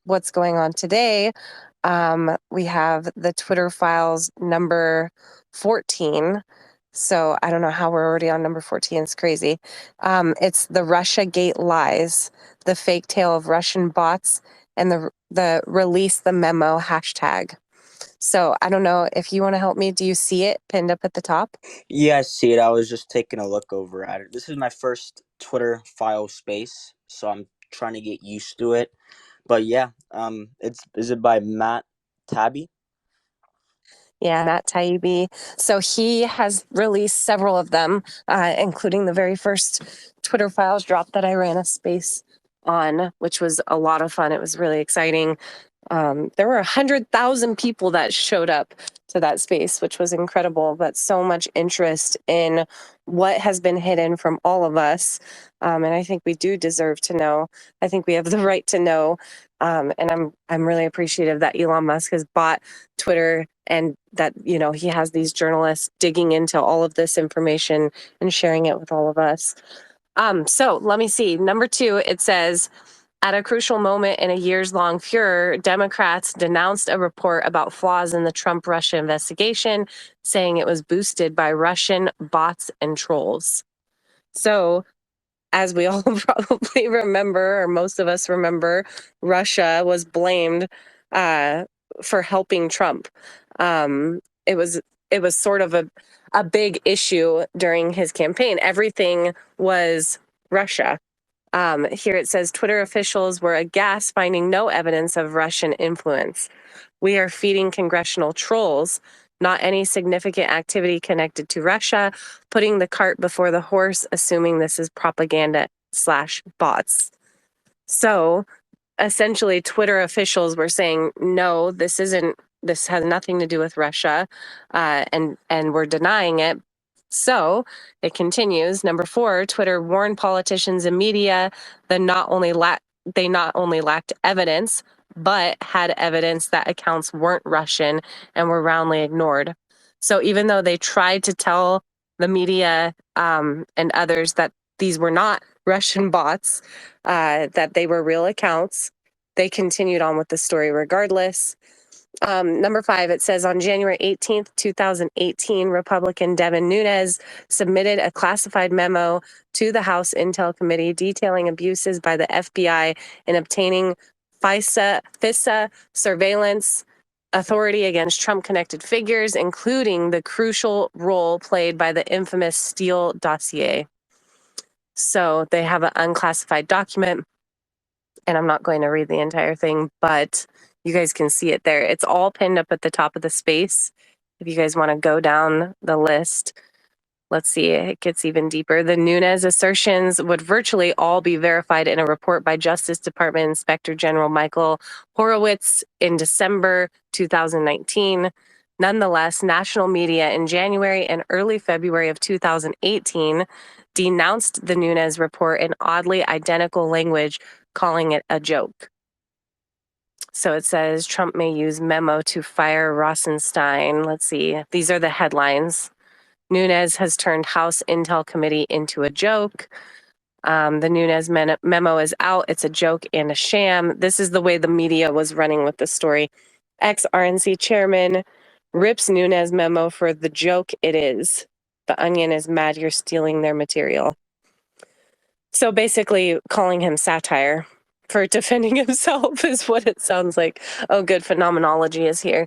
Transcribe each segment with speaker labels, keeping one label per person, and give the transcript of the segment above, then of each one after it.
Speaker 1: what's going on today, we have the Twitter files number 14. So I don't know how we're already on number 14. It's crazy. It's the Russiagate Lies, the fake tale of Russian bots, and the release the memo hashtag. So I don't know if you want to help me. Do you see it pinned up at the top?
Speaker 2: Yeah, I see it. I was just taking a look over at it. This is my first Twitter file space, so I'm trying to get used to it. But yeah, is it by Matt Tabby?
Speaker 1: Yeah, Matt Taibbi. So he has released several of them, including the very first Twitter files drop that I ran a space on, which was a lot of fun. It was really exciting. There were 100,000 people that showed up to that space, which was incredible, but so much interest in what has been hidden from all of us. And I think we do deserve to know. I think we have the right to know. And I'm really appreciative that Elon Musk has bought Twitter and that, he has these journalists digging into all of this information and sharing it with all of us. So let me see. Number 2, it says, at a crucial moment in a years-long furor, Democrats denounced a report about flaws in the Trump-Russia investigation, saying it was boosted by Russian bots and trolls. So, as we all probably remember, or most of us remember, Russia was blamed for helping Trump. It was sort of a big issue during his campaign. Everything was Russia. Here it says Twitter officials were aghast, finding no evidence of Russian influence. We are feeding congressional trolls, not any significant activity connected to Russia, putting the cart before the horse, assuming this is propaganda/bots. So essentially, Twitter officials were saying, no, this has nothing to do with Russia, and we're denying it. So it continues. Number 4, Twitter warned politicians and media that they not only lacked evidence, but had evidence that accounts weren't Russian and were roundly ignored. So even though they tried to tell the media and others that these were not Russian bots, that they were real accounts, they continued on with the story regardless. Number 5, it says on January 18th, 2018, Republican Devin Nunes submitted a classified memo to the House Intel Committee detailing abuses by the FBI in obtaining FISA surveillance authority against Trump-connected figures, including the crucial role played by the infamous Steele dossier. So they have an unclassified document, and I'm not going to read the entire thing, but you guys can see it there. It's all pinned up at the top of the space. If you guys want to go down the list, let's see, it gets even deeper. The Nunes assertions would virtually all be verified in a report by Justice Department Inspector General Michael Horowitz in December 2019. Nonetheless, national media in January and early February of 2018 denounced the Nunes report in oddly identical language, calling it a joke. So it says Trump may use memo to fire Rosenstein. Let's see. These are the headlines. Nunes has turned House Intel Committee into a joke. The Nunes memo is out. It's a joke and a sham. This is the way the media was running with the story. Ex-RNC chairman rips Nunes memo for the joke it is. The Onion is mad you're stealing their material. So basically calling him satire for defending himself is what it sounds like. Oh, good. Phenomenology is here.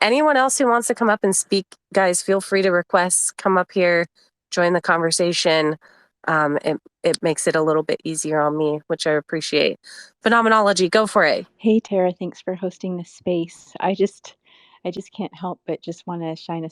Speaker 1: Anyone else who wants to come up and speak, guys, feel free to request, come up here, join the conversation. It makes it a little bit easier on me, which I appreciate. Phenomenology, go for it.
Speaker 3: Hey, Tara, thanks for hosting this space. I just can't help but just want to shine a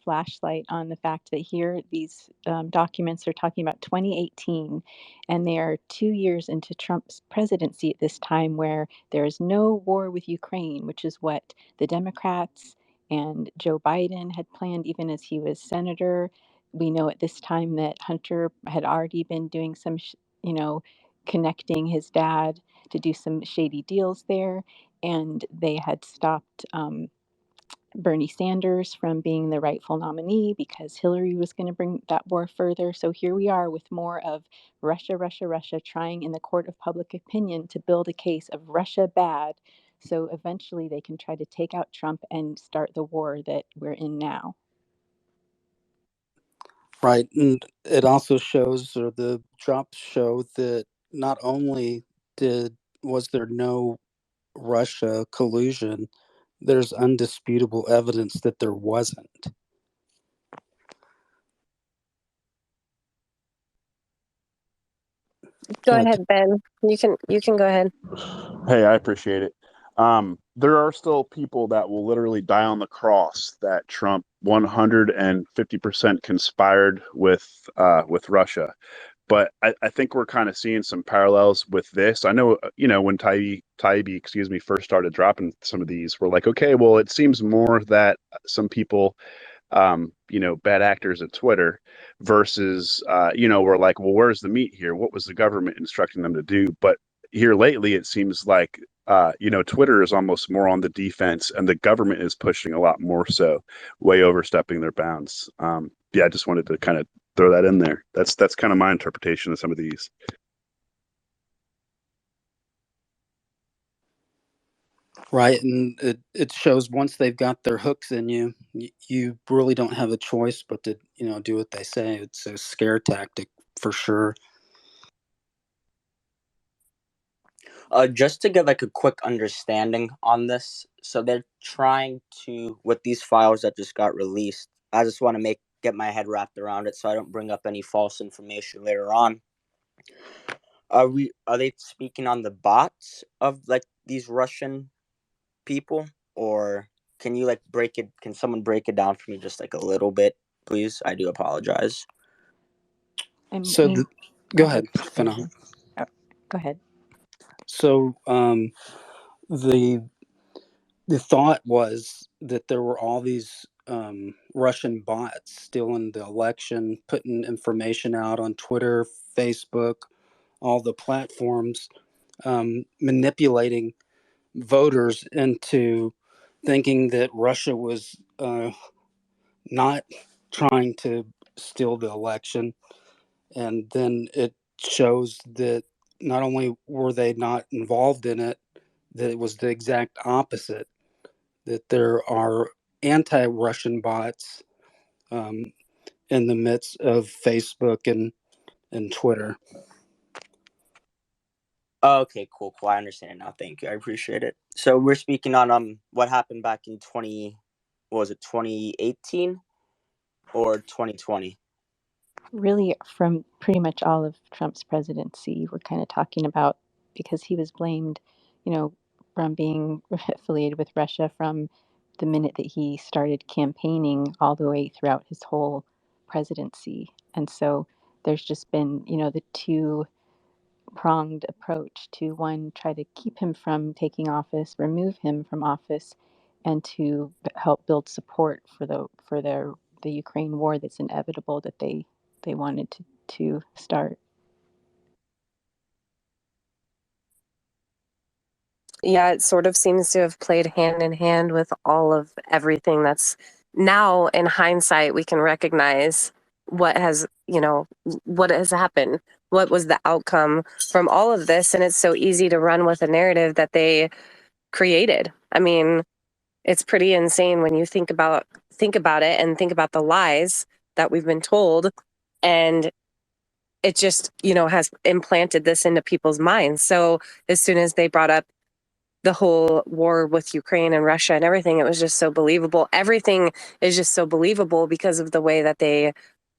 Speaker 3: flashlight on the fact that here these documents are talking about 2018, and they are 2 years into Trump's presidency at this time, where there is no war with Ukraine, which is what the Democrats and Joe Biden had planned even as he was senator. We know at this time that Hunter had already been doing some, connecting his dad to do some shady deals there, and they had stopped Bernie Sanders from being the rightful nominee because Hillary was going to bring that war further. So here we are with more of Russia, Russia, Russia, trying in the court of public opinion to build a case of Russia bad. So eventually they can try to take out Trump and start the war that we're in now.
Speaker 4: Right. And it also shows, or the drops show, that not only was there no Russia collusion, there's undisputable evidence that there wasn't.
Speaker 1: Go ahead, Ben. You can go ahead.
Speaker 5: Hey, I appreciate it. There are still people that will literally die on the cross that Trump 150% conspired with Russia. But I think we're kind of seeing some parallels with this. I know, when Taibbi, first started dropping some of these, we're like, okay, well, it seems more that some people, bad actors at Twitter versus, we're like, well, where's the meat here? What was the government instructing them to do? But here lately, it seems like, Twitter is almost more on the defense and the government is pushing a lot more, so way overstepping their bounds. I just wanted to kind of throw that in there. That's kind of my interpretation of some of these.
Speaker 4: Right. And it shows once they've got their hooks in you, you really don't have a choice but to, do what they say. It's a scare tactic for sure.
Speaker 2: Just to get like a quick understanding on this, so they're trying to, with these files that just got released, I just want to get my head wrapped around it so I don't bring up any false information later on. Are they speaking on the bots of like these Russian people, or can you can someone break it down for me just like a little bit, please? I do apologize.
Speaker 4: Go ahead, Fana.
Speaker 3: Oh, go ahead.
Speaker 4: So the thought was that there were all these Russian bots stealing the election, putting information out on Twitter, Facebook, all the platforms, manipulating voters into thinking that Russia was not trying to steal the election. And then it shows that not only were they not involved in it, that it was the exact opposite, that there are anti-Russian bots in the midst of Facebook and Twitter.
Speaker 2: Okay, cool. I understand it now. Thank you. I appreciate it. So we're speaking on what happened back in 2018 or 2020?
Speaker 3: Really, from pretty much all of Trump's presidency, we're kind of talking about, because he was blamed, from being affiliated with Russia from the minute that he started campaigning all the way throughout his whole presidency. And so there's just been, the two-pronged approach to, one, try to keep him from taking office, remove him from office, and to help build support for the Ukraine war that's inevitable that they wanted to start.
Speaker 1: Yeah, it sort of seems to have played hand in hand with all of everything that's now in hindsight, we can recognize what has happened. What was the outcome from all of this? And it's so easy to run with a narrative that they created. I mean, it's pretty insane when you think about it and think about the lies that we've been told, and it just, has implanted this into people's minds. So as soon as they brought up the whole war with Ukraine and Russia and everything, it was just so believable. Everything is just so believable because of the way that they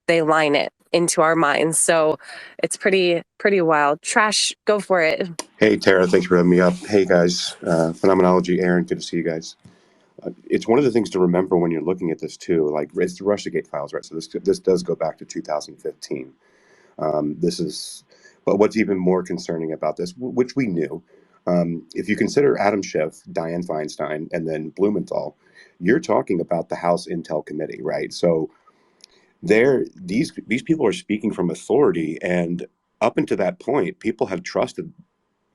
Speaker 1: line it into our minds. So it's pretty wild. Trash, go for it.
Speaker 6: Hey, Tara, thanks for having me up. Hey, guys. Phenomenology, Aaron, good to see you guys. It's one of the things to remember when you're looking at this, too. Like, it's the Russiagate files, right? So this does go back to 2015. But what's even more concerning about this, which we knew, if you consider Adam Schiff, Dianne Feinstein, and then Blumenthal, you're talking about the House Intel Committee, right? So these people are speaking from authority, and up until that point, people have trusted,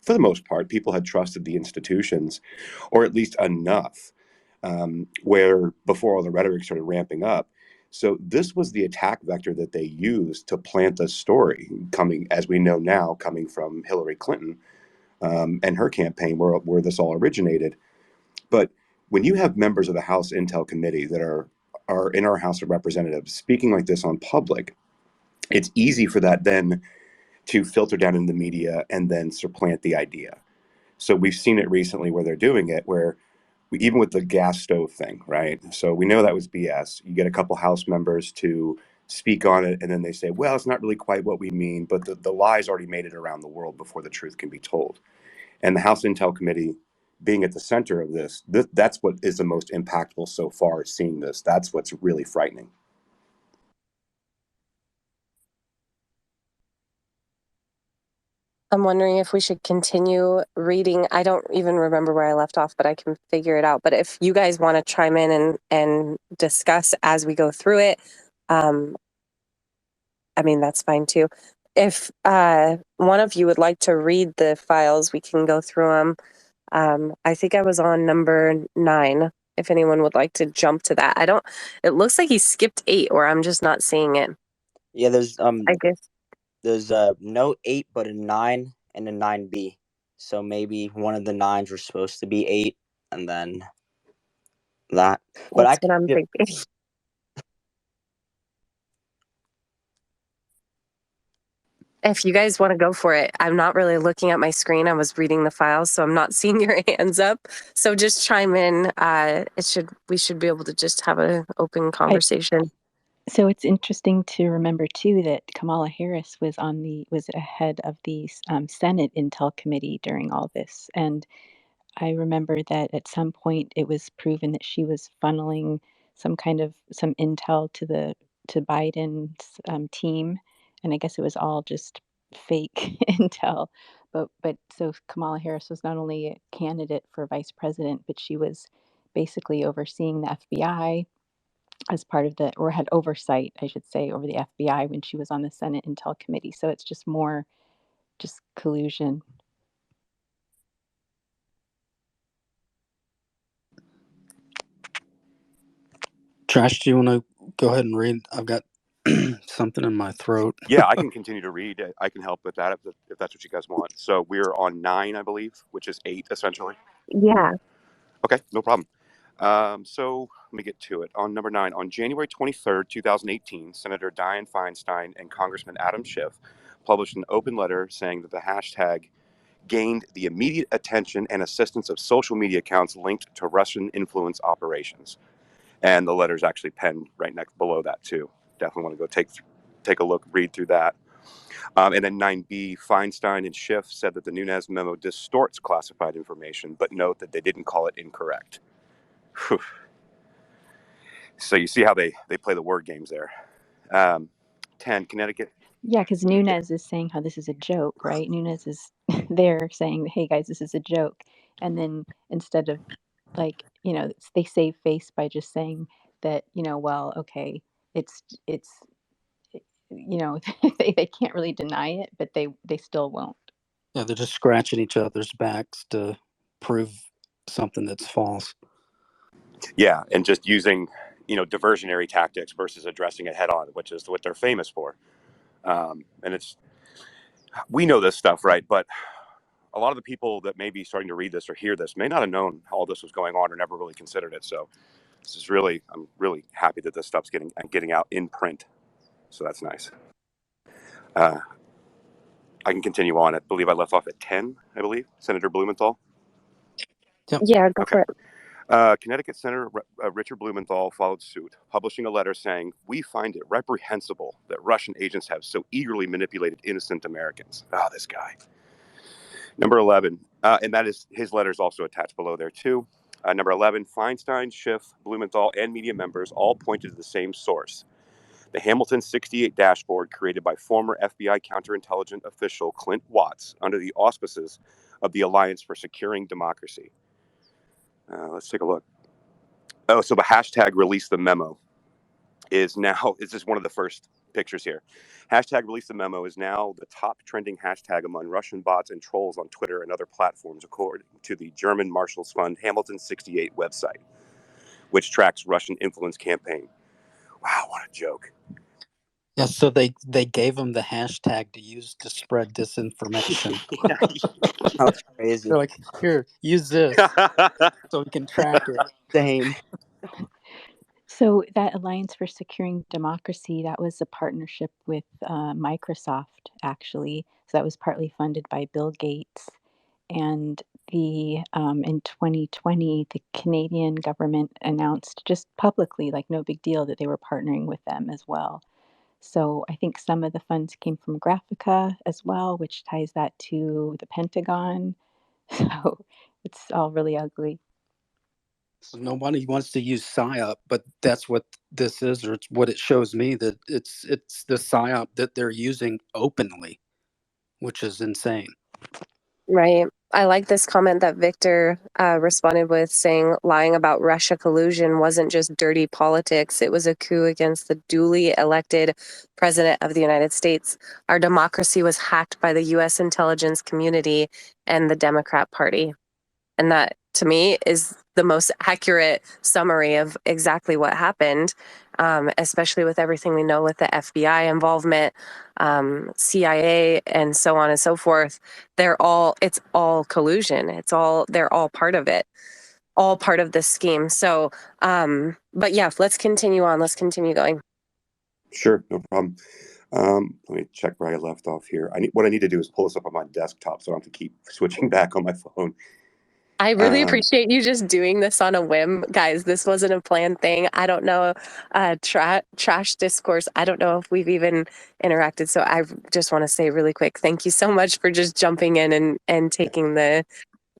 Speaker 6: for the most part, people had trusted the institutions, or at least enough. where before all the rhetoric started ramping up. So this was the attack vector that they used to plant the story coming, as we know now, coming from Hillary Clinton and her campaign where this all originated. But when you have members of the House Intel Committee that are in our House of Representatives speaking like this on public, it's easy for that then to filter down in the media and then supplant the idea. So we've seen it recently where they're doing it, where even with the gas stove thing, right? So we know that was BS. You get a couple House members to speak on it, and then they say, well, it's not really quite what we mean, but the lies already made it around the world before the truth can be told. And the House Intel Committee being at the center of this, that's what is the most impactful so far, seeing this. That's what's really frightening.
Speaker 1: I'm wondering if we should continue reading. I don't even remember where I left off, but I can figure it out. But if you guys want to chime in and discuss as we go through it, I mean, that's fine too. If one of you would like to read the files, we can go through them. I think I was on number 9. If anyone would like to jump to that. It looks like he skipped 8, or I'm just not seeing it.
Speaker 2: Yeah, there's
Speaker 1: I guess.
Speaker 2: there's no 8 but a 9 and a 9B. So maybe one of the 9s were supposed to be 8 and then that. But
Speaker 1: That's what I'm thinking. If you guys want to go for it, I'm not really looking at my screen. I was reading the files, so I'm not seeing your hands up. So just chime in. We should be able to just have an open conversation.
Speaker 3: So it's interesting to remember too that Kamala Harris was ahead of the Senate Intel Committee during all this, and I remember that at some point it was proven that she was funneling some intel to Biden's team, and I guess it was all just fake intel. But so Kamala Harris was not only a candidate for vice president, but she was basically overseeing the FBI as part of or had oversight, I should say, over the FBI when she was on the Senate Intel Committee. So it's just more just collusion.
Speaker 4: Trash, do you want to go ahead and read? I've got something in my throat.
Speaker 6: Yeah, I can continue to read. I can help with that if that's what you guys want. So we're on 9, I believe, which is 8 essentially.
Speaker 1: Yeah.
Speaker 6: Okay, no problem. So let me get to it. On number 9, on January 23rd, 2018, Senator Dianne Feinstein and Congressman Adam Schiff published an open letter saying that the hashtag gained the immediate attention and assistance of social media accounts linked to Russian influence operations. And the letter's actually penned right next below that too. Definitely want to go take a look, read through that. And then 9B, Feinstein and Schiff said that the Nunes memo distorts classified information, but note that they didn't call it incorrect. Whew. So you see how they play the word games there. 10, Connecticut.
Speaker 3: Yeah, because Nunes is saying how this is a joke, right? Nunes is there saying, hey guys, this is a joke. And then instead of they save face by just saying that, well, okay, it's they can't really deny it, but they still won't.
Speaker 4: Yeah, they're just scratching each other's backs to prove something that's false.
Speaker 6: Yeah, and just using, diversionary tactics versus addressing it head on, which is what they're famous for. And we know this stuff, right? But a lot of the people that may be starting to read this or hear this may not have known all this was going on or never really considered it. So I'm really happy that this stuff's getting out in print. So that's nice. I can continue on. I believe I left off at 10, Senator Blumenthal.
Speaker 4: Yep.
Speaker 1: Yeah, go for it.
Speaker 6: Connecticut Senator Richard Blumenthal followed suit, publishing a letter saying, "We find it reprehensible that Russian agents have so eagerly manipulated innocent Americans." This guy. Number 11, and that is his letter is also attached below there too. Number 11, Feinstein, Schiff, Blumenthal, and media members all pointed to the same source. The Hamilton 68 dashboard created by former FBI counterintelligence official Clint Watts under the auspices of the Alliance for Securing Democracy. Let's take a look. So the hashtag release the memo is just one of the first pictures here. Hashtag release the memo is now the top trending hashtag among Russian bots and trolls on Twitter and other platforms, according to the German Marshals Fund Hamilton 68 website. which tracks Russian influence campaign. Wow, what a joke.
Speaker 4: Yeah, so they gave him the hashtag to use to spread disinformation.
Speaker 2: That's crazy.
Speaker 4: They're like, here, use this so we can track it.
Speaker 2: Insane.
Speaker 3: So that Alliance for Securing Democracy, that was a partnership with Microsoft, actually. So that was partly funded by Bill Gates. And in 2020, the Canadian government announced just publicly, like no big deal, that they were partnering with them as well. So I think some of the funds came from Graphica as well, which ties that to the Pentagon. So it's all really ugly.
Speaker 4: Nobody wants to use PSYOP, but that's what this is, or it's what it shows me, that it's the PSYOP that they're using openly, which is insane.
Speaker 1: Right. I like this comment that Victor responded with, saying lying about Russia collusion wasn't just dirty politics. It was a coup against the duly elected president of the United States. Our democracy was hacked by the U.S. intelligence community and the Democrat Party. And that, to me, is the most accurate summary of exactly what happened, especially with everything we know with the FBI involvement, CIA, and so on and so forth. It's all collusion. They're all part of it, all part of this scheme. So, but yeah, let's continue on. Let's continue going.
Speaker 6: Sure, no problem. Let me check where I left off here. What I need to do is pull this up on my desktop so I don't have to keep switching back on my phone.
Speaker 1: I really appreciate you just doing this on a whim. Guys, this wasn't a planned thing. I don't know, trash discourse. I don't know if we've even interacted. So I just want to say really quick, thank you so much for just jumping in and taking the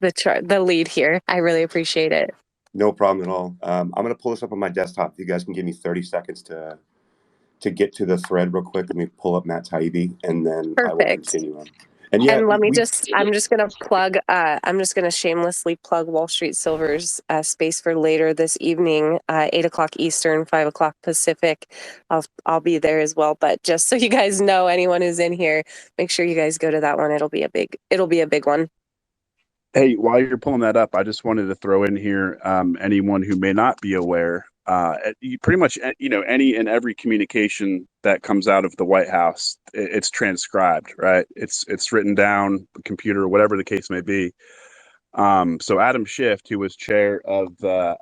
Speaker 1: lead here. I really appreciate it.
Speaker 6: No problem at all. I'm going to pull this up on my desktop. If you guys can give me 30 seconds to get to the thread real quick. Let me pull up Matt Taibbi, and then I will
Speaker 1: Perfect.
Speaker 6: continue on. And yeah,
Speaker 1: And I'm just going to plug, I'm just going to shamelessly plug Wall Street Silver's space for later this evening, 8 o'clock Eastern, 5 o'clock Pacific. I'll be there as well. But just so you guys know, anyone who's in here, make sure you guys go to that one. It'll be a big one.
Speaker 5: Hey, while you're pulling that up, I just wanted to throw in here anyone who may not be aware. Pretty much, any and every communication that comes out of the White House, it's transcribed, right? It's written down, computer, whatever the case may be. So Adam Schiff, who was chair of the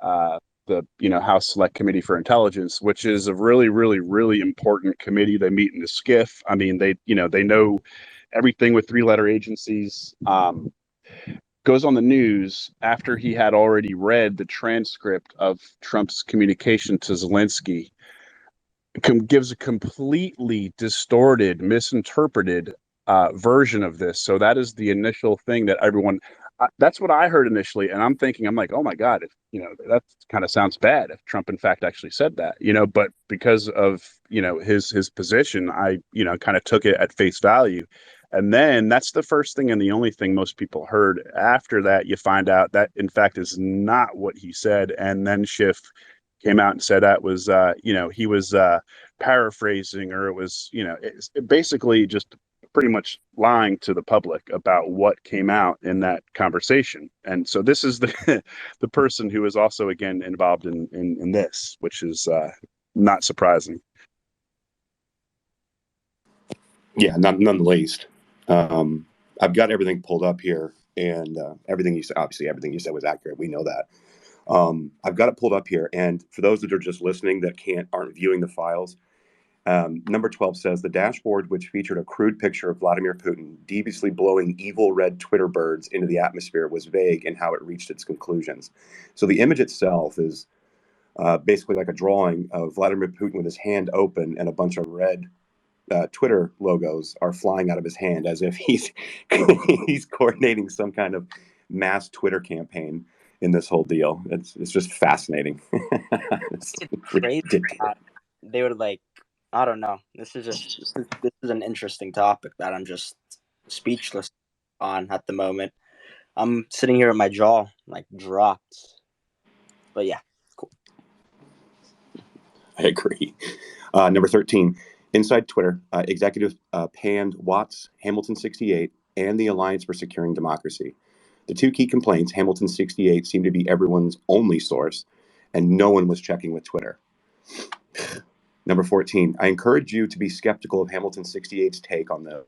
Speaker 5: House Select Committee for Intelligence, which is a really, really, really important committee. They meet in the SCIF. I mean, they know everything with three-letter agencies. Goes on the news after he had already read the transcript of Trump's communication to Zelensky, gives a completely distorted, misinterpreted version of this. So that is the initial thing that everyone, that's what I heard initially. And I'm like, oh my God, that kind of sounds bad if Trump in fact actually said that, but because of, his position, I, kind of took it at face value. And then that's the first thing and the only thing most people heard. After that, you find out that in fact is not what he said. And then Schiff came out and said that was, he was paraphrasing, or it was, it's basically just pretty much lying to the public about what came out in that conversation. And so this is the the person who is also again involved in this, which is not surprising.
Speaker 6: Yeah, none the least. I've got everything pulled up here, and everything you said was accurate. We know that. I've got it pulled up here, and for those that are just listening that aren't viewing the files, number 12 says the dashboard, which featured a crude picture of Vladimir Putin deviously blowing evil red Twitter birds into the atmosphere, was vague in how it reached its conclusions. So the image itself is basically like a drawing of Vladimir Putin with his hand open, and a bunch of red Twitter logos are flying out of his hand as if he's he's coordinating some kind of mass Twitter campaign in this whole deal. It's just fascinating. It's
Speaker 2: Crazy
Speaker 6: ridiculous.
Speaker 2: They would I don't know. This is an interesting topic that I'm just speechless on at the moment. I'm sitting here with my jaw dropped. But yeah, cool.
Speaker 6: I agree. Number 13, inside Twitter, executives panned Watts, Hamilton 68, and the Alliance for Securing Democracy. The two key complaints, Hamilton 68 seemed to be everyone's only source, and no one was checking with Twitter. Number 14, I encourage you to be skeptical of Hamilton 68's take on this,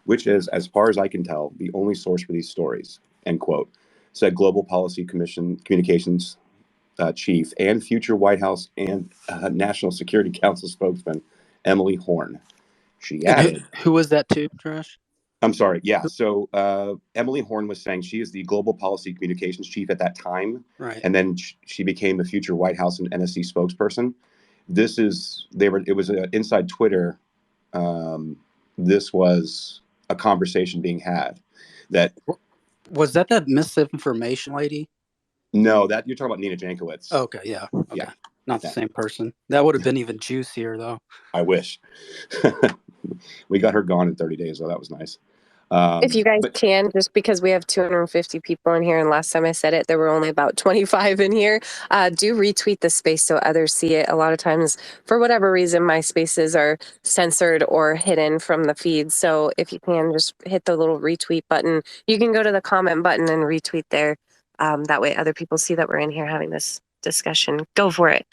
Speaker 6: which is, as far as I can tell, the only source for these stories, end quote, said Global Policy Commission Communications chief and future White House and National Security Council spokesman Emily Horn. She
Speaker 4: And
Speaker 6: added,
Speaker 4: who was that too, Josh?
Speaker 6: I'm sorry, yeah. So Emily Horn was saying she is the Global Policy Communications chief at that time,
Speaker 4: Right.
Speaker 6: and then she became the future White House and NSC spokesperson. It was inside Twitter. This was a conversation being had that
Speaker 4: Was that misinformation lady?
Speaker 6: no, that you're talking about Nina Jankowicz.
Speaker 4: Oh, okay, yeah, okay,
Speaker 6: Yeah,
Speaker 4: not the same person. That would have been even juicier, though.
Speaker 6: I wish. We got her gone in 30 days, though. That was nice.
Speaker 1: If you guys
Speaker 6: But
Speaker 1: can, just because we have 250 people in here, and last time I said it, there were only about 25 in here, do retweet the space so others see it. A lot of times, for whatever reason, my spaces are censored or hidden from the feed. So if you can, just hit the little retweet button. You can go to the comment button and retweet there. That way other people see that we're in here having this discussion. Go for it.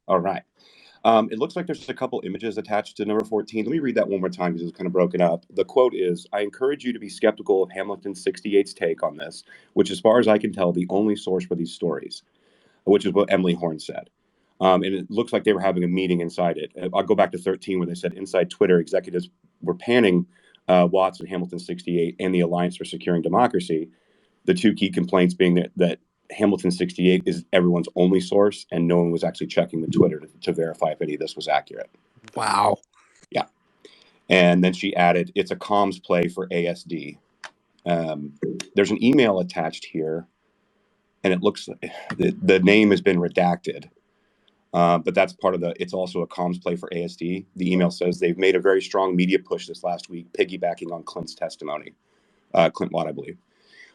Speaker 6: all right. It looks like there's just a couple images attached to number 14. Let me read that one more time because it was kind of broken up. The quote is, I encourage you to be skeptical of Hamilton 68's take on this, which, as far as I can tell, the only source for these stories, which is what Emily Horn said. And it looks like they were having a meeting inside it. I'll go back to 13 where they said inside Twitter, executives were panning Watts and Hamilton 68 and the Alliance for Securing Democracy. The two key complaints being that Hamilton 68 is everyone's only source, and no one was actually checking the Twitter to verify if any of this was accurate.
Speaker 4: Wow.
Speaker 6: Yeah. And then she added, it's a comms play for ASD. There's an email attached here, and it looks like the name has been redacted. But that's part of it's also a comms play for ASD. The email says they've made a very strong media push this last week, piggybacking on Clint's testimony, Clint Watt, I believe.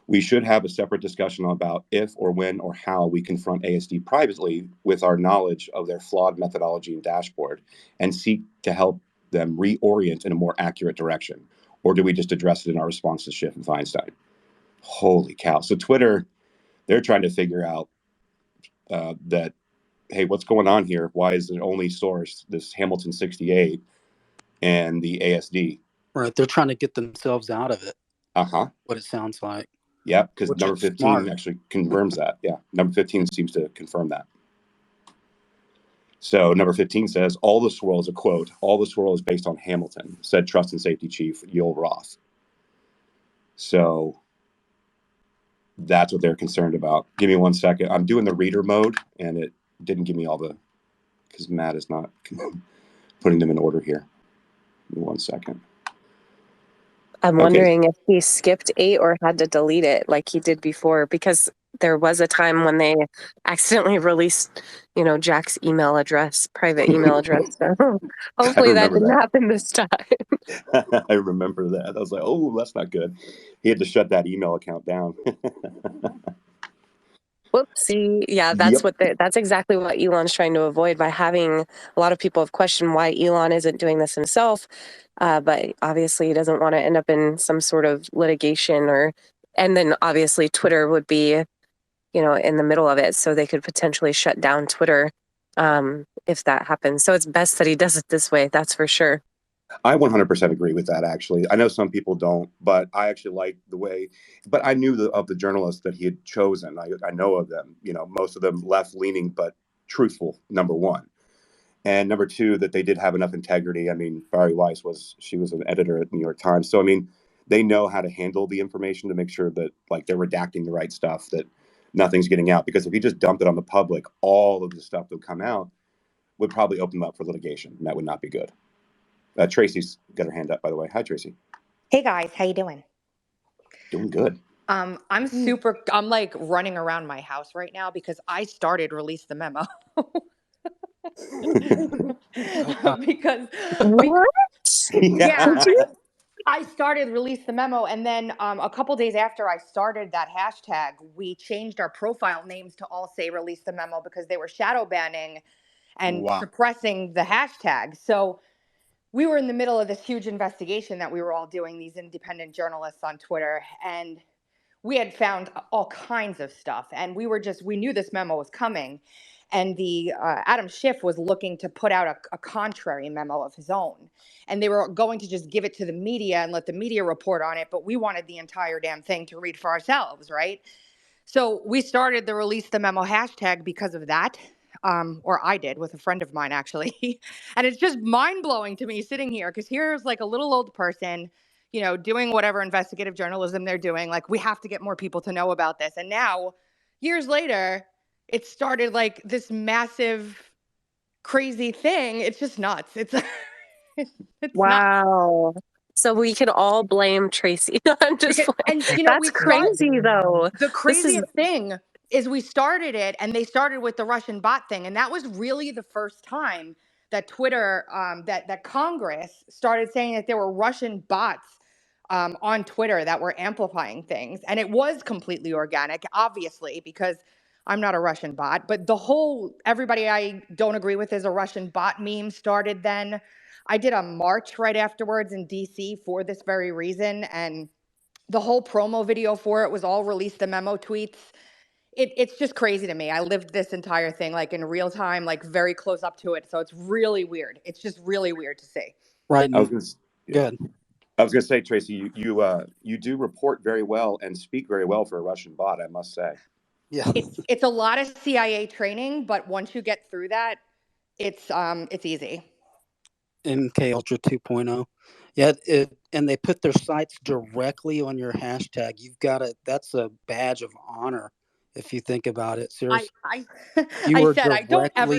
Speaker 6: We should have a separate discussion about if or when or how we confront ASD privately with our knowledge of their flawed methodology and dashboard and seek to help them reorient in a more accurate direction. Or do we just address it in our response to Schiff and Feinstein? Holy cow. So Twitter, they're trying to figure out that, hey, what's going on here? Why is the only source this Hamilton 68 and the ASD?
Speaker 4: Right. They're trying to get themselves out of it.
Speaker 6: Uh-huh.
Speaker 4: What it sounds like.
Speaker 6: Yeah, because number 15
Speaker 4: smart.
Speaker 6: actually confirms that. Yeah, number 15 seems to confirm that. So number 15 says, all the swirl is a quote, all the swirl is based on Hamilton, said Trust and Safety Chief Yoel Roth. So that's what they're concerned about. Give me 1 second. I'm doing the reader mode, and it didn't give me all the, because Matt is not putting them in order here. Give me 1 second.
Speaker 1: I'm wondering if he skipped 8 or had to delete it like he did before, because there was a time when they accidentally released, Jack's email address, private email address. So hopefully that didn't happen this time.
Speaker 6: I remember that. I was like, oh, that's not good. He had to shut that email account down.
Speaker 1: Whoopsie. Yeah, that's exactly what Elon's trying to avoid by having a lot of people have questioned why Elon isn't doing this himself. But obviously he doesn't want to end up in some sort of litigation and then obviously Twitter would be, in the middle of it. So they could potentially shut down Twitter if that happens. So it's best that he does it this way. That's for sure.
Speaker 6: I 100% agree with that, actually. I know some people don't, but I actually like the way, but I knew of the journalists that he had chosen. I know of them, most of them left leaning, but truthful, number one. And number two, that they did have enough integrity. I mean, Barry Weiss she was an editor at New York Times. So, I mean, they know how to handle the information to make sure that they're redacting the right stuff, that nothing's getting out. Because if you just dumped it on the public, all of the stuff that would come out would probably open them up for litigation. And that would not be good. Tracy's got her hand up, by the way. Hi, Tracy.
Speaker 7: Hey guys, how you doing?
Speaker 6: Doing good.
Speaker 7: I'm like running around my house right now because I started Release the Memo. because
Speaker 1: what?
Speaker 7: Yeah, I started Release the Memo, and then a couple days after I started that hashtag, we changed our profile names to all say Release the Memo because they were shadow banning and suppressing the hashtag. So we were in the middle of this huge investigation that we were all doing, these independent journalists on Twitter, and we had found all kinds of stuff, and we knew this memo was coming, and the Adam Schiff was looking to put out a contrary memo of his own, and they were going to just give it to the media and let the media report on it, but we wanted the entire damn thing to read for ourselves, right? So we started the Release the Memo hashtag because of that, or I did with a friend of mine, actually. And it's just mind-blowing to me sitting here, because here's like a little old person, doing whatever investigative journalism they're doing. Like, we have to get more people to know about this. And now, years later, it started like this massive, crazy thing. It's just nuts. It's it's nuts.
Speaker 1: Wow. So we can all blame Tracy. I'm just playing.
Speaker 7: And
Speaker 1: That's crazy though.
Speaker 7: the
Speaker 1: This is
Speaker 7: craziest thing is we started it, and they started with the Russian bot thing, and that was really the first time that Twitter, that Congress started saying that there were Russian bots on Twitter that were amplifying things, and it was completely organic, obviously, because I'm not a Russian bot. But the whole everybody I don't agree with is a Russian bot meme started then. I did a march right afterwards in DC for this very reason, and the whole promo video for it was all Release the Memo tweets. It's just crazy to me. I lived this entire thing like in real time, like very close up to it. So it's really weird. It's just really weird to see.
Speaker 4: Right.
Speaker 6: I was going
Speaker 4: Good.
Speaker 6: I was going to say, Tracy, you do report very well and speak very well for a Russian bot, I must say.
Speaker 4: Yeah.
Speaker 7: It's a lot of CIA training, but once you get through that, it's easy.
Speaker 4: MK Ultra 2.0. Yeah, and they put their sites directly on your hashtag. You've got it. That's a badge of honor if you think about it. Seriously.
Speaker 7: I said
Speaker 4: directly...
Speaker 7: I don't ever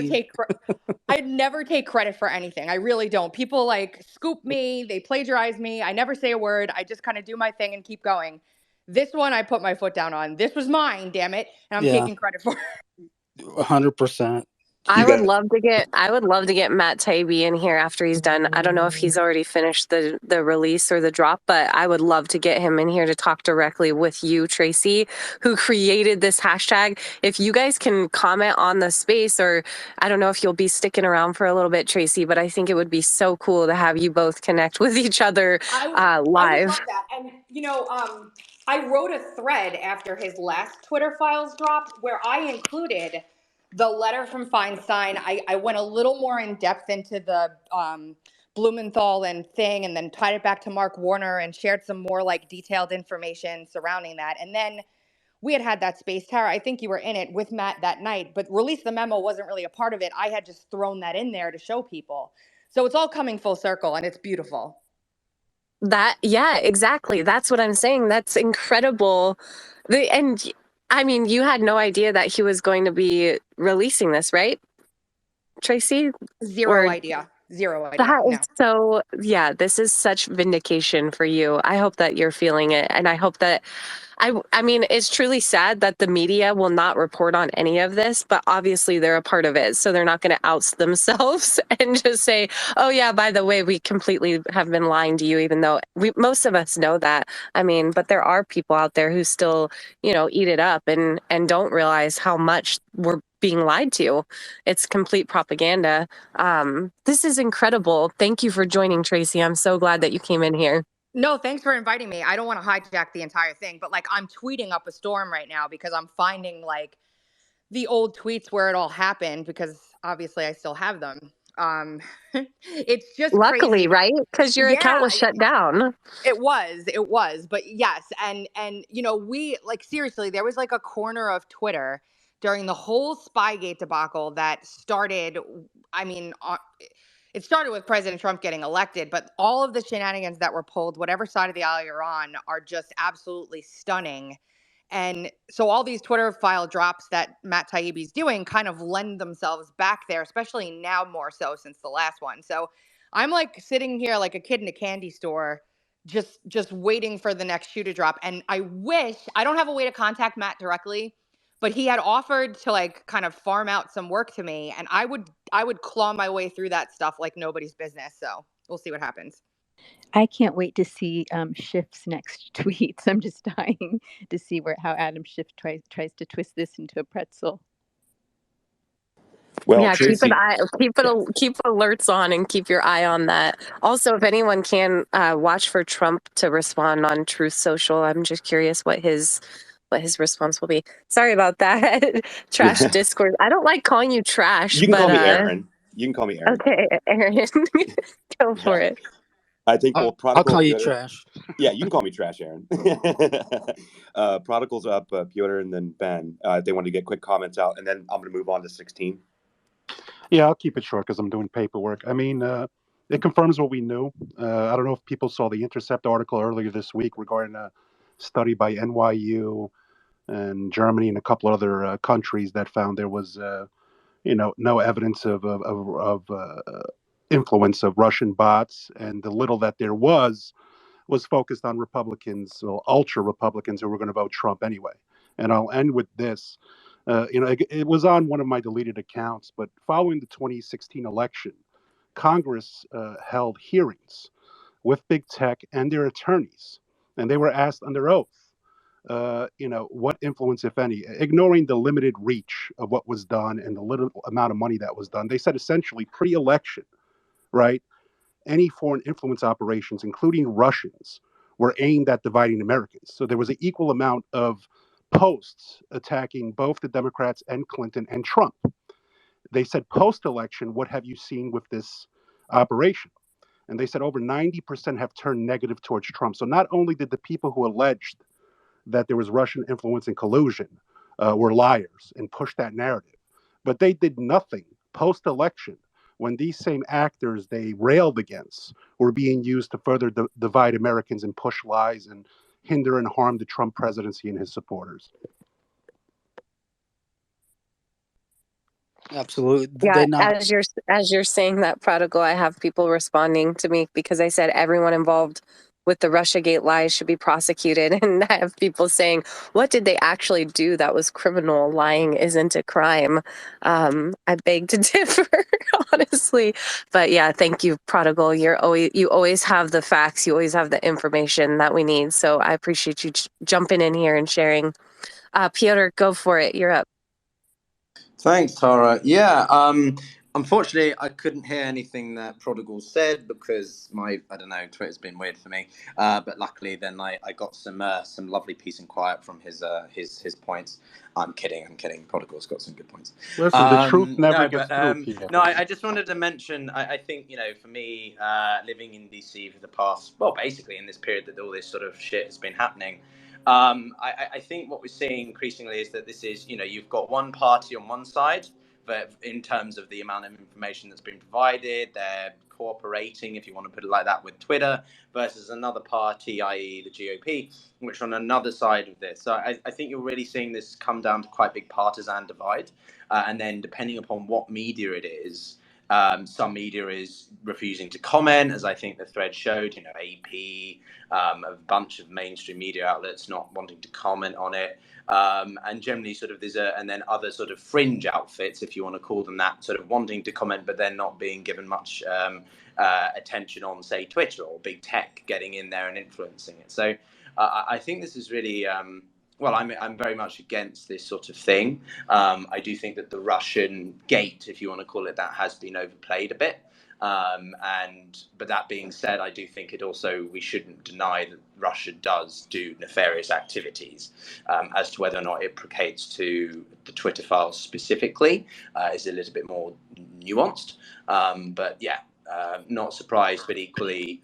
Speaker 7: I'd never take credit for anything. I really don't. People like scoop me, they plagiarize me. I never say a word. I just kind of do my thing and keep going. This one I put my foot down on. This was mine, damn it, and I'm taking credit for it.
Speaker 4: 100%.
Speaker 1: I would love to get Matt Taibbi in here after he's done. I don't know if he's already finished the release or the drop, but I would love to get him in here to talk directly with you, Tracy, who created this hashtag. If you guys can comment on the space, or I don't know if you'll be sticking around for a little bit, Tracy, but I think it would be so cool to have you both connect with each other live.
Speaker 7: I would love that. And I wrote a thread after his last Twitter Files dropped where I included the letter from Feinstein. I went a little more in depth into the Blumenthal and thing, and then tied it back to Mark Warner and shared some more like detailed information surrounding that. And then we had that space, Tara, I think you were in it with Matt that night, but Release the Memo wasn't really a part of it. I had just thrown that in there to show people. So it's all coming full circle, and it's beautiful.
Speaker 1: Yeah, exactly. That's what I'm saying. That's incredible. And I mean, you had no idea that he was going to be releasing this, right, Tracy?
Speaker 7: Zero idea.
Speaker 1: That is so, yeah, this is such vindication for you. I hope that you're feeling it. And I hope that, I mean, it's truly sad that the media will not report on any of this, but obviously they're a part of it. So they're not going to oust themselves and just say, oh yeah, by the way, we completely have been lying to you, even though most of us know that. I mean, but there are people out there who still, eat it up and don't realize how much we're being lied to. It's complete propaganda. This is incredible. Thank you for joining, Tracy. I'm so glad that you came in here.
Speaker 7: No, thanks for inviting me. I don't want to hijack the entire thing, but like I'm tweeting up a storm right now because I'm finding like the old tweets where it all happened, because obviously I still have them. It's just
Speaker 1: luckily
Speaker 7: crazy.
Speaker 1: Right, because your account was shut down.
Speaker 7: It was, but yes, and we like seriously, there was like a corner of Twitter during the whole Spygate debacle that started. I mean, it started with President Trump getting elected, but all of the shenanigans that were pulled, whatever side of the aisle you're on, are just absolutely stunning. And so all these Twitter file drops that Matt Taibbi's doing kind of lend themselves back there, especially now more so since the last one. So I'm like sitting here like a kid in a candy store, just waiting for the next shoe to drop. And I wish, I don't have a way to contact Matt directly, but he had offered to like kind of farm out some work to me, and I would claw my way through that stuff like nobody's business. So we'll see what happens.
Speaker 3: I can't wait to see Schiff's next tweets. I'm just dying to see how Adam Schiff tries to twist this into a pretzel.
Speaker 6: Well,
Speaker 1: Yeah, keep an
Speaker 6: Tracy,
Speaker 1: eye, keep alerts on, and keep your eye on that. Also, if anyone can watch for Trump to respond on Truth Social, I'm just curious what his response will be. Sorry about that, trash
Speaker 6: yeah,
Speaker 1: Discord. I don't like calling you trash,
Speaker 6: you can call
Speaker 1: but
Speaker 6: me Aaron. You can call me Aaron.
Speaker 1: okay, Aaron, go for
Speaker 6: Yeah,
Speaker 1: it.
Speaker 6: I think both
Speaker 4: I'll
Speaker 6: Prodigal
Speaker 4: call
Speaker 6: and
Speaker 4: you
Speaker 6: Piotr.
Speaker 4: trash.
Speaker 6: Yeah, you can call me Trash Aaron. Prodigal's up, Piotr, and then Ben. They wanted to get quick comments out, and then I'm going to move on to 16.
Speaker 8: Yeah, I'll keep it short because I'm doing paperwork. I mean, it confirms what we knew. I don't know if people saw the Intercept article earlier this week regarding a study by NYU and Germany and a couple other countries that found there was, no evidence of influence of Russian bots, and the little that there was focused on Republicans, well, ultra Republicans who were going to vote Trump anyway. And I'll end with this. It was on one of my deleted accounts, but following the 2016 election, Congress held hearings with big tech and their attorneys, and they were asked under oath, what influence, if any, ignoring the limited reach of what was done and the little amount of money that was done. They said essentially pre-election, right? Any foreign influence operations, including Russians, were aimed at dividing Americans. So there was an equal amount of posts attacking both the Democrats and Clinton and Trump. They said post-election, what have you seen with this operation? And they said over 90% have turned negative towards Trump. So not only did the people who alleged that there was Russian influence and collusion were liars and pushed that narrative, but they did nothing post-election when these same actors they railed against were being used to further divide Americans and push lies and hinder and harm the Trump presidency and his supporters.
Speaker 4: Absolutely.
Speaker 1: Yeah,
Speaker 4: They not.
Speaker 1: as you're saying that, Prodigal, I have people responding to me because I said everyone involved with the Russiagate lies should be prosecuted, and I have people saying, "What did they actually do that was criminal? Lying isn't a crime." I beg to differ, honestly, but yeah, thank you, Prodigal. You always have the facts, you always have the information that we need. So I appreciate you jumping in here and sharing. Piotr, go for it. You're up.
Speaker 9: Thanks, Tara. Yeah, unfortunately, I couldn't hear anything that Prodigal said because I don't know, Twitter's been weird for me. But luckily, then I got some lovely peace and quiet from his points. I'm kidding. Prodigal's got some good points.
Speaker 8: Listen, the truth never
Speaker 9: No,
Speaker 8: gets
Speaker 9: but
Speaker 8: through, Peter.
Speaker 9: no, I just wanted to mention. I think for me, living in DC for the past, well, basically in this period that all this sort of shit has been happening. I think what we're seeing increasingly is that this is, you've got one party on one side, but in terms of the amount of information that's been provided, they're cooperating, if you want to put it like that, with Twitter, versus another party, i.e. the GOP, which are on another side of this. So I think you're really seeing this come down to quite big partisan divide. And then depending upon what media it is, some media is refusing to comment, as I think the thread showed, AP, a bunch of mainstream media outlets not wanting to comment on it. And generally sort of and then other sort of fringe outfits, if you want to call them that, sort of wanting to comment, but then not being given much attention on, say, Twitter, or big tech getting in there and influencing it. So I think this is really, well, I'm very much against this sort of thing. I do think that the Russian gate, if you want to call it that, has been overplayed a bit. But that being said, I do think we shouldn't deny that Russia does do nefarious activities. As to whether or not it placates to the Twitter files specifically is a little bit more nuanced. But yeah, not surprised, but equally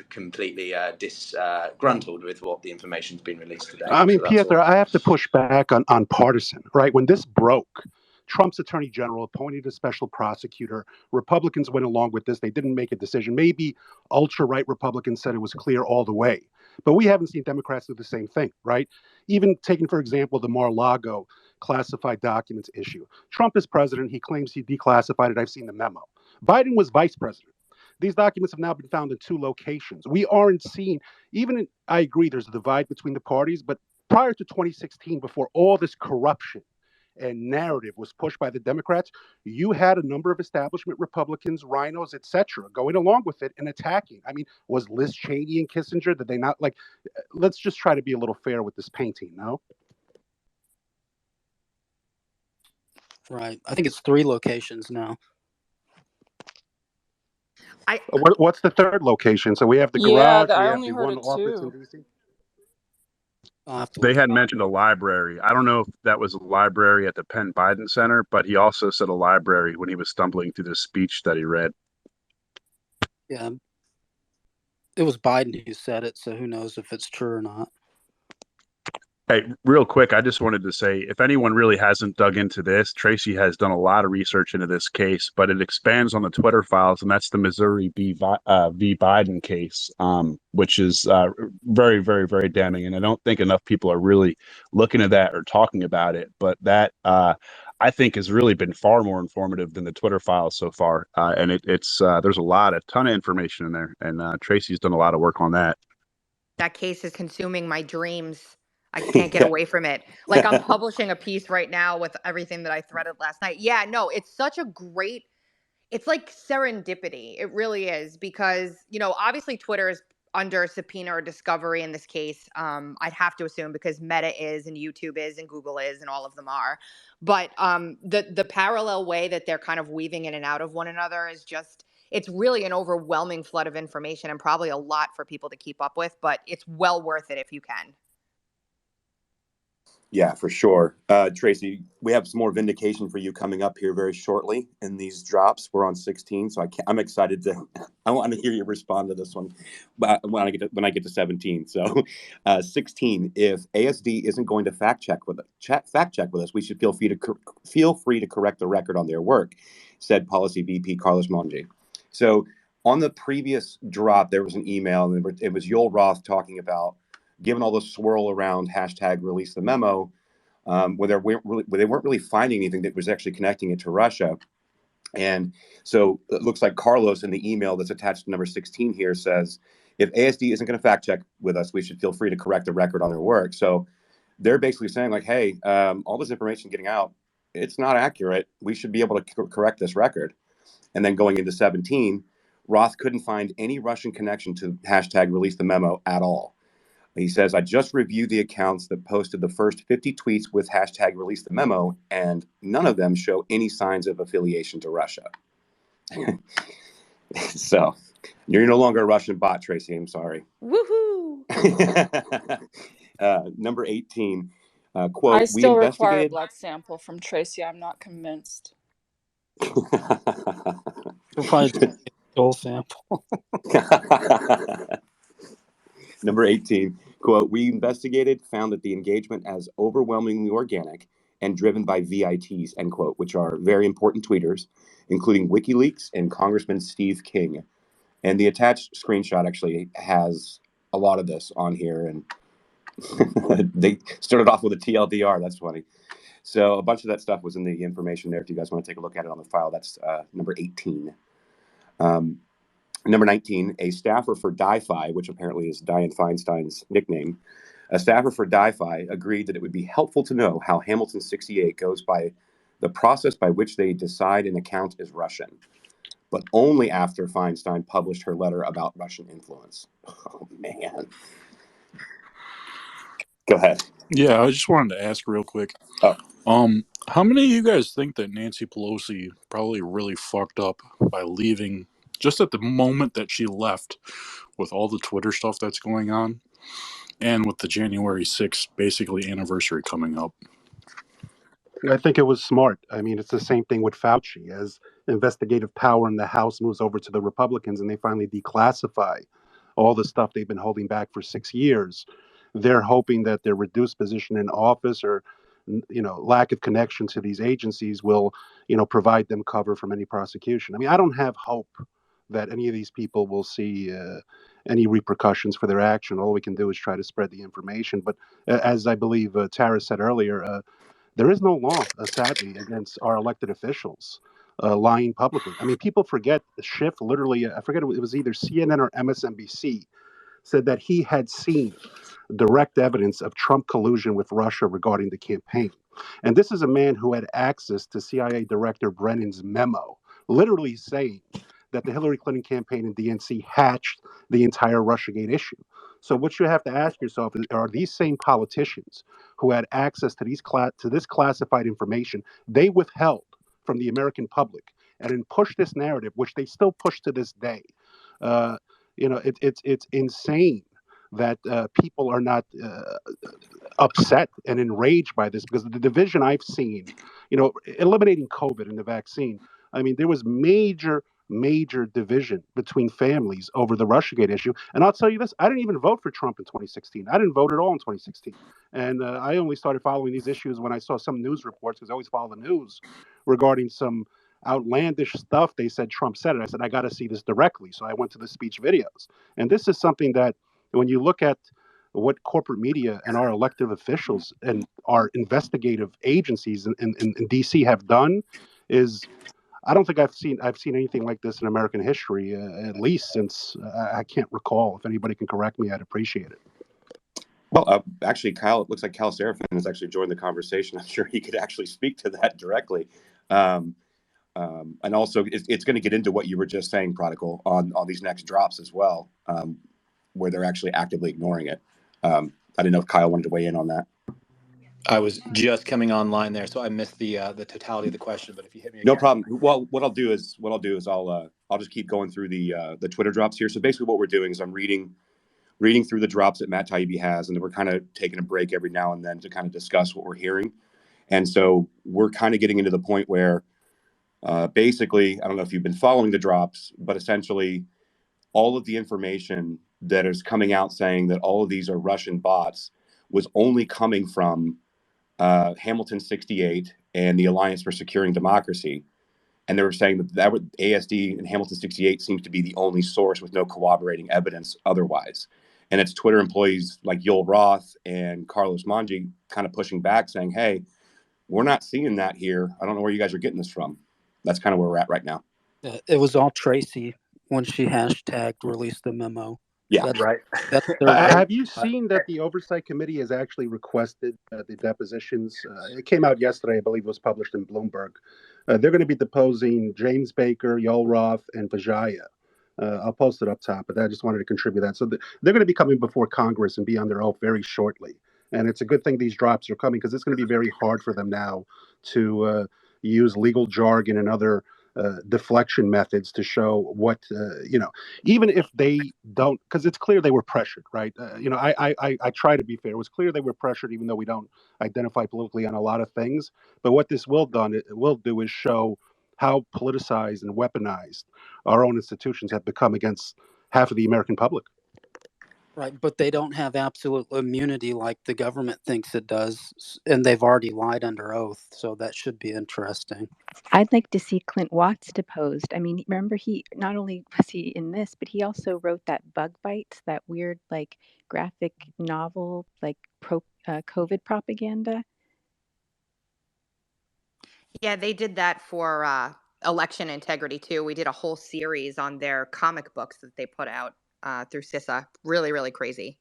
Speaker 9: completely disgruntled with what the information's been released today.
Speaker 8: I mean,
Speaker 9: So that's
Speaker 8: Piotr,
Speaker 9: all.
Speaker 8: I have to push back on partisan, right? When this broke, Trump's attorney general appointed a special prosecutor. Republicans went along with this. They didn't make a decision. Maybe ultra-right Republicans said it was clear all the way. But we haven't seen Democrats do the same thing, right? Even taking, for example, the Mar-a-Lago classified documents issue. Trump is president. He claims he declassified it. I've seen the memo. Biden was vice president. These documents have now been found in 2 locations. We aren't seeing, I agree there's a divide between the parties, but prior to 2016, before all this corruption and narrative was pushed by the Democrats, you had a number of establishment Republicans, rhinos, etc., going along with it and attacking. I mean, was Liz Cheney and Kissinger, did they not let's just try to be a little fair with this painting, no?
Speaker 4: Right. I think it's 3 locations now.
Speaker 8: What's the third location? So we have the
Speaker 10: Yeah,
Speaker 8: garage. We
Speaker 10: I
Speaker 8: have
Speaker 10: only
Speaker 8: the
Speaker 10: heard
Speaker 8: one
Speaker 10: it
Speaker 8: office in
Speaker 10: too.
Speaker 8: DC.
Speaker 4: I'll have to
Speaker 5: They
Speaker 4: look
Speaker 5: had
Speaker 4: it up.
Speaker 5: mentioned a library. I don't know if that was a library at the Penn Biden Center, but he also said a library when he was stumbling through the speech that he read.
Speaker 4: Yeah. It was Biden who said it, so who knows if it's true or not.
Speaker 5: Hey, real quick, I just wanted to say, if anyone really hasn't dug into this, Tracy has done a lot of research into this case, but it expands on the Twitter files, and that's the Missouri v. Biden case, which is very, very, very damning. And I don't think enough people are really looking at that or talking about it. But that, I think, has really been far more informative than the Twitter files so far. And it's there's a ton of information in there, and Tracy's done a lot of work on that.
Speaker 7: That case is consuming my dreams. I can't get away from it. Like, I'm publishing a piece right now with everything that I threaded last night. Yeah, no, it's such a great, it's like serendipity. It really is, because, obviously Twitter is under subpoena or discovery in this case. I'd have to assume, because Meta is and YouTube is and Google is and all of them are. But the parallel way that they're kind of weaving in and out of one another is just, it's really an overwhelming flood of information, and probably a lot for people to keep up with, but it's well worth it if you can.
Speaker 6: Yeah, for sure. Tracy, we have some more vindication for you coming up here very shortly in these drops. We're on 16, so I'm excited to. I want to hear you respond to this one, but when I get to 17. So, 16. If ASD isn't going to fact check with us, we should feel free to correct the record on their work, said Policy VP Carlos Monge. So, on the previous drop, there was an email, and it was Yoel Roth talking about, given all the swirl around hashtag release the memo, where they weren't really finding anything that was actually connecting it to Russia. And so it looks like Carlos, in the email that's attached to number 16 here, says, if ASD isn't going to fact check with us, we should feel free to correct the record on their work. So they're basically saying, like, hey, all this information getting out, it's not accurate. We should be able to correct this record. And then going into 17, Roth couldn't find any Russian connection to hashtag release the memo at all. He says, I just reviewed the accounts that posted the first 50 tweets with hashtag release the memo, and none of them show any signs of affiliation to Russia. So you're no longer a Russian bot, Tracy. I'm sorry.
Speaker 7: Woohoo!
Speaker 6: Number 18, quote,
Speaker 10: I
Speaker 6: we
Speaker 10: still require a
Speaker 6: investigated.
Speaker 10: blood sample from Tracy. I'm not convinced.
Speaker 4: We'll probably take a stool sample.
Speaker 6: Number 18, quote, we investigated, found that the engagement as overwhelmingly organic and driven by VITs, end quote, which are very important tweeters, including WikiLeaks and Congressman Steve King. And the attached screenshot actually has a lot of this on here. And they started off with a TLDR. That's funny. So a bunch of that stuff was in the information there. If you guys want to take a look at it on the file, that's number 18. Number 19, a staffer for DiFi, which apparently is Dianne Feinstein's nickname, a staffer for DiFi agreed that it would be helpful to know how Hamilton 68 goes by the process by which they decide an account is Russian, but only after Feinstein published her letter about Russian influence. Oh, man. Go ahead.
Speaker 11: Yeah, I just wanted to ask real quick.
Speaker 6: Oh.
Speaker 11: How many of you guys think that Nancy Pelosi probably really fucked up by leaving just at the moment that she left, with all the Twitter stuff that's going on, and with the January 6th basically anniversary coming up?
Speaker 8: I think it was smart. I mean, it's the same thing with Fauci. As investigative power in the House moves over to the Republicans and they finally declassify all the stuff they've been holding back for 6 years, they're hoping that their reduced position in office or lack of connection to these agencies will provide them cover from any prosecution. I mean, I don't have hope that any of these people will see any repercussions for their action. All we can do is try to spread the information. But as I believe Tara said earlier, there is no law, sadly, against our elected officials lying publicly. I mean, people forget Schiff literally, I forget, it was either CNN or MSNBC, said that he had seen direct evidence of Trump collusion with Russia regarding the campaign. And this is a man who had access to CIA Director Brennan's memo, literally saying that the Hillary Clinton campaign and DNC hatched the entire Russiagate issue. So what you have to ask yourself is, are these same politicians who had access to this classified information, they withheld from the American public and then pushed this narrative, which they still push to this day. Uh, it's insane that people are not upset and enraged by this, because the division I've seen, eliminating COVID and the vaccine, I mean, there was major division between families over the Russiagate issue. And I'll tell you this, I didn't even vote for Trump in 2016. I didn't vote at all in 2016. And I only started following these issues when I saw some news reports, because I always follow the news, regarding some outlandish stuff they said Trump said. And I said, I got to see this directly. So I went to the speech videos. And this is something that, when you look at what corporate media and our elected officials and our investigative agencies in DC have done, is I don't think I've seen anything like this in American history, at least since I can't recall. If anybody can correct me, I'd appreciate it.
Speaker 6: Well, actually, Kyle, it looks like Kyle Seraphin has actually joined the conversation. I'm sure he could actually speak to that directly. And also, it's going to get into what you were just saying, Prodigal, on these next drops as well, where they're actually actively ignoring it. I didn't know if Kyle wanted to weigh in on that.
Speaker 12: I was just coming online there, so I missed the totality of the question. But if you hit me again,
Speaker 6: no problem. Well, what I'll do is I'll just keep going through the Twitter drops here. So basically, what we're doing is I'm reading through the drops that Matt Taibbi has, and then we're kind of taking a break every now and then to kind of discuss what we're hearing. And so we're kind of getting into the point where, basically, I don't know if you've been following the drops, but essentially, all of the information that is coming out saying that all of these are Russian bots was only coming from Hamilton 68 and the Alliance for Securing Democracy. And they were saying that ASD and Hamilton 68 seems to be the only source with no corroborating evidence otherwise. And it's Twitter employees like Yoel Roth and Carlos Manji kind of pushing back, saying, hey, we're not seeing that here. I don't know where you guys are getting this from. That's kind of where we're at right now.
Speaker 4: It was all Tracy when she hashtagged released the memo.
Speaker 6: Yeah,
Speaker 12: right.
Speaker 4: That's
Speaker 8: Have you seen that the Oversight Committee has actually requested the depositions? It came out yesterday, I believe it was published in Bloomberg. They're going to be deposing James Baker, Yoel Roth, and Vijaya. I'll post it up top, but I just wanted to contribute that. So they're going to be coming before Congress and be on their oath very shortly. And it's a good thing these drops are coming, because it's going to be very hard for them now to use legal jargon and other deflection methods to show what, even if they don't, because it's clear they were pressured, right? I try to be fair. It was clear they were pressured, even though we don't identify politically on a lot of things. But what this will do is show how politicized and weaponized our own institutions have become against half of the American public.
Speaker 4: Right, but they don't have absolute immunity like the government thinks it does, and they've already lied under oath, so that should be interesting.
Speaker 3: I'd like to see Clint Watts deposed. I mean, remember, he not only was he in this, but he also wrote that Bug Bites, that weird, like, graphic novel, like, COVID propaganda.
Speaker 7: Yeah, they did that for election integrity too. We did a whole series on their comic books that they put out through CISA. Really, really crazy.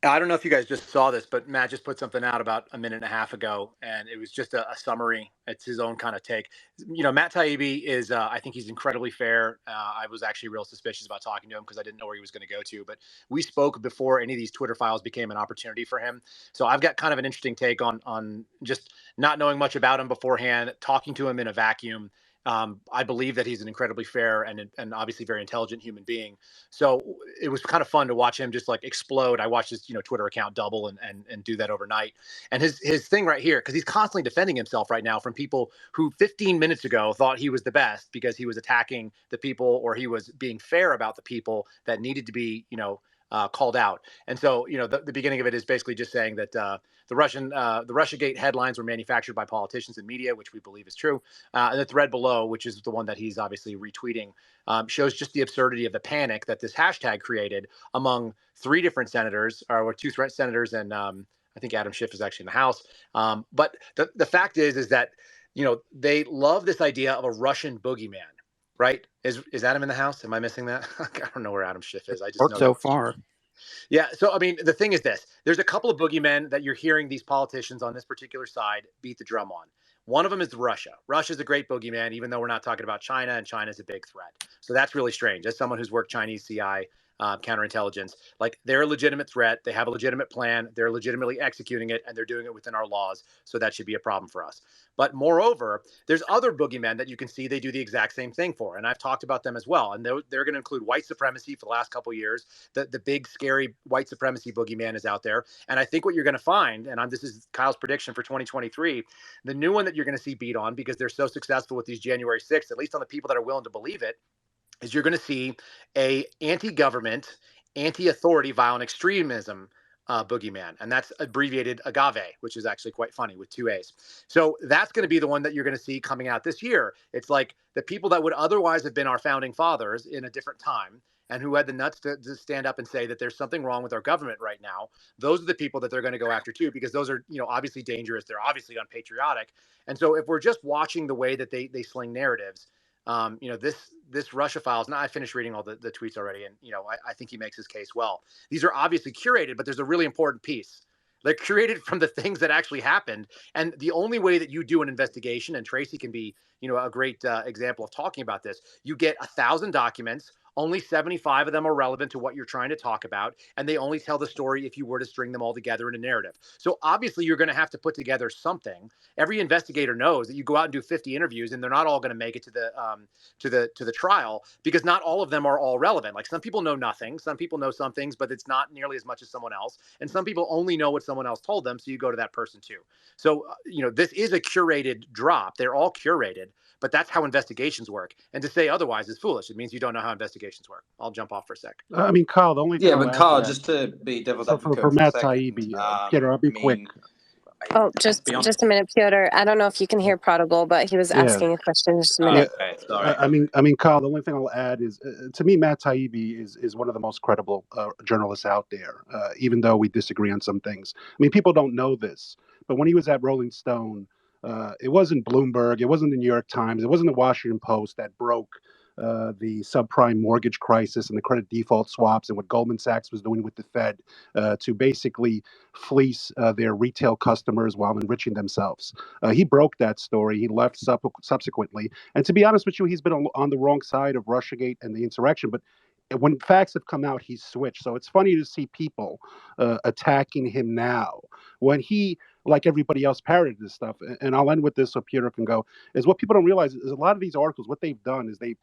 Speaker 12: I don't know if you guys just saw this, but Matt just put something out about a minute and a half ago, and it was just a summary. It's his own kind of take. Matt Taibbi is, I think he's incredibly fair. I was actually real suspicious about talking to him because I didn't know where he was going to go to, but we spoke before any of these Twitter files became an opportunity for him. So I've got kind of an interesting take on just not knowing much about him beforehand, talking to him in a vacuum. I believe that he's an incredibly fair and obviously very intelligent human being. So it was kind of fun to watch him just like explode. I watched his Twitter account double and do that overnight. And his thing right here, because he's constantly defending himself right now from people who 15 minutes ago thought he was the best because he was attacking the people, or he was being fair about the people that needed to be called out. And so the beginning of it is basically just saying that the Russiagate headlines were manufactured by politicians and media, which we believe is true. And the thread below, which is the one that he's obviously retweeting, shows just the absurdity of the panic that this hashtag created among three different senators, or two senators, and I think Adam Schiff is actually in the House. But the fact is that they love this idea of a Russian boogeyman. Right? Is Adam in the House? Am I missing that? I don't know where Adam Schiff is. I just know
Speaker 4: so far.
Speaker 12: Yeah. So, I mean, the thing is this. There's a couple of boogeymen that you're hearing these politicians on this particular side beat the drum on. One of them is Russia. Russia's a great boogeyman, even though we're not talking about China, and China's a big threat. So that's really strange. As someone who's worked Chinese CI counterintelligence. Like, they're a legitimate threat. They have a legitimate plan. They're legitimately executing it, and they're doing it within our laws. So that should be a problem for us. But moreover, there's other boogeymen that you can see they do the exact same thing for. And I've talked about them as well. And they're going to include white supremacy for the last couple of years. The big, scary white supremacy boogeyman is out there. And I think what you're going to find, and this is Kyle's prediction for 2023, the new one that you're going to see beat on, because they're so successful with these January 6th, at least on the people that are willing to believe it, is you're going to see a anti-government, anti-authority, violent extremism boogeyman. And that's abbreviated agave, which is actually quite funny with 2 A's. So that's going to be the one that you're going to see coming out this year. It's like the people that would otherwise have been our founding fathers in a different time and who had the nuts to stand up and say that there's something wrong with our government right now. Those are the people that they're going to go after too, because those are, obviously dangerous. They're obviously unpatriotic. And so if we're just watching the way that they sling narratives, this Russia files. Now I finished reading all the tweets already, and I think he makes his case well. These are obviously curated, but there's a really important piece. They're curated from the things that actually happened, and the only way that you do an investigation, and Tracy can be a great example of talking about this. You get 1,000 documents. Only 75 of them are relevant to what you're trying to talk about, and they only tell the story if you were to string them all together in a narrative. So obviously you're going to have to put together something. Every investigator knows that you go out and do 50 interviews, and they're not all going to make it to the trial, because not all of them are all relevant. Like, some people know nothing, some people know some things, but it's not nearly as much as someone else, and some people only know what someone else told them, so you go to that person too. So this is a curated drop. They're all curated, but that's how investigations work. And to say otherwise is foolish. It means you don't know how investigations work. I'll jump off for a sec.
Speaker 8: I mean, Kyle, the only thing
Speaker 9: Yeah,
Speaker 8: I'll
Speaker 9: but
Speaker 8: add to
Speaker 9: Carl,
Speaker 8: that.
Speaker 9: just to be devil's
Speaker 8: So
Speaker 9: advocate
Speaker 8: for
Speaker 9: for a
Speaker 8: Matt
Speaker 9: second,
Speaker 8: Taibbi, Peter, I'll be quick.
Speaker 1: Oh, just a minute, Piotr. I don't know if you can hear Prodigal, but he was
Speaker 8: Yeah.
Speaker 1: asking a question. Just a minute.
Speaker 9: Okay, sorry.
Speaker 8: I mean, Kyle. The only thing I'll add is, to me, Matt Taibbi is one of the most credible journalists out there. Even though we disagree on some things. I mean, people don't know this, but when he was at Rolling Stone, it wasn't Bloomberg, it wasn't the New York Times, it wasn't the Washington Post that broke the subprime mortgage crisis and the credit default swaps and what Goldman Sachs was doing with the Fed to basically fleece their retail customers while enriching themselves. He broke that story. He left subsequently. And to be honest with you, he's been on the wrong side of Russiagate and the insurrection. But when facts have come out, he's switched. So it's funny to see people attacking him now when he, like everybody else, parroted this stuff. And I'll end with this so Peter can go, is what people don't realize is a lot of these articles, what they've done is they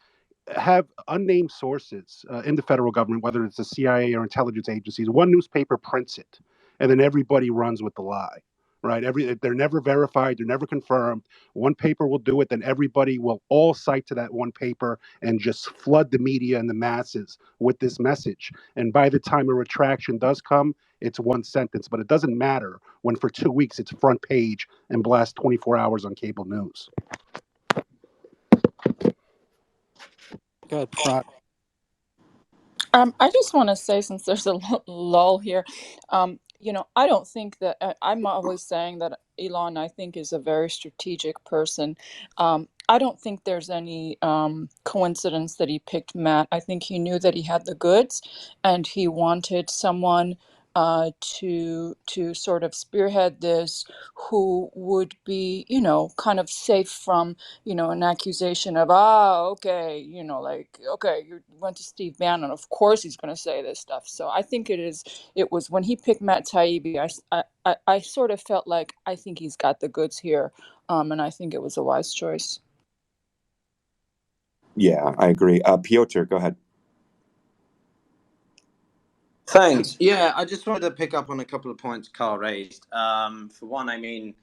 Speaker 8: have unnamed sources in the federal government, whether it's the CIA or intelligence agencies. One newspaper prints it, and then everybody runs with the lie, right? They're never verified, they're never confirmed. One paper will do it, then everybody will all cite to that one paper and just flood the media and the masses with this message. And by the time a retraction does come, it's one sentence, but it doesn't matter when for 2 weeks it's front page and blast 24 hours on cable news.
Speaker 4: Good prop.
Speaker 10: I just want to say, since there's a lull here, I don't think that I'm always saying that Elon, I think, is a very strategic person. I don't think there's any coincidence that he picked Matt. I think he knew that he had the goods, and he wanted someone to sort of spearhead this, who would be, kind of safe from, an accusation of, okay, okay, you went to Steve Bannon. Of course he's going to say this stuff. So I think it was when he picked Matt Taibbi, I sort of felt like, I think he's got the goods here. And I think it was a wise choice.
Speaker 6: Yeah, I agree. Piotr, go ahead.
Speaker 9: Thanks. Yeah, I just wanted to pick up on a couple of points Carl raised. For one, I mean,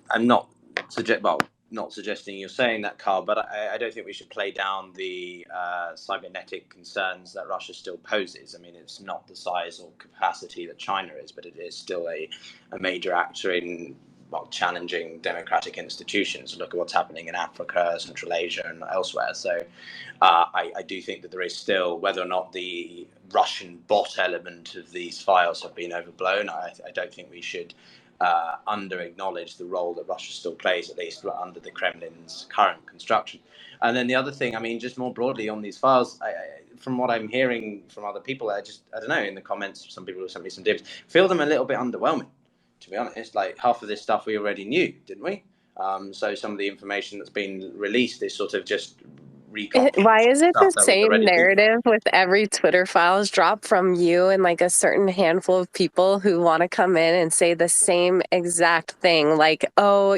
Speaker 9: I'm not suggesting you're saying that, Carl, but I don't think we should play down the cybernetic concerns that Russia still poses. I mean, it's not the size or capacity that China is, but it is still a major actor in challenging democratic institutions. Look at what's happening in Africa, Central Asia, and elsewhere. So I do think that there is still, whether or not the Russian bot element of these files have been overblown, I don't think we should under-acknowledge the role that Russia still plays, at least under the Kremlin's current construction. And then the other thing, I mean, just more broadly on these files, from what I'm hearing from other people, I don't know, in the comments, some people have sent me some dips, feel them a little bit underwhelming, to be honest. Like, half of this stuff we already knew, didn't we? So some of the information that's been released is sort of just
Speaker 1: Why
Speaker 9: reconfirmation
Speaker 1: is it the
Speaker 9: stuff that was
Speaker 1: same
Speaker 9: already leaked.
Speaker 1: narrative with every Twitter files drop from you and like a certain handful of people who want to come in and say the same exact thing? Like, oh,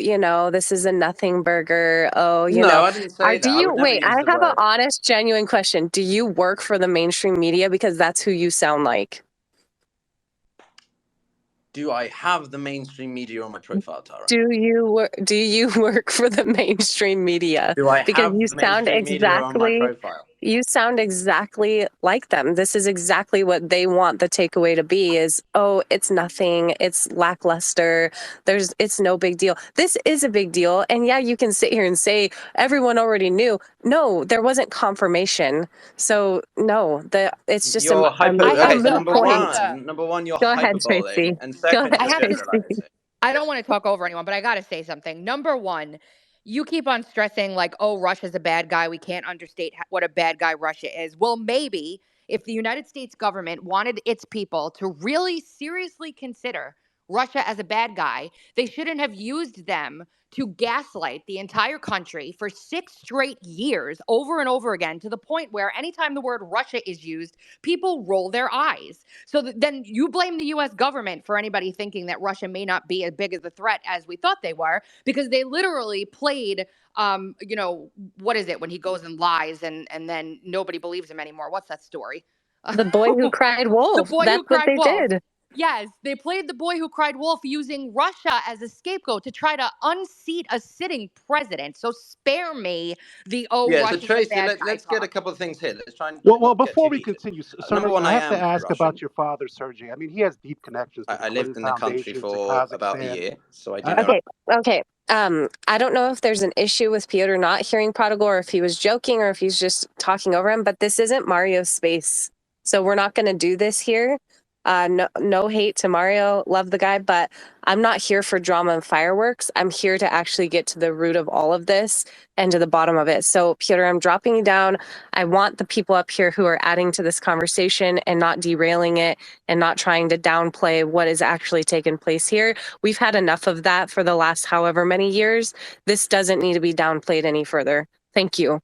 Speaker 1: this is a nothing burger. Oh,
Speaker 9: No, I didn't say
Speaker 1: do
Speaker 9: that. I
Speaker 1: you,
Speaker 9: would never
Speaker 1: wait,
Speaker 9: use
Speaker 1: I
Speaker 9: the
Speaker 1: have an
Speaker 9: word.
Speaker 1: honest, genuine question. Do you work for the mainstream media? Because that's who you sound like.
Speaker 9: Do I have the mainstream media on my profile, Tara?
Speaker 1: Do you work for the mainstream media?
Speaker 9: Do I
Speaker 1: Because
Speaker 9: have the mainstream media on my profile?
Speaker 1: you sound exactly like them. This is exactly what they want the takeaway to be is, oh, it's nothing. It's lackluster. It's no big deal. This is a big deal. And yeah, you can sit here and say everyone already knew. No, there wasn't confirmation. So no, it's just
Speaker 9: You're
Speaker 7: I
Speaker 1: a
Speaker 7: have
Speaker 9: okay. So
Speaker 1: moot
Speaker 7: to. I have
Speaker 1: point.
Speaker 7: to.
Speaker 9: number one, you're
Speaker 1: Go ahead,
Speaker 9: hyperboling,
Speaker 1: Tracy.
Speaker 9: and
Speaker 1: Go
Speaker 9: second,
Speaker 1: ahead,
Speaker 7: I
Speaker 9: you're
Speaker 7: have to.
Speaker 1: Tracy.
Speaker 9: generalizing.
Speaker 7: I don't want to talk over anyone, but I got to say something. Number one, you keep on stressing like, oh, Russia's a bad guy. We can't understate what a bad guy Russia is. Well, maybe if the United States government wanted its people to really seriously consider Russia as a bad guy, they shouldn't have used them to gaslight the entire country for 6 straight years over and over again to the point where anytime the word Russia is used, people roll their eyes. So then you blame the US government for anybody thinking that Russia may not be as big of a threat as we thought they were, because they literally played what is it when he goes and lies and then nobody believes him anymore? What's that story?
Speaker 1: The boy who cried
Speaker 7: The
Speaker 1: wolf.
Speaker 7: boy who
Speaker 1: That's what
Speaker 7: cried
Speaker 1: they
Speaker 7: wolf.
Speaker 1: did.
Speaker 7: Yes, they played the boy who cried wolf using Russia as a scapegoat to try to unseat a sitting president. So spare me the
Speaker 9: Yeah. So
Speaker 7: Russia's a
Speaker 9: Tracy,
Speaker 7: bad guy
Speaker 9: let's get a
Speaker 7: talk.
Speaker 9: couple of things here. Let's try and
Speaker 8: Well,
Speaker 9: not get
Speaker 8: before
Speaker 9: too
Speaker 8: we
Speaker 9: heated.
Speaker 8: continue,
Speaker 9: Number
Speaker 8: Sergey,
Speaker 9: one,
Speaker 8: I
Speaker 9: I
Speaker 8: have to
Speaker 9: am
Speaker 8: ask
Speaker 9: Russian.
Speaker 8: about your father, Sergey. I mean, he has deep connections to the
Speaker 9: I
Speaker 8: Clinton
Speaker 9: lived in the country
Speaker 8: Foundation, to
Speaker 9: for about a
Speaker 8: Kazakhstan.
Speaker 9: year, so I do
Speaker 8: I,
Speaker 9: know.
Speaker 1: Okay. I don't know if there's an issue with Piotr not hearing Prodigal or if he was joking or if he's just talking over him, but this isn't Mario's space. So we're not going to do this here. No hate to Mario. Love the guy, but I'm not here for drama and fireworks. I'm here to actually get to the root of all of this and to the bottom of it. So, Piotr, I'm dropping you down. I want the people up here who are adding to this conversation and not derailing it and not trying to downplay what is actually taking place here. We've had enough of that for the last however many years. This doesn't need to be downplayed any further. Thank you.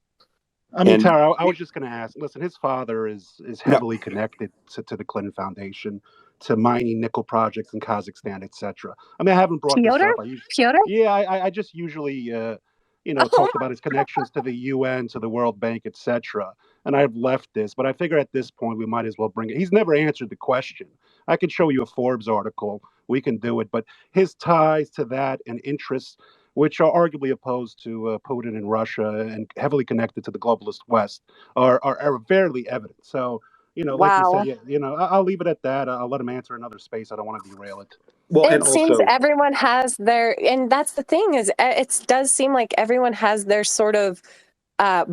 Speaker 8: I mean,
Speaker 6: And
Speaker 8: Tara, I was just going to ask. Listen, his father is
Speaker 6: no,
Speaker 8: heavily connected to the Clinton Foundation, to mining nickel projects in Kazakhstan, etc. I mean, I haven't brought this
Speaker 1: Piotr?
Speaker 8: up.
Speaker 1: Piotr?
Speaker 8: Yeah, I just usually, talked about his connections to the UN, to the World Bank, etc. And I've left this, but I figure at this point we might as well bring it. He's never answered the question. I could show you a Forbes article. We can do it, but his ties to that and interests, which are arguably opposed to Putin and Russia and heavily connected to the globalist West, are fairly evident. So, like you said,
Speaker 1: Wow.
Speaker 8: yeah, I'll leave it at that. I'll let him answer another space. I don't want to derail it.
Speaker 6: well,
Speaker 8: And
Speaker 1: It
Speaker 6: and
Speaker 1: seems
Speaker 8: also,
Speaker 1: everyone has and that's the thing is it does seem like everyone has their sort of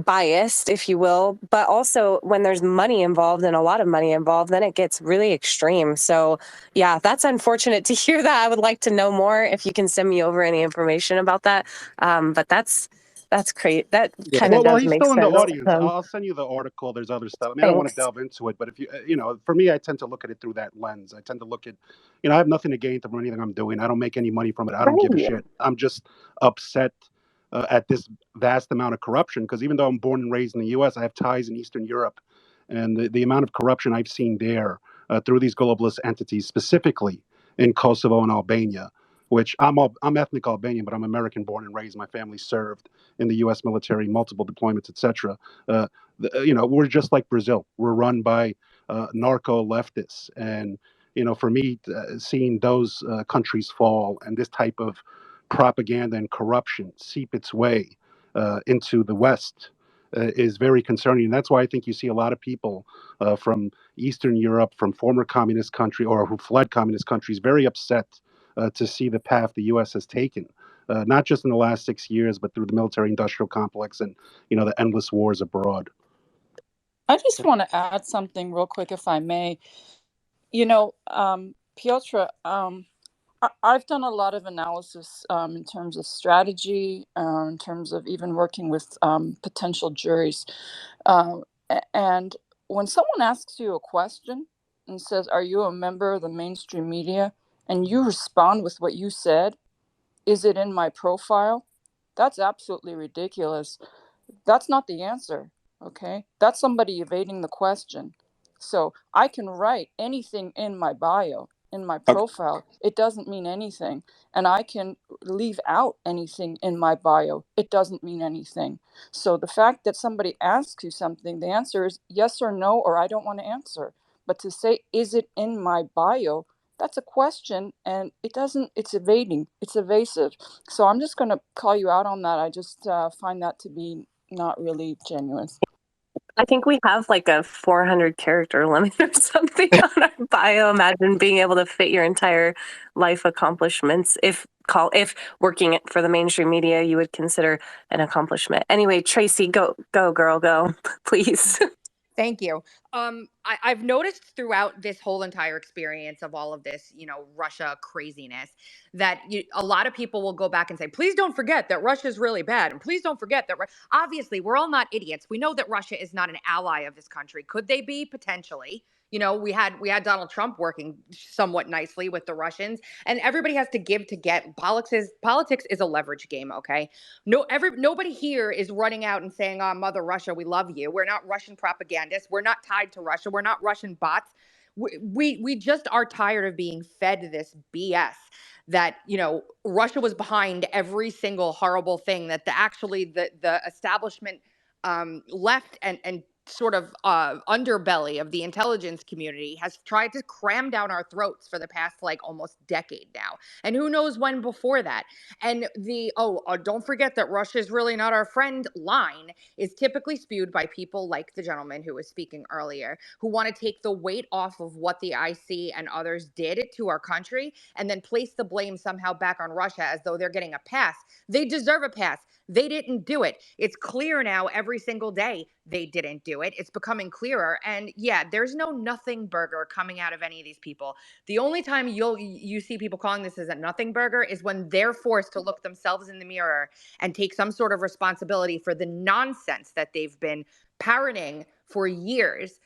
Speaker 1: biased, if you will, but also when there's money involved and a lot of money involved, then it gets really extreme. So yeah, that's unfortunate to hear that. I would like to know more if you can send me over any information about that. But that's great. That
Speaker 8: yeah.
Speaker 1: kind of
Speaker 8: Well,
Speaker 1: does
Speaker 8: he's
Speaker 1: make
Speaker 8: still in the
Speaker 1: sense.
Speaker 8: audience. I'll send you the article. There's other stuff. I mean, I don't want to
Speaker 1: Thanks.
Speaker 8: delve into it, but if for me, I tend to look at it through that lens. I tend to look at, I have nothing to gain from anything I'm doing. I don't make any money from it. I don't give a
Speaker 1: Right.
Speaker 8: shit. I'm just upset at this vast amount of corruption because even though I'm born and raised in the U.S., I have ties in Eastern Europe, and the amount of corruption I've seen there through these globalist entities, specifically in Kosovo and Albania. Which I'm ethnic Albanian, but I'm American born and raised. My family served in the U.S. military, multiple deployments, etc. We're just like Brazil. We're run by narco leftists, and for me, seeing those countries fall and this type of propaganda and corruption seep its way into the West is very concerning. And that's why I think you see a lot of people from Eastern Europe, from former communist country or who fled communist countries, very upset to see the path the U.S. has taken, not just in the last 6 years, but through the military-industrial complex and the endless wars abroad.
Speaker 10: I just want to add something real quick, if I may. Piotr, I've done a lot of analysis in terms of strategy, in terms of even working with potential juries. And when someone asks you a question and says, "Are you a member of the mainstream media?" and you respond with what you said, "Is it in my profile?" That's absolutely ridiculous. That's not the answer, okay? That's somebody evading the question. So I can write anything in my bio, in my
Speaker 6: Okay.
Speaker 10: profile. It doesn't mean anything. And I can leave out anything in my bio. It doesn't mean anything. So the fact that somebody asks you something, the answer is yes or no, or I don't want to answer. But to say, is it in my bio? That's a question, and it's evading, it's evasive. So I'm just going to call you out on that. I just find that to be not really genuine.
Speaker 1: I think we have like a 400 character limit or something on our bio. Imagine being able to fit your entire life accomplishments. If working for the mainstream media, you would consider an accomplishment. Anyway, Tracy, go girl, go, please.
Speaker 7: Thank you. I've noticed throughout this whole entire experience of all of this, Russia craziness, that a lot of people will go back and say, please don't forget that Russia is really bad. And please don't forget that, obviously, we're all not idiots. We know that Russia is not an ally of this country. Could they be? Potentially. We had Donald Trump working somewhat nicely with the Russians, and everybody has to give to get. Politics is a leverage game, okay? Nobody here is running out and saying, "Oh, Mother Russia, we love you." We're not Russian propagandists. We're not tied to Russia. We're not Russian bots. We just are tired of being fed this BS that Russia was behind every single horrible thing that the establishment left and sort of underbelly of the intelligence community has tried to cram down our throats for the past like almost decade now, and who knows when before that. And don't forget that Russia is really not our friend line is typically spewed by people like the gentleman who was speaking earlier, who want to take the weight off of what the IC and others did to our country and then place the blame somehow back on Russia as though they're getting a pass. They deserve a pass. They didn't do it. It's clear now every single day they didn't do it. It's becoming clearer. And yeah, there's no nothing burger coming out of any of these people. The only time you see people calling this as a nothing burger is when they're forced to look themselves in the mirror and take some sort of responsibility for the nonsense that they've been parroting for years.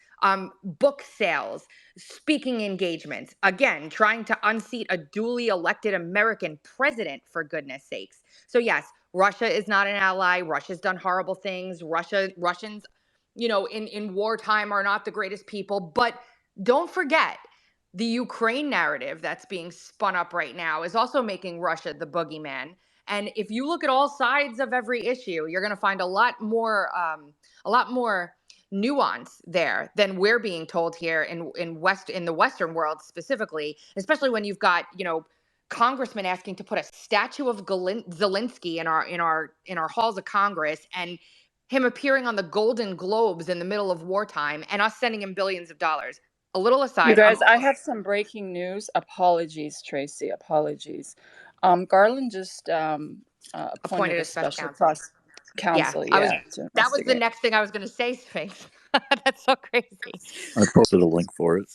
Speaker 7: Book sales, speaking engagements, again, trying to unseat a duly elected American president, for goodness sakes. So yes, Russia is not an ally. Russia's done horrible things. Russians, in wartime are not the greatest people. But don't forget, the Ukraine narrative that's being spun up right now is also making Russia the boogeyman. And if you look at all sides of every issue, you're going to find a lot more nuance there than we're being told here in the Western world specifically, especially when you've got congressmen asking to put a statue of Zelensky in our halls of Congress, and him appearing on the Golden Globes in the middle of wartime, and us sending him billions of dollars. A little
Speaker 10: You
Speaker 7: aside,
Speaker 10: guys, I have some breaking news. Apologies, Tracy. Apologies. Garland just appointed a special
Speaker 7: Yeah,
Speaker 10: counsel.
Speaker 7: I was.
Speaker 10: Yeah, to
Speaker 7: That was the
Speaker 10: investigate.
Speaker 7: next thing I was going to say, Sphinx. That's so crazy.
Speaker 13: I posted a link for it.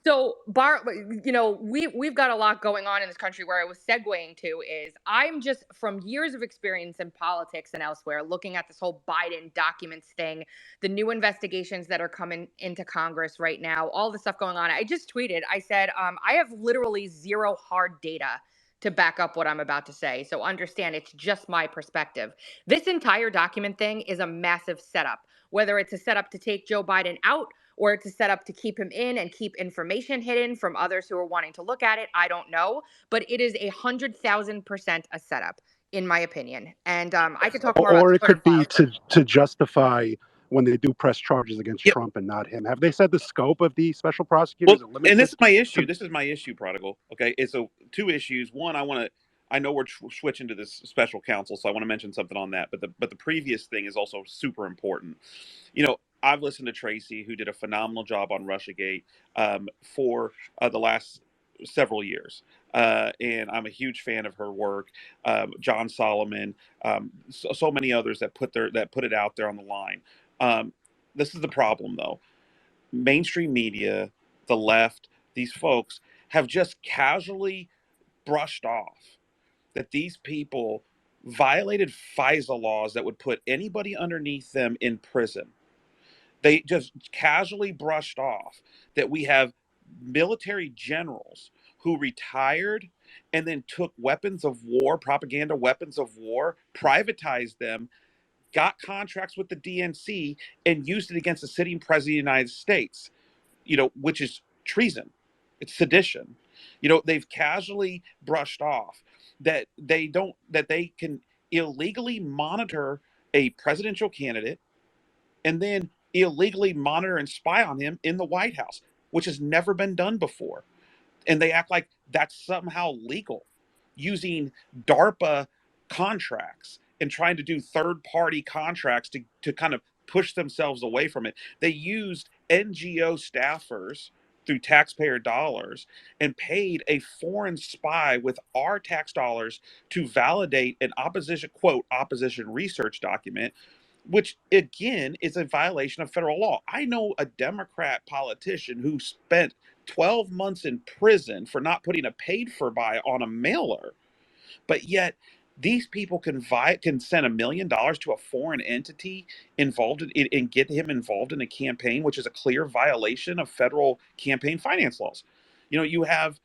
Speaker 7: So, we've got a lot going on in this country. Where I was segueing to is I'm just from years of experience in politics and elsewhere, looking at this whole Biden documents thing, the new investigations that are coming into Congress right now, all the stuff going on. I just tweeted, I said, I have literally zero hard data to back up what I'm about to say. So understand it's just my perspective. This entire document thing is a massive setup, whether it's a setup to take Joe Biden out or it's a setup to keep him in and keep information hidden from others who are wanting to look at it. I don't know, but it is 100,000% a setup, in my opinion. And I could talk more about
Speaker 8: Or
Speaker 7: the
Speaker 8: it
Speaker 7: Twitter
Speaker 8: could be
Speaker 7: files.
Speaker 8: to justify when they do press charges against
Speaker 14: Yep.
Speaker 8: Trump and not him. Have they said the scope of the special
Speaker 14: Well,
Speaker 8: prosecutors? It
Speaker 14: and
Speaker 8: limits
Speaker 14: this
Speaker 8: it
Speaker 14: is my issue.
Speaker 8: to
Speaker 14: This is my issue, Prodigal. Okay, it's so two issues. One, I know we're switching to this special counsel, so I want to mention something on that. But the previous thing is also super important. I've listened to Tracy, who did a phenomenal job on Russiagate for the last several years, and I'm a huge fan of her work. John Solomon, so many others that put it out there on the line. This is the problem, though. Mainstream media, the left, these folks have just casually brushed off that these people violated FISA laws that would put anybody underneath them in prison. They just casually brushed off that we have military generals who retired and then took weapons of war, propaganda weapons of war, privatized them, got contracts with the DNC and used it against the sitting president of the United States, which is treason. It's sedition. They've casually brushed off that they can illegally monitor a presidential candidate and then illegally monitor and spy on him in the White House, which has never been done before. And they act like that's somehow legal, using DARPA contracts and trying to do third-party contracts to kind of push themselves away from it. They used NGO staffers through taxpayer dollars and paid a foreign spy with our tax dollars to validate an opposition research document, which again is a violation of federal law. I know a Democrat politician who spent 12 months in prison for not putting a paid for buy on a mailer, but yet these people can send $1 million to a foreign entity involved in and get him involved in a campaign, which is a clear violation of federal campaign finance laws. You have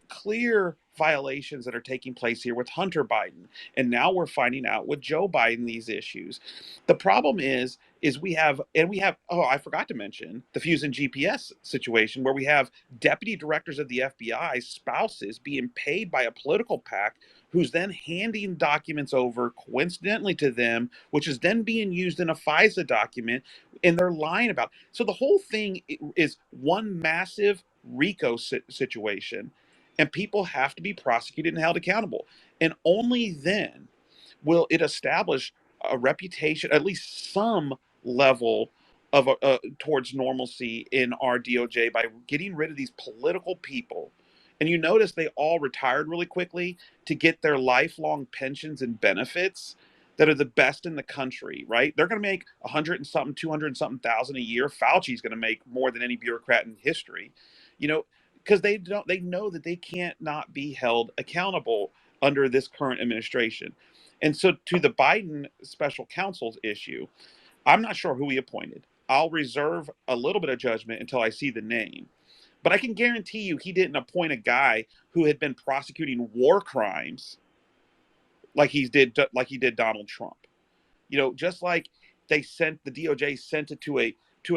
Speaker 14: clear violations that are taking place here with Hunter Biden, and now we're finding out with Joe Biden these issues. The problem is we have I forgot to mention the Fusion GPS situation, where we have deputy directors of the FBI spouses being paid by a political PAC who's then handing documents over coincidentally to them, which is then being used in a FISA document, and they're lying about. So the whole thing is one massive RICO situation, and people have to be prosecuted and held accountable. And only then will it establish a reputation, at least some level of towards normalcy in our DOJ, by getting rid of these political people. And you notice they all retired really quickly to get their lifelong pensions and benefits that are the best in the country, right? They're going to make 100 and something, 200 and something thousand a year. Fauci's going to make more than any bureaucrat in history, because they know that they can't not be held accountable under this current administration. And so, to the Biden special counsel's issue, I'm not sure who he appointed. I'll reserve a little bit of judgment until I see the name. But I can guarantee you he didn't appoint a guy who had been prosecuting war crimes like he did Donald Trump. Just like the DOJ sent it to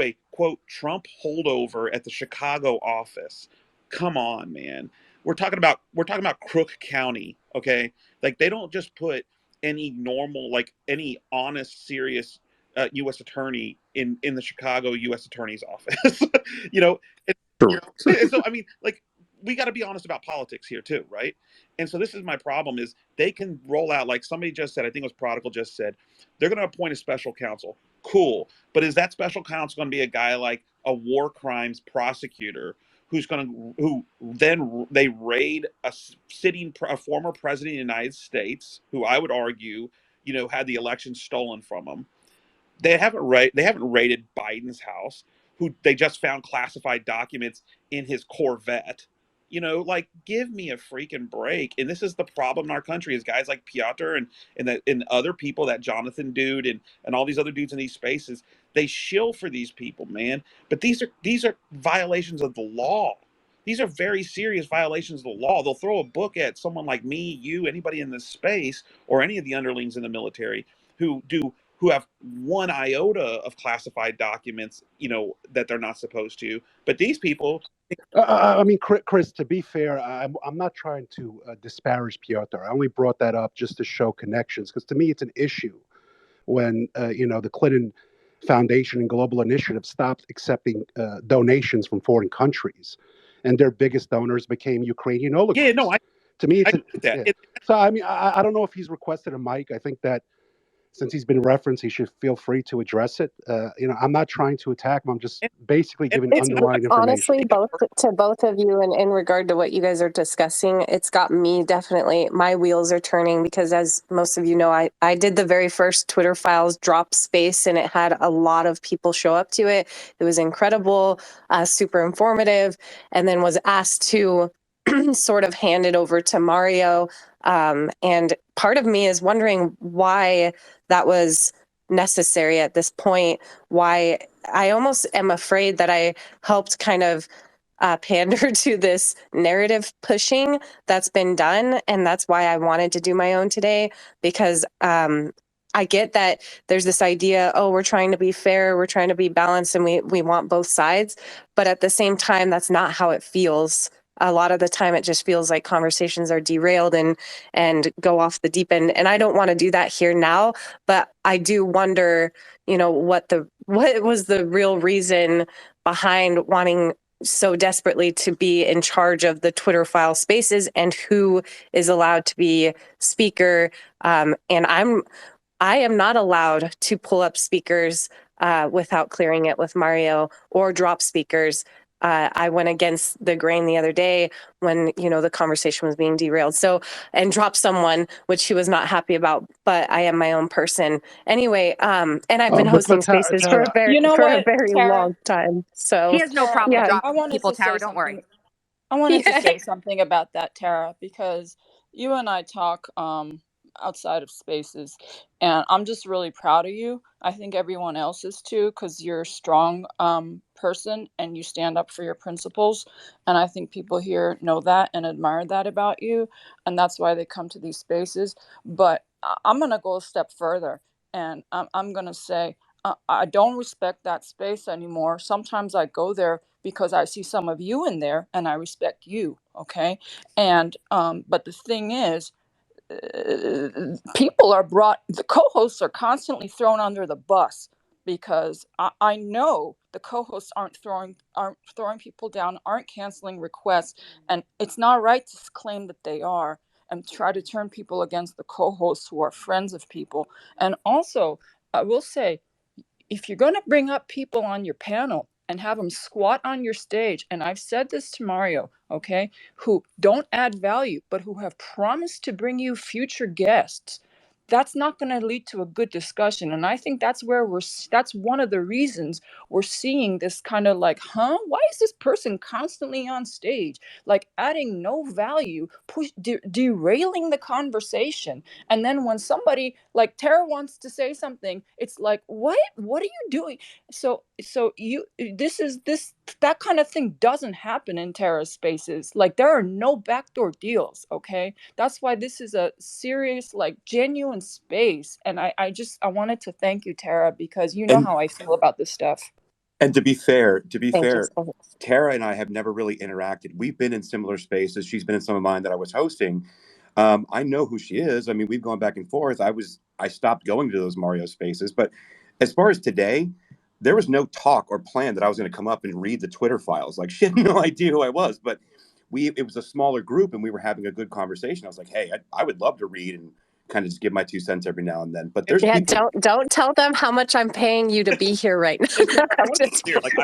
Speaker 14: a quote Trump holdover at the Chicago office. Come on, man. We're talking about Crook County, okay? Like, they don't just put any normal, like any honest, serious U.S. attorney in the Chicago U.S. attorney's office. you know, and, and so I mean, like, we got to be honest about politics here too, right? And so this is my problem: is they can roll out, like somebody just said, I think it was Prodigal just said, they're going to appoint a special counsel. Cool, but is that special counsel going to be a guy like a war crimes prosecutor who then they raid a former president of the United States, who I would argue, had the election stolen from him? They haven't raided Biden's house, who they just found classified documents in his Corvette. Like, give me a freaking break. And this is the problem in our country: is guys like Piotr and other people, that Jonathan dude and all these other dudes in these spaces, they shill for these people, man. But these are violations of the law. These are very serious violations of the law. They'll throw a book at someone like me, you, anybody in this space, or any of the underlings in the military who have one iota of classified documents, that they're not supposed to. But these people.
Speaker 8: I mean, Chris, to be fair, I'm not trying to disparage Piotr. I only brought that up just to show connections, because to me it's an issue when, the Clinton Foundation and Global Initiative stopped accepting donations from foreign countries, and their biggest donors became Ukrainian oligarchs.
Speaker 14: Yeah, no,
Speaker 8: to me, it's
Speaker 14: that.
Speaker 8: Yeah. So, I mean, I don't know if he's requested a mic. I think that since he's been referenced, he should feel free to address it. I'm not trying to attack him. I'm just basically giving
Speaker 1: It's
Speaker 8: underlying information.
Speaker 1: honestly both of you, and in regard to what you guys are discussing, it's got me definitely, my wheels are turning, because as most of you know, I did the very first Twitter Files drop space, and it had a lot of people show up to it. It was incredible, super informative, and then was asked to sort of hand it over to Mario. And part of me is wondering why that was necessary at this point. Why I almost am afraid that I helped kind of pander to this narrative pushing that's been done. And that's why I wanted to do my own today, because I I get that there's this idea, oh, we're trying to be fair, we're trying to be balanced, and we want both sides. But at the same time, that's not how it feels. A lot of the time, it just feels like conversations are derailed and go off the deep end. And I don't want to do that here now, but I do wonder, what was the real reason behind wanting so desperately to be in charge of the Twitter file spaces and who is allowed to be speaker. And I am not allowed to pull up speakers without clearing it with Mario or drop speakers. I went against the grain the other day when, the conversation was being derailed. So, and dropped someone, which he was not happy about, but I am my own person. Anyway, and I've been hosting spaces for
Speaker 8: Tara,
Speaker 10: You know
Speaker 1: a
Speaker 10: what,
Speaker 1: very
Speaker 10: Tara?
Speaker 1: long time.
Speaker 7: He
Speaker 1: So,
Speaker 7: has no
Speaker 10: Tara,
Speaker 7: problem
Speaker 1: yeah.
Speaker 10: I
Speaker 7: dropping
Speaker 10: wanted
Speaker 7: people,
Speaker 10: to say
Speaker 7: Tara. Don't worry.
Speaker 10: something. I wanted to
Speaker 1: Yeah.
Speaker 10: say something about that, Tara, because you and I talk outside of spaces, and I'm just really proud of you. I think everyone else is too, because you're a strong person and you stand up for your principles. And I think people here know that and admire that about you, and that's why they come to these spaces. But I'm gonna go a step further, and I'm gonna say I don't respect that space anymore. Sometimes I go there because I see some of you in there and I respect you. Okay. And, but the thing is, people are brought, the co-hosts are constantly thrown under the bus because I know the co-hosts aren't throwing people down, aren't canceling requests. And it's not right to claim that they are and try to turn people against the co-hosts who are friends of people. And also, I will say, if you're going to bring up people on your panel and have them squat on your stage, and I've said this to Mario, okay, who don't add value, but who have promised to bring you future guests, that's not going to lead to a good discussion. And I think that's that's one of the reasons we're seeing this kind of like, why is this person constantly on stage? Like adding no value, derailing the conversation. And then when somebody like Tara wants to say something, it's like, what are you doing? So you this that kind of thing doesn't happen in Tara spaces. Like there are no backdoor deals, okay? That's why this is a serious, like genuine space. And I wanted to thank you, Tara, because you know
Speaker 6: And
Speaker 10: how I feel about this stuff.
Speaker 6: And to be fair,
Speaker 1: Thank you so much.
Speaker 6: Tara and I have never really interacted. We've been in similar spaces. She's been in some of mine that I was hosting. I know who she is. I mean, we've gone back and forth. I stopped going to those Mario spaces, but as far as today, there was no talk or plan that I was going to come up and read the Twitter files. Like she had no idea who I was, but it was a smaller group and we were having a good conversation. I was like, hey, I would love to read and kind of just give my 2 cents every now and then. But there's
Speaker 1: Yeah,
Speaker 6: people.
Speaker 1: don't tell them how much I'm paying you to be here right now.
Speaker 14: I want to be clear. Like,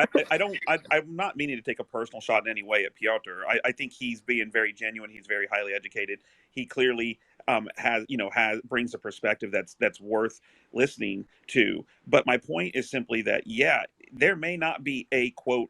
Speaker 14: I'm not meaning to take a personal shot in any way at Piotr. I think he's being very genuine. He's very highly educated. He clearly brings a perspective that's worth listening to. But my point is simply that, yeah, there may not be a quote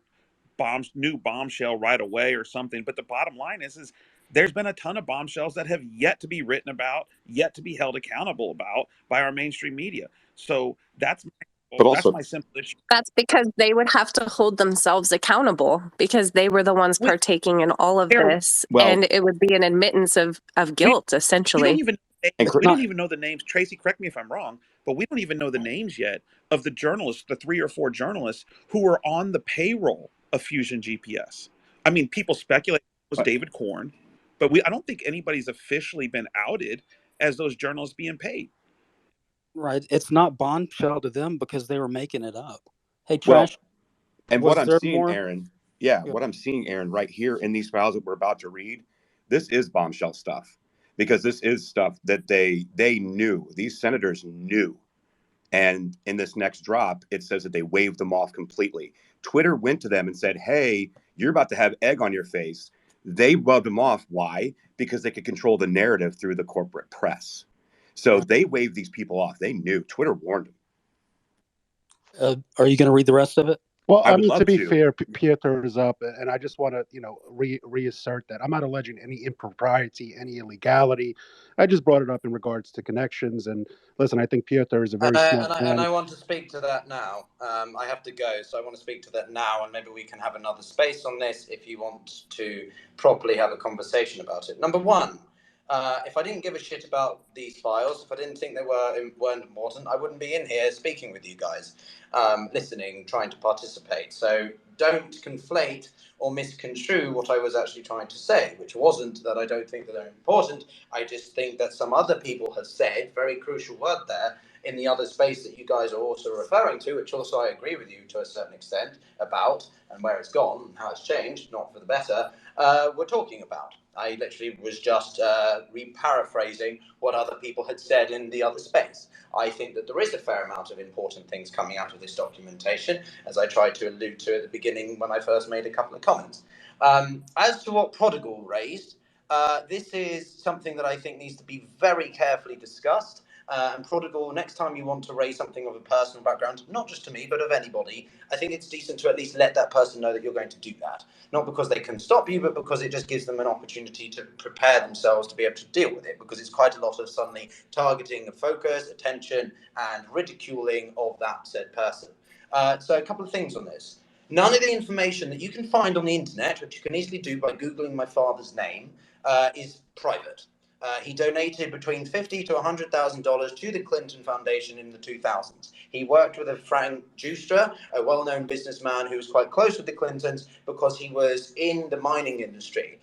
Speaker 14: new bombshell right away or something, but the bottom line is there's been a ton of bombshells that have yet to be written about, yet to be held accountable about by our mainstream media. So that's
Speaker 6: But
Speaker 14: that's
Speaker 6: also,
Speaker 14: my simple issue.
Speaker 1: That's because they would have to hold themselves accountable because they were the ones
Speaker 14: We,
Speaker 1: partaking in all of this,
Speaker 6: well,
Speaker 1: and it would be an admittance of
Speaker 14: we
Speaker 1: guilt,
Speaker 14: we don't
Speaker 1: essentially.
Speaker 14: even
Speaker 6: and
Speaker 14: we don't
Speaker 4: Not
Speaker 14: even know the names. Tracy, correct me if I'm wrong, but we don't even know the names yet of the journalists, the 3 or 4 journalists who were on the payroll of Fusion GPS. I mean, people speculate it was David Korn, but I don't think anybody's officially been outed as those journalists being paid.
Speaker 4: right. It's not bombshell to them because they were making it up. Hey,
Speaker 6: well,
Speaker 4: Trash,
Speaker 6: and what
Speaker 4: was
Speaker 6: I'm
Speaker 4: there
Speaker 6: seeing,
Speaker 4: more?
Speaker 6: Aaron, what I'm seeing, Aaron, right here in these files that we're about to read, this is bombshell stuff because this is stuff that they knew. These senators knew. And in this next drop, it says that they waved them off completely. Twitter went to them and said, hey, you're about to have egg on your face. They rubbed them off. Why? Because they could control the narrative through the corporate press. So
Speaker 4: Right.
Speaker 6: they waved these people off. They knew. Twitter warned them.
Speaker 4: Are you going to read the rest of it?
Speaker 8: Well,
Speaker 6: I
Speaker 8: I
Speaker 6: would
Speaker 8: mean, to
Speaker 6: love
Speaker 8: be
Speaker 6: to.
Speaker 8: fair, Piotr is up, and I just want to, reassert that I'm not alleging any impropriety, any illegality. I just brought it up in regards to connections. And listen, I think Piotr is a very smart
Speaker 9: And
Speaker 8: man.
Speaker 9: I want to speak to that now. I have to go, so I want to speak to that now, and maybe we can have another space on this if you want to properly have a conversation about it. Number one, If I didn't give a shit about these files, if I didn't think they weren't important, I wouldn't be in here speaking with you guys, listening, trying to participate. So don't conflate or misconstrue what I was actually trying to say, which wasn't that I don't think that they're important. I just think that some other people have said, very crucial word there, in the other space that you guys are also referring to, which also I agree with you to a certain extent about, and where it's gone and how it's changed, not for the better, we're talking about. I literally was just re-paraphrasing what other people had said in the other space. I think that there is a fair amount of important things coming out of this documentation, as I tried to allude to at the beginning when I first made a couple of comments. As to what Prodigal raised, this is something that I think needs to be very carefully discussed. And Prodigal, next time you want to raise something of a personal background, not just to me, but of anybody, I think it's decent to at least let that person know that you're going to do that. Not because they can stop you, but because it just gives them an opportunity to prepare themselves to be able to deal with it, because it's quite a lot of suddenly targeting of focus, attention, and ridiculing of that said person. So a couple of things on this. None of the information that you can find on the internet, which you can easily do by Googling my father's name, is private. He donated between $50,000 to $100,000 to the Clinton Foundation in the 2000s. He worked with a Frank Giustra, a well-known businessman who was quite close with the Clintons because he was in the mining industry.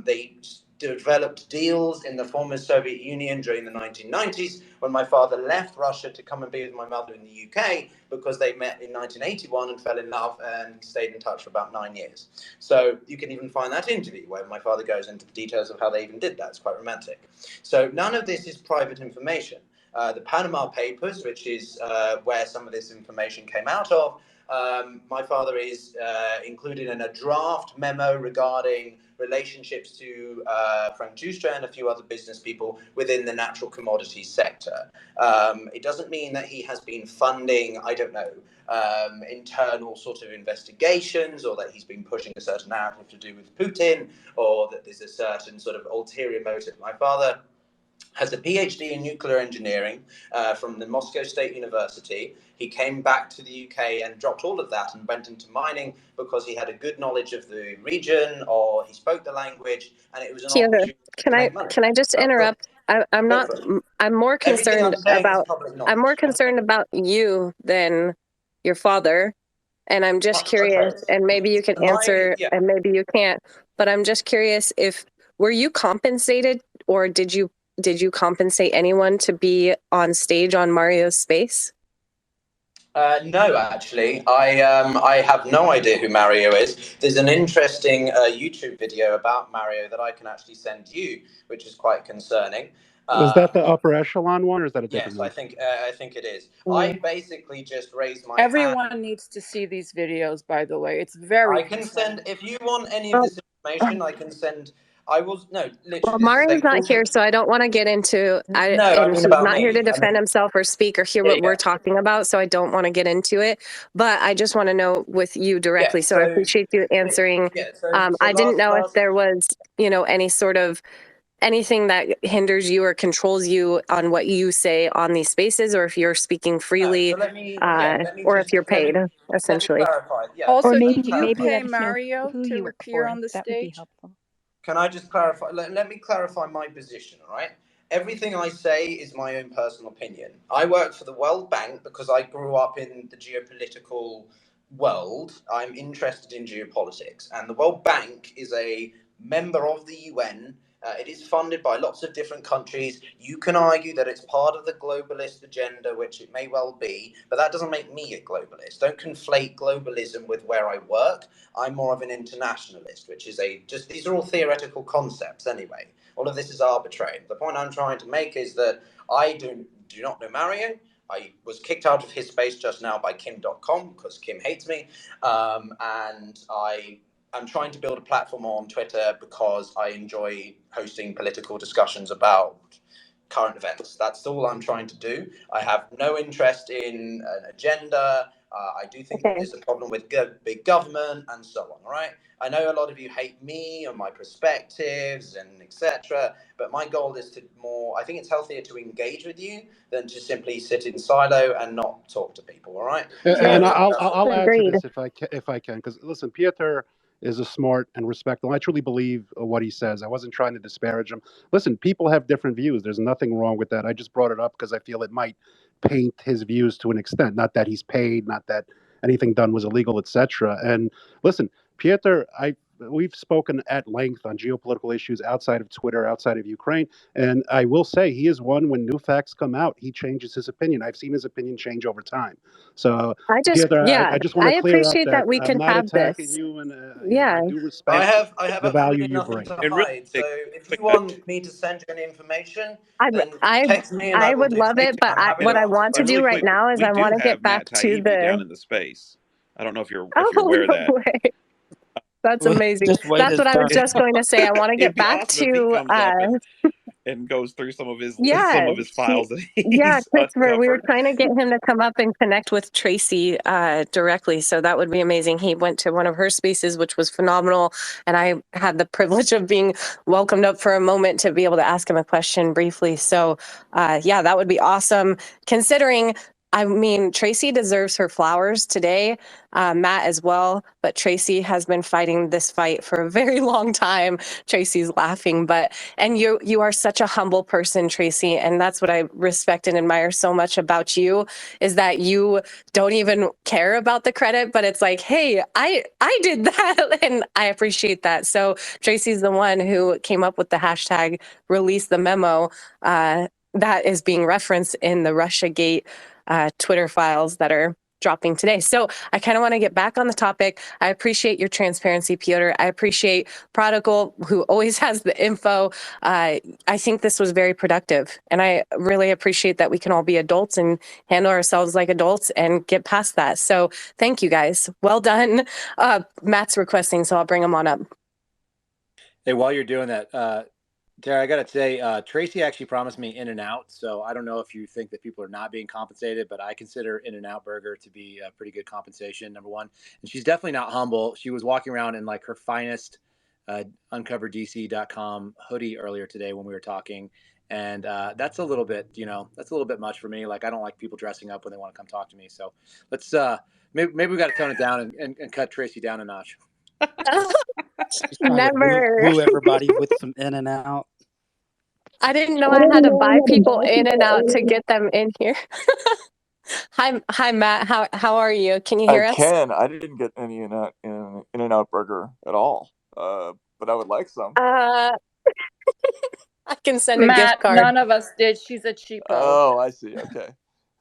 Speaker 9: They developed deals in the former Soviet Union during the 1990s when my father left Russia to come and be with my mother in the UK because they met in 1981 and fell in love and stayed in touch for about 9 years. So you can even find that interview where my father goes into the details of how they even did that. It's quite romantic. So none of this is private information. The Panama Papers, which is where some of this information came out of, my father is included in a draft memo regarding relationships to Frank Giustra and a few other business people within the natural commodities sector. It doesn't mean that he has been funding, I don't know, internal sort of investigations, or that he's been pushing a certain narrative to do with Putin, or that there's a certain sort of ulterior motive. My father has a PhD in nuclear engineering from the Moscow State University. He came back to the UK and dropped all of that and went into mining because he had a good knowledge of the region, or he spoke the language, and it was an
Speaker 1: Peter,
Speaker 9: opportunity to make money.
Speaker 1: can I just interrupt? I'm
Speaker 9: Go
Speaker 1: not.
Speaker 9: for it.
Speaker 1: I'm more
Speaker 9: Everything I'm
Speaker 1: concerned
Speaker 9: saying is
Speaker 1: about.
Speaker 9: public
Speaker 1: I'm more
Speaker 9: knowledge.
Speaker 1: concerned about you than your father, and I'm just
Speaker 9: Okay.
Speaker 1: curious. And maybe you can answer,
Speaker 9: Yeah.
Speaker 1: and maybe you can't. But I'm just curious if were you compensated, or did you compensate anyone to be on stage on Mario's Space?
Speaker 9: No, actually, I have no idea who Mario is. There's an interesting YouTube video about Mario that I can actually send you, which is quite concerning.
Speaker 8: Was that the upper echelon one, or is that a different
Speaker 9: Yes,
Speaker 8: one?
Speaker 9: I think it is. I basically just raised my hand.
Speaker 10: Everyone needs to see these videos, by the way. It's very
Speaker 9: I can
Speaker 10: concerning.
Speaker 9: send, if you want any of this information, I can send. I will, no, literally,
Speaker 1: Well,
Speaker 9: this is
Speaker 1: Mario's not here,
Speaker 9: important.
Speaker 1: so I don't want to get into.
Speaker 9: No, I
Speaker 1: And
Speaker 9: mean
Speaker 1: he's
Speaker 9: about
Speaker 1: not here
Speaker 9: me.
Speaker 1: to defend himself or speak or hear what we're talking about, so I don't want to get into it. But I just want to know with you directly.
Speaker 9: Yeah,
Speaker 1: so I appreciate you answering. I didn't know if there was, any sort of anything that hinders you or controls you on what you say on these spaces, or if you're speaking freely,
Speaker 9: so let me
Speaker 1: or if you're paid,
Speaker 9: let me
Speaker 1: essentially.
Speaker 9: clarify. Yeah.
Speaker 10: Also,
Speaker 3: Or
Speaker 10: did
Speaker 3: maybe
Speaker 10: you pay
Speaker 3: let us know
Speaker 10: Mario
Speaker 3: who
Speaker 10: to
Speaker 3: you work
Speaker 10: appear
Speaker 3: for.
Speaker 10: on the
Speaker 3: That would be
Speaker 10: stage?
Speaker 3: helpful.
Speaker 9: Can I just clarify? Let me clarify my position, all right? Everything I say is my own personal opinion. I work for the World Bank because I grew up in the geopolitical world. I'm interested in geopolitics. And the World Bank is a member of the UN. It is funded by lots of different countries. You can argue that it's part of the globalist agenda, which it may well be, but that doesn't make me a globalist. Don't conflate globalism with where I work. I'm more of an internationalist, which is these are all theoretical concepts anyway. All of this is arbitrary. The point I'm trying to make is that I do not know Mario. I was kicked out of his space just now by Kim.com because Kim hates me. And I'm trying to build a platform on Twitter because I enjoy hosting political discussions about current events. That's all I'm trying to do. I have no interest in an agenda. I do think that there's a problem with big government and so on, all right? I know a lot of you hate me and my perspectives and etc., but my goal is I think it's healthier to engage with you than to simply sit in silo and not talk to people, all right?
Speaker 8: And
Speaker 9: So
Speaker 8: I'll add to
Speaker 1: Agreed.
Speaker 8: this if I can, because listen, Piotr is a smart and respectful. I truly believe what he says. I wasn't trying to disparage him. Listen, people have different views. There's nothing wrong with that. I just brought it up because I feel it might paint his views to an extent. Not that he's paid, not that anything done was illegal, etc. And listen, Pieter, we've spoken at length on geopolitical issues outside of Twitter, outside of Ukraine, and I will say he is one when new facts come out, he changes his opinion. I've seen his opinion change over time. So, Pieter,
Speaker 1: Yeah,
Speaker 8: I just want
Speaker 1: I
Speaker 8: to clear up
Speaker 1: appreciate
Speaker 8: that
Speaker 1: that we
Speaker 8: I'm
Speaker 1: can
Speaker 8: not
Speaker 1: have
Speaker 8: attacking
Speaker 1: this.
Speaker 8: you, and
Speaker 1: Yeah.
Speaker 8: I do
Speaker 9: I
Speaker 8: respect
Speaker 9: have
Speaker 8: the value
Speaker 9: absolutely
Speaker 8: you
Speaker 9: nothing
Speaker 8: bring.
Speaker 9: to
Speaker 14: And really
Speaker 9: hide. So
Speaker 14: quick,
Speaker 9: if you
Speaker 14: quick note.
Speaker 9: want me to send you any information,
Speaker 1: I
Speaker 9: then
Speaker 1: I
Speaker 9: text me and I
Speaker 1: I
Speaker 9: will
Speaker 1: would
Speaker 9: do
Speaker 1: love
Speaker 9: so.
Speaker 1: it, but
Speaker 9: I'm happy
Speaker 1: what
Speaker 9: to
Speaker 1: I
Speaker 9: answer
Speaker 1: want to
Speaker 14: And
Speaker 1: do
Speaker 14: really
Speaker 1: right
Speaker 9: questions.
Speaker 14: quick,
Speaker 1: now is
Speaker 14: we
Speaker 1: I
Speaker 14: do
Speaker 1: want to
Speaker 14: have
Speaker 1: get back
Speaker 14: Matt
Speaker 1: to
Speaker 14: Taibbi down
Speaker 1: the.
Speaker 14: in the space. I don't know if you're
Speaker 1: Oh,
Speaker 14: aware of
Speaker 1: no
Speaker 14: that.
Speaker 1: way. That's amazing.
Speaker 4: Just wait
Speaker 1: That's
Speaker 4: his
Speaker 1: what I was
Speaker 4: turn.
Speaker 1: just going to say. I want to
Speaker 14: It'd
Speaker 1: get
Speaker 14: be
Speaker 1: back
Speaker 14: awesome if he
Speaker 1: to
Speaker 14: comes up and goes through some
Speaker 1: yes,
Speaker 14: of his files that
Speaker 1: yeah,
Speaker 14: he's
Speaker 1: Christopher. We were
Speaker 14: uncovered.
Speaker 1: trying to get him to come up and connect with Tracy directly, so that would be amazing. He went to one of her spaces, which was phenomenal, and I had the privilege of being welcomed up for a moment to be able to ask him a question briefly. So, yeah, that would be awesome. Considering, I mean, Tracy deserves her flowers today, Matt as well, but Tracy has been fighting this fight for a very long time. Tracy's laughing, but and you are such a humble person, Tracy, and that's what I respect and admire so much about you, is that you don't even care about the credit, but it's like, hey, I did that and I appreciate that. So Tracy's the one who came up with the hashtag release the memo that is being referenced in the Russiagate Twitter files that are dropping today. So I kind of want to get back on the topic. I appreciate your transparency, Piotr. I appreciate Prodigal, who always has the info. I think this was very productive, and I really appreciate that we can all be adults and handle ourselves like adults and get past that. So thank you guys. Well done. Matt's requesting, so I'll bring him on up.
Speaker 12: Hey, while you're doing that, Tara, I gotta say, Tracy actually promised me In-N-Out, so I don't know if you think that people are not being compensated, but I consider In-N-Out Burger to be a pretty good compensation, number one. And she's definitely not humble. She was walking around in like her finest uncoverdc.com hoodie earlier today when we were talking, and that's a little bit, that's a little bit much for me. Like I don't like people dressing up when they want to come talk to me. So let's maybe we got to tone it down and cut Tracy down a notch.
Speaker 4: She's trying to
Speaker 1: Never.
Speaker 4: woo everybody with some In-N-Out.
Speaker 1: I didn't know I had to buy people In-N-Out to get them in here. Hi, Matt. How are you? Can you hear us?
Speaker 15: I didn't get any In-N-Out burger at all, but I would like some.
Speaker 1: I can send a gift
Speaker 10: Matt,
Speaker 1: card.
Speaker 10: none of us did. She's a cheapo.
Speaker 15: Oh, I see. Okay.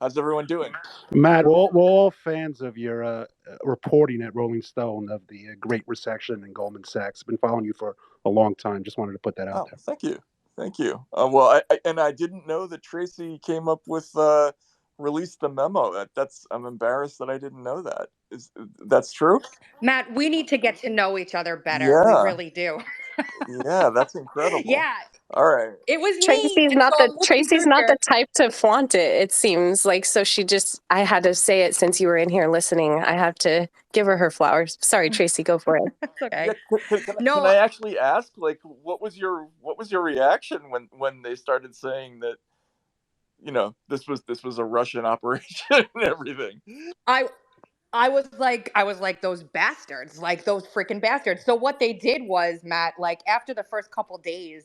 Speaker 15: How's everyone doing?
Speaker 8: Matt, we're all fans of your reporting at Rolling Stone of the Great Recession and Goldman Sachs. Been following you for a long time. Just wanted to put that out
Speaker 15: Oh,
Speaker 8: there.
Speaker 15: thank you. Thank you. Well, I didn't know that Tracy came up with released the memo. I'm embarrassed that I didn't know that. That's true?
Speaker 7: Matt, we need to get to know each other better. We
Speaker 15: Yeah.
Speaker 7: really do.
Speaker 15: Yeah, that's incredible.
Speaker 7: Yeah,
Speaker 15: All right.
Speaker 7: it was me. And so I'm looking
Speaker 1: Tracy's
Speaker 7: good
Speaker 1: not
Speaker 7: here.
Speaker 1: the type to flaunt it, it seems like. So I had to say it since you were in here listening. I have to give her flowers. Sorry, Tracy, go for it.
Speaker 7: It's okay.
Speaker 15: Yeah, can
Speaker 7: No,
Speaker 15: I actually ask, like, what was your reaction when they started saying that, this was a Russian operation and everything?
Speaker 7: I was like those bastards, like those freaking bastards. So what they did was, Matt, like after the first couple days,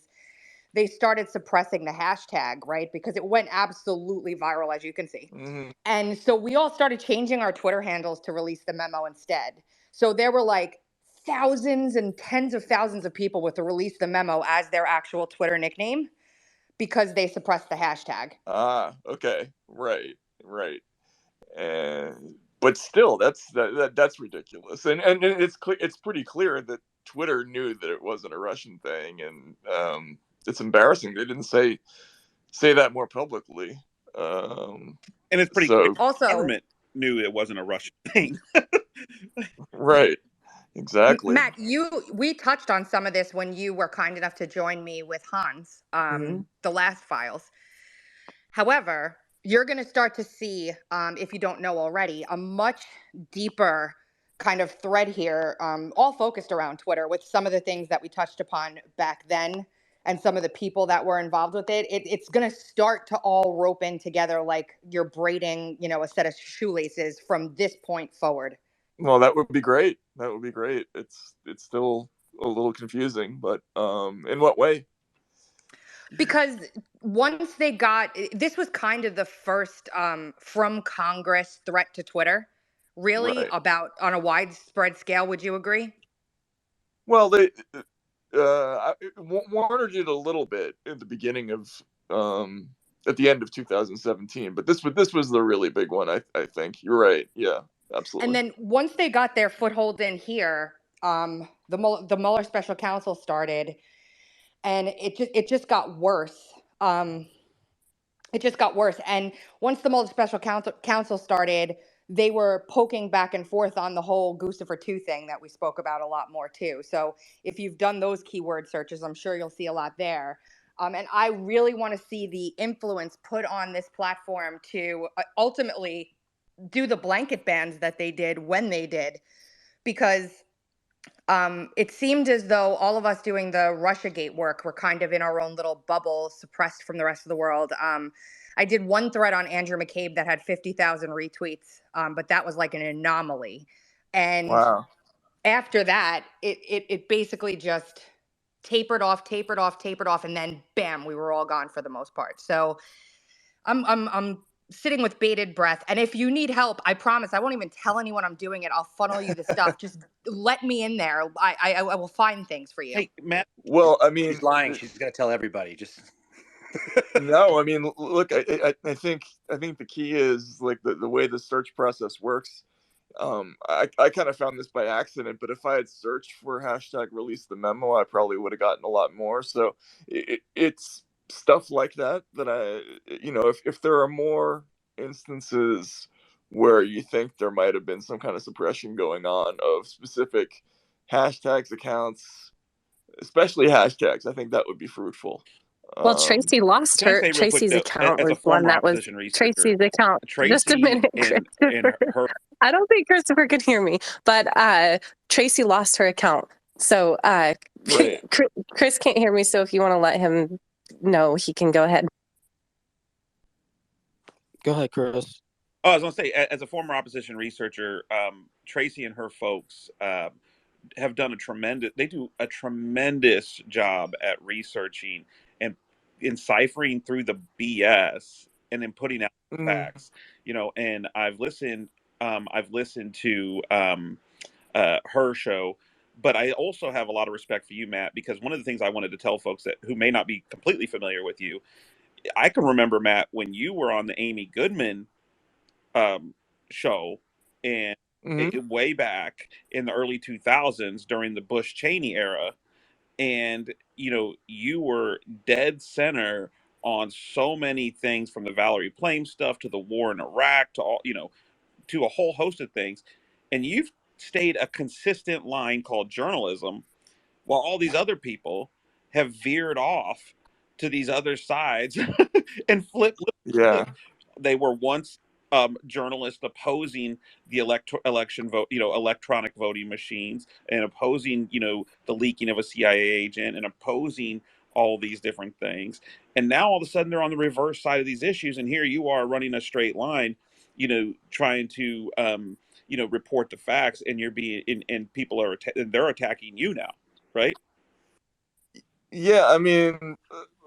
Speaker 7: they started suppressing the hashtag, right? Because it went absolutely viral, as you can see.
Speaker 15: Mm-hmm.
Speaker 7: And so we all started changing our Twitter handles to release the memo instead. So there were like thousands and tens of thousands of people with the release the memo as their actual Twitter nickname because they suppressed the hashtag.
Speaker 15: Ah, okay, right. But still, that's ridiculous, and it's pretty clear that Twitter knew that it wasn't a Russian thing, and it's embarrassing they didn't say that more publicly.
Speaker 14: And it's pretty clear
Speaker 15: So
Speaker 14: the
Speaker 7: Also,
Speaker 14: government knew it wasn't a Russian thing.
Speaker 15: right, exactly.
Speaker 7: Matt, we touched on some of this when you were kind enough to join me with Hans, the last files. However, you're going to start to see, if you don't know already, a much deeper kind of thread here, all focused around Twitter with some of the things that we touched upon back then and some of the people that were involved with it. It's going to start to all rope in together like you're braiding, a set of shoelaces from this point forward.
Speaker 15: Well, that would be great. That would be great. It's still a little confusing, but in what way?
Speaker 7: Because once they got this was kind of the first from Congress threat to Twitter, really,
Speaker 15: Right.
Speaker 7: about on a widespread scale. Would you agree?
Speaker 15: Well, Warner did a little bit at the beginning of at the end of 2017, but this was the really big one. I think you're right. Yeah,
Speaker 7: And
Speaker 15: absolutely.
Speaker 7: then once they got their foothold in here, the Mueller special counsel started, and it just got worse. It just got worse. And once the Mueller special counsel started, they were poking back and forth on the whole Guccifer 2 thing that we spoke about a lot more too. So if you've done those keyword searches, I'm sure you'll see a lot there. And I really want to see the influence put on this platform to ultimately do the blanket bans that they did when they did, because it seemed as though all of us doing the Russiagate work were kind of in our own little bubble, suppressed from the rest of the world. I did one thread on Andrew McCabe that had 50,000 retweets, but that was like an anomaly. And
Speaker 15: Wow.
Speaker 7: after that, it basically just tapered off, and then bam, we were all gone for the most part. So I'm sitting with bated breath. And if you need help, I promise I won't even tell anyone I'm doing it. I'll funnel you the stuff. Just let me in there. I will find things for you.
Speaker 9: Hey, Matt.
Speaker 15: Well, I mean,
Speaker 12: She's lying. She's going to tell everybody. Just
Speaker 15: no, I mean, look, I think the key is like the way the search process works. I kind of found this by accident, but if I had searched for hashtag release the memo, I probably would have gotten a lot more. So it's stuff like that if there are more instances where you think there might have been some kind of suppression going on of specific hashtags, accounts, especially hashtags, I think that would be fruitful.
Speaker 1: Well, Tracy lost
Speaker 9: Can I
Speaker 1: her.
Speaker 9: say real quick
Speaker 1: Tracy's
Speaker 9: though,
Speaker 1: account
Speaker 9: as a
Speaker 1: was one
Speaker 9: former
Speaker 1: that was
Speaker 9: opposition researcher,
Speaker 1: Tracy's account. Just a
Speaker 9: Tracy
Speaker 1: minute,
Speaker 9: and
Speaker 1: Christopher.
Speaker 9: her
Speaker 1: I don't think Christopher can hear me, but Tracy lost her account. So
Speaker 15: Right.
Speaker 1: Chris can't hear me. So if you want to let him know, he can go ahead.
Speaker 4: Go ahead, Chris.
Speaker 9: Oh, I was going to say, as a former opposition researcher, Tracy and her folks have done they do a tremendous job at researching and enciphering through the BS and then putting out
Speaker 15: Mm,
Speaker 9: facts, and I've listened to her show, but I also have a lot of respect for you, Matt, because one of the things I wanted to tell folks who may not be completely familiar with you, I can remember, Matt, when you were on the Amy Goodman show, and
Speaker 15: mm,
Speaker 9: way back in the early 2000s during the Bush Cheney era, and you were dead center on so many things, from the Valerie Plame stuff to the war in Iraq to all, to a whole host of things, and you've stayed a consistent line called journalism, while all these other people have veered off to these other sides and
Speaker 15: yeah.
Speaker 9: flipped. They were once journalists opposing the election vote, electronic voting machines, and opposing, the leaking of a CIA agent, and opposing all these different things. And now all of a sudden they're on the reverse side of these issues, and here you are running a straight line, trying to report the facts, and you're being and people are they're attacking you now, right?
Speaker 15: Yeah, I mean,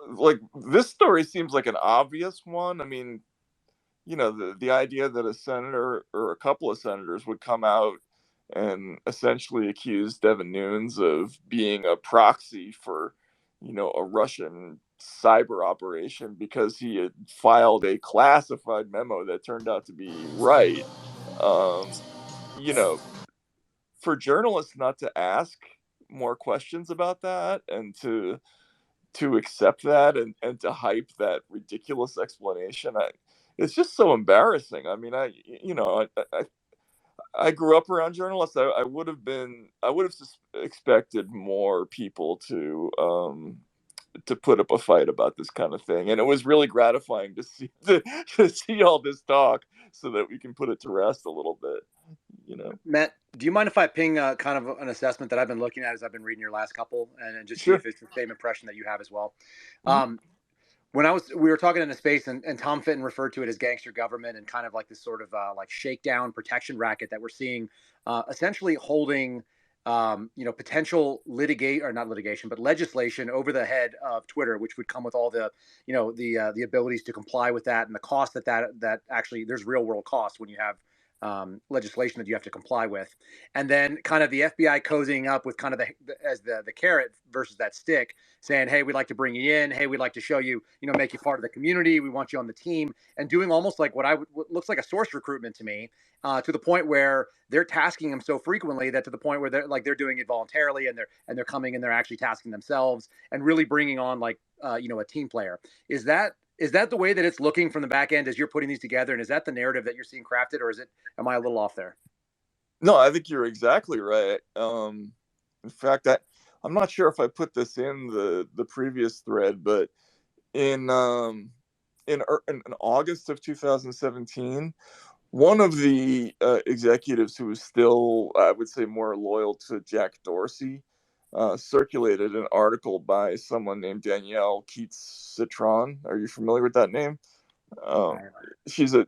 Speaker 15: like this story seems like an obvious one. I mean, the idea that a senator or a couple of senators would come out and essentially accuse Devin Nunes of being a proxy for, a Russian cyber operation because he had filed a classified memo that turned out to be right. Um, you know, for journalists not to ask more questions about that and to accept that and to hype that ridiculous explanation, it's just so embarrassing. I mean, I grew up around journalists. I would have expected more people to put up a fight about this kind of thing, and it was really gratifying to see to see all this talk so that we can put it to rest a little bit.
Speaker 12: Matt, do you mind if I ping kind of an assessment that I've been looking at as I've been reading your last couple, and just see
Speaker 15: Sure.
Speaker 12: if it's the same impression that you have as well?
Speaker 15: Mhm.
Speaker 12: we were talking in a space, and Tom Fitton referred to it as gangster government and kind of like this sort of like shakedown protection racket that we're seeing, essentially holding, potential not litigation, but legislation over the head of Twitter, which would come with all the, the abilities to comply with that and the cost that actually there's real world costs when you have legislation that you have to comply with, and then kind of the FBI cozying up with kind of the carrot versus that stick, saying, "Hey, we'd like to bring you in. Hey, we'd like to show you, make you part of the community. We want you on the team," and doing almost like what looks like a source recruitment to me, to the point where they're tasking them so frequently that to the point where they're doing it voluntarily, and they're coming and they're actually tasking themselves and really bringing on like a team player. Is that the way that it's looking from the back end as you're putting these together? And is that the narrative that you're seeing crafted, or am I a little off there?
Speaker 15: No, I think you're exactly right. In fact, I'm not sure if I put this in the previous thread, but in August of 2017, one of the executives who was still, I would say, more loyal to Jack Dorsey, circulated an article by someone named Danielle Keats-Citron. Are you familiar with that name? She's a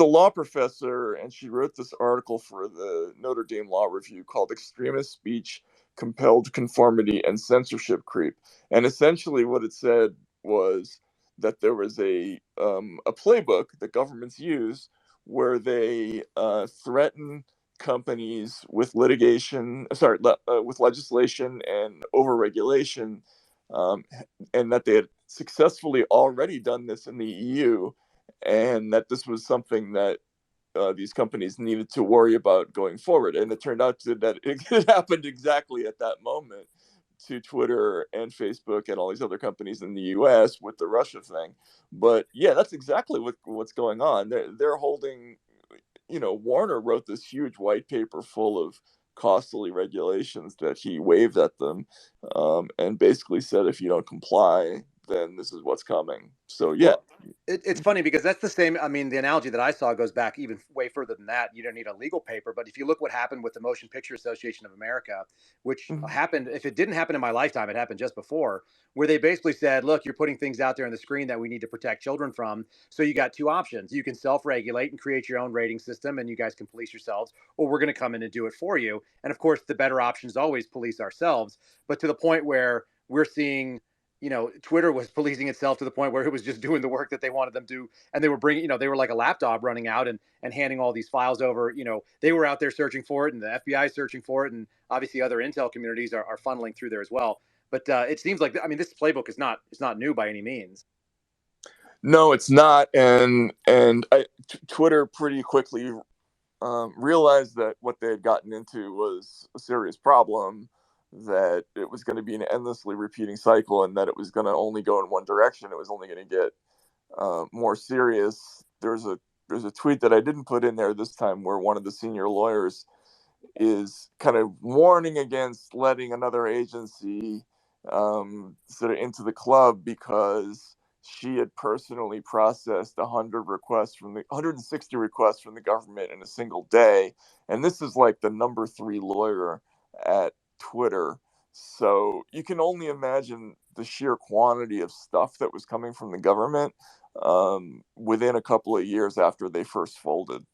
Speaker 15: law professor, and she wrote this article for the Notre Dame Law Review called "Extremist Speech, Compelled Conformity, and Censorship Creep." And essentially, what it said was that there was a playbook that governments use where they threaten companies with with legislation and overregulation, and that they had successfully already done this in the EU, and that this was something that these companies needed to worry about going forward. And it turned out that it happened exactly at that moment to Twitter and Facebook and all these other companies in the US with the Russia thing. But yeah, that's exactly what's going on. They're holding, Warner wrote this huge white paper full of costly regulations that he waved at them, and basically said, if you don't comply, then this is what's coming. So yeah.
Speaker 12: Well, it's funny because that's the same. I mean, the analogy that I saw goes back even way further than that. You don't need a legal paper, but if you look what happened with the Motion Picture Association of America, which happened, if it didn't happen in my lifetime, it happened just before, where they basically said, look, you're putting things out there on the screen that we need to protect children from. So you got two options. You can self-regulate and create your own rating system, and you guys can police yourselves, or we're going to come in and do it for you. And of course, the better option is always police ourselves. But to the point where we're seeing, Twitter was policing itself to the point where it was just doing the work that they wanted them to. And they were bringing, they were like a lapdog running out and handing all these files over. They were out there searching for it, and the FBI is searching for it. And obviously other intel communities are funneling through there as well. But it seems like, this playbook is not new by any means.
Speaker 15: No, it's not. And Twitter pretty quickly realized that what they had gotten into was a serious problem, that it was going to be an endlessly repeating cycle, and that it was going to only go in one direction. It was only going to get more serious. There's a tweet that I didn't put in there this time where one of the senior lawyers is kind of warning against letting another agency sort of into the club, because she had personally processed 160 requests from the government in a single day. And this is like the number 3 lawyer at Twitter. So you can only imagine the sheer quantity of stuff that was coming from the government within a couple of years after they first folded.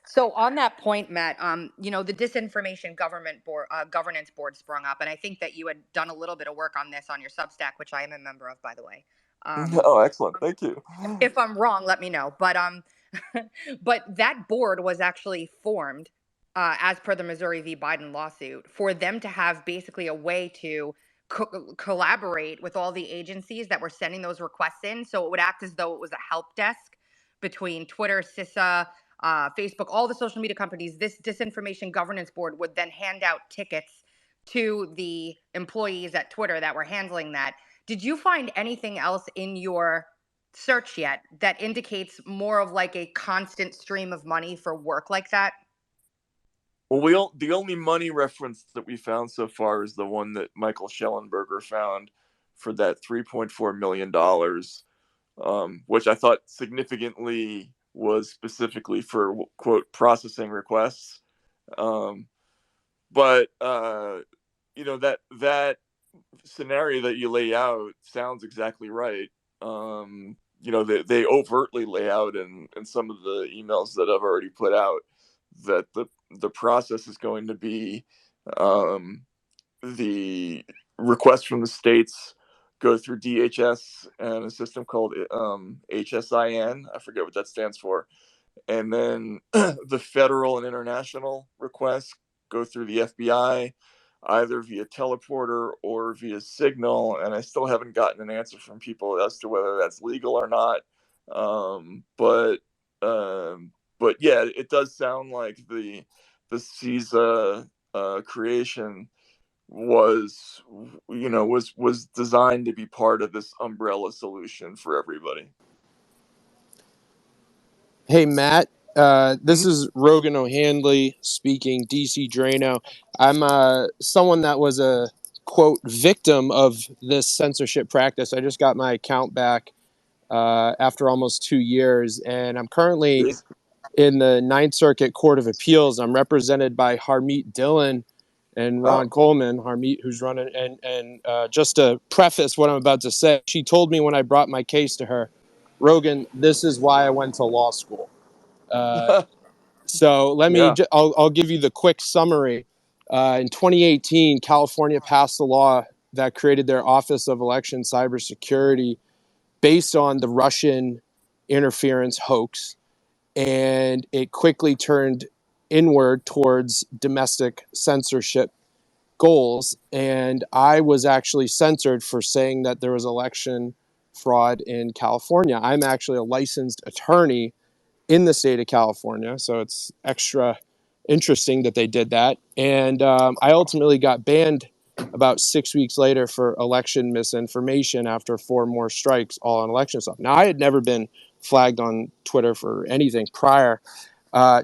Speaker 7: So on that point, Matt, the disinformation governance board sprung up, and I think that you had done a little bit of work on this on your Substack, which I am a member of, by the way.
Speaker 15: Oh, excellent! Thank you.
Speaker 7: If I'm wrong, let me know. But but that board was actually formed, as per the Missouri v. Biden lawsuit, for them to have basically a way to collaborate with all the agencies that were sending those requests in. So it would act as though it was a help desk between Twitter, CISA, Facebook, all the social media companies. This disinformation governance board would then hand out tickets to the employees at Twitter that were handling that. Did you find anything else in your search yet that indicates more of like a constant stream of money for work like that?
Speaker 15: Well, the only money reference that we found so far is the one that Michael Schellenberger found for that $3.4 million, which I thought significantly was specifically for, quote, processing requests. But that scenario that you lay out sounds exactly right. They overtly lay out in some of the emails that I've already put out that the process is going to be, the requests from the states go through DHS and a system called HSIN. I forget what that stands for. And then the federal and international requests go through the FBI, either via teleporter or via signal. And I still haven't gotten an answer from people as to whether that's legal or not. But yeah, it does sound like the CISA creation was designed to be part of this umbrella solution for everybody.
Speaker 16: Hey, Matt. This
Speaker 15: Mhm.
Speaker 16: is Rogan O'Handley speaking, DC Drano. I'm someone that was a, quote, victim of this censorship practice. I just got my account back after almost 2 years, and I'm currently in the Ninth Circuit Court of Appeals. I'm represented by Harmeet Dillon and
Speaker 15: Oh.
Speaker 16: Ron Coleman. Harmeet, who's running, and just to preface what I'm about to say, she told me when I brought my case to her, Rogan, this is why I went to law school. So let me,
Speaker 15: Yeah.
Speaker 16: I'll give you the quick summary. In 2018, California passed a law that created their Office of Election Cybersecurity based on the Russian interference hoax. And it quickly turned inward towards domestic censorship goals. And I was actually censored for saying that there was election fraud in California. I'm actually a licensed attorney in the state of California, so it's extra interesting that they did that. And I ultimately got banned about 6 weeks later for election misinformation after 4 more strikes, all on election stuff. Now, I had never been flagged on Twitter for anything prior.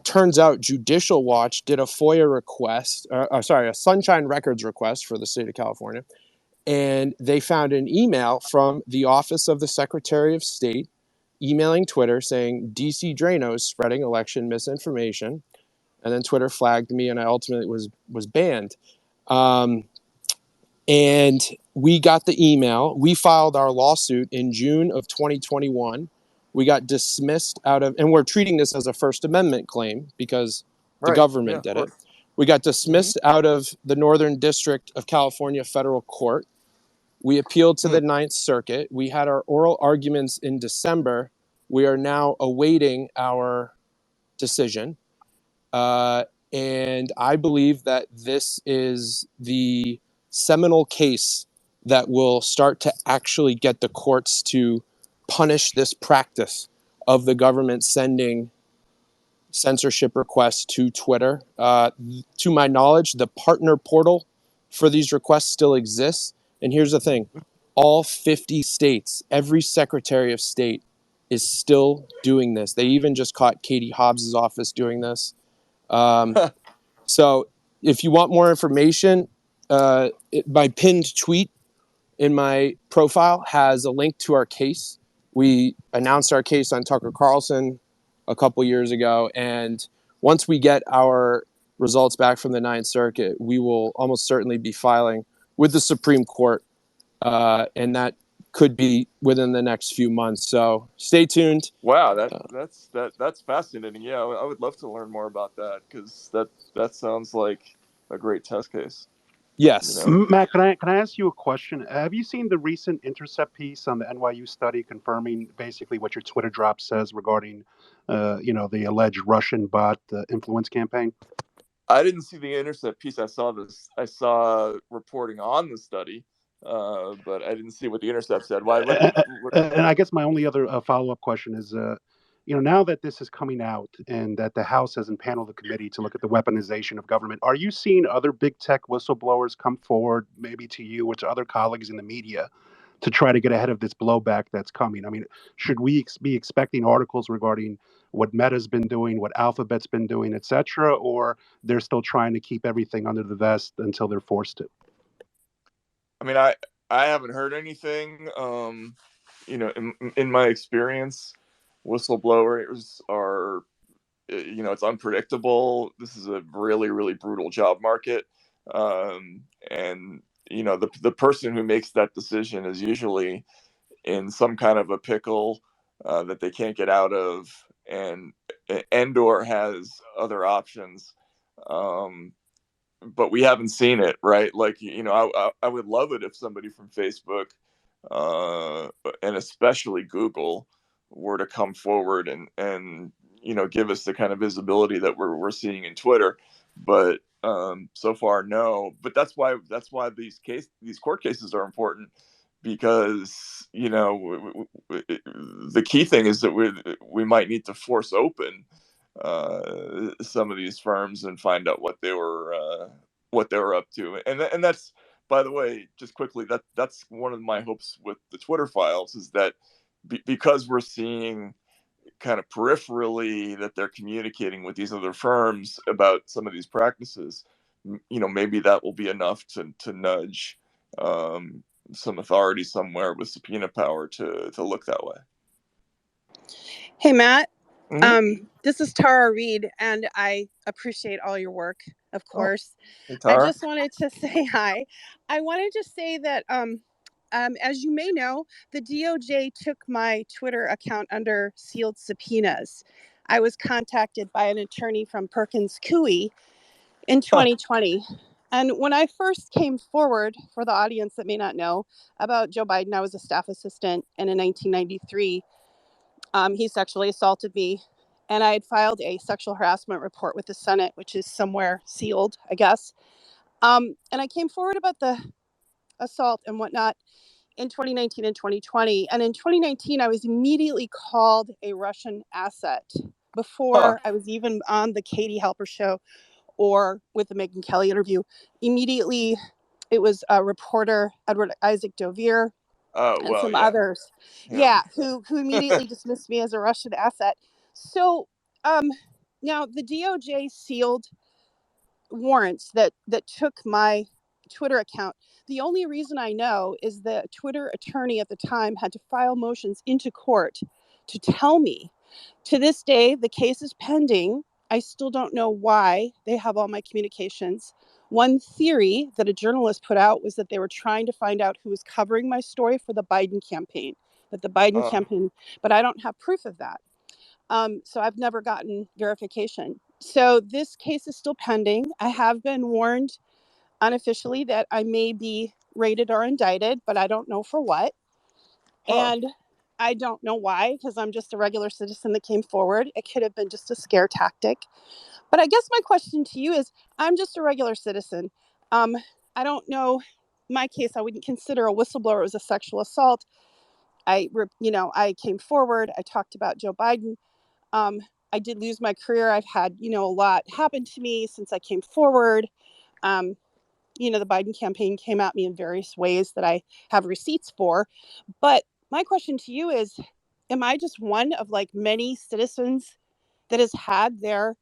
Speaker 16: Turns out Judicial Watch did a FOIA request, a Sunshine Records request for the state of California, and they found an email from the Office of the Secretary of State emailing Twitter saying DC Drano is spreading election misinformation, and then Twitter flagged me, and I ultimately was banned. And we got the email. We filed our lawsuit in June of 2021. We got dismissed out of, and we're treating this as a First Amendment claim because the
Speaker 15: Right. Yeah,
Speaker 16: government
Speaker 15: of
Speaker 16: did it.
Speaker 15: course.
Speaker 16: We got
Speaker 15: Mm-hmm.
Speaker 16: dismissed out of the Northern District of California Federal Court. We appealed to the Ninth Circuit. We had our oral arguments in December. We are now awaiting our decision. And I believe that this is the seminal case that will start to actually get the courts to punish this practice of the government sending censorship requests to Twitter. To my knowledge, the partner portal for these requests still exists. And here's the thing, all 50 states, every secretary of state is still doing this. They even just caught Katie Hobbs's office doing this. So if you want more information, my pinned tweet in my profile has a link to our case. We announced our case on Tucker Carlson a couple years ago, and once we get our results back from the Ninth Circuit, we will almost certainly be filing with the Supreme Court, and that could be within the next few months. So stay tuned.
Speaker 15: Wow, that's fascinating. Yeah, I would love to learn more about that because that sounds like a great test case. You
Speaker 16: Yes.
Speaker 15: know.
Speaker 8: Matt, can I ask you a question? Have you seen the recent Intercept piece on the NYU study confirming basically what your Twitter drop says regarding, the alleged Russian bot influence campaign?
Speaker 15: I didn't see the Intercept piece. I saw reporting on the study, but I didn't see what the Intercept said. Why?
Speaker 8: And I guess my only other follow-up question is, now that this is coming out and that the House has impaneled the committee to look at the weaponization of government, are you seeing other big tech whistleblowers come forward, maybe to you or to other colleagues in the media, to try to get ahead of this blowback that's coming? I mean, should we be expecting articles regarding what Meta's been doing, what Alphabet's been doing, et cetera, or they're still trying to keep everything under the vest until they're forced to?
Speaker 15: I mean, I haven't heard anything. In my experience, whistleblowers are, it's unpredictable. This is a really, really brutal job market, and the person who makes that decision is usually in some kind of a pickle that they can't get out of, and or has other options. But we haven't seen it, right? Like, I would love it if somebody from Facebook, uh, and especially Google, were to come forward and give us the kind of visibility that we're seeing in Twitter. But so far, no. But that's why these court cases are important, because the key thing is that we might need to force open some of these firms and find out what they were up to. And that's, by the way, just quickly, that's one of my hopes with the Twitter files, is that because we're seeing kind of peripherally that they're communicating with these other firms about some of these practices, maybe that will be enough to nudge some authority somewhere with subpoena power to look that way.
Speaker 17: Hey, Matt.
Speaker 15: Mm-hmm.
Speaker 17: This is Tara Reade, and I appreciate all your work, of
Speaker 15: Oh,
Speaker 17: course.
Speaker 15: hey,
Speaker 17: I
Speaker 15: Tara.
Speaker 17: just wanted to say hi. I wanted to say that, as you may know, the DOJ took my Twitter account under sealed subpoenas. I was contacted by an attorney from Perkins Coie in 2020. And when I first came forward, for the audience that may not know, about Joe Biden, I was a staff assistant, and in 1993, he sexually assaulted me, and I had filed a sexual harassment report with the Senate, which is somewhere sealed, I guess. And I came forward about the assault and whatnot in 2019 and 2020. And in 2019, I was immediately called a Russian asset before I was even on the Katie Halper show or with the Megyn Kelly interview. Immediately, it was reporter Edward Isaac Dovere
Speaker 15: Oh,
Speaker 17: and
Speaker 15: well,
Speaker 17: some
Speaker 15: yeah.
Speaker 17: others, who immediately dismissed me as a Russian asset. So now the DOJ sealed warrants that took my Twitter account. The only reason I know is the Twitter attorney at the time had to file motions into court to tell me. To this day, the case is pending. I still don't know why they have all my communications. One theory that a journalist put out was that they were trying to find out who was covering my story for the Biden campaign. But I don't have proof of that. So I've never gotten verification. So this case is still pending. I have been warned unofficially that I may be raided or indicted, but I don't know for what. And I don't know why, because I'm just a regular citizen that came forward. It could have been just a scare tactic. But I guess my question to you is, I'm just a regular citizen. I don't know. My case, I wouldn't consider a whistleblower. It was a sexual assault. I came forward. I talked about Joe Biden. I did lose my career. I've had, a lot happen to me since I came forward. The Biden campaign came at me in various ways that I have receipts for. But my question to you is, am I just one of like many citizens that has had their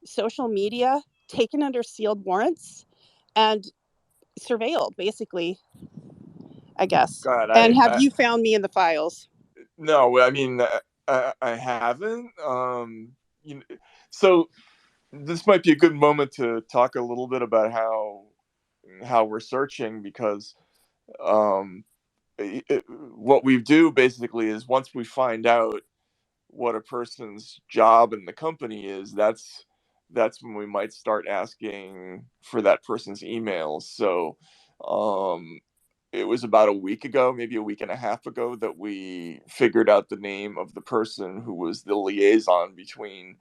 Speaker 17: social media taken under sealed warrants and surveilled, basically, I guess?
Speaker 15: God,
Speaker 17: And have you found me in the files?
Speaker 15: no, I mean, I haven't. So this might be a good moment to talk a little bit about how we're searching, because um, what we do basically is, once we find out what a person's job in the company is, that's when we might start asking for that person's emails. So it was about a week ago, maybe a week and a half ago, that we figured out the name of the person who was the liaison between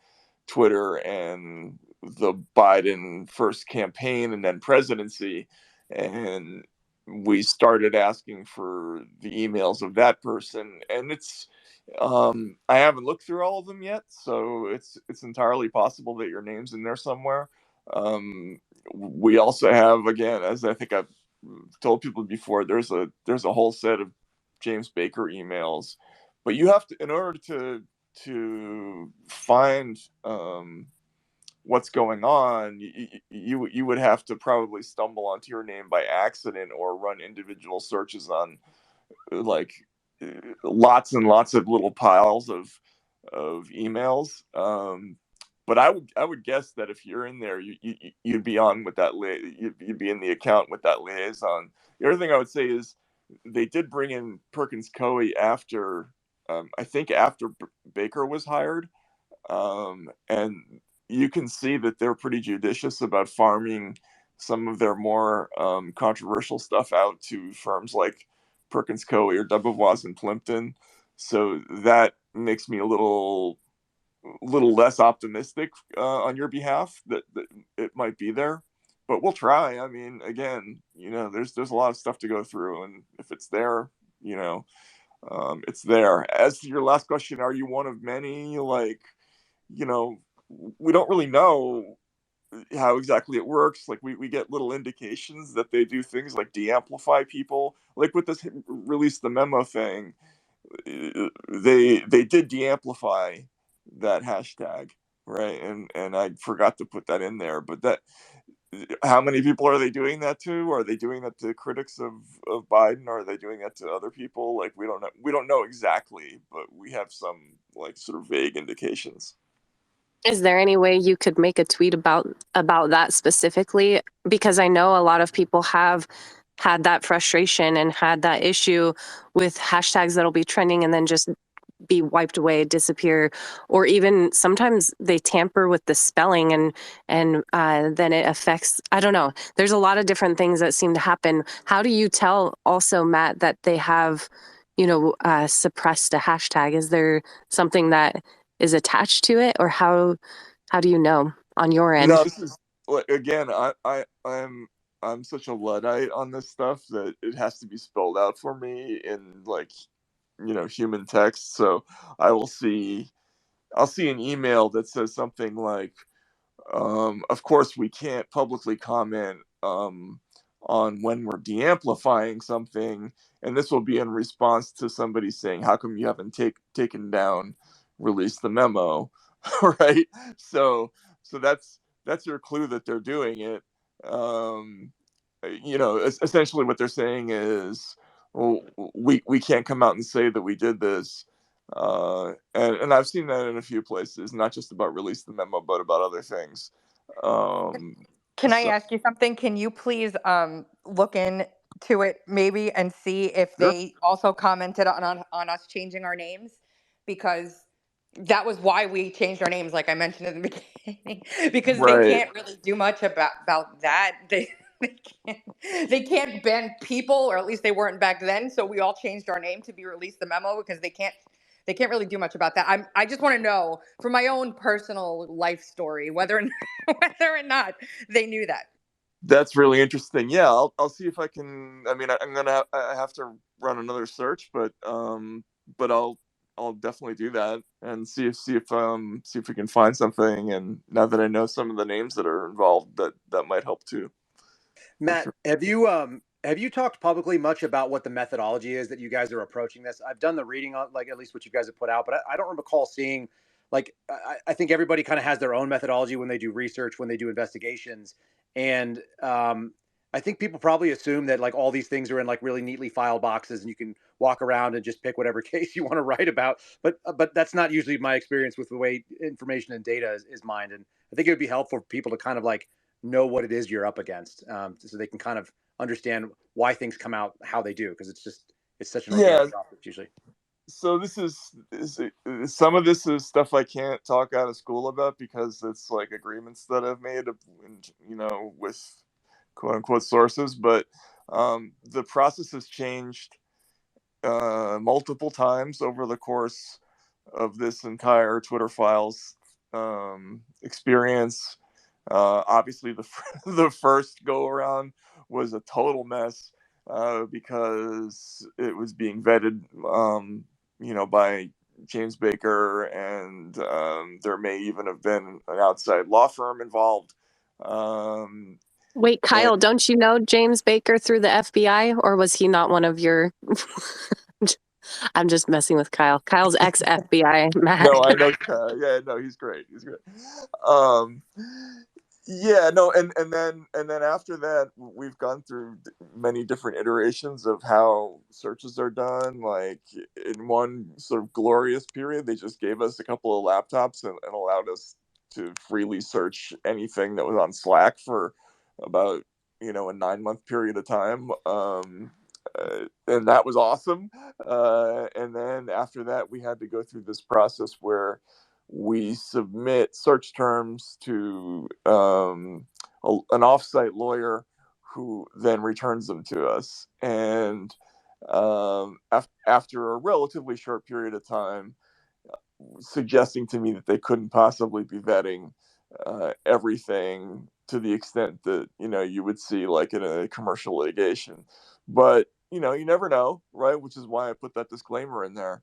Speaker 15: Twitter and the Biden first campaign and then presidency. And we started asking for the emails of that person. And I haven't looked through all of them yet, so it's entirely possible that your name's in there somewhere. We also have, again, as I think I've told people before, there's a whole set of James Baker emails, but you have to, in order to find what's going on, you would have to probably stumble onto your name by accident, or run individual searches on, like, lots and lots of little piles of emails. but I would guess that if you're in there, you'd be on with that you'd be in the account with that liaison. The other thing I would say is they did bring in Perkins Coie after I think after Baker was hired, and you can see that they're pretty judicious about farming some of their more controversial stuff out to firms like Perkins Coie or Debevoise and Plimpton. So that makes me a little less optimistic on your behalf that it might be there, but we'll try. I mean, again, there's a lot of stuff to go through, and if it's there, it's there. As to your last question, are you one of many? Like, we don't really know how exactly it works. Like, we get little indications that they do things like de-amplify people, like with this release the memo thing. They did de-amplify that hashtag, right? And I forgot to put that in there, but that, how many people are they doing that to? Are they doing that to critics of Biden? Are they doing that to other people? Like, we don't know exactly, but we have some like sort of vague indications.
Speaker 1: Is there any way you could make a tweet about that specifically? Because I know a lot of people have had that frustration and had that issue with hashtags that'll be trending and then just be wiped away, disappear, or even sometimes they tamper with the spelling and then it affects. I don't know. There's a lot of different things that seem to happen. How do you tell also, Matt, that they have, suppressed a hashtag? Is there something that is attached to it, or how do you know on your end?
Speaker 15: No, this is, like, again, I'm such a Luddite on this stuff that it has to be spelled out for me in, like, human text. So I'll see an email that says something like, of course, we can't publicly comment on when we're de-amplifying something, and this will be in response to somebody saying, "How come you haven't taken down, release the memo?" Right? So that's your clue that they're doing it. Um, Essentially, what they're saying is, well, we can't come out and say that we did this. And I've seen that in a few places, not just about release the memo, but about other things. Um,
Speaker 7: Can I
Speaker 15: so,
Speaker 7: ask you something? Can you please look into it maybe and see if
Speaker 15: sure.
Speaker 7: they also commented on us changing our names? Because that was why we changed our names, like I mentioned in the beginning, because they
Speaker 15: Right.
Speaker 7: can't really do much about that. They they can't ban people, or at least they weren't back then. So we all changed our name to be released the memo because they can't really do much about that. I just want to know from my own personal life story whether whether or not they knew that.
Speaker 15: That's really interesting. Yeah, I'll see if I can. I mean, I have to run another search, but I'll definitely do that and see if we can find something. And now that I know some of the names that are involved, that might help too. For
Speaker 12: Matt,
Speaker 15: sure.
Speaker 12: have you talked publicly much about what the methodology is that you guys are approaching this? I've done the reading on, like, at least what you guys have put out, but I don't recall seeing, like, I think everybody kind of has their own methodology when they do research, when they do investigations, and I think people probably assume that, like, all these things are in, like, really neatly filed boxes and you can walk around and just pick whatever case you want to write about. But that's not usually my experience with the way information and data is mined. And I think it would be helpful for people to kind of, like, know what it is you're up against, so they can kind of understand why things come out how they do, because it's such an
Speaker 15: Yeah.
Speaker 12: organic process usually.
Speaker 15: So some of this is stuff I can't talk out of school about because it's like agreements that I've made, with quote unquote sources. But the process has changed multiple times over the course of this entire Twitter Files experience. Obviously, the first go around was a total mess because it was being vetted, by James Baker, and there may even have been an outside law firm involved. Um,
Speaker 1: Wait,
Speaker 15: and
Speaker 1: Kyle, don't you know James Baker through the FBI, or was he not one of your? I'm just messing with Kyle. Kyle's ex FBI, Matt.
Speaker 15: no, I know. Yeah, no, he's great. He's great. Um, yeah, no, and then after that, we've gone through many different iterations of how searches are done. Like, in one sort of glorious period, they just gave us a couple of laptops and allowed us to freely search anything that was on Slack for about a 9-month period of time, and that was awesome. And then after that, we had to go through this process where we submit search terms to an offsite lawyer who then returns them to us. And after a relatively short period of time, suggesting to me that they couldn't possibly be vetting everything to the extent that you would see like in a commercial litigation. But you never know, right? Which is why I put that disclaimer in there.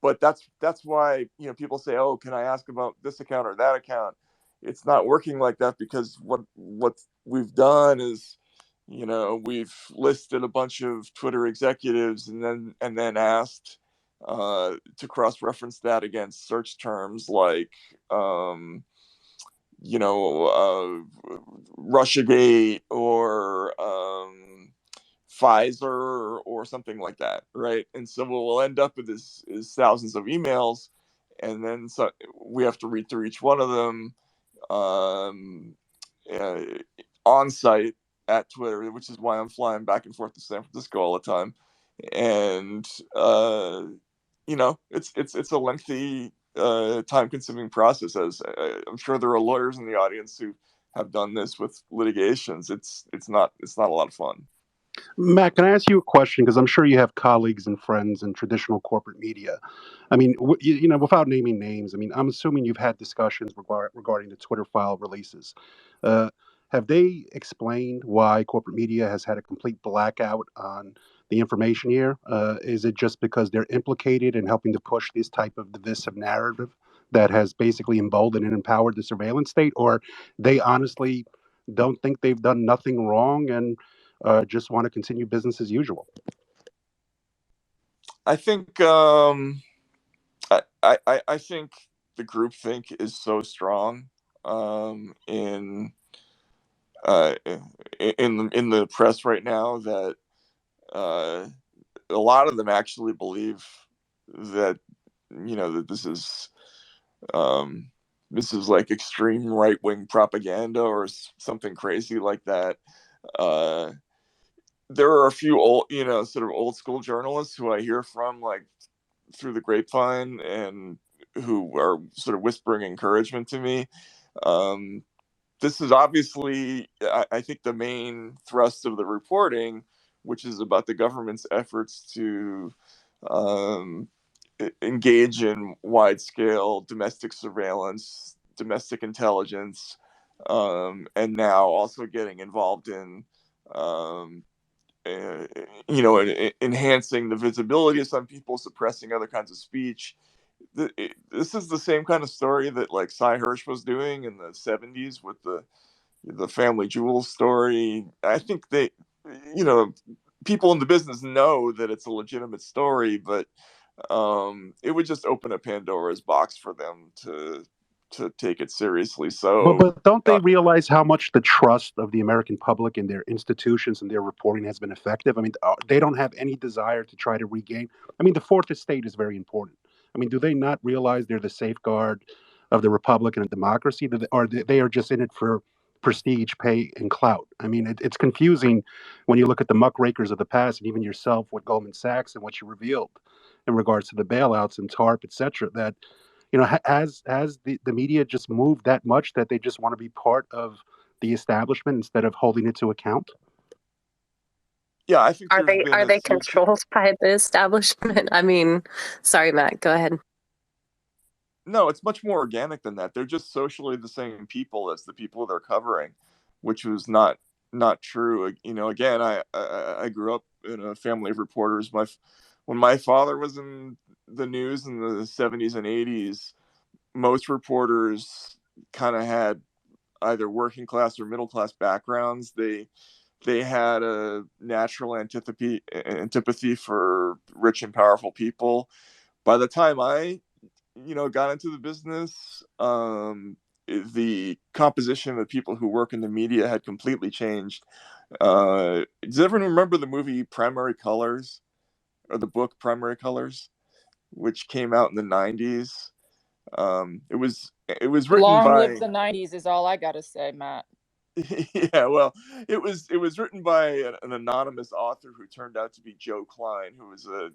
Speaker 15: But that's why people say, "Oh, can I ask about this account or that account?" It's not working like that, because what we've done is we've listed a bunch of Twitter executives and then asked to cross-reference that against search terms like Russiagate or Pfizer or something like that, right? And so what we'll end up with is thousands of emails, and then we have to read through each one of them um, uh, on site at Twitter, which is why I'm flying back and forth to San Francisco all the time. And it's a lengthy, time-consuming process. As I'm sure there are lawyers in the audience who have done this with litigations. It's not a lot of fun.
Speaker 8: Matt, can I ask you a question? Because I'm sure you have colleagues and friends in traditional corporate media. I mean, without naming names, I mean, I'm assuming you've had discussions regarding the Twitter file releases. Uh, have they explained why corporate media has had a complete blackout on the information here? Is it just because they're implicated in helping to push this type of divisive narrative that has basically emboldened and empowered the surveillance state, or they honestly don't think they've done nothing wrong and just want to continue business as usual?
Speaker 15: I think I think the groupthink is so strong in in the press right now that uh, a lot of them actually believe that that this is like extreme right wing propaganda or something crazy like that. Uh, there are a few old, sort of old school journalists who I hear from like through the grapevine and who are sort of whispering encouragement to me. Um, this is obviously, I think, the main thrust of the reporting, which is about the government's efforts to um, engage in wide scale domestic surveillance, domestic intelligence, and now also getting involved in um, enhancing the visibility of some people, suppressing other kinds of speech. This is the same kind of story that like Cy Hirsch was doing in the 70s with the family jewels story. I think people in the business know that it's a legitimate story, but it would just open a Pandora's box for them to take it seriously.
Speaker 8: But
Speaker 15: So
Speaker 8: but don't they realize how much the trust of the American public in their institutions and their reporting has been effective? I mean, they don't have any desire to try to regain. I mean, the fourth estate is very important. I mean, do they not realize they're the safeguard of the republic and democracy, or they are just in it for prestige, pay, and clout? I mean, it's confusing when you look at the muckrakers of the past, and even yourself with Goldman Sachs and what you revealed in regards to the bailouts and TARP, et cetera, that has the media just moved that much that they just want to be part of the establishment instead of holding it to account?
Speaker 15: yeah, I think
Speaker 1: Are
Speaker 15: there's
Speaker 1: they
Speaker 15: been
Speaker 1: are
Speaker 15: a
Speaker 1: they
Speaker 15: sea
Speaker 1: controlled by the establishment? I mean, sorry, Matt, go ahead.
Speaker 15: No, it's much more organic than that. They're just socially the same people as the people they're covering, which was not true. Again, I grew up in a family of reporters. When my father was in the news in the 70s and 80s, most reporters kind of had either working class or middle class backgrounds. They had a natural antipathy for rich and powerful people. By the time I got into the business, the composition of people who work in the media had completely changed. Does everyone remember the movie Primary Colors, or the book Primary Colors, which came out in the 90s? It was written
Speaker 10: Long live
Speaker 15: by
Speaker 10: the 90s is all I got to say, Matt.
Speaker 15: yeah, well, it was written by an anonymous author who turned out to be Joe Klein, who was a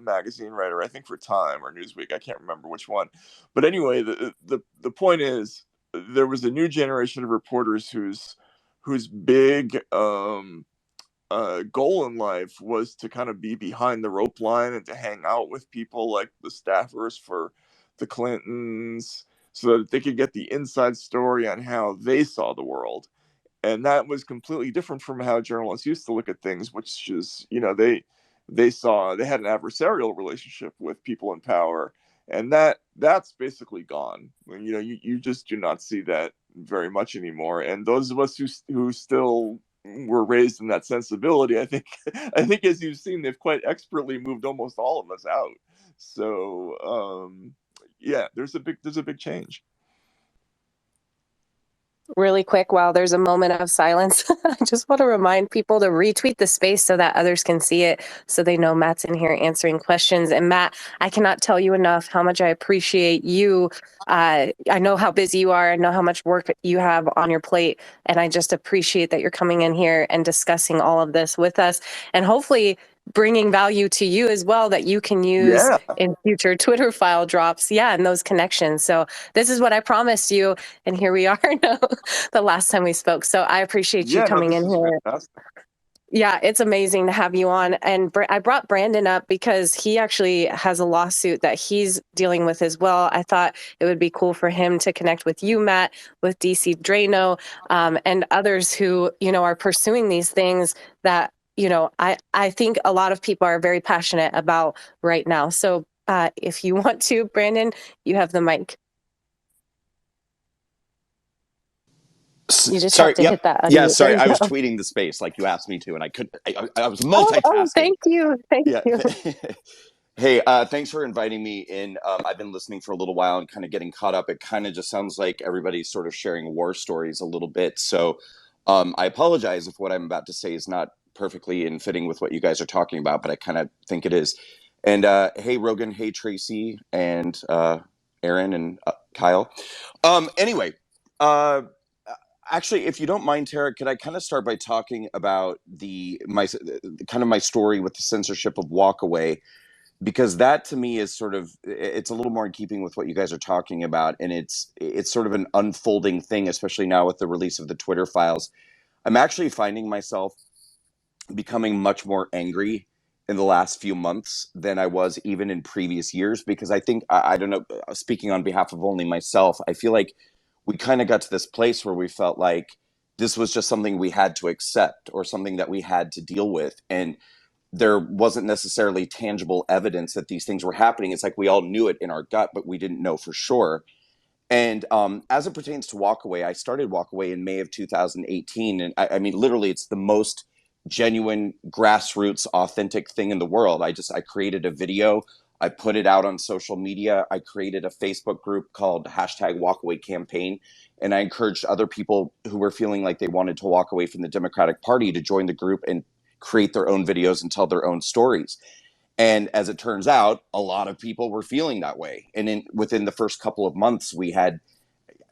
Speaker 15: magazine writer, I think for Time or Newsweek, I can't remember which one. But anyway, the point is, there was a new generation of reporters whose big goal in life was to kind of be behind the rope line and to hang out with people like the staffers for the Clintons, so that they could get the inside story on how they saw the world. And that was completely different from how journalists used to look at things, which is, they saw, they had an adversarial relationship with people in power, and that's basically gone. You just do not see that very much anymore. And those of us who still were raised in that sensibility, I think I think as you've seen, they've quite expertly moved almost all of us out. So yeah, there's a big change.
Speaker 1: Really quick, while there's a moment of silence, I just want to remind people to retweet the space so that others can see it, so they know Matt's in here answering questions. And Matt, I cannot tell you enough how much I appreciate you. I know how busy you are. I know how much work you have on your plate. And I just appreciate that you're coming in here and discussing all of this with us, and hopefully bringing value to you as well that you can use
Speaker 15: Yeah.
Speaker 1: in future Twitter file drops. Yeah, and those connections. So this is what I promised you. And here we are now, the last time we spoke. So I appreciate you
Speaker 15: Yeah, no,
Speaker 1: coming
Speaker 15: this
Speaker 1: in
Speaker 15: is
Speaker 1: here.
Speaker 15: fantastic.
Speaker 1: Yeah, it's amazing to have you on. And I brought Brandon up because he actually has a lawsuit that he's dealing with as well. I thought it would be cool for him to connect with you, Matt, with DC Drano, and others who, are pursuing these things that, I think a lot of people are very passionate about right now. So if you want to, Brandon, you have the mic. You just have
Speaker 18: Sorry.
Speaker 1: to
Speaker 18: Yep.
Speaker 1: hit that
Speaker 18: Yeah.
Speaker 1: unmute. There
Speaker 18: Sorry.
Speaker 1: you
Speaker 18: I was
Speaker 1: go.
Speaker 18: tweeting the space like you asked me to, and I couldn't. I was
Speaker 1: Oh,
Speaker 18: multitasking.
Speaker 1: thank you. Thank
Speaker 18: Yeah.
Speaker 1: you.
Speaker 18: Hey, thanks for inviting me in. I've been listening for a little while and kind of getting caught up. It kind of just sounds like everybody's sort of sharing war stories a little bit. So I apologize if what I'm about to say is not perfectly in fitting with what you guys are talking about, but I kind of think it is. And hey, Rogan. Hey, Tracy and Aaron and Kyle. Anyway, uh, actually, if you don't mind, Tara, could I kind of start by talking about my story with the censorship of Walkaway, because that to me is it's a little more in keeping with what you guys are talking about, and it's sort of an unfolding thing, especially now with the release of the Twitter files. I'm actually finding myself becoming much more angry in the last few months than I was even in previous years, because I think I don't know, speaking on behalf of only myself, I feel like we kind of got to this place where we felt like this was just something we had to accept or something that we had to deal with, and there wasn't necessarily tangible evidence that these things were happening. It's like we all knew it in our gut, but we didn't know for sure. And as it pertains to Walkaway, I started Walkaway in May of 2018. And I mean, literally, it's the most genuine, grassroots, authentic thing in the world. I created a video. I put it out on social media. I created a Facebook group called #WalkAwayCampaign. And I encouraged other people who were feeling like they wanted to walk away from the Democratic Party to join the group and create their own videos and tell their own stories. And as it turns out, a lot of people were feeling that way. And within the first couple of months, we had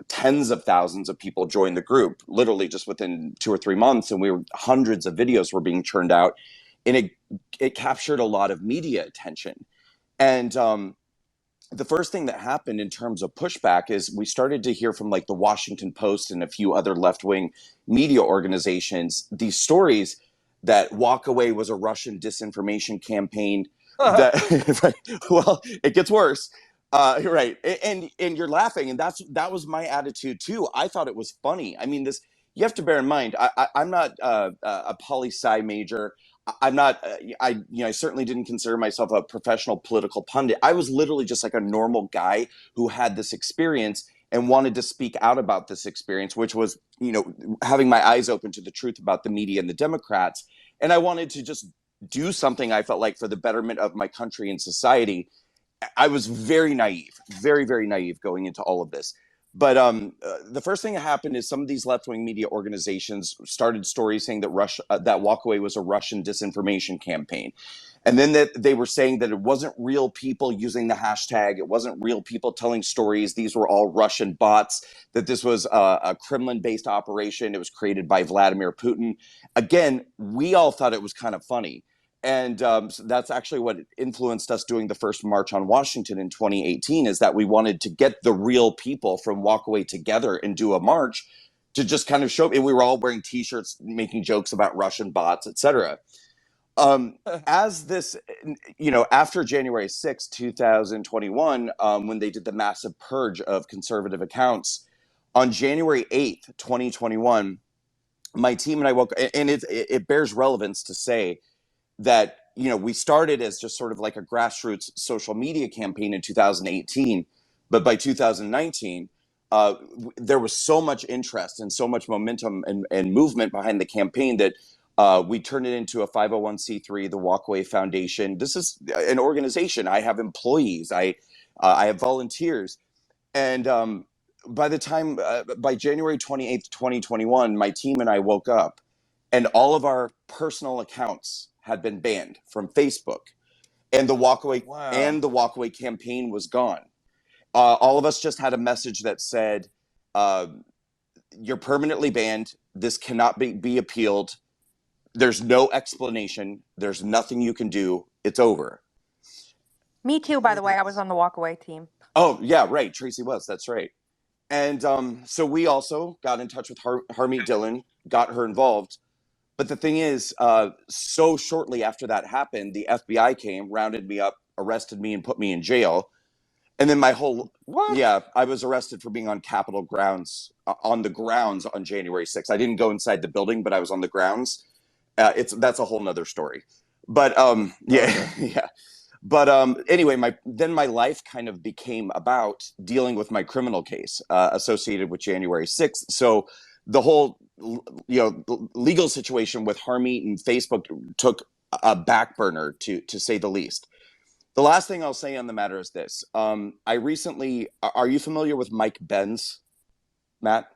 Speaker 18: tens of thousands of people join the group, literally just within 2 or 3 months. And hundreds of videos were being churned out. And it captured a lot of media attention. And the first thing that happened in terms of pushback is we started to hear from like the Washington Post and a few other left-wing media organizations these stories that Walkaway was a Russian disinformation campaign. That well, it gets worse. Right, and you're laughing, and that was my attitude too. I thought it was funny. I mean, this you have to bear in mind. I'm not a poli sci major. I'm not. I certainly didn't consider myself a professional political pundit. I was literally just like a normal guy who had this experience and wanted to speak out about this experience, which was, having my eyes open to the truth about the media and the Democrats. And I wanted to just do something I felt like for the betterment of my country and society. I was very naive, very, very naive going into all of this. But the first thing that happened is some of these left-wing media organizations started stories saying that that walkaway was a Russian disinformation campaign. And then that they were saying that it wasn't real people using the hashtag. It wasn't real people telling stories. These were all Russian bots, that this was a Kremlin-based operation. It was created by Vladimir Putin. Again, we all thought it was kind of funny. And so that's actually what influenced us doing the first March on Washington in 2018, is that we wanted to get the real people from Walkaway together and do a march to just kind of show. And we were all wearing T-shirts, making jokes about Russian bots, etc. As this, after January 6, 2021, when they did the massive purge of conservative accounts, on January 8th, 2021, my team and I woke, and it bears relevance to say that we started as just sort of like a grassroots social media campaign in 2018, but by 2019 there was so much interest and so much momentum and movement behind the campaign that we turned it into a 501c3, the Walkaway Foundation. This is an organization. I have employees. I have volunteers, and by January 28th, 2021, my team and I woke up and all of our personal accounts had been banned from Facebook, and the
Speaker 15: Wow.
Speaker 18: walkaway campaign was gone. All of us just had a message that said, uh, "You're permanently banned. This cannot be appealed. There's no explanation. There's nothing you can do. It's over."
Speaker 7: Me too, by the way. I was on the walkaway team.
Speaker 18: Oh yeah, right. Tracy was. That's right. And so we also got in touch with Harmeet Dillon, got her involved. But the thing is, so shortly after that happened, the FBI came, rounded me up, arrested me, and put me in jail. And then
Speaker 15: What?
Speaker 18: I was arrested for being on Capitol grounds, on the grounds on January 6th. I didn't go inside the building, but I was on the grounds. That's a whole nother story. But yeah,
Speaker 15: Okay.
Speaker 18: yeah. But anyway, my life kind of became about dealing with my criminal case associated with January 6th. So the whole legal situation with Harmeet and Facebook took a back burner, to say the least. The last thing I'll say on the matter is this: I recently, are you familiar with Mike Benz, Matt?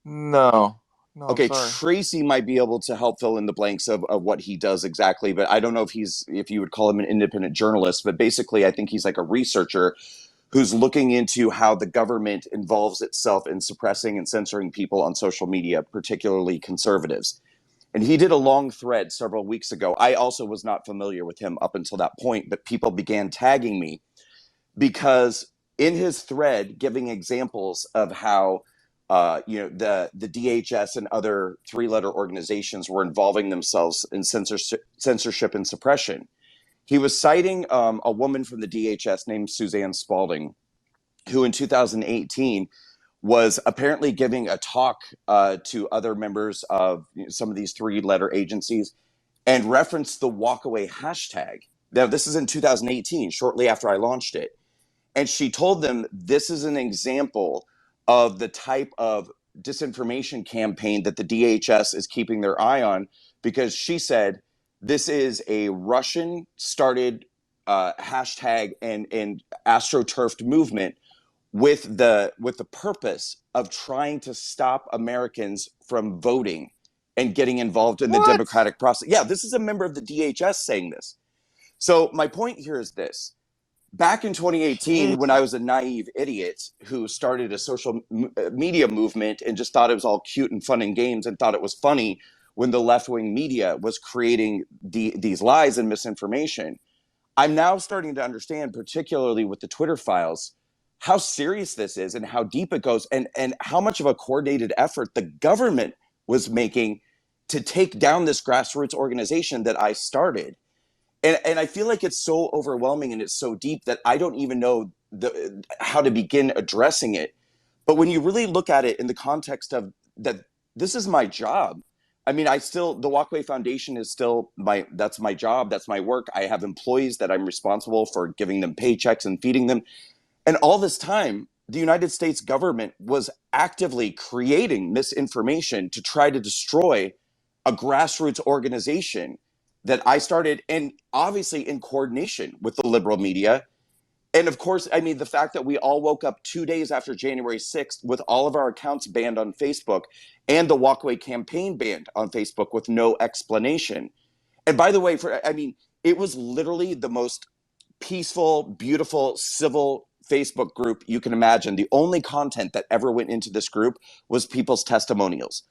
Speaker 15: No. No, I'm
Speaker 18: Okay,
Speaker 15: sorry.
Speaker 18: Tracy might be able to help fill in the blanks of what he does exactly, but I don't know if you would call him an independent journalist, but basically I think he's like a researcher who's looking into how the government involves itself in suppressing and censoring people on social media, particularly conservatives. And he did a long thread several weeks ago. I also was not familiar with him up until that point, but people began tagging me because in his thread, giving examples of how the DHS and other three-letter organizations were involving themselves in censorship and suppression. He was citing a woman from the DHS named Suzanne Spalding, who in 2018 was apparently giving a talk to other members of some of these three-letter agencies and referenced the walkaway hashtag. Now, this is in 2018, shortly after I launched it. And she told them this is an example of the type of disinformation campaign that the DHS is keeping their eye on, because she said this is a Russian started hashtag and astroturfed movement with the purpose of trying to stop Americans from voting and getting involved in the
Speaker 15: What?
Speaker 18: democratic process. Yeah, this is a member of the DHS saying this. So my point here is this: back in 2018, when I was a naive idiot who started a social media movement and just thought it was all cute and fun and games and thought it was funny when the left-wing media was creating these lies and misinformation, I'm now starting to understand, particularly with the Twitter files, how serious this is and how deep it goes, and how much of a coordinated effort the government was making to take down this grassroots organization that I started. And I feel like it's so overwhelming and it's so deep that I don't even know how to begin addressing it. But when you really look at it in the context of that, this is my job. I mean, the Walkway Foundation is still that's my job. That's my work. I have employees that I'm responsible for giving them paychecks and feeding them. And all this time, the United States government was actively creating misinformation to try to destroy a grassroots organization that I started, and obviously in coordination with the liberal media And of course, I mean, the fact that we all woke up 2 days after January 6th with all of our accounts banned on Facebook and the Walkaway campaign banned on Facebook with no explanation. And by the way, I mean, it was literally the most peaceful, beautiful, civil Facebook group you can imagine. The only content that ever went into this group was people's testimonials.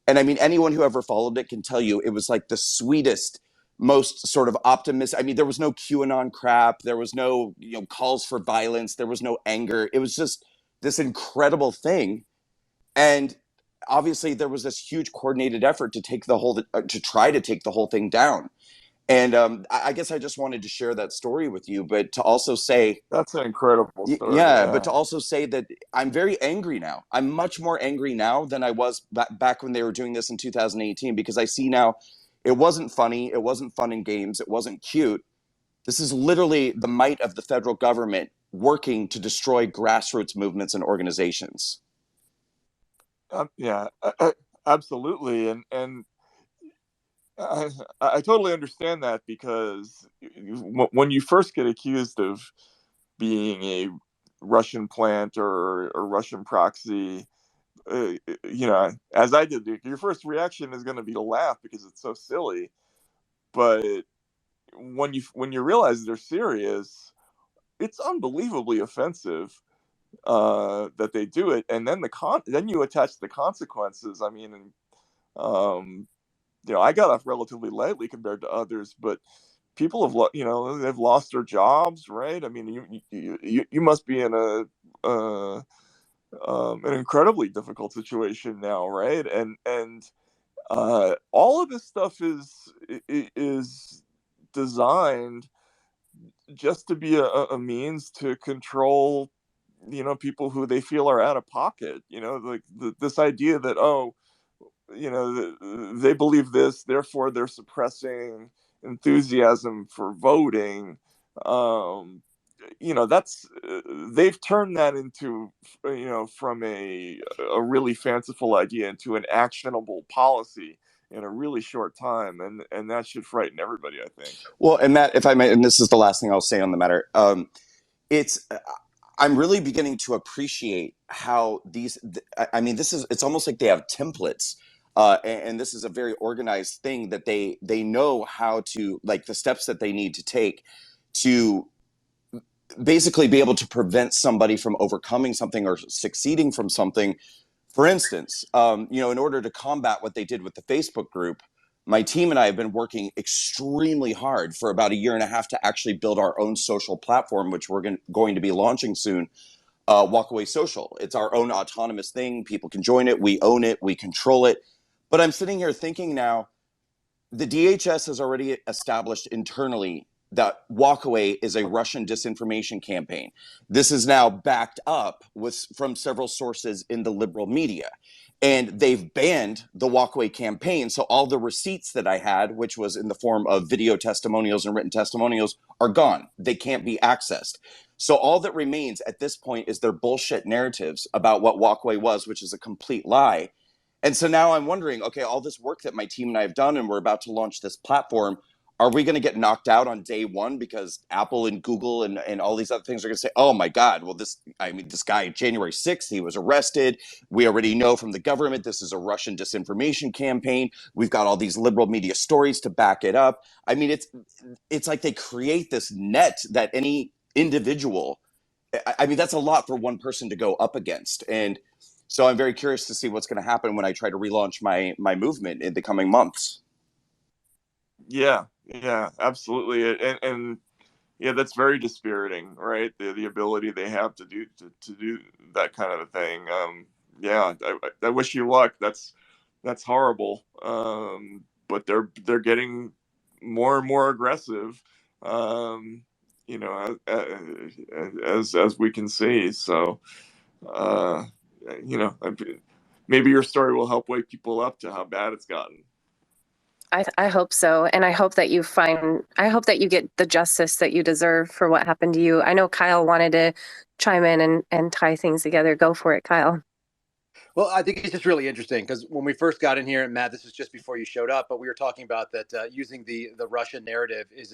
Speaker 18: And I mean, anyone who ever followed it can tell you it was like the sweetest, most sort of optimistic. I mean, there was no QAnon crap. There was no, calls for violence. There was no anger. It was just this incredible thing. And obviously there was this huge coordinated effort to try to take the whole thing down. And I guess I just wanted to share that story with you, but to also say,
Speaker 15: That's an incredible story.
Speaker 18: yeah, but
Speaker 15: Yeah.
Speaker 18: to also say that I'm very angry now. I'm much more angry now than I was back when they were doing this in 2018, because I see now it wasn't funny. It wasn't fun and games. It wasn't cute. This is literally the might of the federal government working to destroy grassroots movements and organizations.
Speaker 15: Yeah, absolutely. And I totally understand that, because when you first get accused of being a Russian plant or a Russian proxy, as I did, your first reaction is going to be to laugh because it's so silly. But when you realize they're serious, it's unbelievably offensive that they do it, and then you attach the consequences. I mean, um, I got off relatively lightly compared to others, but people they've lost their jobs, right? I mean, you must be in an incredibly difficult situation now, right? And all of this stuff is designed just to be a means to control, people who they feel are out of pocket. Like this idea that, oh, they believe this, therefore they're suppressing enthusiasm for voting. That's they've turned that into, from a really fanciful idea into an actionable policy in a really short time, and that should frighten everybody, I think.
Speaker 18: Well, and Matt, if I may, and this is the last thing I'll say on the matter, it's I'm really beginning to appreciate how I mean, it's almost like they have templates, and this is a very organized thing that they know how to, like, the steps that they need to take to basically be able to prevent somebody from overcoming something or succeeding from something. For instance, in order to combat what they did with the Facebook group, my team and I have been working extremely hard for about a year and a half to actually build our own social platform, which we're going to be launching soon. Walkaway Social. It's our own autonomous thing. People can join it. We own it. We control it. But I'm sitting here thinking now, the DHS has already established internally that Walkaway is a Russian disinformation campaign. This is now backed up from several sources in the liberal media. And they've banned the Walkaway campaign. So all the receipts that I had, which was in the form of video testimonials and written testimonials, are gone. They can't be accessed. So all that remains at this point is their bullshit narratives about what Walkaway was, which is a complete lie. And so now I'm wondering, okay, all this work that my team and I have done, and we're about to launch this platform, are we going to get knocked out on day one because Apple and Google and all these other things are going to say, oh my God, well, this guy, January 6th, he was arrested. We already know from the government this is a Russian disinformation campaign. We've got all these liberal media stories to back it up. I mean, it's like they create this net that any individual, I mean, that's a lot for one person to go up against. And so I'm very curious to see what's going to happen when I try to relaunch my movement in the coming months.
Speaker 15: Yeah, absolutely. And yeah, that's very dispiriting, right? The ability they have to do that kind of a thing. Yeah, I wish you luck. That's horrible. But they're getting more and more aggressive. As we can see. So, uh, you know, maybe your story will help wake people up to how bad it's gotten.
Speaker 1: I hope so. And I hope that you get the justice that you deserve for what happened to you. I know Kyle wanted to chime in and tie things together. Go for it, Kyle.
Speaker 12: Well, I think it's just really interesting because when we first got in here, and Matt, this was just before you showed up, but we were talking about that using the Russian narrative is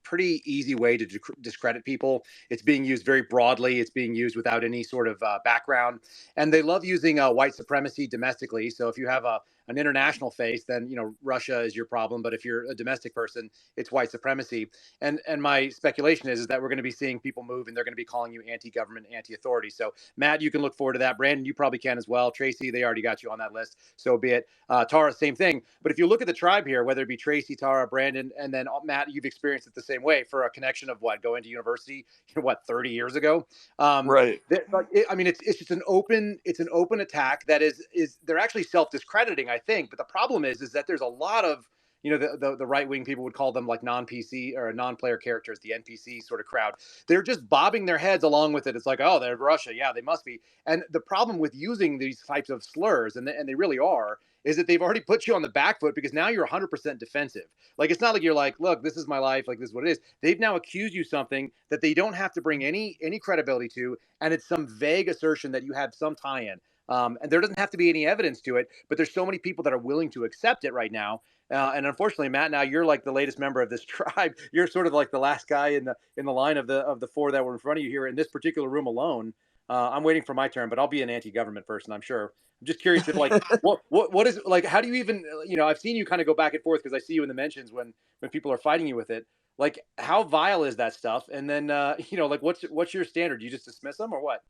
Speaker 12: pretty easy way to discredit people. It's being used very broadly. It's being used without any sort of background, and they love using white supremacy domestically. So if you have an international face, then Russia is your problem. But if you're a domestic person, it's white supremacy. And my speculation is that we're going to be seeing people move, and they're going to be calling you anti-government, anti-authority. So Matt, you can look forward to that. Brandon, you probably can as well. Tracy, they already got you on that list, so be it. Tara, same thing. But if you look at the tribe here, whether it be Tracy, Tara, Brandon, and then Matt, you've experienced it the same way for a connection of going to university, 30 years ago.
Speaker 15: Right.
Speaker 12: It's just an open attack that is they're actually self-discrediting, I think. But the problem is that there's a lot of the right-wing people would call them like non-PC or non-player characters, the NPC sort of crowd. They're just bobbing their heads along with it. It's like, oh, they're Russia. Yeah, they must be. And the problem with using these types of slurs, and they really are, is that they've already put you on the back foot because now you're 100% defensive. Like, it's not like you're like, look, this is my life. Like, this is what it is. They've now accused you something that they don't have to bring any credibility to. And it's some vague assertion that you have some tie-in. And there doesn't have to be any evidence to it, but there's so many people that are willing to accept it right now. And unfortunately, Matt, now you're like the latest member of this tribe. You're sort of like the last guy in the line of the four that were in front of you here in this particular room alone. I'm waiting for my turn, but I'll be an anti-government person, I'm sure. I'm just curious if what is like, how do you even, I've seen you kind of go back and forth because I see you in the mentions when people are fighting you with it. Like, how vile is that stuff? And then, like, what's your standard? Do you just dismiss them or what?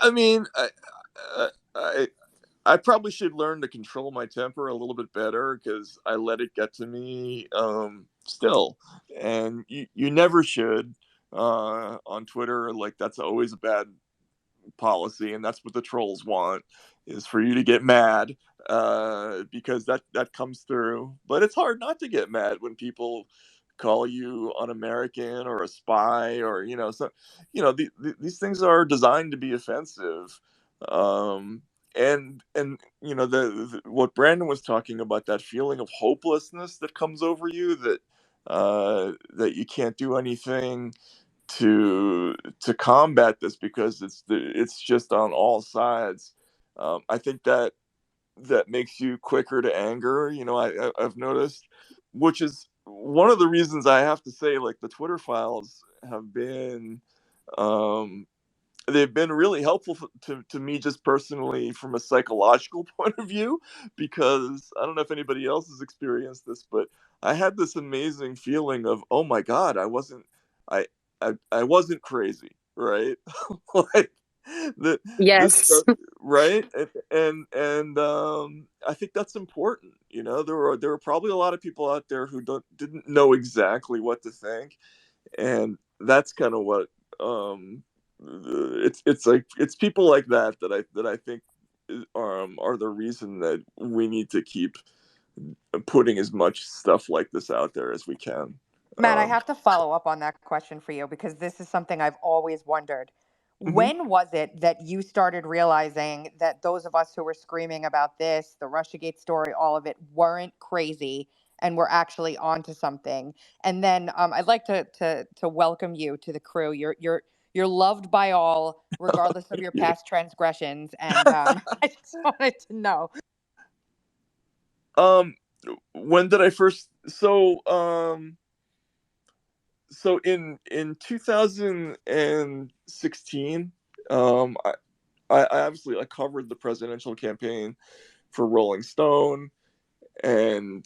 Speaker 15: I mean, I probably should learn to control my temper a little bit better because I let it get to me still. And you never should on Twitter. Like, that's always a bad policy, and that's what the trolls want, is for you to get mad because that comes through. But it's hard not to get mad when people call you un-American or a spy or these things are designed to be offensive. And what Brandon was talking about, that feeling of hopelessness that comes over you, that you can't do anything to combat this because it's just on all sides. I think that makes you quicker to anger. I've noticed, which is one of the reasons I have to say, like, the Twitter files have been they've been really helpful to me just personally from a psychological point of view, because I don't know if anybody else has experienced this, but I had this amazing feeling of, oh my God, I wasn't crazy, right? Like, this
Speaker 1: Yes.
Speaker 15: stuff, right? And I think that's important. There were probably a lot of people out there who didn't know exactly what to think, and that's kind of what it's people like that I think are the reason that we need to keep putting as much stuff like this out there as we can.
Speaker 7: Matt, I have to follow up on that question for you because this is something I've always wondered.
Speaker 15: Mhm.
Speaker 7: When was it that you started realizing that those of us who were screaming about this, the Russiagate story, all of it, weren't crazy and were actually onto something? And then I'd like to welcome you to the crew. You're loved by all, regardless of
Speaker 15: Thank
Speaker 7: your
Speaker 15: you.
Speaker 7: past transgressions. And I just wanted to know.
Speaker 15: When did I first so in 2016, I obviously I covered the presidential campaign for Rolling Stone, and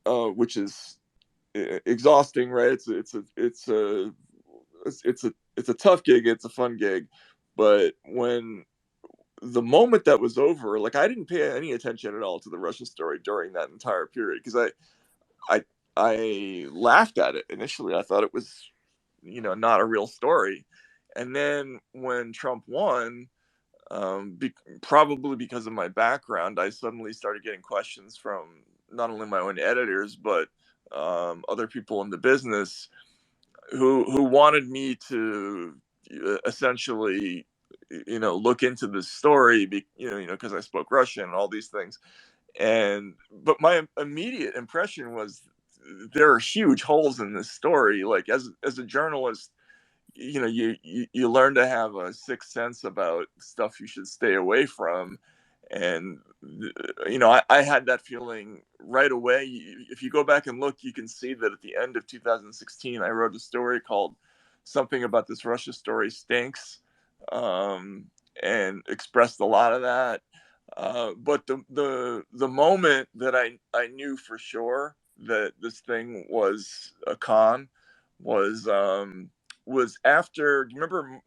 Speaker 15: which is exhausting, right? It's a tough gig. It's a fun gig, but when the moment that was over, like, I didn't pay any attention at all to the Russia story during that entire period because I I laughed at it initially. I thought it was not a real story, and then when Trump won, probably because of my background, I suddenly started getting questions from not only my own editors but other people in the business who wanted me to essentially look into this story, because I spoke Russian and all these things. But my immediate impression was there are huge holes in this story. Like, as a journalist, you learn to have a sixth sense about stuff you should stay away from, And I had that feeling right away. If you go back and look, you can see that at the end of 2016, I wrote a story called "Something About This Russia Story Stinks," and expressed a lot of that. But the moment that I knew for sure that this thing was a con was after. You remember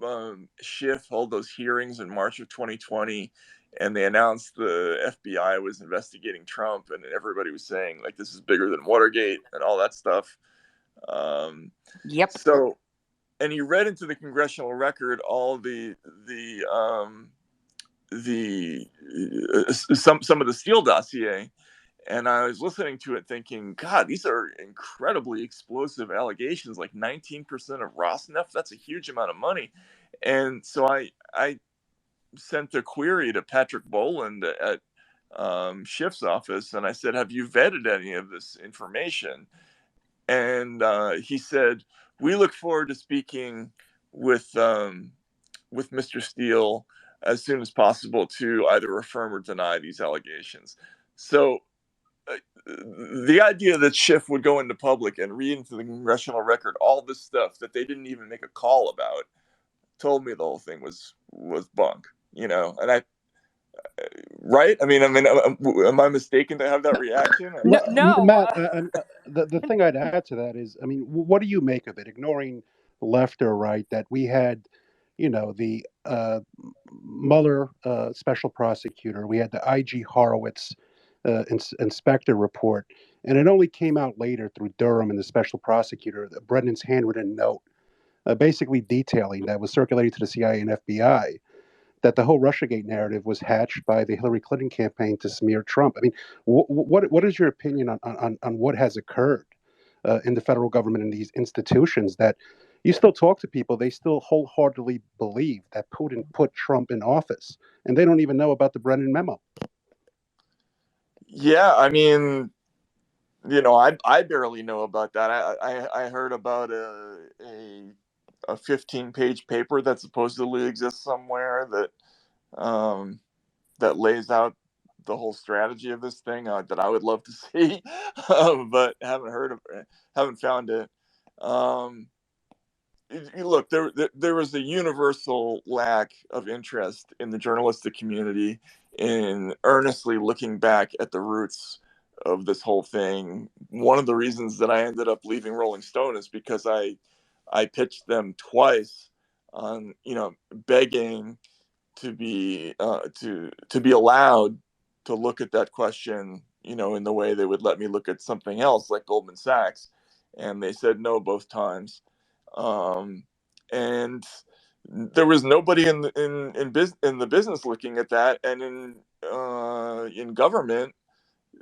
Speaker 15: Schiff held those hearings in March of 2020, and they announced the FBI was investigating Trump, and everybody was saying like this is bigger than Watergate and all that stuff. Um,
Speaker 7: Yep.
Speaker 15: so, and he read into the congressional record all the some of the Steele dossier, and I was listening to it thinking, God, these are incredibly explosive allegations. Like 19% of Rosneft, that's a huge amount of money. And so I sent a query to Patrick Boland at Schiff's office, and I said, have you vetted any of this information? And he said, we look forward to speaking with Mr. Steele as soon as possible to either affirm or deny these allegations. So the idea that Schiff would go into public and read into the congressional record all this stuff that they didn't even make a call about told me the whole thing was bunk, and right? I mean, am I mistaken to have that reaction?
Speaker 7: No,
Speaker 8: Well,
Speaker 7: no.
Speaker 8: Matt, the thing I'd add to that is, I mean, what do you make of it? Ignoring left or right, that we had, the Mueller special prosecutor, we had the IG Horowitz inspector report, and it only came out later through Durham and the special prosecutor, Brendan's handwritten note, basically detailing that was circulated to the CIA and FBI, that the whole Russiagate narrative was hatched by the Hillary Clinton campaign to smear Trump. I mean, what is your opinion on what has occurred in the federal government and these institutions, that you still talk to people, they still wholeheartedly believe that Putin put Trump in office, and they don't even know about the Brennan memo?
Speaker 15: Yeah, I mean, I barely know about that. I heard about a 15-page paper that supposedly exists somewhere um, that lays out the whole strategy of this thing that I would love to see, but haven't found it. Um, Look, there was a universal lack of interest in the journalistic community in earnestly looking back at the roots of this whole thing. One of the reasons that I ended up leaving Rolling Stone is because I pitched them twice on begging to be allowed to look at that question, in the way they would let me look at something else like Goldman Sachs, and they said no both times. um, and there was nobody in the business looking at that, and in government,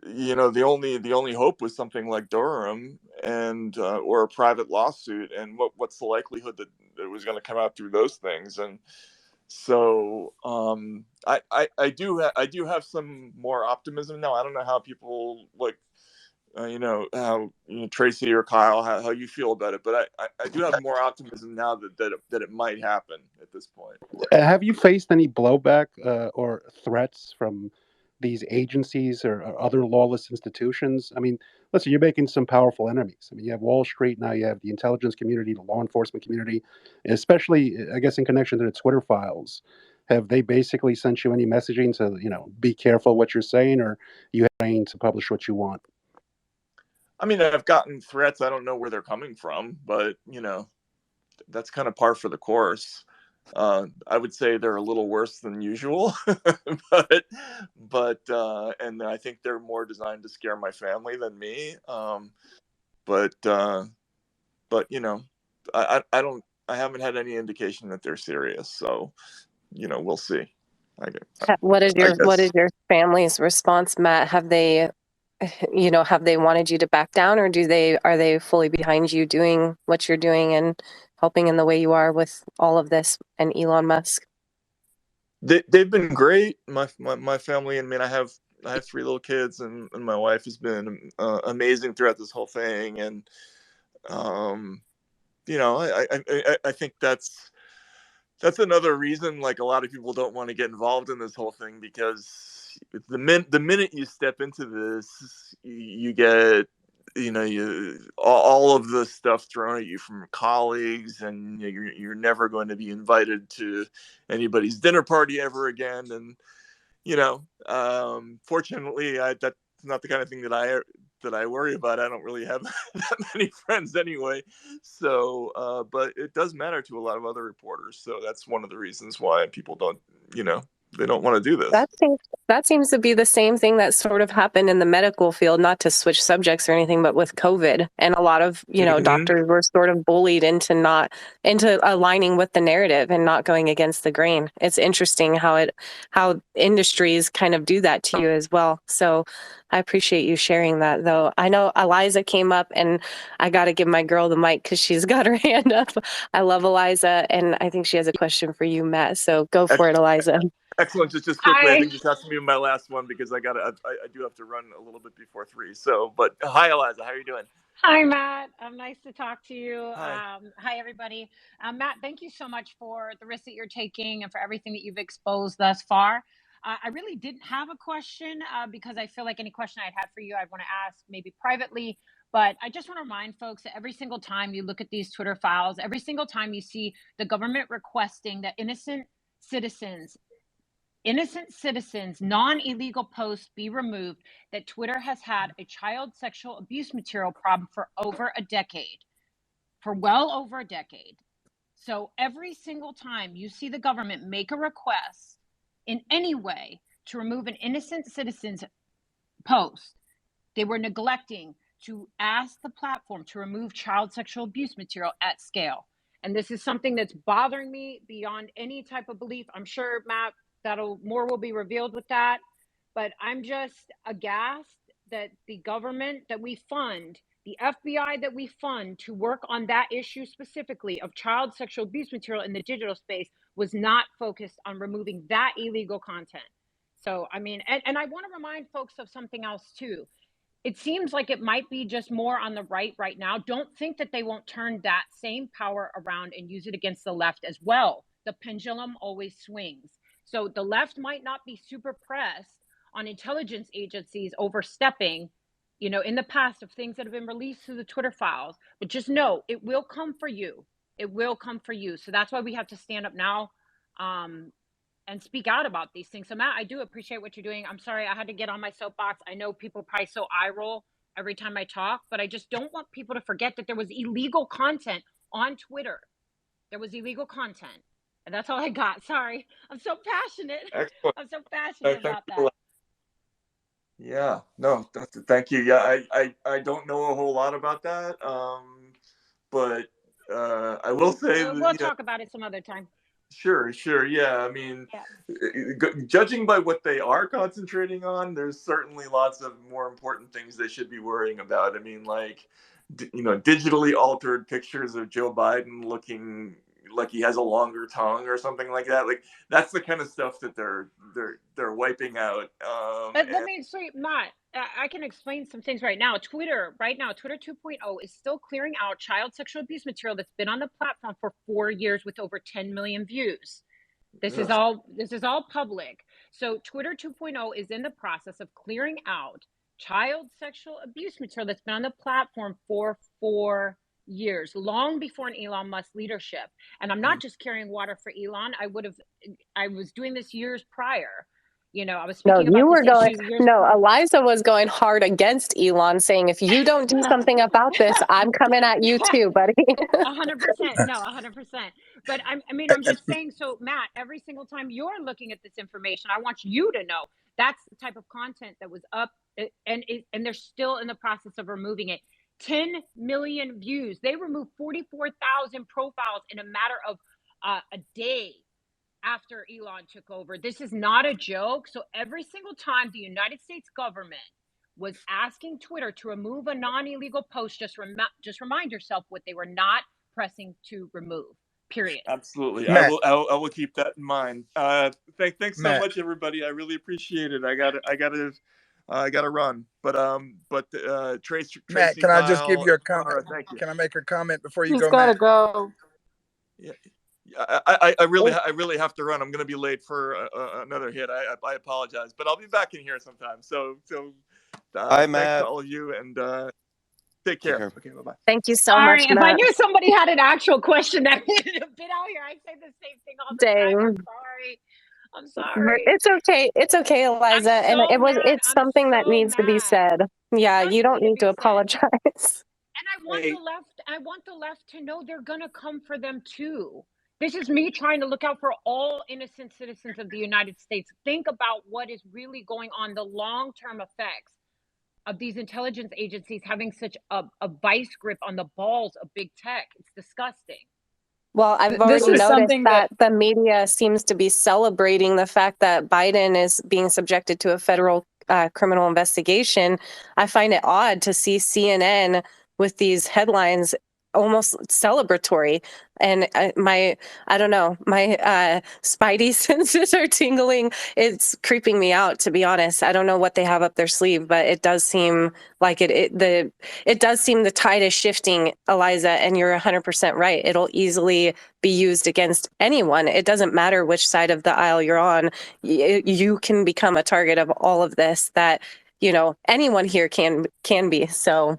Speaker 15: the only hope was something like Durham and or a private lawsuit, and what's the likelihood that it was going to come out through those things. And so I do have some more optimism now. I don't know how people like how Tracy or Kyle, how you feel about it, but I do have more optimism now that it might happen at this point.
Speaker 8: Have you faced any blowback or threats from these agencies or other lawless institutions? I mean, listen, you're making some powerful enemies. I mean, you have Wall Street, now you have the intelligence community, the law enforcement community, especially, I guess, in connection to the Twitter files. Have they basically sent you any messaging to, be careful what you're saying, or you have to publish what you want?
Speaker 15: I mean, I've gotten threats. I don't know where they're coming from, but that's kind of par for the course. I would say they're a little worse than usual, and I think they're more designed to scare my family than me. But I don't. I haven't had any indication that they're serious. So we'll see.
Speaker 1: What is
Speaker 15: I
Speaker 1: your
Speaker 15: guess.
Speaker 1: family's response, Matt? Have they, have they wanted you to back down, or are they fully behind you doing what you're doing and helping in the way you are with all of this and Elon Musk?
Speaker 15: They've been great. My family and me. I have 3 little kids, and my wife has been amazing throughout this whole thing. And I think that's another reason, like, a lot of people don't want to get involved in this whole thing, because the minute you step into this, you get all of the stuff thrown at you from colleagues, and you're never going to be invited to anybody's dinner party ever again. And fortunately, that's not the kind of thing that I worry about. I don't really have that many friends anyway. So, but it does matter to a lot of other reporters. So that's one of the reasons why people don't, they don't want to do this.
Speaker 1: That seems to be the same thing that sort of happened in the medical field, not to switch subjects or anything, but with COVID. And a lot of, doctors were sort of bullied into aligning with the narrative and not going against the grain. It's interesting how industries kind of do that to you as well. So I appreciate you sharing that, though. I know Eliza came up, and I got to give my girl the mic because she's got her hand up. I love Eliza, and I think she has a question for you, Matt. So go for it, Eliza.
Speaker 15: Excellent. Just quickly,
Speaker 19: Hi.
Speaker 15: I think this has to be my last one because I do have to run a little bit before 3. So, but hi, Eliza, how are you doing?
Speaker 19: Hi, Matt. Nice to talk to you.
Speaker 15: Hi.
Speaker 19: Hi, everybody. Matt, thank you so much for the risk that you're taking and for everything that you've exposed thus far. I really didn't have a question because I feel like any question I'd had for you, I'd want to ask maybe privately. But I just want to remind folks that every single time you look at these Twitter files, every single time you see the government requesting that innocent citizens, non-illegal posts be removed, that Twitter has had a child sexual abuse material problem for well over a decade. So every single time you see the government make a request in any way to remove an innocent citizen's post, they were neglecting to ask the platform to remove child sexual abuse material at scale. And this is something that's bothering me beyond any type of belief. I'm sure, Matt, more will be revealed with that. But I'm just aghast that the government that we fund, the FBI that we fund to work on that issue specifically of child sexual abuse material in the digital space, was not focused on removing that illegal content. So, I mean, and I want to remind folks of something else too. It seems like it might be just more on the right now. Don't think that they won't turn that same power around and use it against the left as well. The pendulum always swings. So the left might not be super pressed on intelligence agencies overstepping, in the past of things that have been released through the Twitter files, but just know it will come for you. It will come for you. So that's why we have to stand up now and speak out about these things. So Matt, I do appreciate what you're doing. I'm sorry I had to get on my soapbox. I know people probably so eye roll every time I talk, but I just don't want people to forget that there was illegal content on Twitter. There was illegal content. And that's all I got. Sorry. I'm so passionate.
Speaker 15: Excellent.
Speaker 19: I'm so passionate about that.
Speaker 15: Yeah, no, thank you. Yeah, I don't know a whole lot about that. But I will say
Speaker 19: we'll talk about it some other time.
Speaker 15: Sure. Yeah, I mean, judging by what they are concentrating on, there's certainly lots of more important things they should be worrying about. I mean, like, digitally altered pictures of Joe Biden looking like he has a longer tongue or something like that. Like, that's the kind of stuff that they're wiping out.
Speaker 19: But let me say, Matt, I can explain some things right now. Twitter 2.0 is still clearing out child sexual abuse material that's been on the platform for 4 years with over 10 million views. This is all public. So Twitter 2.0 is in the process of clearing out child sexual abuse material that's been on the platform for 4 years, long before an Elon Musk leadership. And I'm not just carrying water for Elon. I was doing this years prior. I was speaking about this issue years prior.
Speaker 1: Eliza was going hard against Elon, saying, if you don't do something about this, I'm coming at you too, buddy.
Speaker 19: 100%. No, 100%. But I'm just saying, so Matt, every single time you're looking at this information, I want you to know that's the type of content that was up, and they're still in the process of removing it. 10 million views. They removed 44,000 profiles in a matter of a day after Elon took over. This is not a joke. So every single time the United States government was asking Twitter to remove a non-illegal post, just remind yourself what they were not pressing to remove. Period.
Speaker 15: Absolutely.
Speaker 20: Matt,
Speaker 15: I will keep that in mind. Thanks so much, everybody. I really appreciate it. I gotta run. But Tracy,
Speaker 20: Matt, can I just give
Speaker 15: Kyle,
Speaker 20: you a comment?
Speaker 15: Thank you.
Speaker 20: Can I make a comment before you
Speaker 10: He's
Speaker 20: go,
Speaker 10: got to
Speaker 20: Matt?
Speaker 10: go.
Speaker 15: Yeah. I really have to run. I'm going to be late for another hit. I apologize, but I'll be back in here sometime. So
Speaker 18: Bye,
Speaker 15: thanks to
Speaker 18: Matt.
Speaker 15: all of you, and take
Speaker 18: Take
Speaker 15: care.
Speaker 18: care.
Speaker 15: Okay, bye bye.
Speaker 1: Thank you so much,
Speaker 19: Sorry, if I
Speaker 1: Matt.
Speaker 19: knew somebody had an actual question that needed a bit out here, I'd say the same thing all the time.
Speaker 1: Dang.
Speaker 19: I'm sorry. I'm sorry.
Speaker 1: It's okay. It's okay,
Speaker 19: I'm
Speaker 1: Eliza. And
Speaker 19: so mad.
Speaker 1: it's
Speaker 19: I'm
Speaker 1: something that
Speaker 19: so
Speaker 1: needs to be
Speaker 19: mad.
Speaker 1: said. Yeah,
Speaker 19: Does
Speaker 1: you don't
Speaker 19: need to
Speaker 1: need to
Speaker 19: be said.
Speaker 1: apologize.
Speaker 19: And
Speaker 12: Hey,
Speaker 19: I want the left to know they're gonna come for them too. This is me trying to look out for all innocent citizens of the United States. Think about what is really going on, the long-term effects of these intelligence agencies having such a vice grip on the balls of big tech. It's disgusting.
Speaker 1: Well, I've
Speaker 10: This
Speaker 1: already
Speaker 10: is
Speaker 1: noticed
Speaker 10: something that
Speaker 1: that the media seems to be celebrating the fact that Biden is being subjected to a federal criminal investigation. I find it odd to see CNN with these headlines almost celebratory. And I don't know, my spidey senses are tingling. It's creeping me out, to be honest. I don't know what they have up their sleeve, but it does seem like it does seem the tide is shifting, Eliza, and you're 100% right. It'll easily be used against anyone. It doesn't matter which side of the aisle you're on. You can become a target of all of this that, anyone here can be. So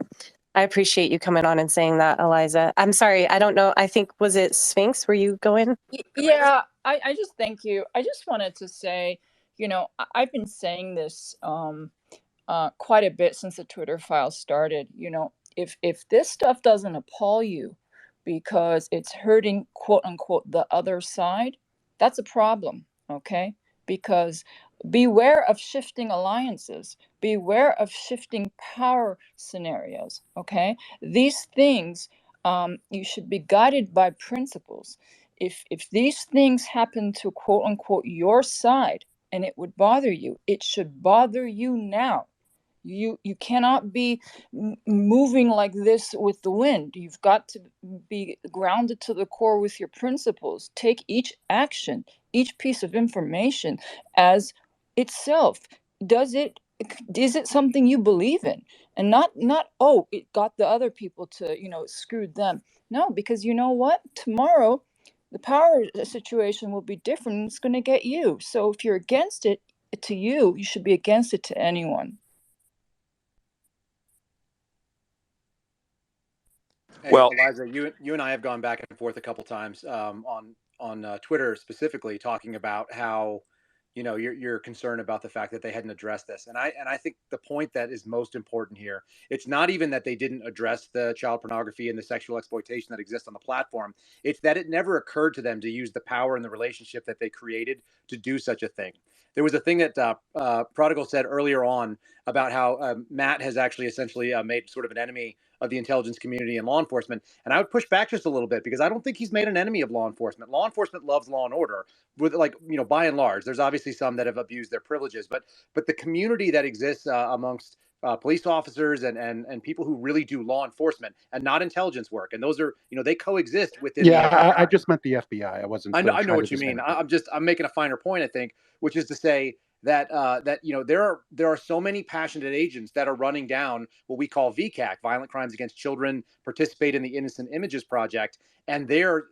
Speaker 1: I appreciate you coming on and saying that, Eliza. I'm sorry. I don't know. I think, was it Sphinx? Were you going?
Speaker 10: Yeah, I just thank you. I just wanted to say, I've been saying this quite a bit since the Twitter files started. If this stuff doesn't appall you because it's hurting, quote unquote, the other side, that's a problem. Okay, because beware of shifting alliances, beware of shifting power scenarios. Okay, these things, you should be guided by principles. If these things happen to, quote unquote, your side, and it would bother you, it should bother you now. You cannot be moving like this with the wind. You've got to be grounded to the core with your principles. Take each action, each piece of information as itself. Is it something you believe in? And not, oh, it got the other people to, it screwed them. No, because you know what? Tomorrow the power situation will be different, and it's going to get you. So if you're against it, to you should be against it to anyone.
Speaker 12: hey,
Speaker 15: Well,
Speaker 12: Eliza, you and I have gone back and forth a couple times on Twitter specifically, talking about how you're concerned about the fact that they hadn't addressed this, and I think the point that is most important here, it's not even that they didn't address the child pornography and the sexual exploitation that exists on the platform. It's that it never occurred to them to use the power and the relationship that they created to do such a thing. There was a thing that Prodigal said earlier on about how Matt has actually essentially made sort of an enemy of the intelligence community and law enforcement. And I would push back just a little bit, because I don't think he's made an enemy of law enforcement. Law enforcement loves law and order, with, like, by and large. There's obviously some that have abused their privileges, but the community that exists amongst police officers and people who really do law enforcement and not intelligence work, and those are, they coexist within the
Speaker 8: Yeah, I
Speaker 12: FBI.
Speaker 8: just meant the FBI. I wasn't
Speaker 12: I know
Speaker 8: trying to
Speaker 12: what you mean.
Speaker 8: disparage.
Speaker 12: I'm making a finer point, I think, which is to say that there are so many passionate agents that are running down what we call VCAC, Violent Crimes Against Children, participate in the Innocent Images Project, and they're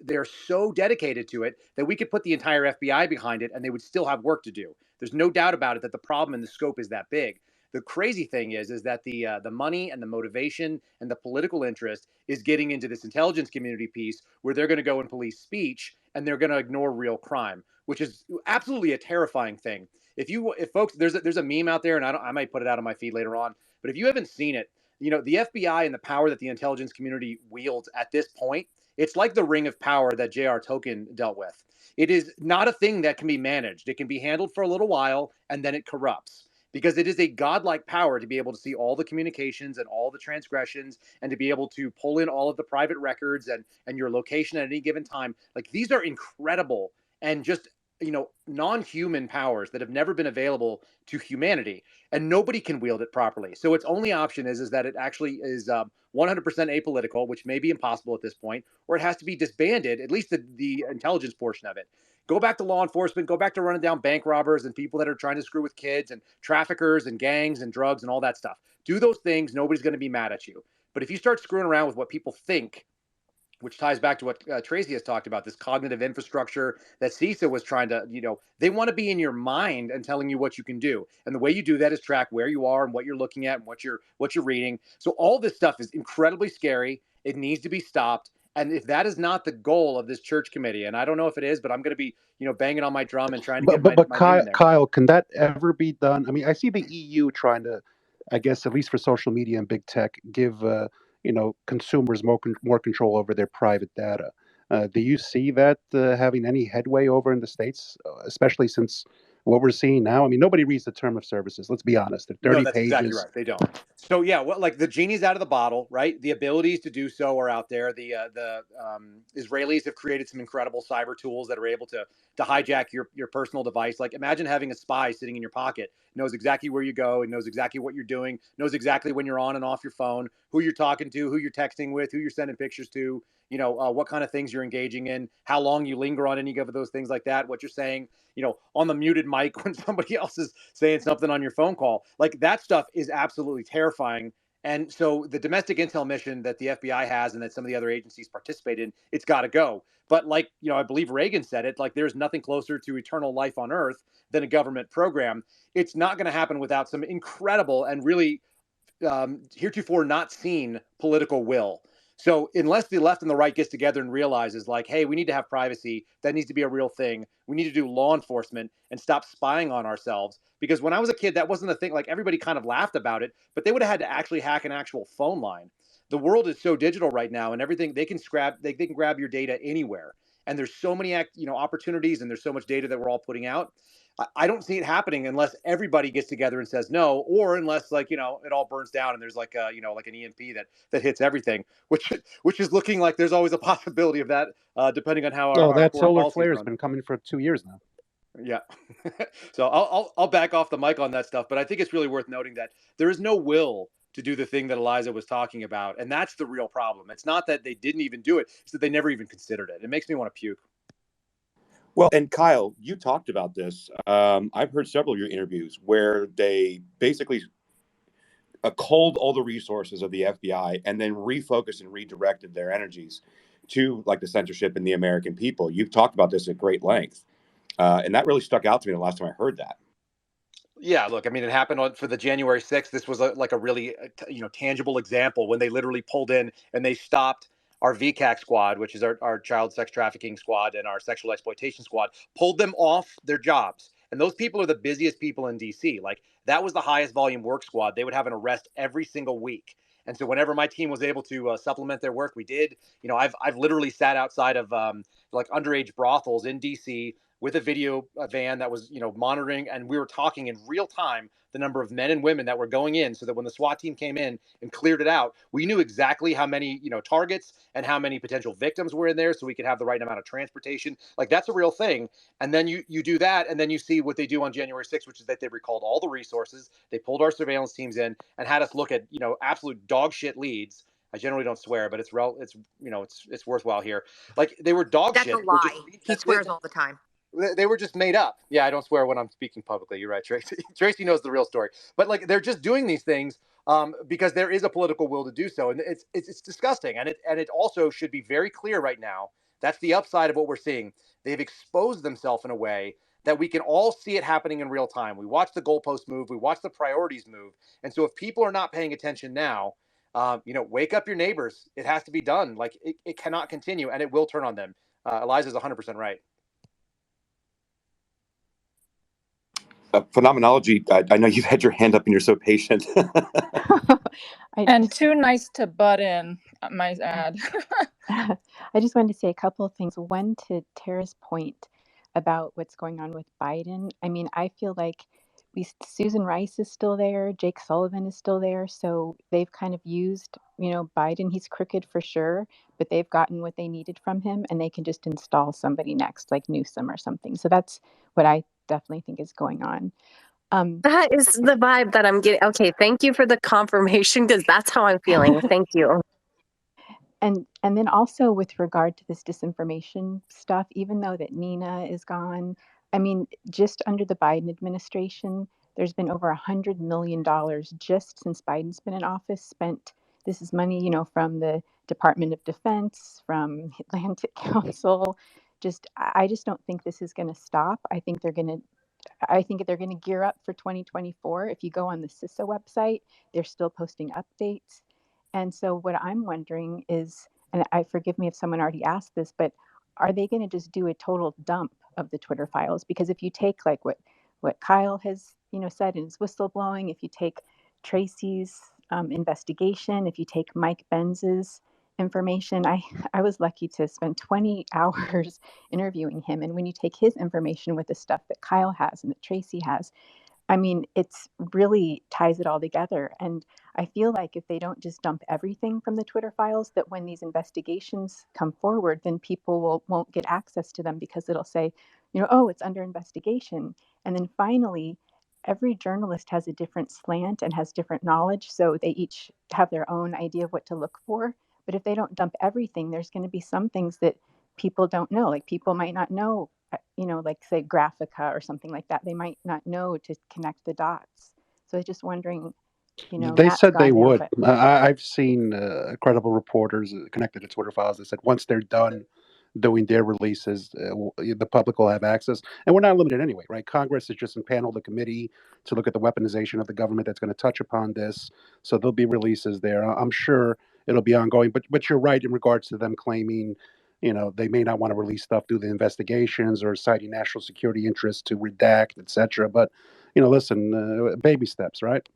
Speaker 12: so dedicated to it that we could put the entire FBI behind it, and they would still have work to do. There's no doubt about it that the problem and the scope is that big. The crazy thing is that the money and the motivation and the political interest is getting into this intelligence community piece, where they're going to go and police speech and they're going to ignore real crime, which is absolutely a terrifying thing. If folks, there's a meme out there, and I might put it out on my feed later on, but if you haven't seen it, the FBI and the power that the intelligence community wields at this point, it's like the ring of power that J.R. Tolkien dealt with. It is not a thing that can be managed. It can be handled for a little while, and then it corrupts, because it is a godlike power to be able to see all the communications and all the transgressions, and to be able to pull in all of the private records and your location at any given time. Like, these are incredible and just, non-human powers that have never been available to humanity, and nobody can wield it properly. So its only option is that it actually is 100% apolitical, which may be impossible at this point, or it has to be disbanded, at least the intelligence portion of it. Go back to law enforcement, go back to running down bank robbers and people that are trying to screw with kids and traffickers and gangs and drugs and all that stuff. Do those things, nobody's going to be mad at you. But if you start screwing around with what people think, which ties back to what Tracy has talked about, this cognitive infrastructure that CISA was trying to, they want to be in your mind and telling you what you can do. And the way you do that is track where you are and what you're looking at and what you're reading. So all this stuff is incredibly scary. It needs to be stopped. And if that is not the goal of this church committee, and I don't know if it is, but I'm going to be, banging on my drum and trying to get my name in there.
Speaker 8: Kyle, can that ever be done? I mean, I see the EU trying to, I guess, at least for social media and big tech, give consumers more control over their private data. Do you see that having any headway over in the States, especially since what we're seeing now? I mean, nobody reads the term of services. Let's be honest. They're 30
Speaker 12: No, that's exactly
Speaker 8: pages.
Speaker 12: right. They don't. So yeah, like the genie's out of the bottle, right? The abilities to do so are out there. The Israelis have created some incredible cyber tools that are able to hijack your personal device. Like imagine having a spy sitting in your pocket, knows exactly where you go, and knows exactly what you're doing, knows exactly when you're on and off your phone, who you're talking to, who you're texting with, who you're sending pictures to, what kind of things you're engaging in, how long you linger on any of those things like that, what you're saying, on the muted mic when somebody else is saying something on your phone call. Like that stuff is absolutely terrifying. And so the domestic intel mission that the FBI has and that some of the other agencies participate in, it's got to go. But like, I believe Reagan said it, like there's nothing closer to eternal life on earth than a government program. It's not going to happen without some incredible and really heretofore not seen political will. So unless the left and the right gets together and realizes like, hey, we need to have privacy, that needs to be a real thing. We need to do law enforcement and stop spying on ourselves. Because when I was a kid, that wasn't a thing. Like everybody kind of laughed about it, but they would have had to actually hack an actual phone line. The world is so digital right now, and everything they can grab your data anywhere. And there's so many opportunities, and there's so much data that we're all putting out. I don't see it happening unless everybody gets together and says no, or unless it all burns down and there's like like an EMP that hits everything, which is looking like there's always a possibility of that, depending on how our
Speaker 8: That
Speaker 12: foreign
Speaker 8: solar
Speaker 12: policy is
Speaker 8: flare has
Speaker 12: run.
Speaker 8: been coming for 2 years now.
Speaker 12: Yeah. So I'll back off the mic on that stuff, but I think it's really worth noting that there is no will to do the thing that Eliza was talking about, and that's the real problem. It's not that they didn't even do it; it's that they never even considered it. It makes me want to puke.
Speaker 6: Well, and Kyle, you talked about this. I've heard several of your interviews where they basically culled all the resources of the FBI and then refocused and redirected their energies to like the censorship and the American people. You've talked about this at great length. And that really stuck out to me the last time I heard that.
Speaker 12: Yeah, look, I mean, it happened for the January 6th. This was like a really, tangible example when they literally pulled in and they stopped our VCAC squad, which is our child sex trafficking squad and our sexual exploitation squad, pulled them off their jobs. And those people are the busiest people in DC. Like that was the highest volume work squad. They would have an arrest every single week. And so whenever my team was able to supplement their work, we did. I've literally sat outside of like underage brothels in DC with a video van that was, monitoring, and we were talking in real time the number of men and women that were going in, so that when the SWAT team came in and cleared it out, we knew exactly how many, targets and how many potential victims were in there, so we could have the right amount of transportation. Like that's a real thing. And then you do that, and then you see what they do on January 6th, which is that they recalled all the resources, they pulled our surveillance teams in, and had us look at, absolute dog shit leads. I generally don't swear, but it's worthwhile here. Like they were dog
Speaker 7: That's a
Speaker 12: shit. Which is,
Speaker 7: lie. He swears all the time.
Speaker 12: they were just made up. Yeah, I don't swear when I'm speaking publicly. You're right, Tracy. Tracy knows the real story. But like they're just doing these things because there is a political will to do so, and it's disgusting. And it also should be very clear right now. That's the upside of what we're seeing. They've exposed themselves in a way that we can all see it happening in real time. We watch the goalposts move. We watch the priorities move. And so if people are not paying attention now, wake up your neighbors. It has to be done. Like it cannot continue, and it will turn on them. Eliza's 100% right.
Speaker 6: Phenomenology. I know you've had your hand up and you're so patient.
Speaker 10: And too nice to butt in, I might add.
Speaker 3: I just wanted to say a couple of things. One, to Tara's point about what's going on with Biden. I mean, I feel like Susan Rice is still there, Jake Sullivan is still there, so they've kind of used, Biden. He's crooked for sure, but they've gotten what they needed from him, and they can just install somebody next, like Newsom or something. So that's what I definitely think is going on.
Speaker 1: That is the vibe that I'm getting. Okay, thank you for the confirmation, because that's how I'm feeling. Thank you.
Speaker 3: And then also with regard to this disinformation stuff, even though that Nina is gone, I mean, just under the Biden administration, there's been over $100 million just since Biden's been in office spent This is money, from the Department of Defense, from Atlantic Council. I just don't think this is going to stop. I think they're going to gear up for 2024. If you go on the CISA website, they're still posting updates. And so what I'm wondering is, and I forgive me if someone already asked this, but are they going to just do a total dump of the Twitter files? Because if you take like what Kyle has said in his whistleblowing, if you take Tracy's investigation, if you take Mike Benz's information, I was lucky to spend 20 hours interviewing him. And when you take his information with the stuff that Kyle has and that Tracy has, I mean, it's really ties it all together. And I feel like if they don't just dump everything from the Twitter files, that when these investigations come forward, then people won't get access to them because it'll say, oh, it's under investigation. And then finally, every journalist has a different slant and has different knowledge. So they each have their own idea of what to look for. But if they don't dump everything, there's going to be some things that people don't know. Like people might not know, like say Graphica or something like that. They might not know to connect the dots. So I was just wondering,
Speaker 8: They
Speaker 3: Matt's
Speaker 8: said they
Speaker 3: gone now,
Speaker 8: would.
Speaker 3: but
Speaker 8: I've seen credible reporters connected to Twitter files that said once they're done doing their releases, the public will have access. And we're not limited anyway, right? Congress has just impaneled a committee to look at the weaponization of the government that's going to touch upon this. So there'll be releases there. I'm sure it'll be ongoing. But you're right in regards to them claiming, they may not want to release stuff through the investigations or citing national security interests to redact, etc. But, listen, baby steps, right?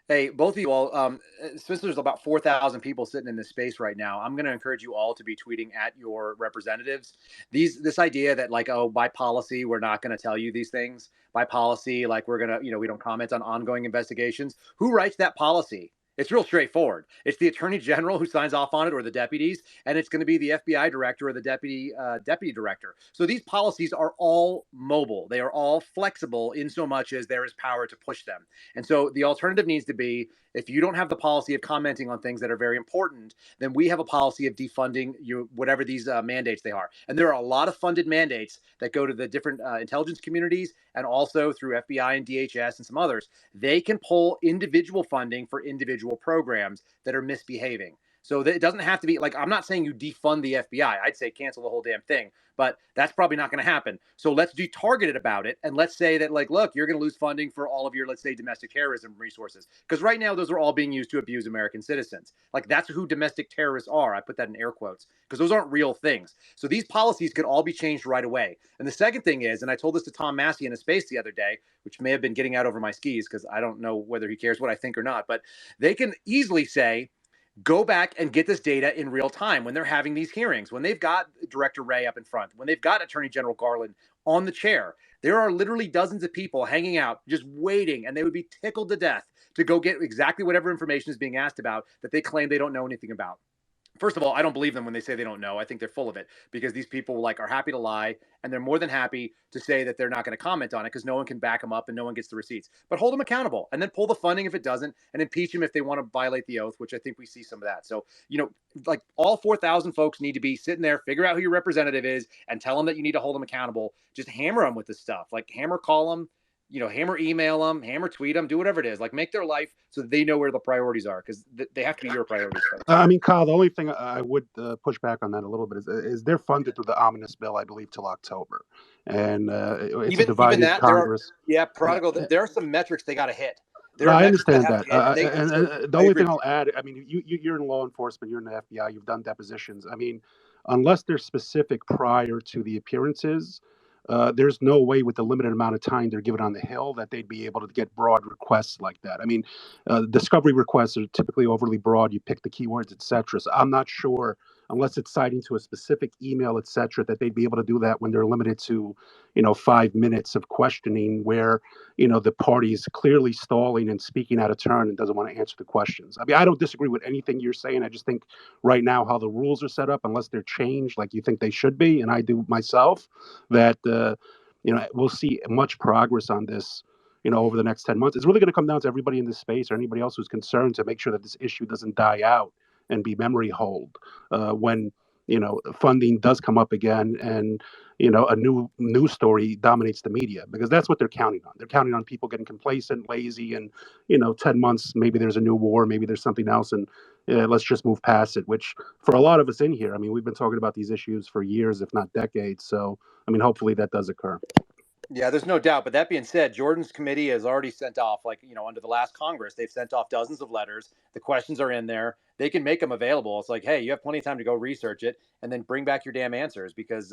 Speaker 12: Hey, both of you all, since there's about 4,000 people sitting in this space right now, I'm going to encourage you all to be tweeting at your representatives. This idea that like, oh, by policy, we're not going to tell you these things. By policy, like we're going to, we don't comment on ongoing investigations. Who writes that policy? It's real straightforward. It's the attorney general who signs off on it, or the deputies, and it's going to be the FBI director or the deputy director. So these policies are all mobile. They are all flexible in so much as there is power to push them. And so the alternative needs to be, if you don't have the policy of commenting on things that are very important, then we have a policy of defunding whatever these mandates they are. And there are a lot of funded mandates that go to the different intelligence communities and also through FBI and DHS and some others. They can pull individual funding for individual programs that are misbehaving. So that it doesn't have to be like, I'm not saying you defund the FBI. I'd say cancel the whole damn thing, but that's probably not going to happen. So let's be targeted about it. And let's say that like, look, you're going to lose funding for all of your, let's say, domestic terrorism resources. Because right now those are all being used to abuse American citizens. Like that's who domestic terrorists are. I put that in air quotes because those aren't real things. So these policies could all be changed right away. And the second thing is, and I told this to Tom Massey in a space the other day, which may have been getting out over my skis because I don't know whether he cares what I think or not, but they can easily say, go back and get this data in real time when they're having these hearings, when they've got Director Wray up in front, when they've got Attorney General Garland on the chair. There are literally dozens of people hanging out, just waiting, and they would be tickled to death to go get exactly whatever information is being asked about that they claim they don't know anything about. First of all, I don't believe them when they say they don't know. I think they're full of it because these people like are happy to lie, and they're more than happy to say that they're not going to comment on it because no one can back them up and no one gets the receipts. But hold them accountable and then pull the funding if it doesn't, and impeach them if they want to violate the oath, which I think we see some of that. So, like all 4,000 folks need to be sitting there, figure out who your representative is, and tell them that you need to hold them accountable. Just hammer them with this stuff, like hammer call them, hammer email them, hammer tweet them, do whatever it is. Like make their life so that they know where the priorities are because they have to be your priorities.
Speaker 8: I mean, Kyle, the only thing I would push back on that a little bit is they're funded through the omnibus bill, I believe, till October, and it's a divided
Speaker 12: that
Speaker 8: Congress.
Speaker 12: Prodigal. There are some metrics they got to hit. There
Speaker 8: No,
Speaker 12: are
Speaker 8: I
Speaker 12: metrics that
Speaker 8: understand
Speaker 12: have
Speaker 8: that.
Speaker 12: to hit.
Speaker 8: And the only thing I'll add, I mean, you're in law enforcement, you're in the FBI, you've done depositions. I mean, unless they're specific prior to the appearances, there's no way with the limited amount of time they're given on the Hill that they'd be able to get broad requests like that. I mean, discovery requests are typically overly broad. You pick the keywords, et cetera. So I'm not sure, unless it's citing to a specific email, et cetera, that they'd be able to do that when they're limited to, 5 minutes of questioning where, the party's clearly stalling and speaking out of turn and doesn't want to answer the questions. I mean, I don't disagree with anything you're saying. I just think right now how the rules are set up, unless they're changed like you think they should be, and I do myself, that we'll see much progress on this over the next 10 months. It's really going to come down to everybody in this space or anybody else who's concerned to make sure that this issue doesn't die out and be memory hold when funding does come up again, and a new news story dominates the media, because that's what they're counting on. They're counting on people getting complacent, lazy, and 10 months, maybe there's a new war, maybe there's something else, and let's just move past it. Which for a lot of us in here, I mean, we've been talking about these issues for years, if not decades. So, I mean, hopefully that does occur.
Speaker 12: Yeah, there's no doubt. But that being said, Jordan's committee has already sent off, under the last Congress, they've sent off dozens of letters. The questions are in there. They can make them available. It's like, hey, you have plenty of time to go research it and then bring back your damn answers, because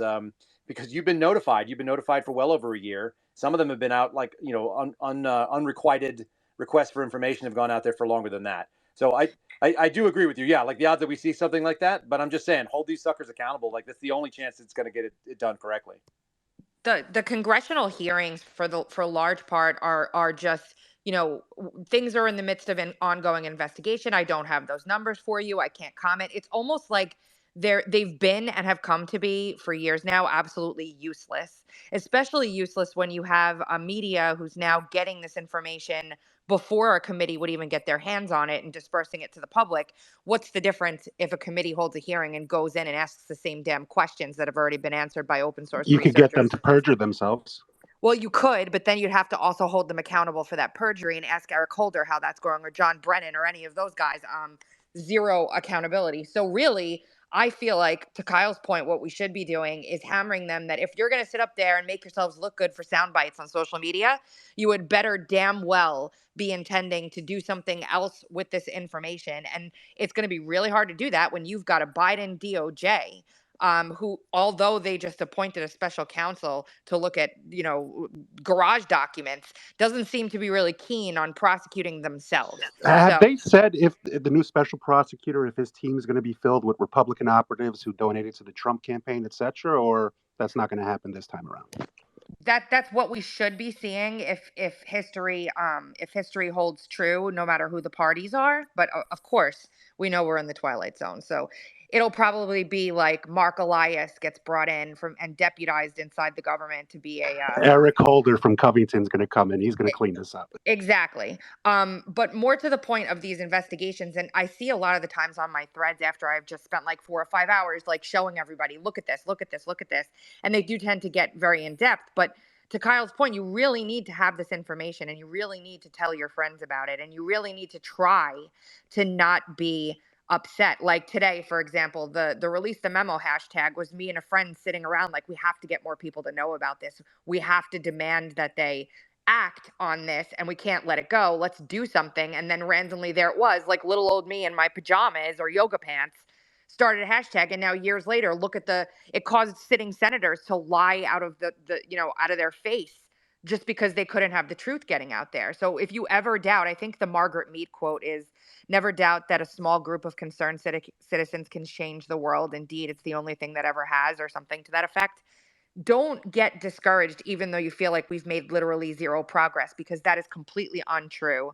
Speaker 12: you've been notified. You've been notified for well over a year. Some of them have been out, unrequited requests for information have gone out there for longer than that. So I do agree with you. Yeah, like the odds that we see something like that. But I'm just saying, hold these suckers accountable. Like, that's the only chance it's going to get it done correctly.
Speaker 7: The congressional hearings for large part are just, things are in the midst of an ongoing investigation. I don't have those numbers for you. I can't comment. It's almost like they've been and have come to be for years now absolutely useless, especially useless when you have a media who's now getting this information before a committee would even get their hands on it and dispersing it to the public. What's the difference if a committee holds a hearing and goes in and asks the same damn questions that have already been answered by open source
Speaker 8: You could get them
Speaker 7: researchers?
Speaker 8: to perjure themselves.
Speaker 7: Well, you could, but then you'd have to also hold them accountable for that perjury and ask Eric Holder how that's going, or John Brennan, or any of those guys. Zero accountability. So really, I feel like, to Kyle's point, what we should be doing is hammering them that if you're going to sit up there and make yourselves look good for sound bites on social media, you would better damn well be intending to do something else with this information. And it's going to be really hard to do that when you've got a Biden DOJ, who, although they just appointed a special counsel to look at, garage documents, doesn't seem to be really keen on prosecuting themselves.
Speaker 8: Have
Speaker 7: So
Speaker 8: they said if the new special prosecutor, if his team is going to be filled with Republican operatives who donated to the Trump campaign, et cetera, or that's not going to happen this time around?
Speaker 7: that's what we should be seeing if history holds true, no matter who the parties are. But of course, we know we're in the twilight zone, so it'll probably be like Mark Elias gets brought in from and deputized inside the government to be a
Speaker 8: Eric Holder from Covington's going to come in. He's going to clean this up.
Speaker 7: exactly. But more to the point of these investigations, and I see a lot of the times on my threads after I've just spent like 4 or 5 hours like showing everybody, look at this, look at this, look at this, and they do tend to get very in depth. But to Kyle's point, you really need to have this information, and you really need to tell your friends about it, and you really need to try to not be upset. Like today, for example, the release the memo hashtag was me and a friend sitting around like, we have to get more people to know about this. We have to demand that they act on this, and we can't let it go. Let's do something. And then randomly there it was, like little old me in my pajamas or yoga pants started a hashtag, and now years later, look at it caused sitting senators to lie out of out of their face just because they couldn't have the truth getting out there. So if you ever doubt, I think the Margaret Mead quote is, never doubt that a small group of concerned citizens can change the world. Indeed, it's the only thing that ever has, or something to that effect. Don't get discouraged, even though you feel like we've made literally zero progress, because that is completely untrue.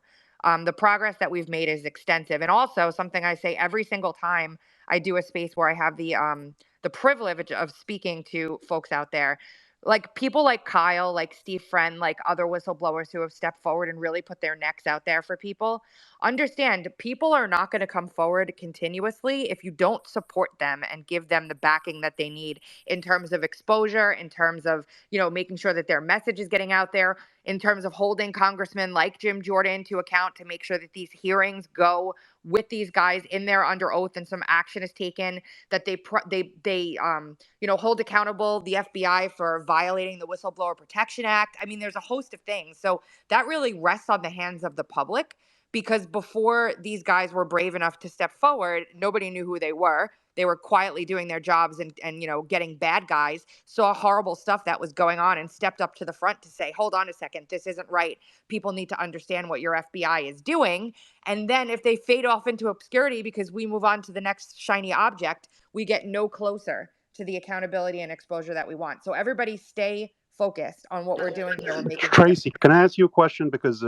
Speaker 7: The progress that we've made is extensive. And also, something I say every single time I do a space where I have the privilege of speaking to folks out there, like people like Kyle, like Steve Friend, like other whistleblowers who have stepped forward and really put their necks out there for people. Understand, people are not going to come forward continuously if you don't support them and give them the backing that they need in terms of exposure, in terms of, making sure that their message is getting out there, in terms of holding congressmen like Jim Jordan to account to make sure that these hearings go with these guys in there under oath and some action is taken, that they hold accountable the FBI for violating the Whistleblower Protection Act. I mean, there's a host of things. So that really rests on the hands of the public, because before these guys were brave enough to step forward, nobody knew who they were. They were quietly doing their jobs and getting bad guys, saw horrible stuff that was going on, and stepped up to the front to say, hold on a second, this isn't right. People need to understand what your FBI is doing. And then if they fade off into obscurity because we move on to the next shiny object, we get no closer to the accountability and exposure that we want. So everybody stay focused on what we're doing here. We're making
Speaker 8: Tracy, can I ask you a question? Because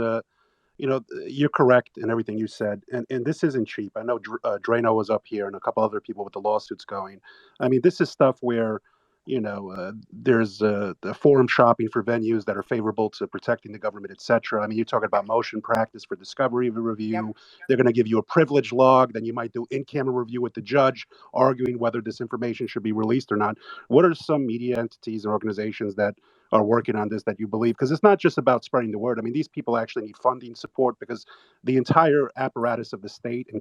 Speaker 8: you're correct in everything you said, and this isn't cheap. I know Drano was up here and a couple other people with the lawsuits going. I mean, this is stuff where there's the forum shopping for venues that are favorable to protecting the government, etc. I mean, you're talking about motion practice for discovery of a
Speaker 7: Yep.
Speaker 8: review. They're going to give you a privilege log. Then you might do in-camera review with the judge, arguing whether this information should be released or not. What are some media entities and organizations that are working on this that you believe? Because it's not just about spreading the word. I mean, these people actually need funding support because the entire apparatus of the state and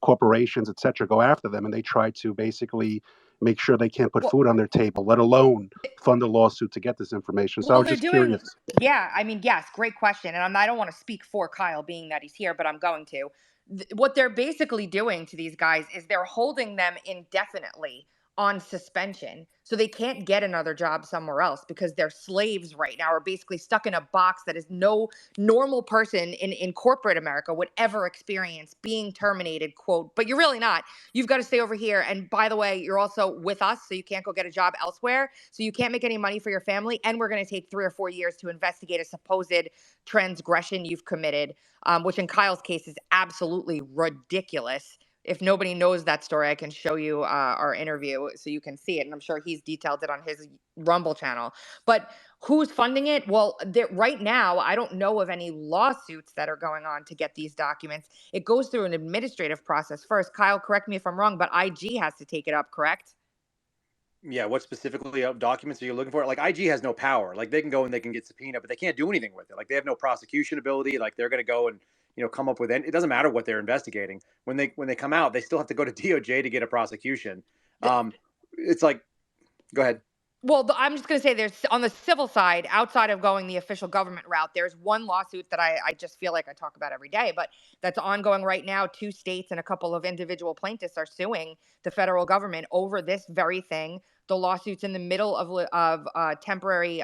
Speaker 8: corporations, etc., go after them, and they try to basically make sure they can't put
Speaker 7: Well,
Speaker 8: food on their table, let alone fund a lawsuit to get this information. So I
Speaker 7: well,
Speaker 8: was
Speaker 7: they're
Speaker 8: just
Speaker 7: doing,
Speaker 8: curious.
Speaker 7: yeah, I mean, yes, great question. And I don't want to speak for Kyle being that he's here, but I'm going to. What they're basically doing to these guys is they're holding them indefinitely on suspension. So they can't get another job somewhere else because they're slaves right now, or basically stuck in a box that is no normal person in corporate America would ever experience being terminated, quote, but you're really not. You've got to stay over here. And by the way, you're also with us, so you can't go get a job elsewhere. So you can't make any money for your family. And we're going to take 3 or 4 years to investigate a supposed transgression you've committed, which in Kyle's case is absolutely ridiculous. If nobody knows that story, I can show you our interview so you can see it. And I'm sure he's detailed it on his Rumble channel. But who's funding it? Well, right now, I don't know of any lawsuits that are going on to get these documents. It goes through an administrative process first. Kyle, correct me if I'm wrong, but IG has to take it up, correct?
Speaker 12: Yeah, what specifically documents are you looking for? Like IG has no power. Like they can go and they can get subpoena, but they can't do anything with it. Like they have no prosecution ability. Like they're going to go and come up with it. It doesn't matter what they're investigating. When they come out, they still have to go to DOJ to get a prosecution. It's like, go ahead.
Speaker 7: Well, I'm just going to say there's on the civil side, outside of going the official government route, there's one lawsuit that I just feel like I talk about every day, but that's ongoing right now. 2 states and a couple of individual plaintiffs are suing the federal government over this very thing. The lawsuit's in the middle of temporary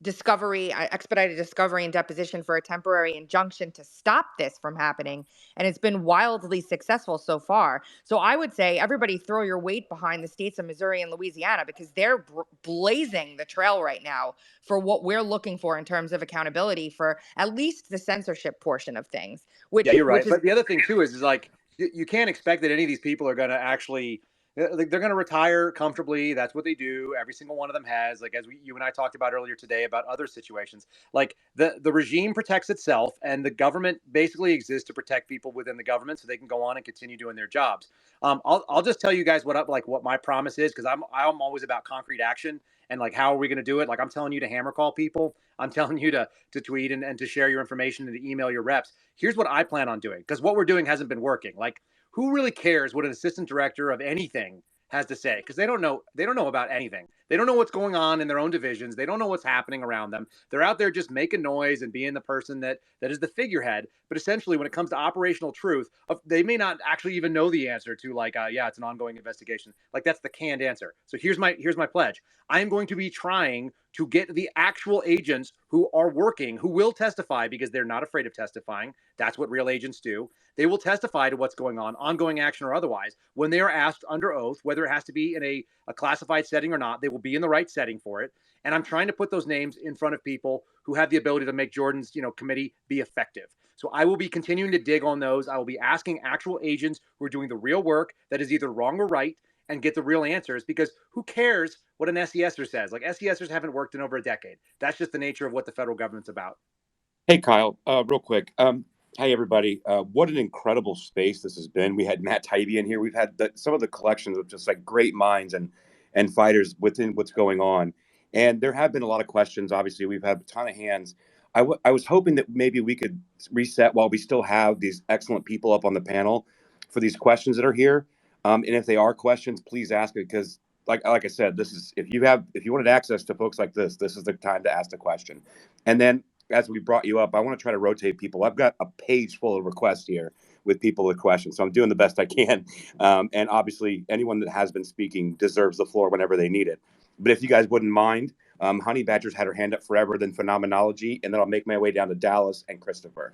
Speaker 7: discovery, expedited discovery and deposition for a temporary injunction to stop this from happening. And it's been wildly successful so far. So I would say everybody throw your weight behind the states of Missouri and Louisiana because they're blazing the trail right now for what we're looking for in terms of accountability for at least the censorship portion of things.
Speaker 12: Yeah, you're right.
Speaker 7: Which is
Speaker 12: But the other thing too is like you can't expect that any of these people are going to actually they're going to retire comfortably. That's what they do. Every single one of them has, like as you and I talked about earlier today about other situations. Like the regime protects itself, and the government basically exists to protect people within the government, so they can go on and continue doing their jobs. I'll just tell you guys what my promise is, because I'm always about concrete action and like how are we going to do it. Like I'm telling you to hammer call people. I'm telling you to tweet and to share your information and to email your reps. Here's what I plan on doing, because what we're doing hasn't been working. Like, who really cares what an assistant director of anything has to say? Because they don't know about anything. They don't know what's going on in their own divisions. They don't know what's happening around them. They're out there just making noise and being the person that is the figurehead. But essentially, when it comes to operational truth, they may not actually even know the answer to like, yeah, it's an ongoing investigation. Like that's the canned answer. So here's my pledge. I am going to be trying to get the actual agents who are working, who will testify because they're not afraid of testifying. That's what real agents do. They will testify to what's going on, ongoing action or otherwise, when they are asked under oath, whether it has to be in a classified setting or not. They will be in the right setting for it. And I'm trying to put those names in front of people who have the ability to make Jordan's committee be effective. So I will be continuing to dig on those. I will be asking actual agents who are doing the real work that is either wrong or right, and get the real answers, because who cares what an SESer says? Like SESers haven't worked in over a decade. That's just the nature of what the federal government's about.
Speaker 20: Hey, Kyle, real quick. Hi, everybody. What an incredible space this has been. We had Matt Taibbi in here. We've had some of the collections of just like great minds and fighters within what's going on. And there have been a lot of questions. Obviously, we've had a ton of hands. I was hoping that maybe we could reset while we still have these excellent people up on the panel for these questions that are here. And if they are questions, please ask it, because like I said, this is if you wanted access to folks like this is the time to ask the question. And then as we brought you up, I want to try to rotate people. I've got a page full of requests here with people with questions, so I'm doing the best I can. And obviously, anyone that has been speaking deserves the floor whenever they need it. But if you guys wouldn't mind, Honey Badger's had her hand up forever, then Phenomenology, and then I'll make my way down to Dallas and Christopher.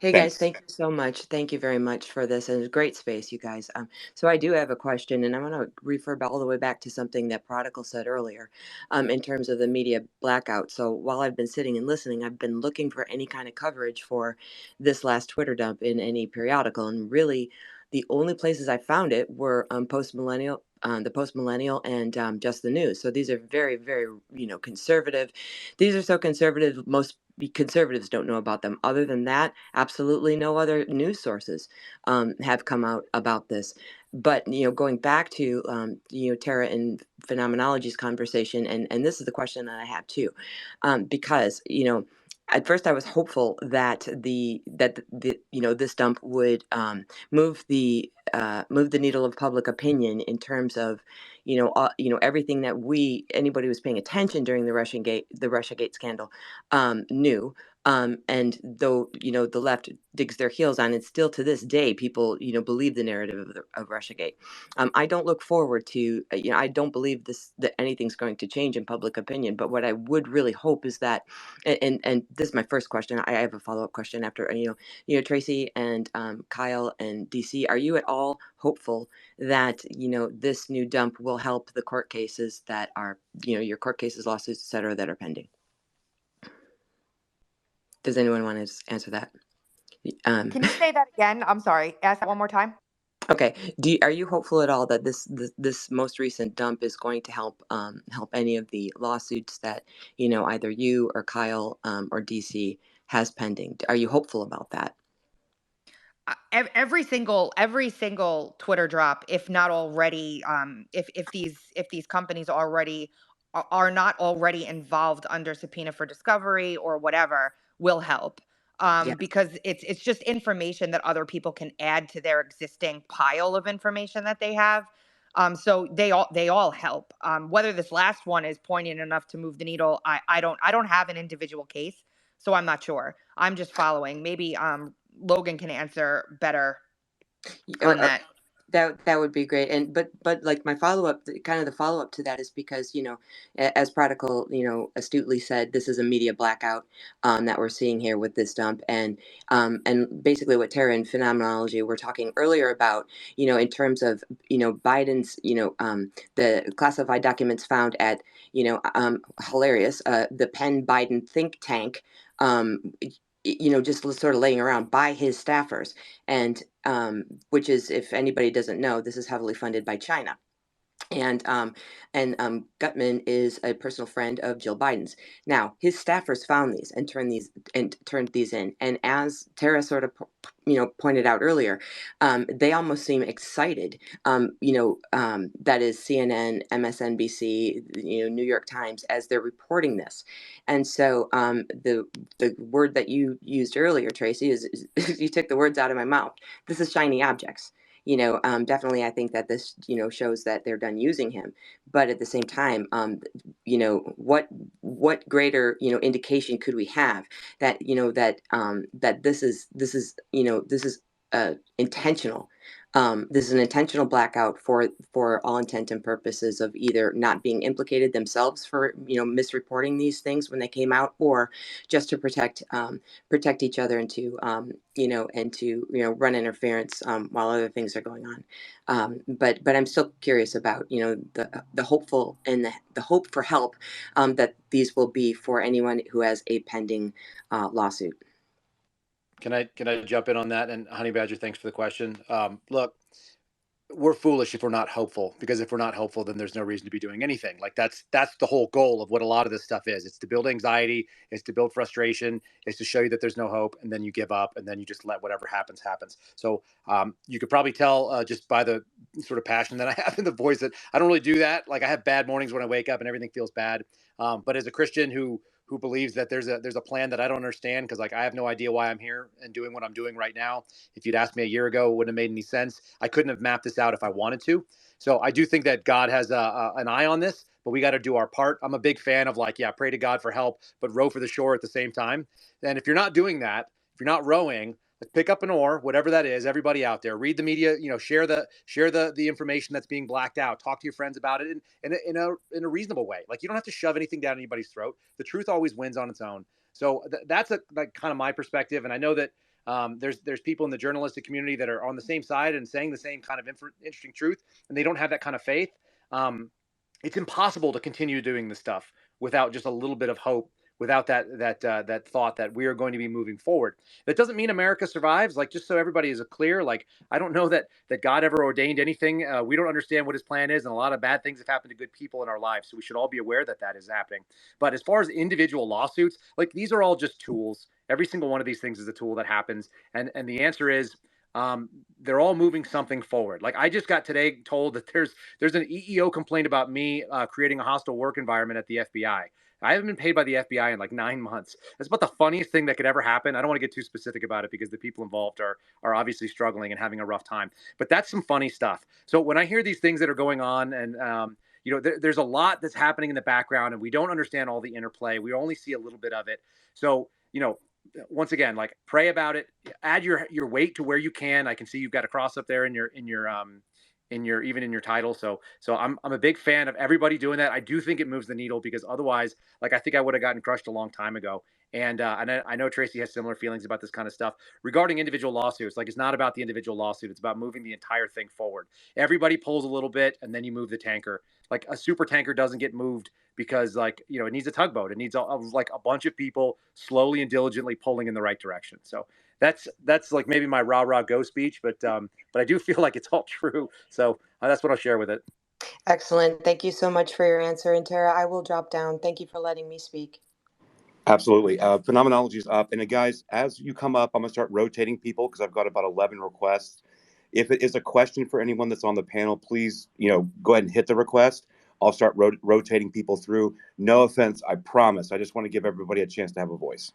Speaker 21: Hey
Speaker 20: Thanks.
Speaker 21: guys, thank you so much. Thank you very much for this, and it's a great space, you guys. So I do have a question, and I'm going to refer all the way back to something that Prodigal said earlier, in terms of the media blackout. So while I've been sitting and listening, I've been looking for any kind of coverage for this last Twitter dump in any periodical, and really, the only places I found it were post-millennial the Post Millennial, and Just the News. So these are very, very, conservative. These are so conservative, most conservatives don't know about them. Other than that, absolutely no other news sources have come out about this. But going back to Tara and phenomenology's conversation, and this is the question that I have too, because at first I was hopeful that this dump would move the needle of public opinion in terms of everything that anybody who was paying attention during the Russiagate scandal knew. And though the left digs their heels on it, still to this day people believe the narrative of Russiagate. I don't look forward to I don't believe that anything's going to change in public opinion. But what I would really hope is that, and this is my first question. I have a follow-up question after Tracy and Kyle and DC. Are you at all hopeful that this new dump will help the court cases that are your court cases, lawsuits, etc., that are pending? Does anyone want to answer that?
Speaker 7: Can you say that again? I'm sorry. Ask that one more time.
Speaker 21: Okay. Are you hopeful at all that this most recent dump is going to help any of the lawsuits that either you or Kyle or DC has pending? Are you hopeful about that?
Speaker 7: Every single Twitter drop, if not already, if these companies already are not already involved under subpoena for discovery or whatever, will help.
Speaker 21: Yeah.
Speaker 7: Because it's just information that other people can add to their existing pile of information that they have. So they all help. Whether this last one is poignant enough to move the needle, I don't have an individual case, so I'm not sure. I'm just following. Maybe Logan can answer better on that.
Speaker 21: That would be great. And but like my follow-up, kind of the follow-up to that is because as Prodigal astutely said, this is a media blackout that we're seeing here with this dump, and basically what Tara and phenomenology were talking earlier about, in terms of Biden's the classified documents found at hilarious the Penn Biden think tank, just sort of laying around by his staffers, and which is, if anybody doesn't know, this is heavily funded by China. And Gutman is a personal friend of Jill Biden's. Now, his staffers found these and turned these in. And as Tara sort of pointed out earlier, they almost seem excited. That is CNN, MSNBC, New York Times, as they're reporting this. And so the word that you used earlier, Tracy, is you took the words out of my mouth. This is shiny objects. Definitely, I think that this, shows that they're done using him. But at the same time, what greater, indication could we have that, that this is intentional. This is an intentional blackout for all intent and purposes of either not being implicated themselves for misreporting these things when they came out, or just to protect each other and to run interference while other things are going on. But I'm still curious about the hopeful and the hope for help that these will be for anyone who has a pending lawsuit.
Speaker 12: Can I jump in on that? And Honey Badger, thanks for the question. Look, we're foolish if we're not hopeful, because if we're not hopeful, then there's no reason to be doing anything. Like that's the whole goal of what a lot of this stuff is. It's to build anxiety, it's to build frustration, it's to show you that there's no hope, and then you give up, and then you just let whatever happens. So you could probably tell just by the sort of passion that I have in the voice that I don't really do that. Like I have bad mornings when I wake up and everything feels bad. But as a Christian who believes that there's a plan that I don't understand, because like I have no idea why I'm here and doing what I'm doing right now. If you'd asked me a year ago, it wouldn't have made any sense. I couldn't have mapped this out if I wanted to. So I do think that God has an eye on this, but we got to do our part. I'm a big fan of pray to God for help, but row for the shore at the same time. And if you're not doing that, if you're not rowing, let's pick up an oar, whatever that is. Everybody out there, read the media, share the information that's being blacked out. Talk to your friends about it in a reasonable way. Like you don't have to shove anything down anybody's throat. The truth always wins on its own. So that's kind of my perspective. And I know that there's people in the journalistic community that are on the same side and saying the same kind of interesting truth, and they don't have that kind of faith. It's impossible to continue doing this stuff without just a little bit of hope, without that thought that we are going to be moving forward. That doesn't mean America survives. Like, just so everybody is clear, like, I don't know that God ever ordained anything. We don't understand what his plan is, and a lot of bad things have happened to good people in our lives. So we should all be aware that is happening. But as far as individual lawsuits, like, these are all just tools. Every single one of these things is a tool that happens, and the answer is, they're all moving something forward. Like, I just got today told that there's an EEO complaint about me creating a hostile work environment at the FBI. I haven't been paid by the FBI in like 9 months. That's about the funniest thing that could ever happen. I don't want to get too specific about it because the people involved are obviously struggling and having a rough time. But that's some funny stuff. So when I hear these things that are going on, and there's a lot that's happening in the background, and we don't understand all the interplay. We only see a little bit of it. So once again, like, pray about it. Add your weight to where you can. I can see you've got a cross up there in your even in your title. So I'm a big fan of everybody doing that. I do think it moves the needle, because otherwise, like, I think I would have gotten crushed a long time ago. And I know Tracy has similar feelings about this kind of stuff regarding individual lawsuits. Like, it's not about the individual lawsuit. It's about moving the entire thing forward. Everybody pulls a little bit, and then you move the tanker. Like, a super tanker doesn't get moved because, like, it needs a tugboat. It needs like a bunch of people slowly and diligently pulling in the right direction. So that's like maybe my rah go speech, but I do feel like it's all true. So that's what I'll share with it.
Speaker 21: Excellent. Thank you so much for your answer. And Tara, I will drop down. Thank you for letting me speak.
Speaker 20: Absolutely. Phenomenology is up. And guys, as you come up, I'm going to start rotating people because I've got about 11 requests. If it is a question for anyone that's on the panel, please, go ahead and hit the request. I'll start rotating people through. No offense, I promise. I just want to give everybody a chance to have a voice.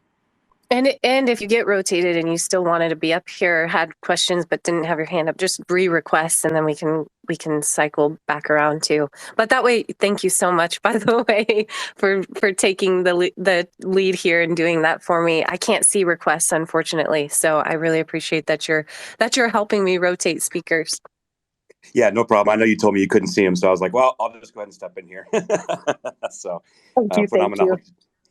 Speaker 1: And if you get rotated and you still wanted to be up here, had questions but didn't have your hand up, just re-request, and then we can cycle back around too. But that way, thank you so much, by the way, for taking the lead here and doing that for me. I can't see requests, unfortunately, so I really appreciate that you're helping me rotate speakers.
Speaker 20: Yeah, no problem. I know you told me you couldn't see him, so I was like, well, I'll just go ahead and step in here. So,
Speaker 1: Thank you.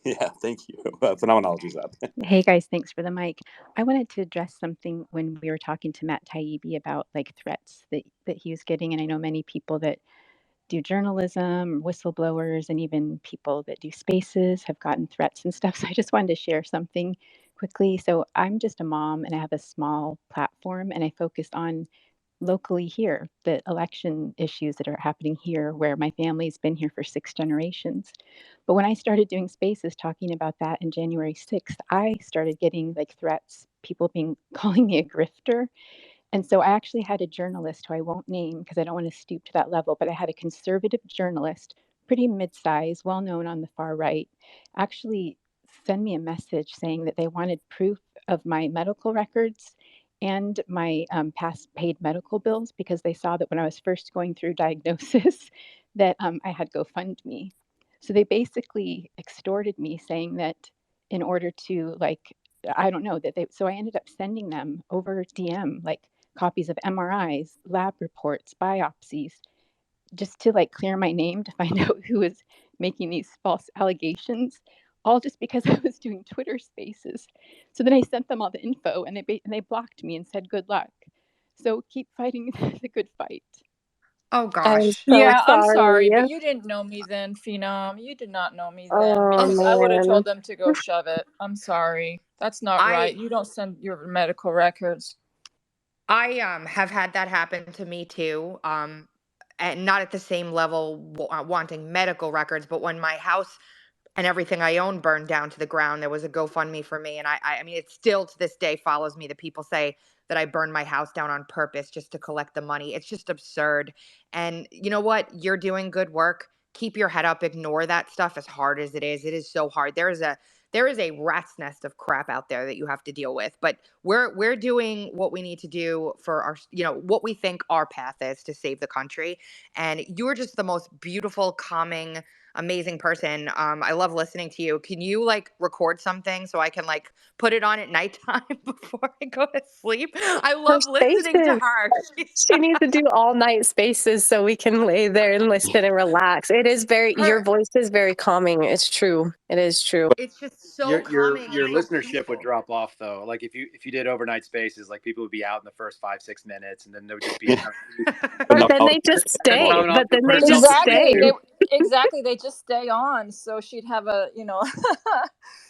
Speaker 20: Yeah, thank you. Phenomenology's up.
Speaker 3: Hey guys, thanks for the mic. I wanted to address something when we were talking to Matt Taibbi about like threats that he was getting. And I know many people that do journalism, whistleblowers, and even people that do spaces have gotten threats and stuff. So I just wanted to share something quickly. So I'm just a mom and I have a small platform, and I focus on locally here, the election issues that are happening here, where my family's been here for 6 generations. But when I started doing spaces talking about that in January 6th, I started getting like threats, people calling me a grifter. And so I actually had a journalist who I won't name because I don't want to stoop to that level, but I had a conservative journalist, pretty mid-size, well-known on the far right, actually send me a message saying that they wanted proof of my medical records and my past paid medical bills, because they saw that when I was first going through diagnosis that I had GoFundMe. So they basically extorted me, saying that in order to, like, I don't know, so I ended up sending them over DM like copies of MRIs, lab reports, biopsies, just to like clear my name to find out who was making these false allegations, all just because I was doing Twitter spaces. So then I sent them all the info, and they blocked me and said good luck. So keep fighting the good fight.
Speaker 7: Oh
Speaker 1: I'm
Speaker 7: gosh.
Speaker 1: so
Speaker 10: Yeah, I'm sorry,
Speaker 1: sorry.
Speaker 10: but you didn't know me then, Phenom. You did not know me then,
Speaker 1: Oh
Speaker 10: because I would have
Speaker 1: man.
Speaker 10: told them to go shove it. I'm sorry. That's not right. You don't send your medical records.
Speaker 7: I have had that happen to me too. And not at the same level wanting medical records, but when my house and everything I own burned down to the ground, there was a GoFundMe for me. And I mean, it still to this day follows me that people say that I burned my house down on purpose just to collect the money. It's just absurd. And you know what? You're doing good work. Keep your head up. Ignore that stuff as hard as it is. It is so hard. There is a rat's nest of crap out there that you have to deal with. But we're doing what we need to do for our, what we think our path is to save the country. And you're just the most beautiful, calming, amazing person. I love listening to you. Can you like record something so I can like put it on at nighttime before I go to sleep? I
Speaker 1: Her
Speaker 7: love listening to
Speaker 1: spaces.
Speaker 7: her.
Speaker 1: She needs to do all night spaces so we can lay there and listen and relax. It is your voice is very calming. It's true. It is true.
Speaker 7: It's just so calming.
Speaker 12: Your
Speaker 7: and so
Speaker 12: listenership would
Speaker 7: peaceful.
Speaker 12: drop off though. Like if you did overnight spaces, like people would be out in the first 5-6 minutes, and then there would just be
Speaker 1: But then they just stay. But then they just
Speaker 10: Exactly.
Speaker 1: stay.
Speaker 10: Exactly. They just stay on so she'd have a, you know.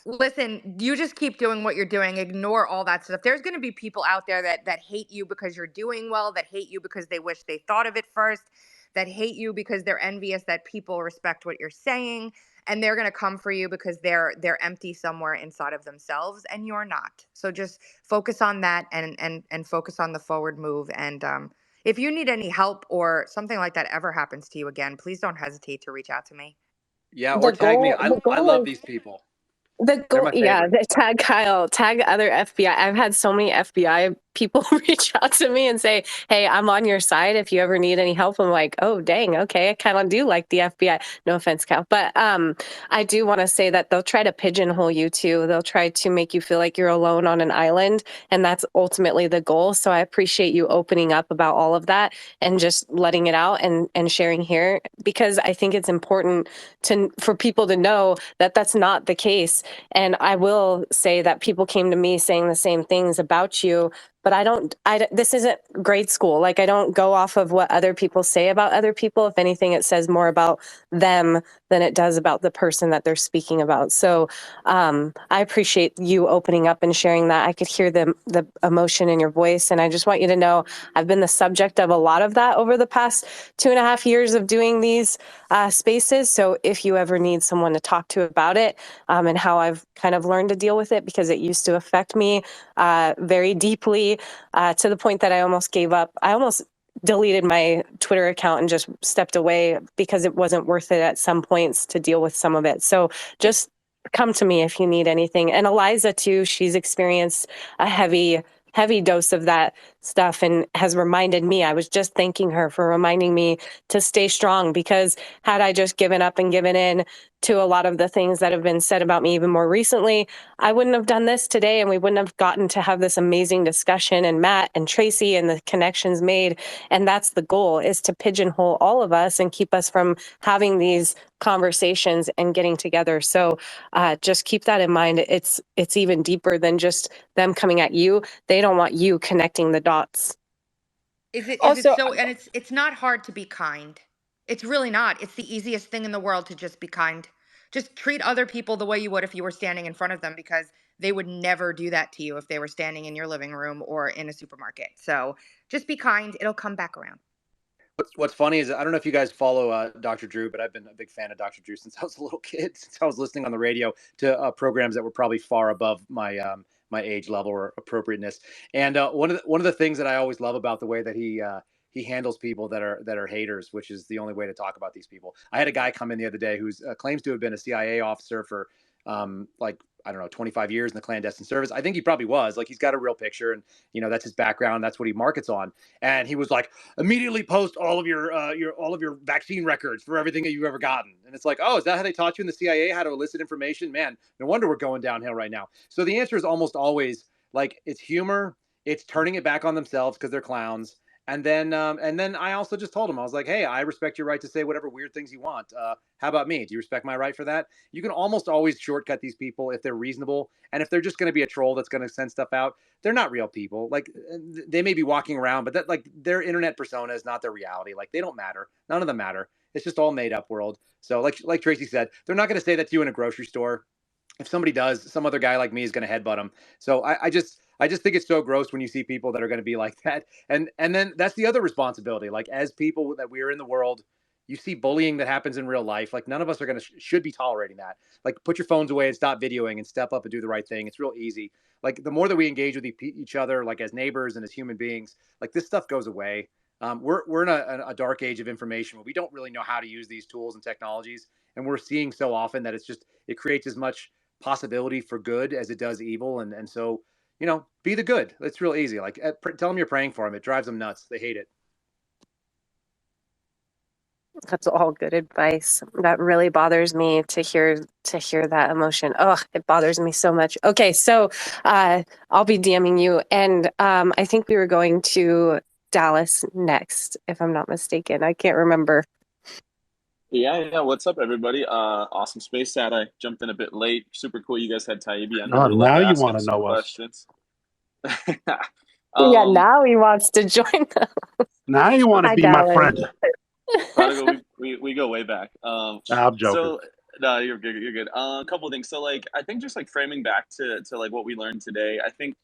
Speaker 7: Listen, you just keep doing what you're doing. Ignore all that stuff. There's going to be people out there that hate you because you're doing well, that hate you because they wish they thought of it first, that hate you because they're envious that people respect what you're saying, and they're going to come for you because they're empty somewhere inside of themselves, and you're not. So just focus on that and focus on the forward move. And if you need any help or something like that ever happens to you again, please don't hesitate to reach out to me.
Speaker 12: Yeah, or
Speaker 1: The
Speaker 12: tag me.
Speaker 1: goal,
Speaker 12: I
Speaker 1: the
Speaker 12: I
Speaker 1: goal
Speaker 12: love
Speaker 1: is
Speaker 12: these people.
Speaker 1: the
Speaker 12: They're
Speaker 1: goal.
Speaker 12: my
Speaker 1: Yeah,
Speaker 12: favorite.
Speaker 1: tag Kyle, tag other FBI. I've had so many FBI people reach out to me and say, "Hey, I'm on your side. If you ever need any help," I'm like, "Oh, dang, okay, I kind of do like the FBI." No offense, Kyle, but I do want to say that they'll try to pigeonhole you too. They'll try to make you feel like you're alone on an island, and that's ultimately the goal. So I appreciate you opening up about all of that and just letting it out and sharing here, because I think it's important for people to know that that's not the case. And I will say that people came to me saying the same things about you, but this isn't grade school. Like, I don't go off of what other people say about other people. If anything, it says more about them than it does about the person that they're speaking about. So I appreciate you opening up and sharing that. I could hear the emotion in your voice. And I just want you to know I've been the subject of a lot of that over the past 2.5 years of doing these spaces. So if you ever need someone to talk to about it, and how I've kind of learned to deal with it, because it used to affect me very deeply, to the point that I almost gave up. I almost deleted my Twitter account and just stepped away because it wasn't worth it at some points to deal with some of it. So just come to me if you need anything. And Eliza too, she's experienced a heavy dose of that stuff and has reminded me. I was just thanking her for reminding me to stay strong, because had I just given up and given in to a lot of the things that have been said about me even more recently, I wouldn't have done this today, and we wouldn't have gotten to have this amazing discussion, and Matt and Tracy and the connections made. And that's the goal, is to pigeonhole all of us and keep us from having these conversations and getting together. So just keep that in mind. It's even deeper than just them coming at you. They don't want you connecting the dots.
Speaker 7: Is it
Speaker 10: Also,
Speaker 7: so? And it's not hard to be kind. It's really not. It's the easiest thing in the world to just be kind. Just treat other people the way you would if you were standing in front of them, because they would never do that to you if they were standing in your living room or in a supermarket. So just be kind. It'll come back around.
Speaker 12: What's funny is, I don't know if you guys follow Dr. Drew, but I've been a big fan of Dr. Drew since I was a little kid, since I was listening on the radio to programs that were probably far above my age level or appropriateness. And one of the things that I always love about the way that he handles people that are haters, which is the only way to talk about these people. I had a guy come in the other day who claims to have been a CIA officer for like, I don't know, 25 years in the clandestine service. I think he probably was. Like, he's got a real picture, and that's his background. That's what he markets on. And he was like, immediately post all of your vaccine records for everything that you've ever gotten. And it's like, oh, is that how they taught you in the CIA, how to elicit information? Man, no wonder we're going downhill right now. So the answer is almost always like, it's humor, it's turning it back on themselves because they're clowns. And then I also just told him, I was like, hey, I respect your right to say whatever weird things you want. How about me? Do you respect my right for that? You can almost always shortcut these people if they're reasonable. And if they're just going to be a troll that's going to send stuff out, they're not real people. Like, they may be walking around, but that, like, their internet persona is not their reality. Like, they don't matter. None of them matter. It's just all made up world. So like Tracy said, they're not going to say that to you in a grocery store. If somebody does, some other guy like me is going to headbutt them. So I just think it's so gross when you see people that are going to be like that. And then that's the other responsibility. Like, as people that we're in the world, you see bullying that happens in real life. Like, none of us are going to should be tolerating that. Like, put your phones away and stop videoing and step up and do the right thing. It's real easy. Like, the more that we engage with each other, like as neighbors and as human beings, like, this stuff goes away. We're in a dark age of information where we don't really know how to use these tools and technologies. And we're seeing so often that it creates as much possibility for good as it does evil. And so, be the good. It's real easy. Like, tell them you're praying for them. It drives them nuts. They hate it.
Speaker 1: That's all good advice. That really bothers me to hear that emotion. Oh, it bothers me so much. Okay, so I'll be DMing you, and I think we were going to Dallas next, if I'm not mistaken. I can't remember.
Speaker 2: Yeah. What's up, everybody? Awesome space. Sad I jumped in a bit late. Super cool. You guys had Taibbi on.
Speaker 8: Oh,
Speaker 2: Would love
Speaker 8: now
Speaker 2: to
Speaker 8: you
Speaker 2: ask
Speaker 8: want
Speaker 2: him
Speaker 8: to
Speaker 2: some
Speaker 8: know us.
Speaker 2: questions.
Speaker 1: Yeah, now he wants to join us.
Speaker 8: Now you want to
Speaker 1: Hi,
Speaker 8: be my
Speaker 1: Dallas.
Speaker 8: friend.
Speaker 2: Prodigal, we go way back.
Speaker 8: I'm joking.
Speaker 2: So no, you're good. You're good. A couple of things. So like, I think just like framing back to like what we learned today. I think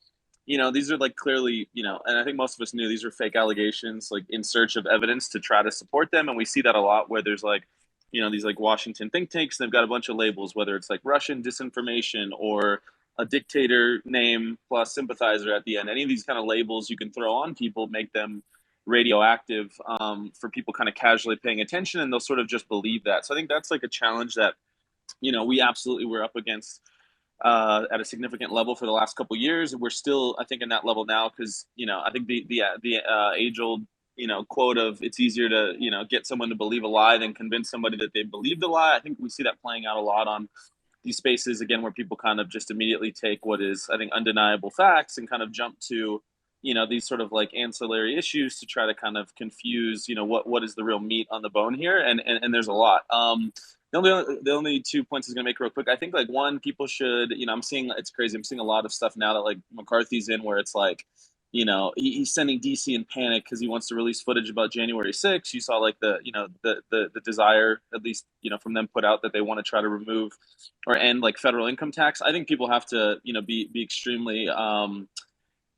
Speaker 2: these are like clearly and I think most of us knew these are fake allegations, like in search of evidence to try to support them, and we see that a lot where there's like these like Washington think tanks, and they've got a bunch of labels, whether it's like Russian disinformation or a dictator name plus sympathizer at the end. Any of these kind of labels you can throw on people make them radioactive for people kind of casually paying attention, and they'll sort of just believe that. So I think that's like a challenge that we absolutely were up against at a significant level for the last couple of years. We're still, I think, in that level now because I think the age old quote of it's easier to get someone to believe a lie than convince somebody that they believed a lie. I think we see that playing out a lot on these spaces again, where people kind of just immediately take what is, I think, undeniable facts and kind of jump to these sort of like ancillary issues to try to kind of confuse what is the real meat on the bone here, and there's a lot. The only 2 points I was gonna make real quick. I think like one, people should, I'm seeing, it's crazy. I'm seeing a lot of stuff now that like McCarthy's in, where it's like, he's sending DC in panic because he wants to release footage about January 6th. You saw like the desire, at least from them, put out that they want to try to remove or end like federal income tax. I think people have to be extremely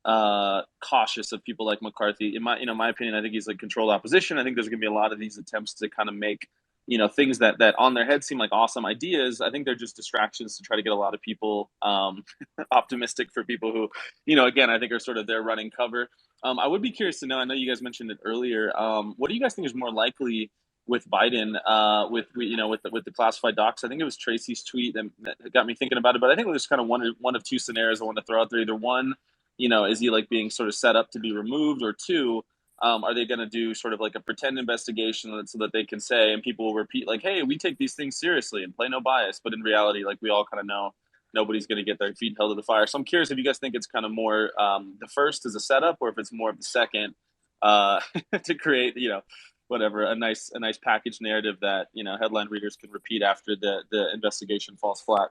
Speaker 2: cautious of people like McCarthy. In my opinion, I think he's like controlled opposition. I think there's going to be a lot of these attempts to kind of make things that on their head seem like awesome ideas. I think they're just distractions to try to get a lot of people optimistic for people who again, I think are sort of there running cover. I would be curious to know, I know you guys mentioned it earlier, what do you guys think is more likely with Biden, with the classified docs? I think it was Tracy's tweet that got me thinking about it, but I think it was kind of one of two scenarios I want to throw out there. Either one, is he like being sort of set up to be removed, or two, are they going to do sort of like a pretend investigation so that they can say, and people will repeat like, hey, we take these things seriously and play no bias, but in reality, like we all kind of know, nobody's going to get their feet held to the fire. So I'm curious if you guys think it's kind of more the first as a setup, or if it's more of the second to create whatever, a nice package narrative that headline readers can repeat after the investigation falls flat.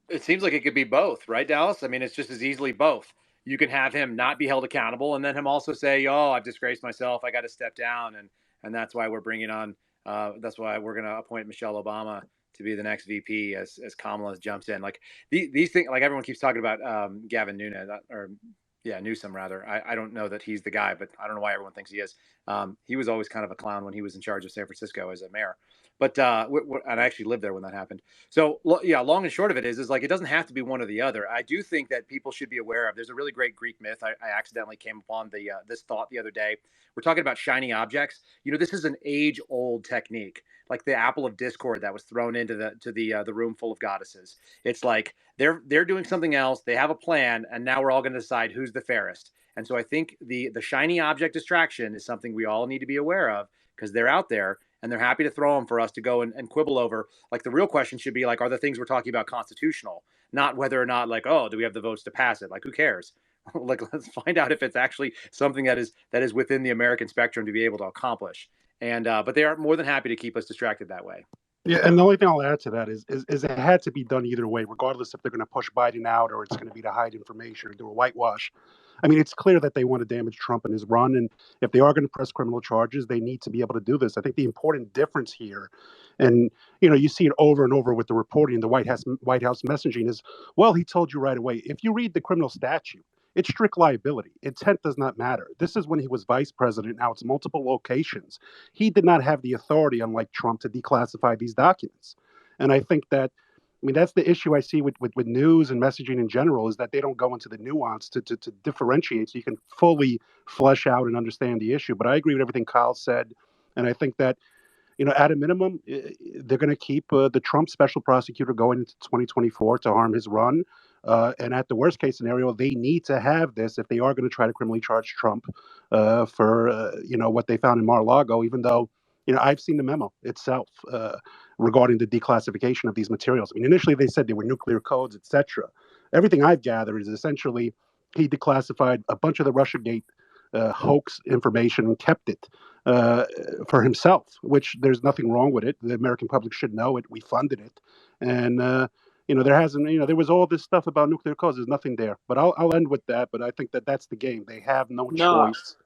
Speaker 12: It seems like it could be both, right, Dallas? I mean, it's just as easily both. You can have him not be held accountable, and then him also say, "Oh, I've disgraced myself. I got to step down," and that's why we're bringing on. That's why we're going to appoint Michelle Obama to be the next VP as Kamala jumps in. Like these things, like everyone keeps talking about Gavin Nunez, or Newsom rather. I don't know that he's the guy, but I don't know why everyone thinks he is. He was always kind of a clown when he was in charge of San Francisco as a mayor. But and I actually lived there when that happened. So yeah, long and short of it is like it doesn't have to be one or the other. I do think that people should be aware of. There's a really great Greek myth. I accidentally came upon this thought the other day. We're talking about shiny objects. This is an age-old technique, like the apple of discord that was thrown into the room full of goddesses. It's like they're doing something else. They have a plan, and now we're all going to decide who's the fairest. And so I think the shiny object distraction is something we all need to be aware of, because they're out there and they're happy to throw them for us to go and quibble over. Like the real question should be like, are the things we're talking about constitutional? Not whether or not like, oh, do we have the votes to pass it? Like, who cares? Like, let's find out if it's actually something that is within the American spectrum to be able to accomplish. And but they are more than happy to keep us distracted that way.
Speaker 8: Yeah, and the only thing I'll add to that is it had to be done either way, regardless if they're going to push Biden out or it's going to be to hide information or do a whitewash. I mean, it's clear that they want to damage Trump and his run, and if they are going to press criminal charges, they need to be able to do this. I think the important difference here, and you see it over and over with the reporting, the White House messaging is, well, he told you right away. If you read the criminal statute, it's strict liability. Intent does not matter. This is when he was vice president. Now it's multiple locations. He did not have the authority, unlike Trump, to declassify these documents. And I think that, that's the issue I see with news and messaging in general, is that they don't go into the nuance to differentiate so you can fully flesh out and understand the issue. But I agree with everything Kyle said. And I think that, at a minimum, they're going to keep the Trump special prosecutor going into 2024 to harm his run. And at the worst case scenario, they need to have this if they are going to try to criminally charge Trump for, what they found in Mar-a-Lago, even though, I've seen the memo itself regarding the declassification of these materials. I mean, initially they said they were nuclear codes, etc. Everything I've gathered is essentially he declassified a bunch of the Russiagate hoax information and kept it for himself, which there's nothing wrong with it. The American public should know it. We funded it. And, there hasn't, there was all this stuff about nuclear codes. There's nothing there. But I'll end with that. But I think that that's the game. They have no choice.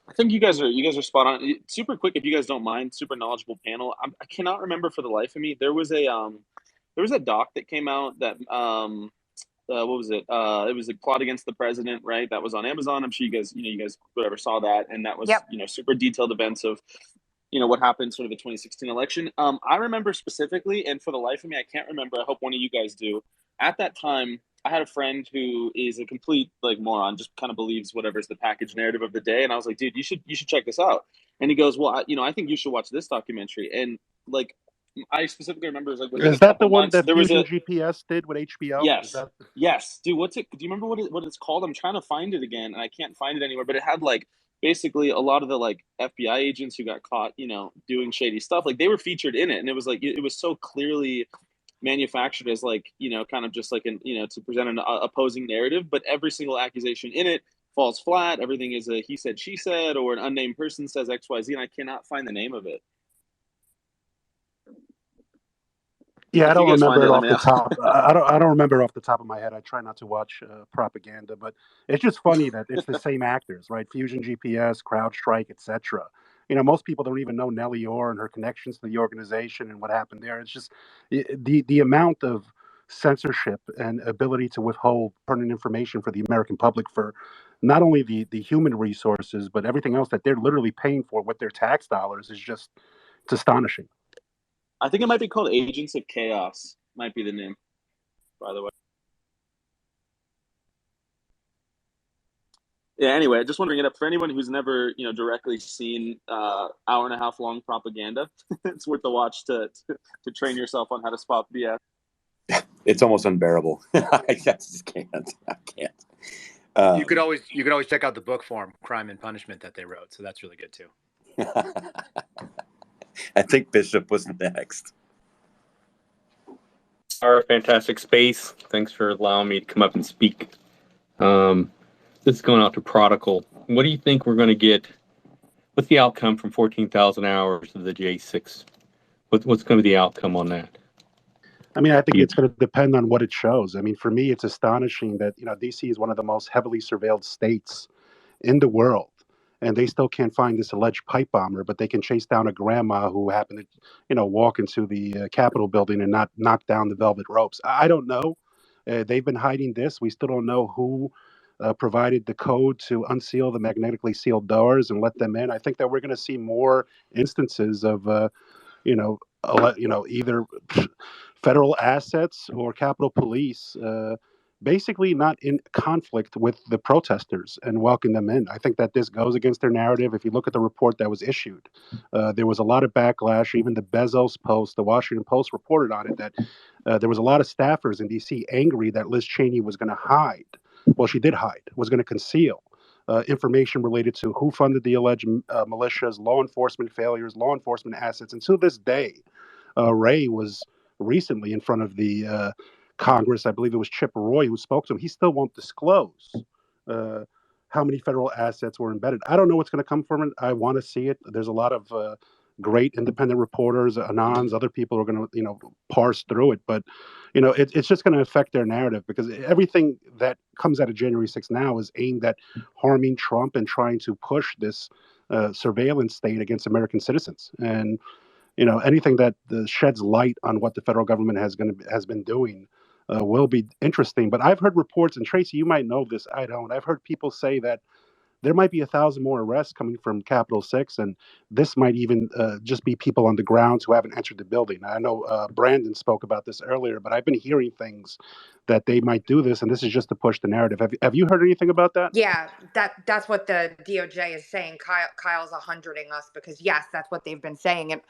Speaker 2: I think you guys are spot on. Super quick, if you guys don't mind, super knowledgeable panel. I cannot remember for the life of me. There was a doc that came out that what was it? It was a plot against the president, right? That was on Amazon. I'm sure you guys whatever saw that, and that was
Speaker 7: Yep.
Speaker 2: super detailed events of what happened sort of the 2016 election. I remember specifically, and for the life of me, I can't remember. I hope one of you guys do. At that time, I had a friend who is a complete like moron, just kind of believes whatever's the package narrative of the day. And I was like, dude, you should check this out. And he goes, well, I think you should watch this documentary. And like, I specifically remember it was like within a
Speaker 8: Is that the
Speaker 2: couple
Speaker 8: one
Speaker 2: months,
Speaker 8: that
Speaker 2: there was
Speaker 8: Fusion
Speaker 2: a
Speaker 8: GPS did with HBO? Is
Speaker 2: yes,
Speaker 8: that
Speaker 2: yes, dude. What's it? Do you remember what it's called? I'm trying to find it again, and I can't find it anywhere. But it had like basically a lot of the like FBI agents who got caught, doing shady stuff. Like they were featured in it, and it was like it was so clearly manufactured as like kind of just like an to present an opposing narrative. But every single accusation in it falls flat. Everything is a he said she said, or an unnamed person says XYZ, and I cannot find the name of it.
Speaker 8: Yeah, I
Speaker 2: If you
Speaker 8: don't
Speaker 2: guys find
Speaker 8: remember
Speaker 2: it,
Speaker 8: it
Speaker 2: let
Speaker 8: off
Speaker 2: me
Speaker 8: the
Speaker 2: know.
Speaker 8: top. I don't remember it off the top of my head. I try not to watch propaganda, but it's just funny that it's the same actors, right? Fusion GPS, CrowdStrike, etc. Most people don't even know Nellie Orr and her connections to the organization and what happened there. It's just the amount of censorship and ability to withhold pertinent information for the American public for not only the human resources but everything else that they're literally paying for with their tax dollars is just it's astonishing.
Speaker 2: I think it might be called Agents of Chaos. Might be the name, by the way. Yeah. Anyway, I just want to bring it up for anyone who's never, directly seen hour and a half long propaganda. It's worth the watch to train yourself on how to spot BS.
Speaker 6: It's almost unbearable. I just can't. I can't.
Speaker 12: You could always check out the book form, Crime and Punishment, that they wrote. So that's really good too.
Speaker 6: I think Bishop was next.
Speaker 5: Our fantastic space. Thanks for allowing me to come up and speak. This is going out to Prodigal. What do you think we're going to get? What's the outcome from 14,000 hours of the J6? What's going to be the outcome on that?
Speaker 8: I mean, I think it's going to depend on what it shows. I mean, for me, it's astonishing that, DC is one of the most heavily surveilled states in the world, and they still can't find this alleged pipe bomber, but they can chase down a grandma who happened to, walk into the Capitol building and not knock down the velvet ropes. I don't know. They've been hiding this. We still don't know who provided the code to unseal the magnetically sealed doors and let them in. I think that we're going to see more instances of, either federal assets or Capitol Police, basically not in conflict with the protesters and welcome them in. I think that this goes against their narrative. If you look at the report that was issued, there was a lot of backlash. Even the Bezos Post, the Washington Post reported on it, that there was a lot of staffers in D.C. angry that Liz Cheney was going to hide. Well, she did hide, was going to conceal information related to who funded the alleged militias, law enforcement failures, law enforcement assets. And to this day, Ray was recently in front of the Congress. I believe it was Chip Roy who spoke to him. He still won't disclose how many federal assets were embedded. I don't know what's going to come from it. I want to see it. There's a lot of great independent reporters, Anons, other people are going to, parse through it. But, it's just going to affect their narrative because everything that comes out of January 6th now is aimed at harming Trump and trying to push this surveillance state against American citizens. And anything that sheds light on what the federal government has been doing will be interesting. But I've heard reports, and Tracy, you might know this. I don't. I've heard people say that there might be 1,000 more arrests coming from Capitol 6, and this might even just be people on the grounds who haven't entered the building. I know Brandon spoke about this earlier, but I've been hearing things that they might do this, and this is just to push the narrative. Have you heard anything about that?
Speaker 7: Yeah, that's what the DOJ is saying. Kyle's 100ing us because yes, that's what they've been saying. And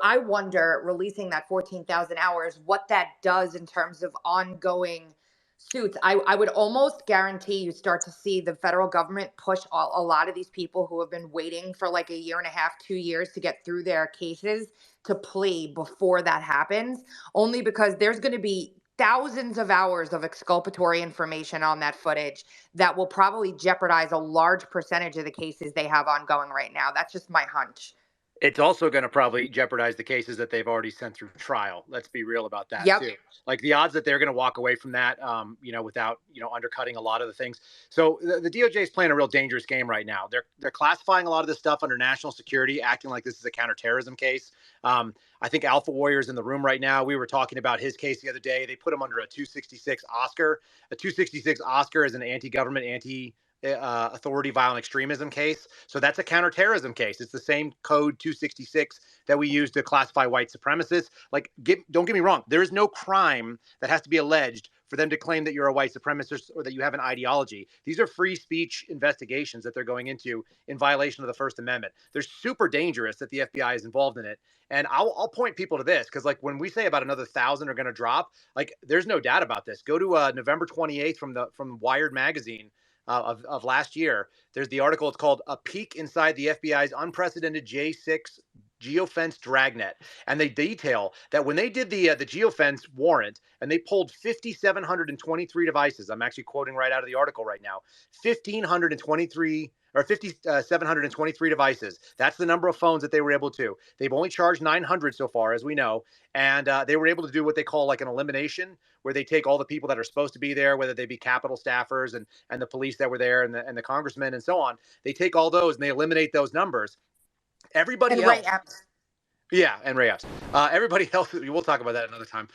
Speaker 7: I wonder, releasing that 14,000 hours, what that does in terms of ongoing suits. I would almost guarantee you start to see the federal government push a lot of these people who have been waiting for like a year and a half, 2 years to get through their cases to plea before that happens, only because there's going to be thousands of hours of exculpatory information on that footage that will probably jeopardize a large percentage of the cases they have ongoing right now. That's just my hunch.
Speaker 12: It's also going to probably jeopardize the cases that they've already sent through trial. Let's be real about that
Speaker 7: Yep.
Speaker 12: too. Like the odds that they're going to walk away from that, without undercutting a lot of the things. So the DOJ is playing a real dangerous game right now. They're classifying a lot of this stuff under national security, acting like this is a counterterrorism case. I think Alpha Warrior's in the room right now. We were talking about his case the other day. They put him under a 266 Oscar. A 266 Oscar is an anti-government, authority violent extremism case. So that's a counterterrorism case. It's the same code 266 that we use to classify white supremacists. Like, don't get me wrong. There is no crime that has to be alleged for them to claim that you're a white supremacist or that you have an ideology. These are free speech investigations that they're going into in violation of the First Amendment. They're super dangerous that the FBI is involved in it. And I'll point people to this because, like, when we say about another 1,000 are going to drop, like, there's no doubt about this. Go to November 28th from Wired magazine. Of last year, there's the article. It's called "A Peek Inside the FBI's Unprecedented J6 Geofence Dragnet," and they detail that when they did the geofence warrant and they pulled 5,723 devices. I'm actually quoting right out of the article right now. 1,523 or 5,723 devices. That's the number of phones that they were able to. They've only charged 900 so far, as we know, and they were able to do what they call like an elimination, where they take all the people that are supposed to be there, whether they be Capitol staffers and the police that were there and the congressmen and so on. They take all those and they eliminate those numbers. Everybody
Speaker 7: And Ray
Speaker 12: else.
Speaker 7: Epps.
Speaker 12: Yeah, and Ray Epps. Everybody else, we'll talk about that another time.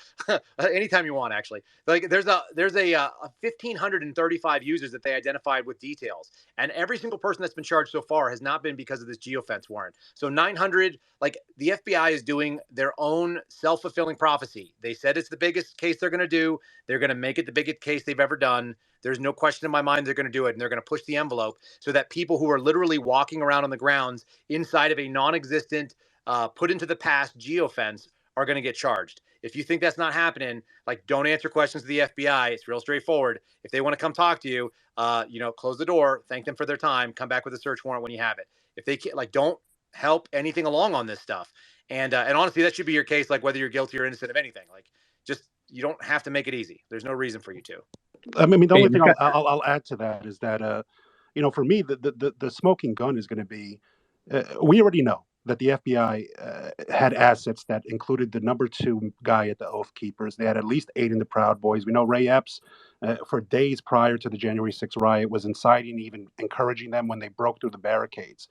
Speaker 12: Anytime you want, actually. Like there's a 1,535 users that they identified with details, and every single person that's been charged so far has not been because of this geofence warrant. So 900, like the FBI is doing their own self-fulfilling prophecy. They said it's the biggest case they're going to do. They're going to make it the biggest case they've ever done. There's no question in my mind they're going to do it, and they're going to push the envelope so that people who are literally walking around on the grounds inside of a non-existent, put into the past geofence are going to get charged. If you think that's not happening, like, don't answer questions to the FBI. It's real straightforward. If they want to come talk to you, close the door, thank them for their time, come back with a search warrant when you have it. If they can't, like, don't help anything along on this stuff. And honestly, that should be your case, like whether you're guilty or innocent of anything. Like, just, you don't have to make it easy. There's no reason for you to.
Speaker 8: I mean, the
Speaker 5: Hey,
Speaker 8: only thing I'll add to that is that, for me, the smoking gun is going to be, we already know that the FBI had assets that included the number 2 guy at the Oath Keepers. They had at least 8 in the Proud Boys. We know Ray Epps, for days prior to the January 6th riot, was inciting, even encouraging them when they broke through the barricades.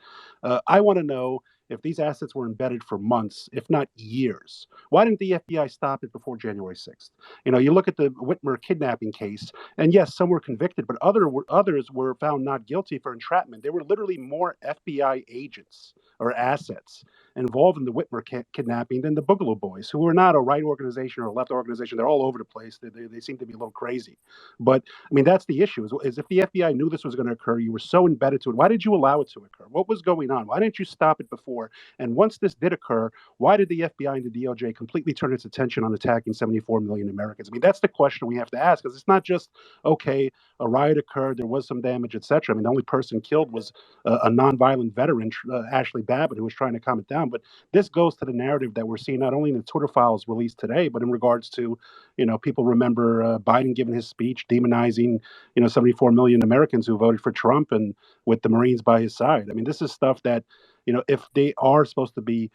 Speaker 8: I want to know if these assets were embedded for months, if not years. Why didn't the FBI stop it before January 6th? You look at the Whitmer kidnapping case, and yes, some were convicted, but others were found not guilty for entrapment. There were literally more FBI agents or assets involved in the Whitmer kidnapping than the Boogaloo Boys, who are not a right organization or a left organization. They're all over the place. They seem to be a little crazy. But, I mean, that's the issue, is if the FBI knew this was going to occur, you were so embedded to it, why did you allow it to occur? What was going on? Why didn't you stop it before? And once this did occur, why did the FBI and the DOJ completely turn its attention on attacking 74 million Americans? I mean, that's the question we have to ask, because it's not just, okay, a riot occurred, there was some damage, etc. I mean, the only person killed was a nonviolent veteran, Ashley Babbitt, who was trying to calm it down. But this goes to the narrative that we're seeing not only in the Twitter files released today, but in regards to, people remember Biden giving his speech demonizing, 74 million Americans who voted for Trump and with the Marines by his side. I mean, this is stuff that, if they are supposed to be,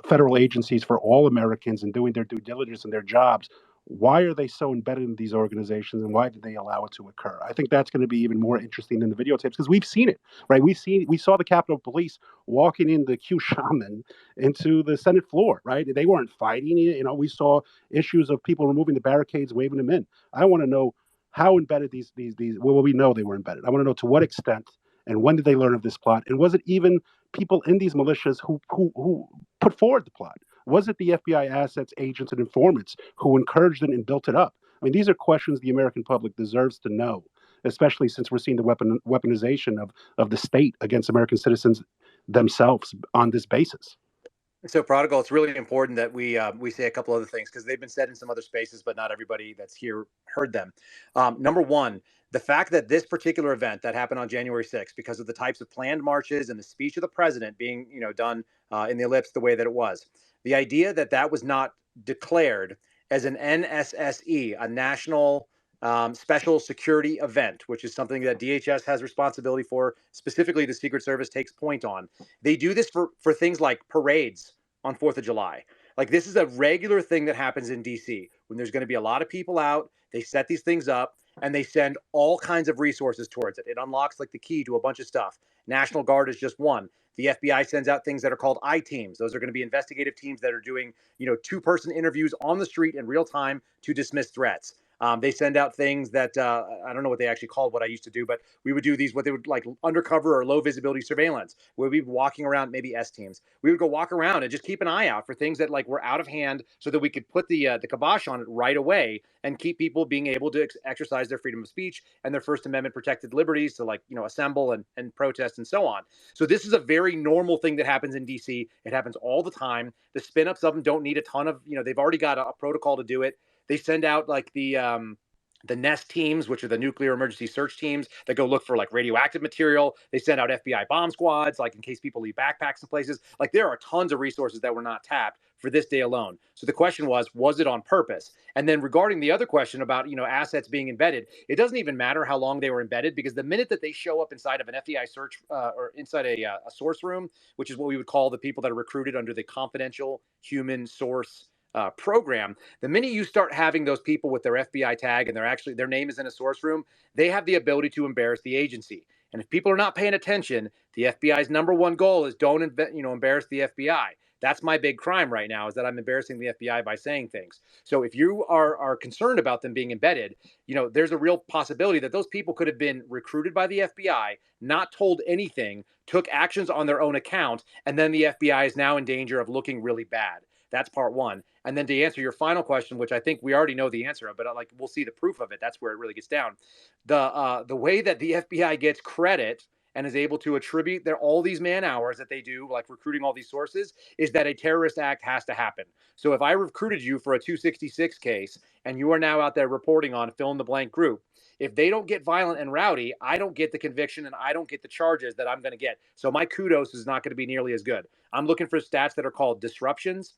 Speaker 8: federal agencies for all Americans and doing their due diligence and their jobs, why are they so embedded in these organizations, and why did they allow it to occur? I think that's going to be even more interesting than the videotapes, because we've seen it, right? We saw the Capitol Police walking in the Q shaman into the Senate floor, right? They weren't fighting. We saw issues of people removing the barricades, waving them in. I want to know how embedded these. Well, we know they were embedded. I want to know to what extent, and when did they learn of this plot, and was it even people in these militias who put forward the plot? Was it the FBI assets, agents, and informants who encouraged it and built it up? I mean, these are questions the American public deserves to know, especially since we're seeing the weaponization of the state against American citizens themselves on this basis.
Speaker 12: So, Prodigal, it's really important that we say a couple other things, because they've been said in some other spaces, but not everybody that's here heard them. Number one, the fact that this particular event that happened on January 6th, because of the types of planned marches and the speech of the president being, done in the ellipse the way that it was, the idea that that was not declared as an NSSE, a national special security event, which is something that DHS has responsibility for. Specifically, the Secret Service takes point on. They do this for things like parades on 4th of July. Like, this is a regular thing that happens in DC when there's going to be a lot of people out. They set these things up and they send all kinds of resources towards it. It unlocks like the key to a bunch of stuff. National Guard is just one. The FBI sends out things that are called I-teams. Those are going to be investigative teams that are doing, two-person interviews on the street in real time to dismiss threats. They send out things that I don't know what they actually called what I used to do, but we would do these, what they would like undercover or low visibility surveillance, where we'd be walking around, maybe S teams. We would go walk around and just keep an eye out for things that like were out of hand so that we could put the kibosh on it right away and keep people being able to exercise their freedom of speech and their First Amendment protected liberties to assemble and protest and so on. So this is a very normal thing that happens in DC. It happens all the time. The spin ups of them don't need a ton of, they've already got a protocol to do it. They send out like the NEST teams, which are the nuclear emergency search teams that go look for like radioactive material. They send out FBI bomb squads, like in case people leave backpacks in places. Like, there are tons of resources that were not tapped for this day alone. So the question was it on purpose? And then regarding the other question about, assets being embedded, it doesn't even matter how long they were embedded, because the minute that they show up inside of an FBI search or inside a source room, which is what we would call the people that are recruited under the confidential human source program, the minute you start having those people with their FBI tag and their name is in a source room, they have the ability to embarrass the agency. And if people are not paying attention, the FBI's number one goal is don't embarrass the FBI. That's my big crime right now, is that I'm embarrassing the FBI by saying things. So if you are concerned about them being embedded, there's a real possibility that those people could have been recruited by the FBI, not told anything, took actions on their own account, and then the FBI is now in danger of looking really bad. That's part one. And then to answer your final question, which I think we already know the answer of, but we'll see the proof of it. That's where it really gets down. The way that the FBI gets credit and is able to attribute all these man hours that they do, like recruiting all these sources, is that a terrorist act has to happen. So if I recruited you for a 266 case and you are now out there reporting on fill in the blank group, if they don't get violent and rowdy, I don't get the conviction and I don't get the charges that I'm going to get. So my kudos is not going to be nearly as good. I'm looking for stats that are called disruptions.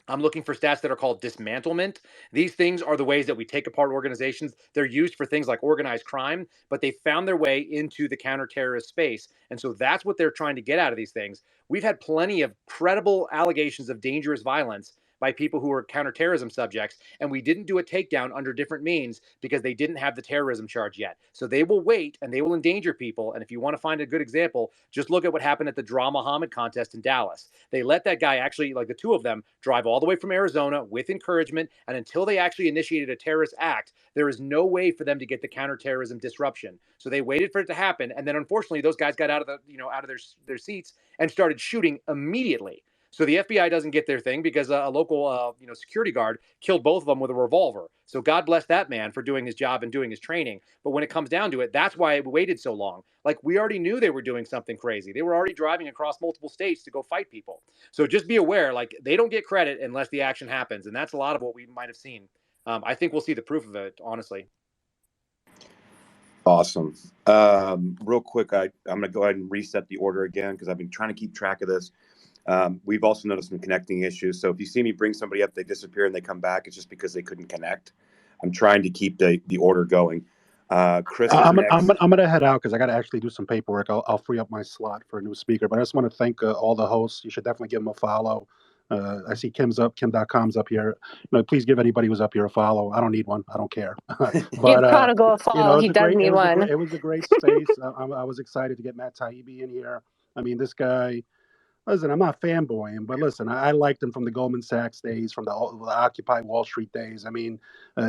Speaker 12: I'm looking for stats that are called dismantlement. These things are the ways that we take apart organizations. They're used for things like organized crime, but they found their way into the counterterrorist space. And so that's what they're trying to get out of these things. We've had plenty of credible allegations of dangerous violence by people who were counterterrorism subjects, and we didn't do a takedown under different means because they didn't have the terrorism charge yet. So they will wait and they will endanger people. And if you want to find a good example, just look at what happened at the Draw Muhammad contest in Dallas. They let that guy actually, like the two of them, drive all the way from Arizona with encouragement, and until they actually initiated a terrorist act, there is no way for them to get the counterterrorism disruption. So they waited for it to happen, and then unfortunately, those guys got out of their seats and started shooting immediately. So the FBI doesn't get their thing because a local security guard killed both of them with a revolver. So God bless that man for doing his job and doing his training. But when it comes down to it, that's why it waited so long. Like, we already knew they were doing something crazy. They were already driving across multiple states to go fight people. So just be aware, like, they don't get credit unless the action happens. And that's a lot of what we might have seen. I think we'll see the proof of it, honestly.
Speaker 6: Awesome. Real quick, I'm going to go ahead and reset the order again because I've been trying to keep track of this. We've also noticed some connecting issues. So if you see me bring somebody up, they disappear and they come back, it's just because they couldn't connect. I'm trying to keep the order going. Chris is next.
Speaker 8: I'm gonna head out because I got to actually do some paperwork. I'll free up my slot for a new speaker. But I just want to thank all the hosts. You should definitely give them a follow. I see Kim's up. Kim.com's up here. Please give anybody who's up here a follow. I don't need one. I don't care.
Speaker 1: Give
Speaker 8: But
Speaker 1: Prodigal a follow. He does need one.
Speaker 8: It was a great space. I was excited to get Matt Taibbi in here. I mean, this guy. Listen, I'm not fanboying, but listen, I liked him from the Goldman Sachs days, from the Occupy Wall Street days. I mean,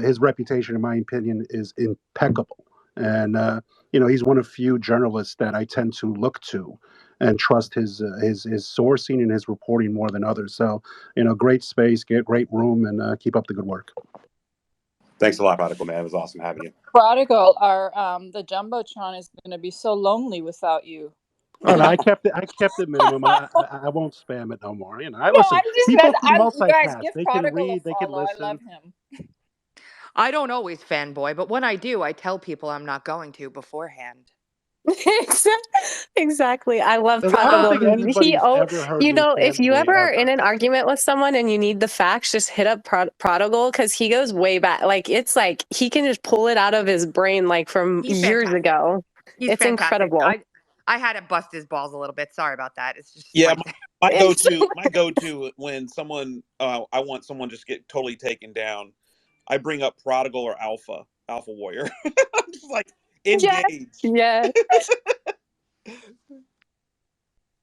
Speaker 8: his reputation, in my opinion, is impeccable. And, he's one of few journalists that I tend to look to and trust his sourcing and his reporting more than others. So, great space, great room, and keep up the good work.
Speaker 6: Thanks a lot, Prodigal, man. It was awesome having you.
Speaker 10: Prodigal, the Jumbotron is going to be so lonely without you.
Speaker 8: Oh, no, I kept it minimum. I won't spam it no more. Listen.
Speaker 10: I'm just
Speaker 8: People can
Speaker 10: you guys
Speaker 8: multitask.
Speaker 10: give
Speaker 8: They can
Speaker 10: Prodigal
Speaker 8: read.
Speaker 10: a
Speaker 8: They can
Speaker 10: follow. I
Speaker 8: listen.
Speaker 10: love him.
Speaker 7: I don't always fanboy, but when I do, I tell people I'm not going to beforehand.
Speaker 1: Exactly. I love
Speaker 8: 'Cause I don't
Speaker 1: Prodigal.
Speaker 8: think anybody's ever heard me
Speaker 1: If you
Speaker 8: candidly
Speaker 1: ever are in
Speaker 8: ever.
Speaker 1: an argument with someone and you need the facts, just hit up Prodigal because he goes way back. Like it's like he can just pull it out of his brain like from
Speaker 7: He's
Speaker 1: years
Speaker 7: fantastic.
Speaker 1: ago.
Speaker 7: He's
Speaker 1: It's
Speaker 7: fantastic.
Speaker 1: incredible.
Speaker 7: I had to bust his balls a little bit. Sorry about that. It's just
Speaker 14: Yeah,
Speaker 7: like
Speaker 14: my
Speaker 1: It's
Speaker 14: go-to when someone I want someone just get totally taken down, I bring up Prodigal or Alpha Warrior. I'm just like
Speaker 1: yes,
Speaker 14: engage.
Speaker 1: yes.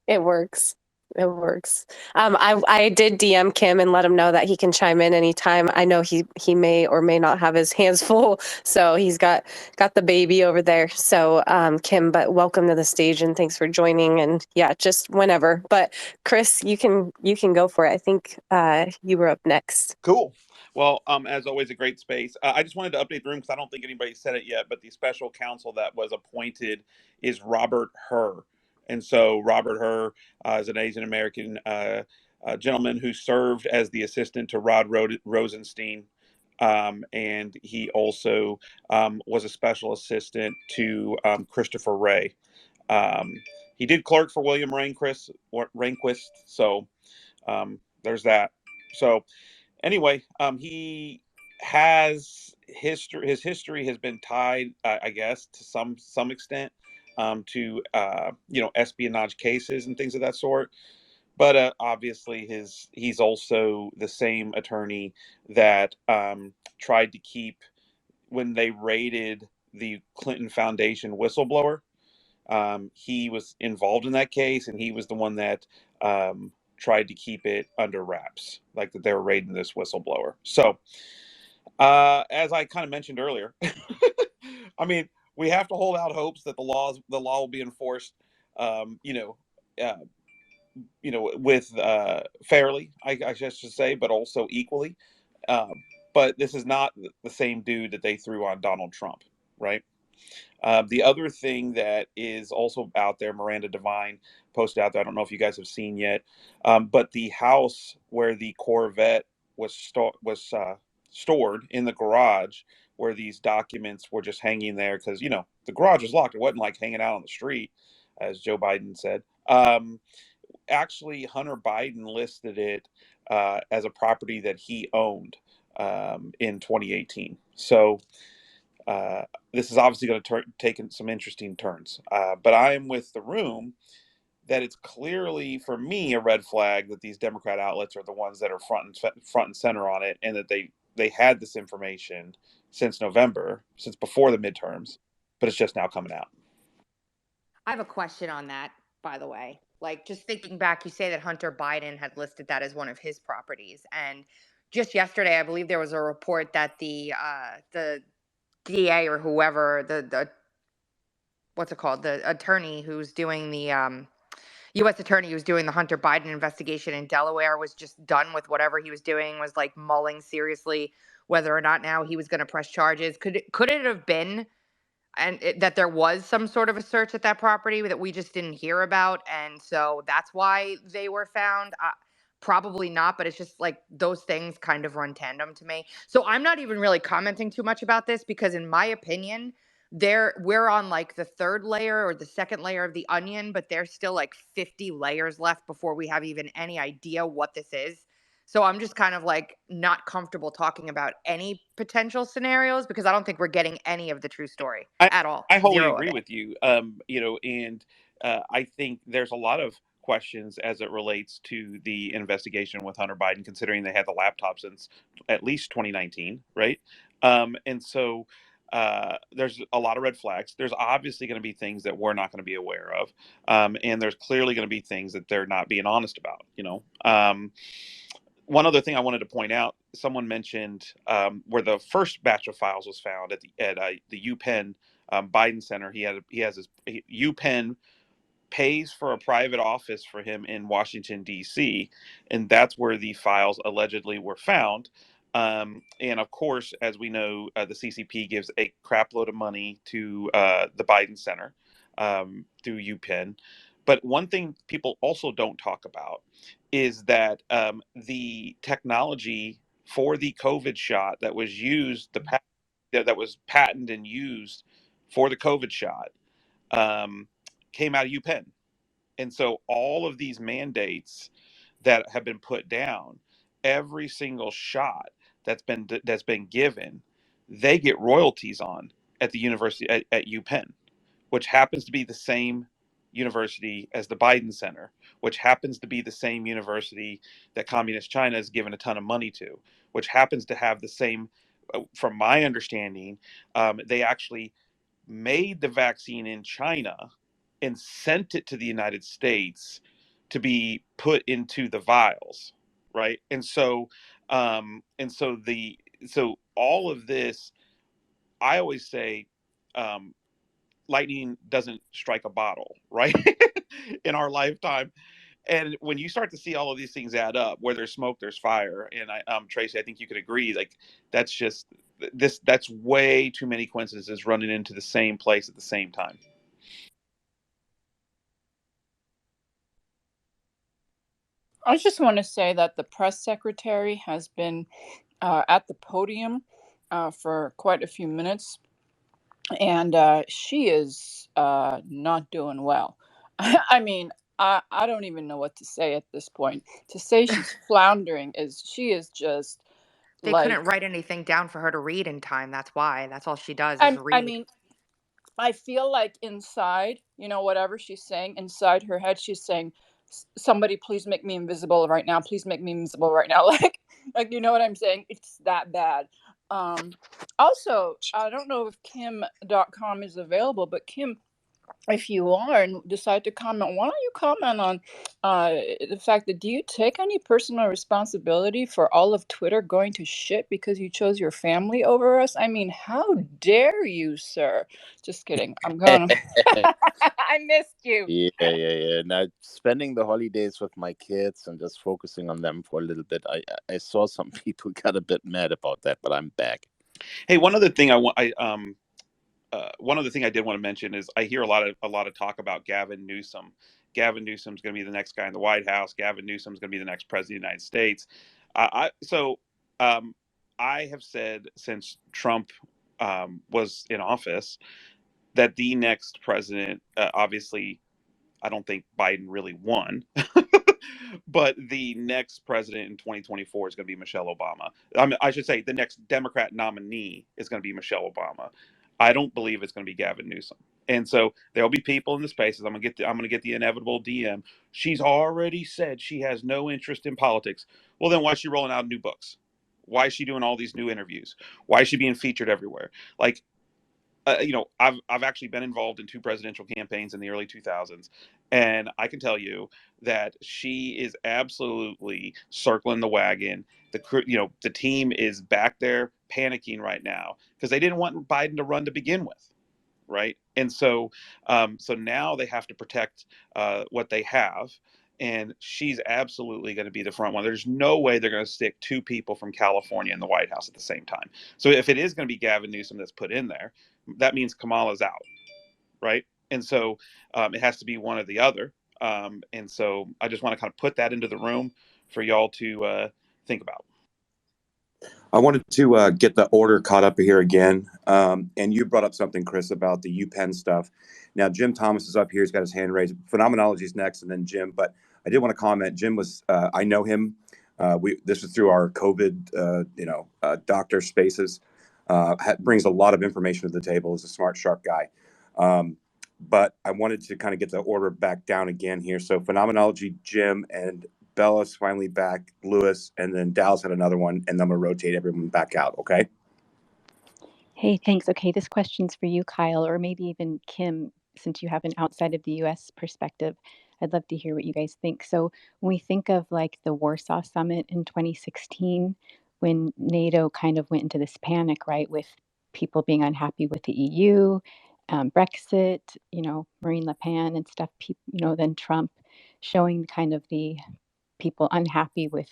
Speaker 1: It works. It works. I did DM Kim and let him know that he can chime in anytime. I know he may or may not have his hands full, so he's got the baby over there. So Kim, but welcome to the stage and thanks for joining. And yeah, just whenever. But Chris, you can go for it. I think you were up next.
Speaker 14: Cool. Well, as always, a great space. I just wanted to update the room because I don't think anybody said it yet, but the special counsel that was appointed is Robert Herr. And so Robert Herr is an Asian American gentleman who served as the assistant to Rod Rosenstein. And he also was a special assistant to Christopher Wray. Um, he did clerk for William Rehnquist. So there's that. So anyway, he has history. His history has been tied, I guess, to some extent, to espionage cases and things of that sort. But obviously, he's also the same attorney that tried to keep when they raided the Clinton Foundation whistleblower. He was involved in that case, and he was the one that tried to keep it under wraps, like that they were raiding this whistleblower. So, as I kind of mentioned earlier, I mean, we have to hold out hopes that the law will be enforced. Um, you know, uh, with fairly, I should say, but also equally. Um, but this is not the same dude that they threw on Donald Trump, right? The other thing that is also out there, Miranda Devine posted out there. I don't know if you guys have seen yet, but the house where the Corvette was stored in the garage, where these documents were just hanging there because the garage was locked. It wasn't like hanging out on the street, as Joe Biden said. Actually, Hunter Biden listed it as a property that he owned in 2018. So this is obviously going to take some interesting turns. But I am with the room that it's clearly, for me, a red flag that these Democrat outlets are the ones that are front and center on it, and that they had this information since November, since before the midterms, but it's just now coming out.
Speaker 7: I have a question on that, by the way. Like, just thinking back, you say that Hunter Biden had listed that as one of his properties, and just yesterday, I believe there was a report that the DA or whoever, the what's it called, the attorney who's doing the U.S. attorney who's doing the Hunter Biden investigation in Delaware, was just done with whatever he was doing, was like mulling seriously whether or not now he was going to press charges. Could it have been that there was some sort of a search at that property that we just didn't hear about, and so that's why they were found? Probably not, but it's just like those things kind of run tandem to me. So I'm not even really commenting too much about this because, in my opinion, we're on like the third layer or the second layer of the onion, but there's still like 50 layers left before we have even any idea what this is. So I'm just kind of like not comfortable talking about any potential scenarios because I don't think we're getting any of the true story at all.
Speaker 14: I wholly
Speaker 7: Zero of
Speaker 14: agree
Speaker 7: it.
Speaker 14: with you. And I think there's a lot of questions as it relates to the investigation with Hunter Biden, considering they had the laptop since at least 2019, right? And so there's a lot of red flags. There's obviously going to be things that we're not going to be aware of, and there's clearly going to be things that they're not being honest about. One other thing I wanted to point out: someone mentioned where the first batch of files was found at the UPenn Biden Center. He has his UPenn pays for a private office for him in Washington D.C., and that's where the files allegedly were found. And of course, as we know, the CCP gives a crap load of money to the Biden Center through UPenn. But one thing people also don't talk about is that the technology for the COVID shot that was used, that was patented and used for the COVID shot, came out of UPenn. And so all of these mandates that have been put down, every single shot that's been given, they get royalties on at the university at UPenn, which happens to be the same university as the Biden Center, which happens to be the same university that Communist China has given a ton of money to, which happens to have the same, from my understanding, they actually made the vaccine in China and sent it to the United States to be put into the vials, right? And so all of this, I always say, um, lightning doesn't strike a bottle, right? In our lifetime. And when you start to see all of these things add up, where there's smoke, there's fire. And Tracy, I think you could agree, like that's just that's way too many coincidences running into the same place at the same time.
Speaker 10: I just want to say that the press secretary has been at the podium for quite a few minutes, and she is not doing well. I mean, I don't even know what to say at this point. To say she's floundering she is just
Speaker 7: They
Speaker 10: like,
Speaker 7: couldn't write anything down for her to read in time. That's why. That's all she does is
Speaker 10: I
Speaker 7: read.
Speaker 10: mean, I feel like inside, whatever she's saying, inside her head, she's saying, "Somebody, please make me invisible right now. Please make me invisible right now." Like you know what I'm saying? It's that bad. Also, I don't know if Kim.com is available, but Kim, if you are and decide to comment, why don't you comment on the fact that, do you take any personal responsibility for all of Twitter going to shit because you chose your family over us? I mean, how dare you, sir? Just kidding. I'm going. I missed you.
Speaker 11: Yeah. Now, spending the holidays with my kids and just focusing on them for a little bit, I saw some people got a bit mad about that, but I'm back.
Speaker 14: Hey, one other thing one other thing I did want to mention is I hear a lot of talk about Gavin Newsom. Gavin Newsom's going to be the next guy in the White House. Gavin Newsom's going to be the next president of the United States. I have said since Trump was in office that the next president, obviously, I don't think Biden really won, but the next president in 2024 is going to be Michelle Obama. I should say the next Democrat nominee is going to be Michelle Obama. I don't believe it's going to be Gavin Newsom. And so there'll be people in the spaces. I'm going to get the inevitable DM. She's already said she has no interest in politics. Well, then why is she rolling out new books? Why is she doing all these new interviews? Why is she being featured everywhere? Like, I've actually been involved in 2 presidential campaigns in the early 2000s, and I can tell you that she is absolutely circling the wagon. The team is back there panicking right now because they didn't want Biden to run to begin with, right? And so now they have to protect what they have. And she's absolutely going to be the front one. There's no way they're going to stick 2 people from California in the White House at the same time. So if it is going to be Gavin Newsom that's put in there, that means Kamala's out, right? And so it has to be one or the other. And so I just want to kind of put that into the room for y'all to think about.
Speaker 6: I wanted to get the order caught up here again. And you brought up something, Chris, about the UPenn stuff. Now, Jim Thomas is up here. He's got his hand raised. Phenomenology is next, and then Jim. But I did want to comment. Jim was, I know him. This was through our COVID, doctor spaces. Brings a lot of information to the table. Is a smart, sharp guy. But I wanted to kind of get the order back down again here. So Phenomenology, Jim, and Bella's finally back, Lewis, and then Dallas had another one, and then I'm going to rotate everyone back out, okay?
Speaker 3: Hey, thanks. Okay, this question's for you, Kyle, or maybe even Kim, since you have an outside of the US perspective. I'd love to hear what you guys think. So when we think of like the Warsaw Summit in 2016, when NATO kind of went into this panic, right, with people being unhappy with the EU, Brexit, Marine Le Pen and stuff, then Trump showing kind of the people unhappy with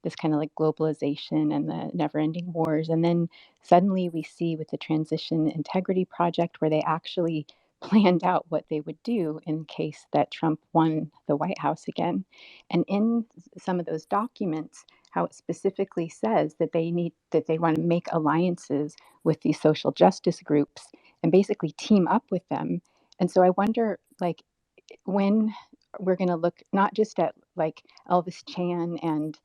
Speaker 3: this kind of like globalization and the never ending wars. And then suddenly we see with the Transition Integrity Project where they actually planned out what they would do in case that Trump won the White House again. And in some of those documents, how it specifically says that they want to make alliances with these social justice groups and basically team up with them And so I wonder, like, when we're going to look not just at like Elvis Chan and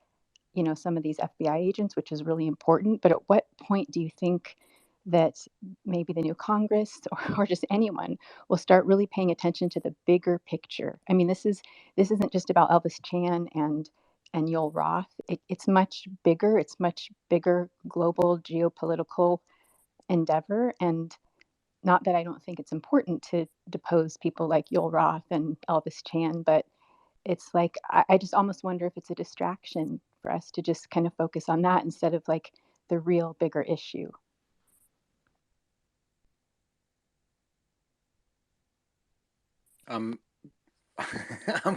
Speaker 3: some of these FBI agents, which is really important, but at what point do you think that maybe the new Congress or just anyone will start really paying attention to the bigger picture? I mean, this isn't just about Elvis Chan and Yoel Roth. It's much bigger. It's much bigger global geopolitical endeavor. And not that I don't think it's important to depose people like Yoel Roth and Elvis Chan, but it's like I just almost wonder if it's a distraction for us to just kind of focus on that instead of like the real bigger issue.
Speaker 12: I'm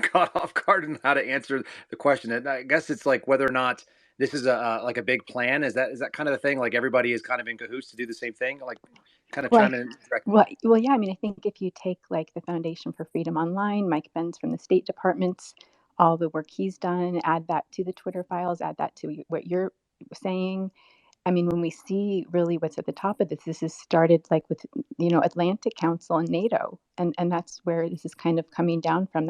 Speaker 12: caught off guard in how to answer the question. And I guess it's like whether or not this is like a big plan. Is that kind of the thing? Like everybody is kind of in cahoots to do the same thing? Like kind of
Speaker 3: Well,
Speaker 12: chime in direct.
Speaker 3: well, yeah. I mean, I think if you take like the Foundation for Freedom Online, Mike Benz from the State Department's, all the work he's done, add that to the Twitter files, add that to what you're saying. I mean, when we see really what's at the top of this has started like with, Atlantic Council and NATO, and that's where this is kind of coming down from.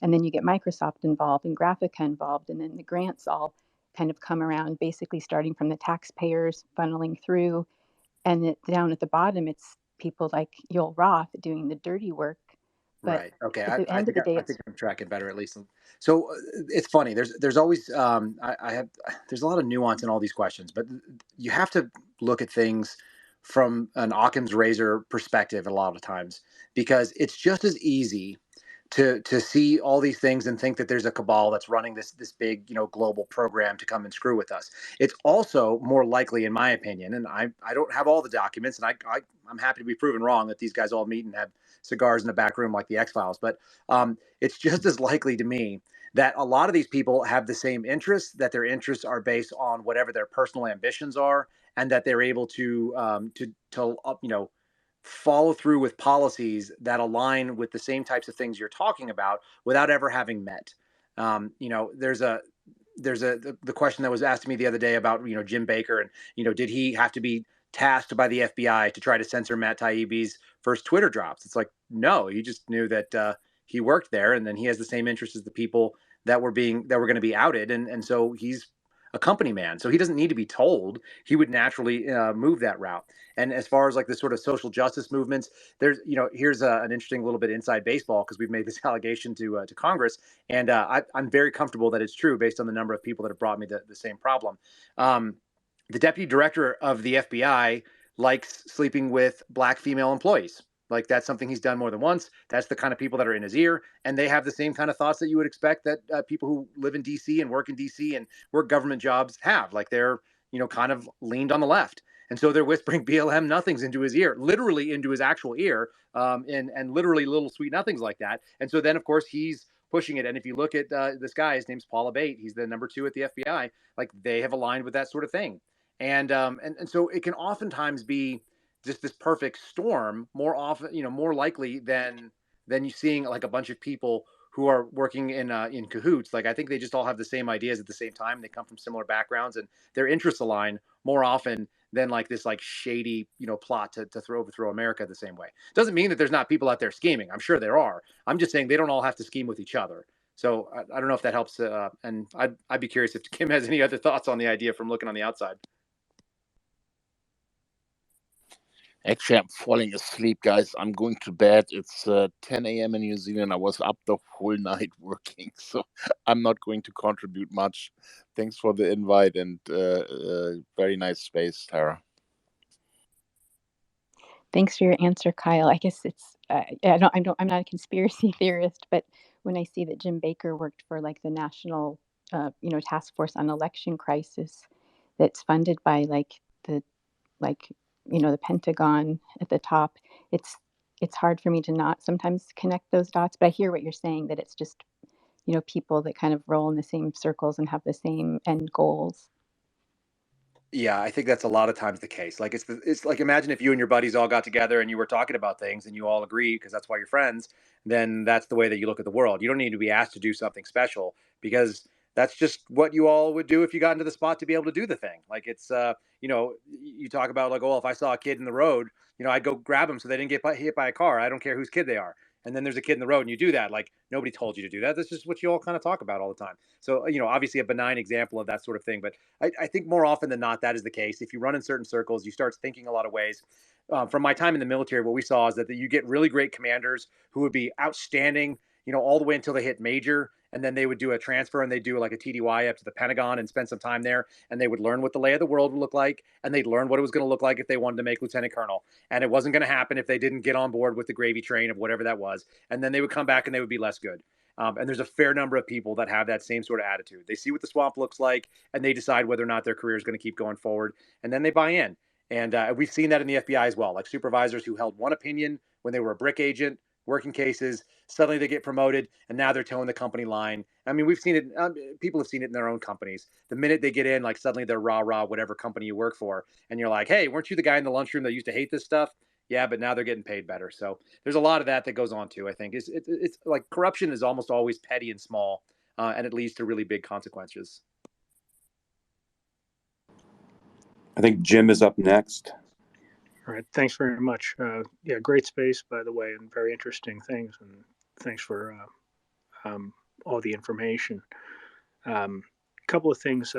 Speaker 3: And then you get Microsoft involved and Graphica involved, and then the grants all kind of come around, basically starting from the taxpayers funneling through, and down at the bottom, it's people like Yoel Roth doing the dirty work. But
Speaker 12: Right. Okay.
Speaker 3: at the end of the day,
Speaker 12: I think I'm tracking better at least. So it's funny. There's always there's a lot of nuance in all these questions, but you have to look at things from an Occam's razor perspective a lot of times, because it's just as easy to see all these things and think that there's a cabal that's running this big global program to come and screw with us. It's also more likely, in my opinion, and I don't have all the documents, and I'm happy to be proven wrong, that these guys all meet and have cigars in the back room like the X-Files, but it's just as likely to me that a lot of these people have the same interests, that their interests are based on whatever their personal ambitions are, and that they're able to follow through with policies that align with the same types of things you're talking about without ever having met. There's the question that was asked to me the other day about Jim Baker, and did he have to be tasked by the FBI to try to censor Matt Taibbi's first Twitter drops? It's like, no, he just knew that he worked there, and then he has the same interests as the people that were going to be outed, and so he's a company man, so he doesn't need to be told. He would naturally move that route. And as far as like the sort of social justice movements, there's here's an interesting little bit inside baseball, because we've made this allegation to Congress, and I'm very comfortable that it's true based on the number of people that have brought me the same problem. The deputy director of the FBI likes sleeping with black female employees. Like, that's something he's done more than once. That's the kind of people that are in his ear, and they have the same kind of thoughts that you would expect that people who live in DC and work in DC and work government jobs have. Like, they're kind of leaned on the left, and so they're whispering BLM nothings into his ear, literally into his actual ear, and literally little sweet nothings like that. And so then, of course, he's pushing it. And if you look at this guy, his name's Paul Abate. He's the number 2 at the FBI. Like, they have aligned with that sort of thing. And so it can oftentimes be just this perfect storm, more often, more likely than you seeing like a bunch of people who are working in cahoots. Like, I think they just all have the same ideas at the same time. They come from similar backgrounds, and their interests align more often than like this like shady plot to overthrow America the same way. Doesn't mean that there's not people out there scheming. I'm sure there are. I'm just saying they don't all have to scheme with each other. So I don't know if that helps. And I'd be curious if Kim has any other thoughts on the idea from looking on the outside.
Speaker 11: Actually, I'm falling asleep, guys. I'm going to bed. It's 10 a.m. in New Zealand. I was up the whole night working, so I'm not going to contribute much. Thanks for the invite, and very nice space, Tara.
Speaker 3: Thanks for your answer, Kyle. I guess it's I'm not a conspiracy theorist, but when I see that Jim Baker worked for like the National Task Force on Election Crisis, that's funded by the Pentagon at the top, it's hard for me to not sometimes connect those dots. But I hear what you're saying, that it's just people that kind of roll in the same circles and have the same end goals.
Speaker 12: Yeah, I think that's a lot of times the case. Like, it's like, imagine if you and your buddies all got together and you were talking about things and you all agree, because that's why you're friends. Then that's the way that you look at the world. You don't need to be asked to do something special, because That's just what you all would do if you got into the spot to be able to do the thing. Like it's, you talk about like, oh, if I saw a kid in the road, I'd go grab them so they didn't get hit by a car. I don't care whose kid they are. And then there's a kid in the road and you do that. Like nobody told you to do that. That's just what you all kind of talk about all the time. So, obviously a benign example of that sort of thing. But I think more often than not, that is the case. If you run in certain circles, you start thinking a lot of ways. From my time in the military, what we saw is that you get really great commanders who would be outstanding, all the way until they hit major. And then they would do a transfer and they do like a TDY up to the Pentagon and spend some time there. And they would learn what the lay of the world would look like. And they'd learn what it was going to look like if they wanted to make lieutenant colonel. And it wasn't going to happen if they didn't get on board with the gravy train of whatever that was. And then they would come back and they would be less good. And there's a fair number of people that have that same sort of attitude. They see what the swamp looks like and they decide whether or not their career is going to keep going forward. And then they buy in. And we've seen that in the FBI as well, like supervisors who held one opinion when they were a brick agent, working cases, suddenly they get promoted and now they're towing the company line. I mean, we've seen it. People have seen it in their own companies. The minute they get in, like suddenly they're rah, whatever company you work for. And you're like, hey, weren't you the guy in the lunchroom that used to hate this stuff? Yeah, but now they're getting paid better. So there's a lot of that goes on too, I think. It's like corruption is almost always petty and small, and it leads to really big consequences.
Speaker 20: I think Jim is up next.
Speaker 13: All right. Thanks very much. Yeah, great space, by the way, and very interesting things. And thanks for all the information. Couple of things.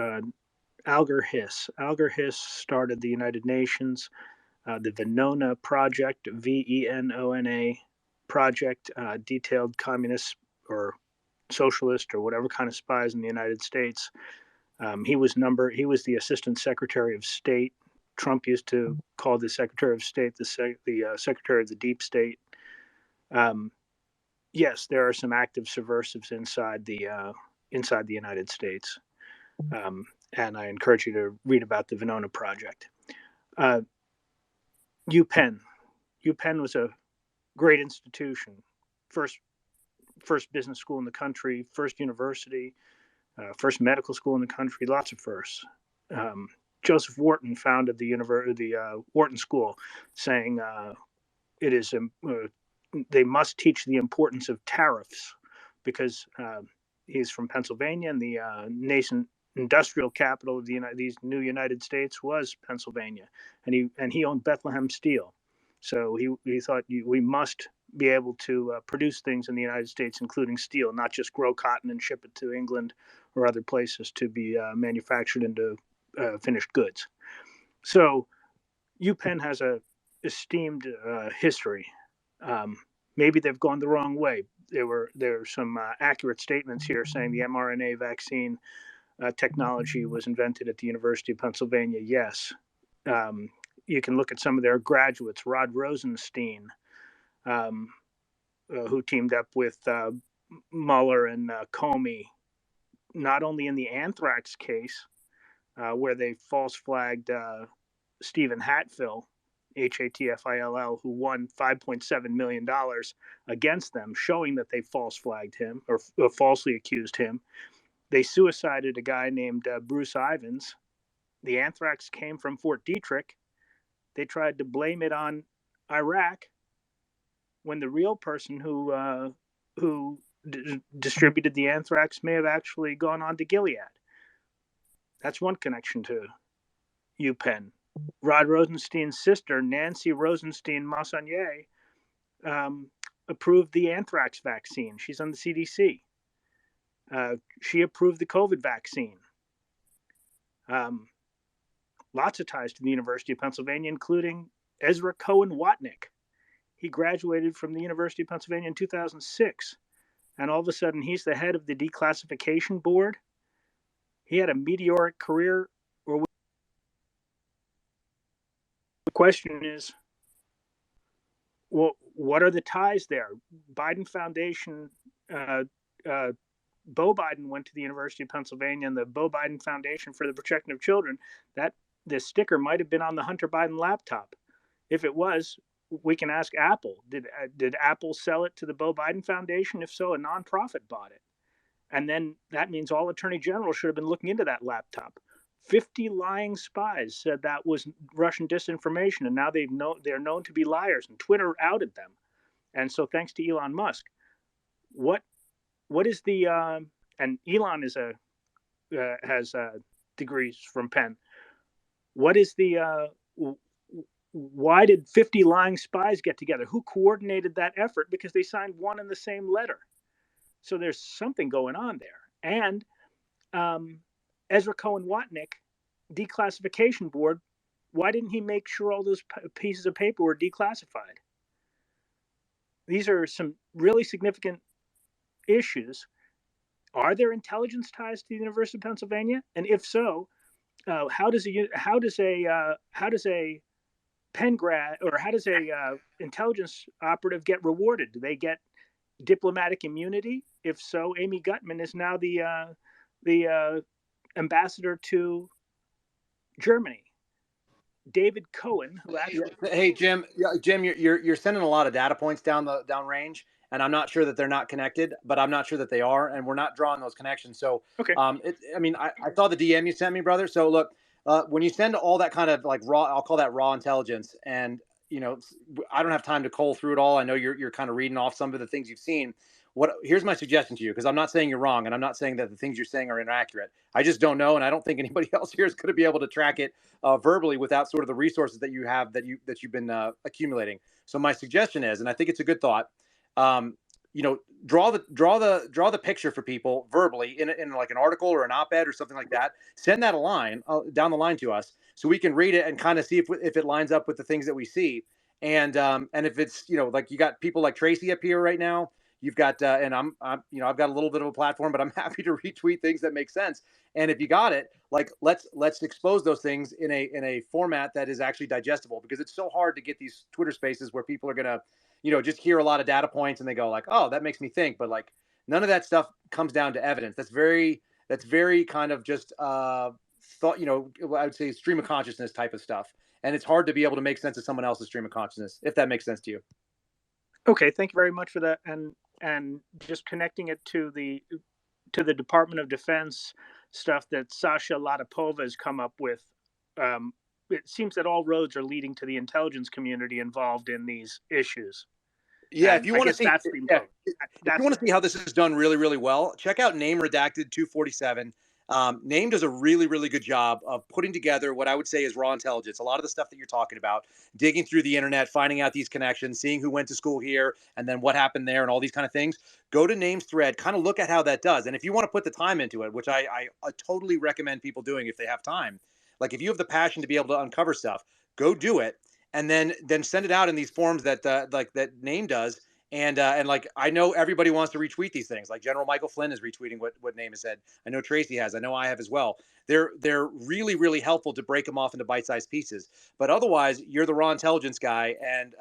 Speaker 13: Alger Hiss. Alger Hiss started the United Nations, the Venona Project, VENONA project, detailed communist or socialist or whatever kind of spies in the United States. He was the Assistant Secretary of State. Trump used to call the Secretary of State the Secretary of the Deep State. Yes, there are some active subversives inside the United States, and I encourage you to read about the Venona Project. UPenn was a great institution, first business school in the country, first university, first medical school in the country, lots of firsts. Joseph Wharton founded the Wharton School, saying they must teach the importance of tariffs because he's from Pennsylvania, and the nascent industrial capital of these new United States was Pennsylvania, and he owned Bethlehem Steel, so he thought we must be able to produce things in the United States, including steel, not just grow cotton and ship it to England or other places to be manufactured into finished goods. So UPenn has a esteemed history. Maybe they've gone the wrong way. There are some accurate statements here saying the mRNA vaccine technology was invented at the University of Pennsylvania. Yes. You can look at some of their graduates, Rod Rosenstein, who teamed up with Mueller and Comey, not only in the anthrax case, where they false flagged Stephen Hatfill, Hatfill, who won $5.7 million against them, showing that they false flagged him or falsely accused him. They suicided a guy named Bruce Ivins. The anthrax came from Fort Detrick. They tried to blame it on Iraq when the real person who distributed the anthrax may have actually gone on to Gilead. That's one connection to UPenn. Rod Rosenstein's sister, Nancy Rosenstein-Massonnier, approved the anthrax vaccine. She's on the CDC. She approved the COVID vaccine. Lots of ties to the University of Pennsylvania, including Ezra Cohen Watnick. He graduated from the University of Pennsylvania in 2006, and all of a sudden he's the head of the declassification board. He had a meteoric career. The question is, well, what are the ties there? Biden Foundation, Bo Biden went to the University of Pennsylvania, and the Bo Biden Foundation for the Protection of Children, that the sticker might have been on the Hunter Biden laptop. If it was, we can ask Apple. Did Apple sell it to the Bo Biden Foundation? If so, a nonprofit bought it. And then that means all attorney generals should have been looking into that laptop. 50 lying spies said that was Russian disinformation, and now they're known to be liars, and Twitter outed them. And so thanks to Elon Musk, what is the and Elon is a has degrees from Penn. What is the why did 50 lying spies get together? Who coordinated that effort? Because they signed one and the same letter. So there's something going on there. And Ezra Cohen-Watnick, declassification board, why didn't he make sure all those pieces of paper were declassified? These are some really significant issues. Are there intelligence ties to the University of Pennsylvania? And if so, how does a Penn grad, or how does a intelligence operative get rewarded? Do they get diplomatic immunity? If so, Amy Gutman is now the ambassador to Germany. David Cohen, who actually
Speaker 12: Hey Jim, you're sending a lot of data points down range, and I'm not sure that they're not connected, but I'm not sure that they are, and we're not drawing those connections. So,
Speaker 13: okay.
Speaker 12: I saw the DM you sent me, brother. So look, when you send all that kind of like raw, I'll call that raw intelligence, and I don't have time to cull through it all. I know you're kind of reading off some of the things you've seen. Here's my suggestion to you, because I'm not saying you're wrong, and I'm not saying that the things you're saying are inaccurate. I just don't know, and I don't think anybody else here is going to be able to track it verbally without sort of the resources that you have that you've been accumulating. So my suggestion is, and I think it's a good thought, draw the picture for people verbally in like an article or an op-ed or something like that. Send that down the line to us so we can read it and kind of see if it lines up with the things that we see. And if it's like you got people like Tracy up here right now. You've got and I've got a little bit of a platform, but I'm happy to retweet things that make sense. And if you got it, like let's expose those things in a format that is actually digestible, because it's so hard to get these Twitter spaces where people are gonna just hear a lot of data points and they go like, oh, that makes me think, but like none of that stuff comes down to evidence. That's very kind of just thought, I would say stream of consciousness type of stuff. And it's hard to be able to make sense of someone else's stream of consciousness, if that makes sense to you.
Speaker 13: Okay, thank you very much for that. And just connecting it to the Department of Defense stuff that Sasha Latipova has come up with. It seems that all roads are leading to the intelligence community involved in these issues.
Speaker 12: Yeah,
Speaker 13: and
Speaker 12: if you want to see, if you want to see how this is done really, really well, check out Name Redacted 247. Name does a really, really good job of putting together what I would say is raw intelligence. A lot of the stuff that you're talking about, digging through the internet, finding out these connections, seeing who went to school here, and then what happened there, and all these kind of things. Go to Name's thread, kind of look at how that does. And if you want to put the time into it, which I totally recommend people doing if they have time, like if you have the passion to be able to uncover stuff, go do it. And then send it out in these forms that that Name does. And like I know everybody wants to retweet these things. Like General Michael Flynn is retweeting what Name has said. I know Tracy has. I know I have as well. They're really, really helpful to break them off into bite-sized pieces. But otherwise, you're the raw intelligence guy, and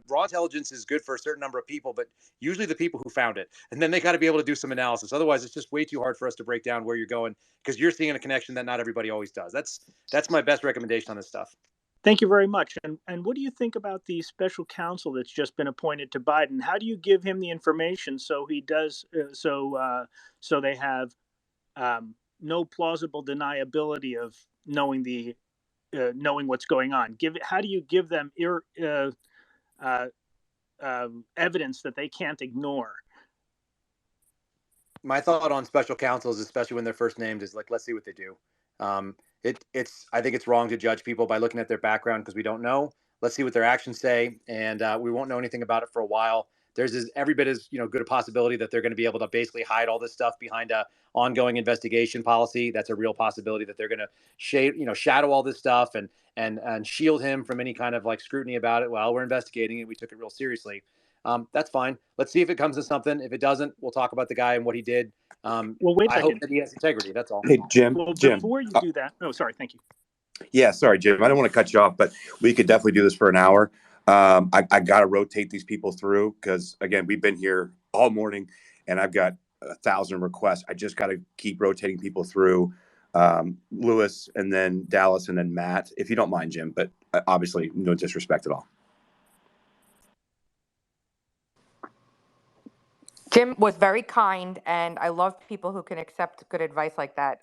Speaker 12: raw intelligence is good for a certain number of people, but usually the people who found it, and then they got to be able to do some analysis. Otherwise, it's just way too hard for us to break down where you're going, because you're seeing a connection that not everybody always does. That's my best recommendation on this stuff.
Speaker 13: Thank you very much. And what do you think about the special counsel that's just been appointed to Biden? How do you give him the information so he does so they have no plausible deniability of knowing knowing what's going on? How do you give them evidence that they can't ignore?
Speaker 12: My thought on special counsels, especially when they're first named, is like, let's see what they do. I think it's wrong to judge people by looking at their background because we don't know. Let's see what their actions say, and we won't know anything about it for a while. There's every bit as good a possibility that they're going to be able to basically hide all this stuff behind a ongoing investigation policy. That's a real possibility that they're going to shadow all this stuff and shield him from any kind of like scrutiny about it while we're investigating it. We took it real seriously. That's fine. Let's see if it comes to something. If it doesn't, we'll talk about the guy and what he did.
Speaker 13: Well, wait a second.
Speaker 12: I hope that he has integrity. That's all.
Speaker 6: Hey, Jim.
Speaker 13: Well,
Speaker 6: Jim.
Speaker 13: before you do that, sorry. Thank you.
Speaker 6: Yeah, sorry, Jim. I don't want to cut you off, but we could definitely do this for an hour. I got to rotate these people through because, again, we've been here all morning, and I've got 1,000 requests. I just got to keep rotating people through. Lewis, and then Dallas, and then Matt, if you don't mind, Jim. But obviously, no disrespect at all.
Speaker 7: Jim was very kind, and I love people who can accept good advice like that.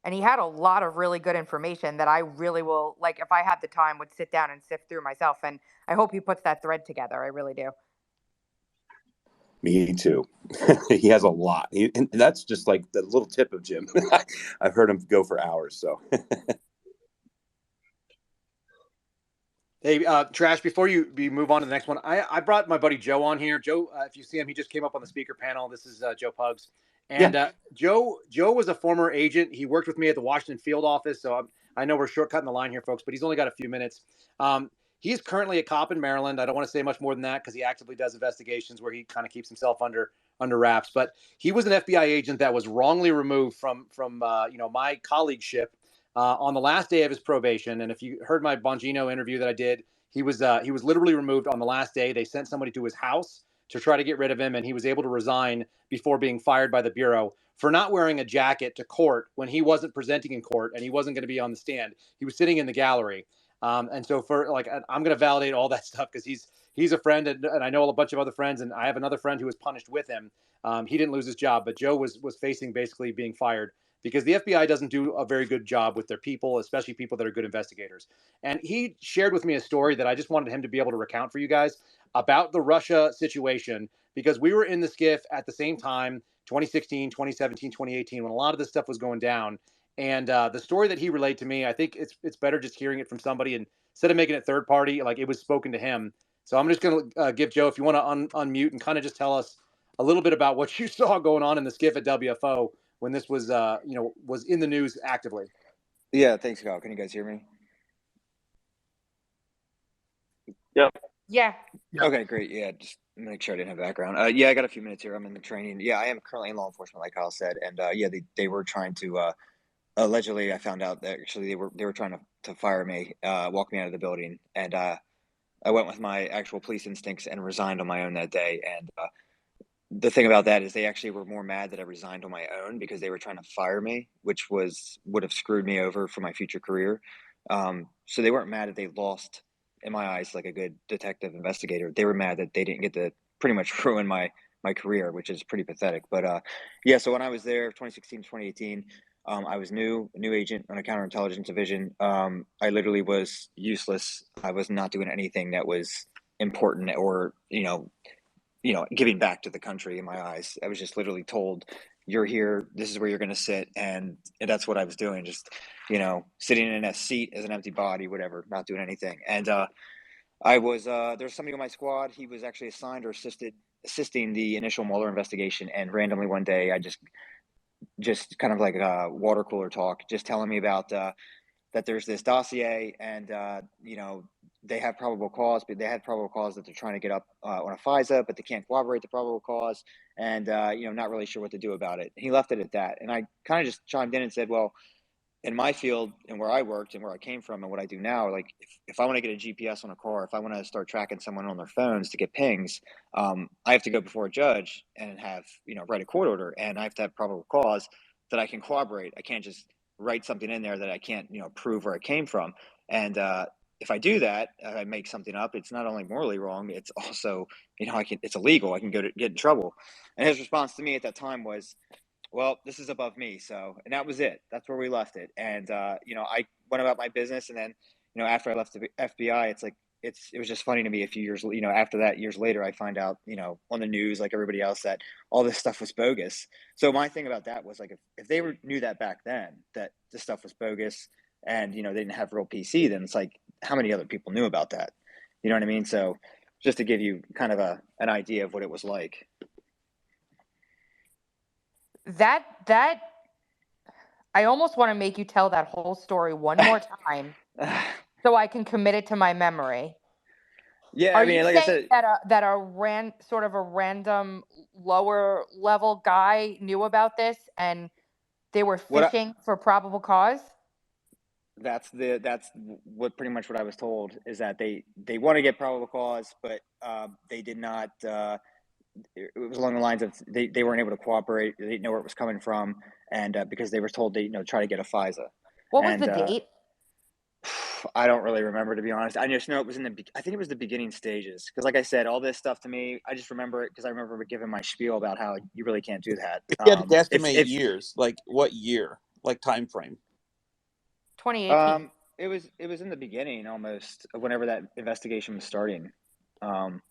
Speaker 7: And he had a lot of really good information that I really will, like, if I had the time, would sit down and sift through myself. And I hope he puts that thread together. I really do.
Speaker 6: Me too. He has a lot. And that's just like the little tip of Jim. I've heard him go for hours. So
Speaker 12: Hey, Trash, before we move on to the next one, I brought my buddy Joe on here. Joe, if you see him, he just came up on the speaker panel. This is Joe Pugs. And
Speaker 6: yeah,
Speaker 12: Joe was a former agent. He worked with me at the Washington field office. So I know we're shortcutting the line here, folks, but he's only got a few minutes. He's currently a cop in Maryland. I don't want to say much more than that because he actively does investigations where he kind of keeps himself under wraps. But he was an FBI agent that was wrongly removed from my colleagueship on the last day of his probation. And if you heard my Bongino interview that I did, he was literally removed on the last day. They sent somebody to his house to try to get rid of him, and he was able to resign before being fired by the Bureau for not wearing a jacket to court when he wasn't presenting in court and he wasn't going to be on the stand. He was sitting in the gallery. And so I'm going to validate all that stuff because he's a friend, and I know a bunch of other friends, and I have another friend who was punished with him. He didn't lose his job, but Joe was facing basically being fired because the FBI doesn't do a very good job with their people, especially people that are good investigators. And he shared with me a story that I just wanted him to be able to recount for you guys about the Russia situation, because we were in the skiff at the same time, 2016, 2017, 2018, when a lot of this stuff was going down. And the story that he relayed to me, I think it's better just hearing it from somebody, and instead of making it third party, like it was spoken to him. So I'm just going to give Joe, if you want to unmute and kind of just tell us a little bit about what you saw going on in the skiff at WFO when this was was in the news actively.
Speaker 4: Yeah, thanks, Kyle. Can you guys hear me?
Speaker 2: Yep.
Speaker 7: Yeah.
Speaker 4: Okay, great. Yeah, just make sure I didn't have background. Yeah, I got a few minutes here. I'm in the training. Yeah, I am currently in law enforcement, like Kyle said, and yeah, they were trying to allegedly. I found out that actually they were trying to fire me, walk me out of the building, and I went with my actual police instincts and resigned on my own that day. And the thing about that is they actually were more mad that I resigned on my own because they were trying to fire me, which would have screwed me over for my future career. So they weren't mad that they lost, in my eyes, like a good detective investigator. They were mad that they didn't get to pretty much ruin my career, which is pretty pathetic. But yeah, so when I was there, 2016, 2018, I was new agent on a counterintelligence division. I literally was useless. I was not doing anything that was important or giving back to the country in my eyes. I was just literally told, you're here, this is where you're going to sit. And that's what I was doing. Just, sitting in a seat as an empty body, whatever, not doing anything. And I was, there's somebody on my squad. He was actually assigned or assisting the initial Mueller investigation. And randomly one day, I just kind of like a water cooler talk, just telling me about, that there's this dossier and, they have probable cause, but they had probable cause that they're trying to get up on a FISA, but they can't corroborate the probable cause, and not really sure what to do about it. He left it at that, and I kind of just chimed in and said, "Well, in my field and where I worked and where I came from and what I do now, like if I want to get a GPS on a car, if I want to start tracking someone on their phones to get pings, I have to go before a judge and have write a court order, and I have to have probable cause that I can corroborate. I can't just write something in there that I can't prove where it came from, and if I do that, I make something up. It's not only morally wrong; it's also it's illegal. I can get in trouble. And his response to me at that time was, well, this is above me. So, and that was it. That's where we left it. And, I went about my business. And then, after I left the FBI, it's like, it was just funny to me a few years, after that, years later, I find out, on the news, like everybody else, that all this stuff was bogus. So my thing about that was like, if they knew that back then, that this stuff was bogus and, they didn't have real PC, then it's like, how many other people knew about that? You know what I mean? So just to give you kind of an idea of what it was like.
Speaker 7: That I almost want to make you tell that whole story one more time so I can commit it to my memory.
Speaker 4: Yeah,
Speaker 7: Are
Speaker 4: I mean,
Speaker 7: you
Speaker 4: like I
Speaker 7: saying
Speaker 4: said,
Speaker 7: that a random lower level guy knew about this and they were
Speaker 4: what I,
Speaker 7: fishing for probable cause?
Speaker 4: that's what pretty much what I was told is that they want to get probable cause, but they did not. It was along the lines of they weren't able to cooperate. They didn't know where it was coming from, and because they were told they try to get a FISA.
Speaker 7: What was
Speaker 4: And
Speaker 7: the date?
Speaker 4: I don't really remember, to be honest. I just know it was I think it was the beginning stages. Because like I said, all this stuff to me, I just remember it because I remember giving my spiel about how you really can't do that.
Speaker 14: If you had to guesstimate
Speaker 4: If
Speaker 14: years, like what year, like time frame?
Speaker 7: 2018.
Speaker 4: it was in the beginning almost of whenever that investigation was starting.
Speaker 7: They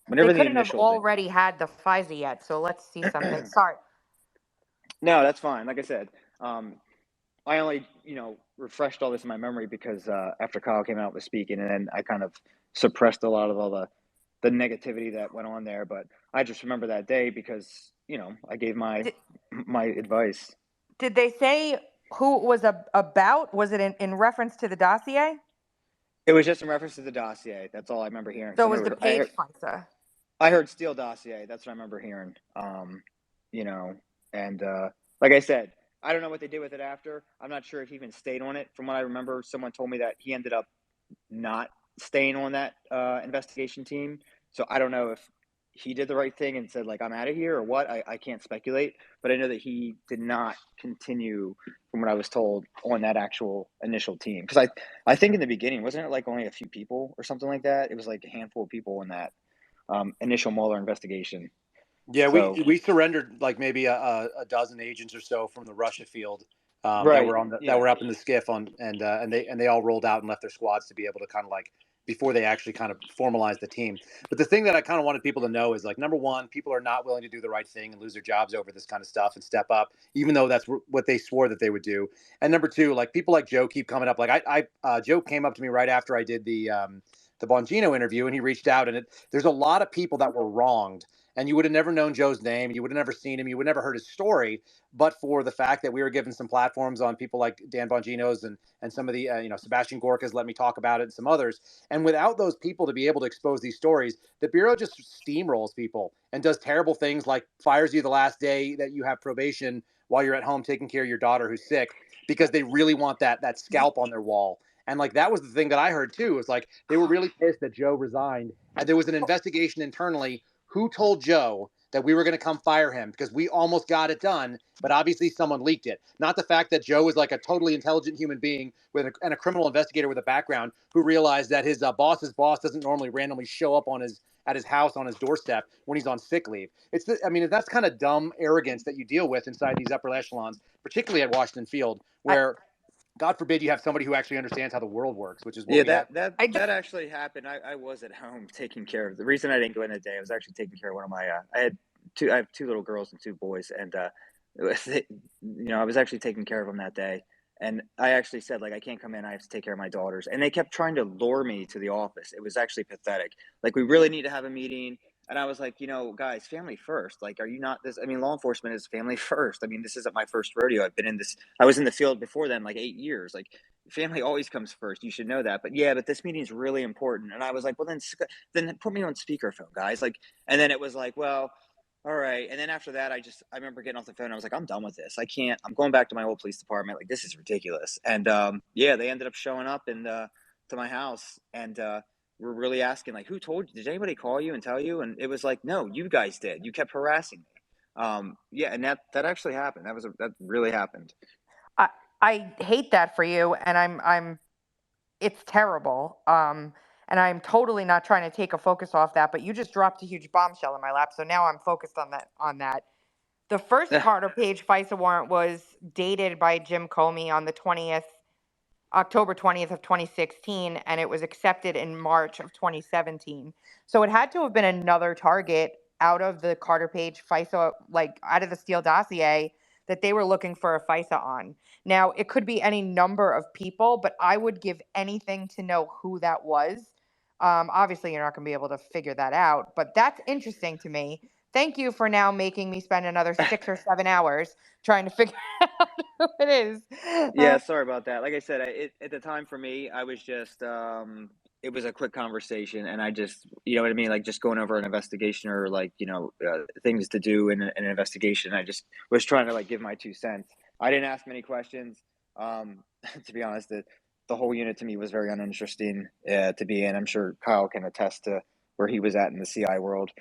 Speaker 12: Whenever the
Speaker 7: couldn't have
Speaker 12: initial thing.
Speaker 7: already had the FISA yet, so let's see something. Sorry.
Speaker 12: No, that's fine. Like I said, I only, refreshed all this in my memory because after Kyle came out with speaking, and then I kind of suppressed a lot of all the negativity that went on there. But I just remember that day because, I gave my
Speaker 7: Did,
Speaker 12: my advice.
Speaker 7: did they say who it was about? Was it in reference to the dossier?
Speaker 12: It was just in reference to the dossier. That's all I remember hearing.
Speaker 7: So
Speaker 12: So
Speaker 7: it was the Page FISA.
Speaker 12: I heard Steele dossier. That's what I remember hearing. And like I said, I don't know what they did with it after. I'm not sure if he even stayed on it. From what I remember, someone told me that he ended up not staying on that investigation team. So I don't know if he did the right thing and said, like, I'm out of here or what. I can't speculate. But I know that he did not continue, from what I was told, on that actual initial team. Because I think in the beginning, wasn't it like only a few people or something like that? It was like a handful of people in that initial Mueller investigation. Yeah,
Speaker 2: So
Speaker 12: we surrendered like maybe a dozen agents or so from the Russia field that
Speaker 2: right,
Speaker 12: were that
Speaker 2: yeah,
Speaker 12: were up in the skiff and they all rolled out and left their squads to be able to kind of like before they actually kind of formalized the team. But the thing that I kind of wanted people to know is like number one, people are not willing to do the right thing and lose their jobs over this kind of stuff and step up, even though that's what they swore that they would do. And number two, like people like Joe keep coming up. Like Joe came up to me right after I did the Bongino interview, and he reached out, and there's a lot of people that were wronged. And you would have never known Joe's name. You would have never seen him. You would never heard his story, but for the fact that we were given some platforms on people like Dan Bongino's and some of the, Sebastian Gorka's Let Me Talk About It and some others. And without those people to be able to expose these stories, the Bureau just steamrolls people and does terrible things like fires you the last day that you have probation while you're at home taking care of your daughter who's sick because they really want that scalp on their wall. And like that was the thing that I heard too. Was like they were really pissed that Joe resigned, and there was an investigation internally. Who told Joe that we were going to come fire him because we almost got it done, but obviously someone leaked it. Not the fact that Joe is like a totally intelligent human being and a criminal investigator with a background who realized that his boss's boss doesn't normally randomly show up at his house on his doorstep when he's on sick leave. That's kind of dumb arrogance that you deal with inside these upper echelons, particularly at Washington Field, where God forbid you have somebody who actually understands how the world works, which is what we have. That actually happened. I was at home taking care of. The reason I didn't go in that day, I was actually taking care of one of my. I have two little girls and two boys, and I was actually taking care of them that day. And I actually said, like, I can't come in. I have to take care of my daughters. And they kept trying to lure me to the office. It was actually pathetic. Like, we really need to have a meeting. And I was like, guys, family first. Like, are you not this? I mean, law enforcement is family first. I mean, this isn't my first rodeo. I was in the field before then, like 8 years. Like, family always comes first. You should know that. But yeah, but this meeting is really important. And I was like, well, then put me on speakerphone, guys. Like, and then it was like, well, all right. And then after that, I remember getting off the phone. I was like, I'm done with this. I'm going back to my old police department. Like, this is ridiculous. And yeah, they ended up showing up to my house and were really asking, like, who told you? Did anybody call you and tell you? And it was like, no, you guys did. You kept harassing me. Yeah, and that actually happened. That really happened.
Speaker 7: I hate that for you, and it's terrible. And I'm totally not trying to take a focus off that, but you just dropped a huge bombshell in my lap, so now I'm focused on that. The first Carter Page FISA warrant was dated by Jim Comey on the October 20th of 2016, and it was accepted in March of 2017. So it had to have been another target out of the Carter Page FISA, like out of the Steele dossier, that they were looking for a FISA on. Now, it could be any number of people, but I would give anything to know who that was. Obviously, you're not going to be able to figure that out, but that's interesting to me. Thank you for now making me spend another 6 or 7 hours trying to figure out who it is.
Speaker 12: Yeah, sorry about that. Like I said, at the time for me, I was just it was a quick conversation, and I just, you know what I mean, like just going over an investigation or like things to do in an investigation. I just was trying to like give my 2 cents. I didn't ask many questions. To be honest, the whole unit to me was very uninteresting to be in. I'm sure Kyle can attest to where he was at in the CI world.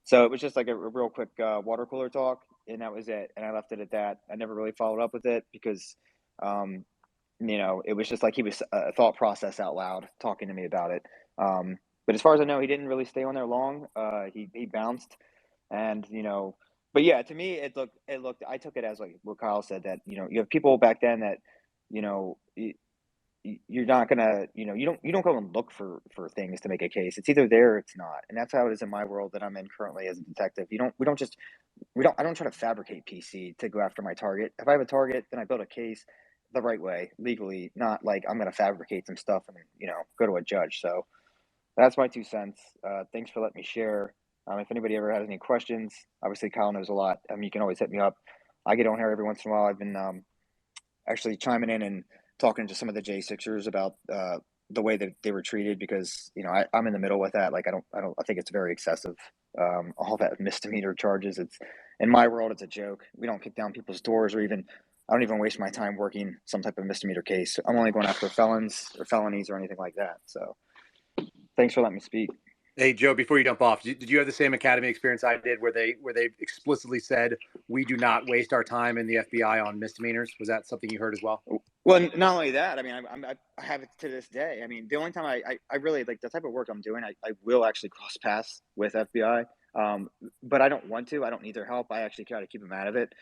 Speaker 12: So it was just like a real quick water cooler talk, and that was it. And I left it at that. I never really followed up with it because, it was just like he was a thought process out loud talking to me about it. But as far as I know, he didn't really stay on there long. He bounced, and but yeah, to me, it looked. I took it as like what Kyle said, that you have people back then that
Speaker 4: you're not gonna, you don't go and look for things to make a case. It's either there or it's not, and that's how it is in my world that I'm in currently as a detective. I don't try to fabricate PC to go after my target. If I have a target, then I build a case the right way, legally, not like I'm gonna fabricate some stuff and go to a judge. So that's my 2 cents. Thanks for letting me share. If anybody ever has any questions, obviously Kyle knows a lot. You can always hit me up. I get on here every once in a while. I've been actually chiming in and talking to some of the J6ers about the way that they were treated, because I'm in the middle with that. Like I think it's very excessive. All that misdemeanor charges. It's in my world, it's a joke. We don't kick down people's doors, or I don't even waste my time working some type of misdemeanor case. I'm only going after felons or felonies or anything like that. So thanks for letting me speak.
Speaker 12: Hey Joe, before you jump off, did you have the same academy experience I did, where they explicitly said we do not waste our time in the FBI on misdemeanors? Was that something you heard as well?
Speaker 4: Well, not only that, I mean, I have it to this day. I mean, the only time I really like the type of work I'm doing, I will actually cross paths with FBI, but I don't want to. I don't need their help. I actually try to keep them out of it,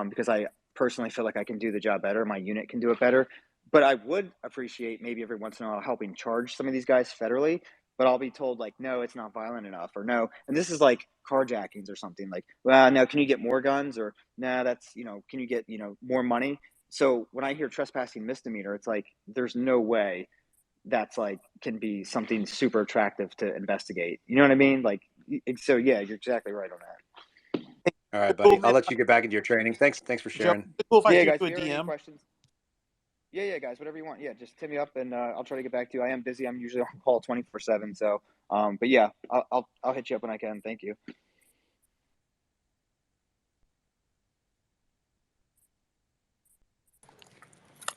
Speaker 4: because I personally feel like I can do the job better. My unit can do it better. But I would appreciate maybe every once in a while helping charge some of these guys federally. But I'll be told like, no, it's not violent enough, or no. And this is like carjackings or something, like, well, no, can you get more guns? Or nah, that's, can you get, more money? So when I hear trespassing misdemeanor, it's like, there's no way that's like can be something super attractive to investigate. You know what I mean? Like, so yeah, you're exactly right on that.
Speaker 12: All right,
Speaker 14: Cool,
Speaker 12: buddy. I'll
Speaker 14: man.
Speaker 12: let you get back into your training. Thanks for
Speaker 14: Joe,
Speaker 12: sharing.
Speaker 14: cool if I
Speaker 4: Yeah,
Speaker 14: shoot
Speaker 4: guys,
Speaker 14: you
Speaker 4: if
Speaker 14: a
Speaker 4: you ever have any
Speaker 14: DM.
Speaker 4: questions, yeah, guys, whatever you want. Yeah, just hit me up and I'll try to get back to you. I am busy. I'm usually on call 24/7. So, but yeah, I'll hit you up when I can. Thank you.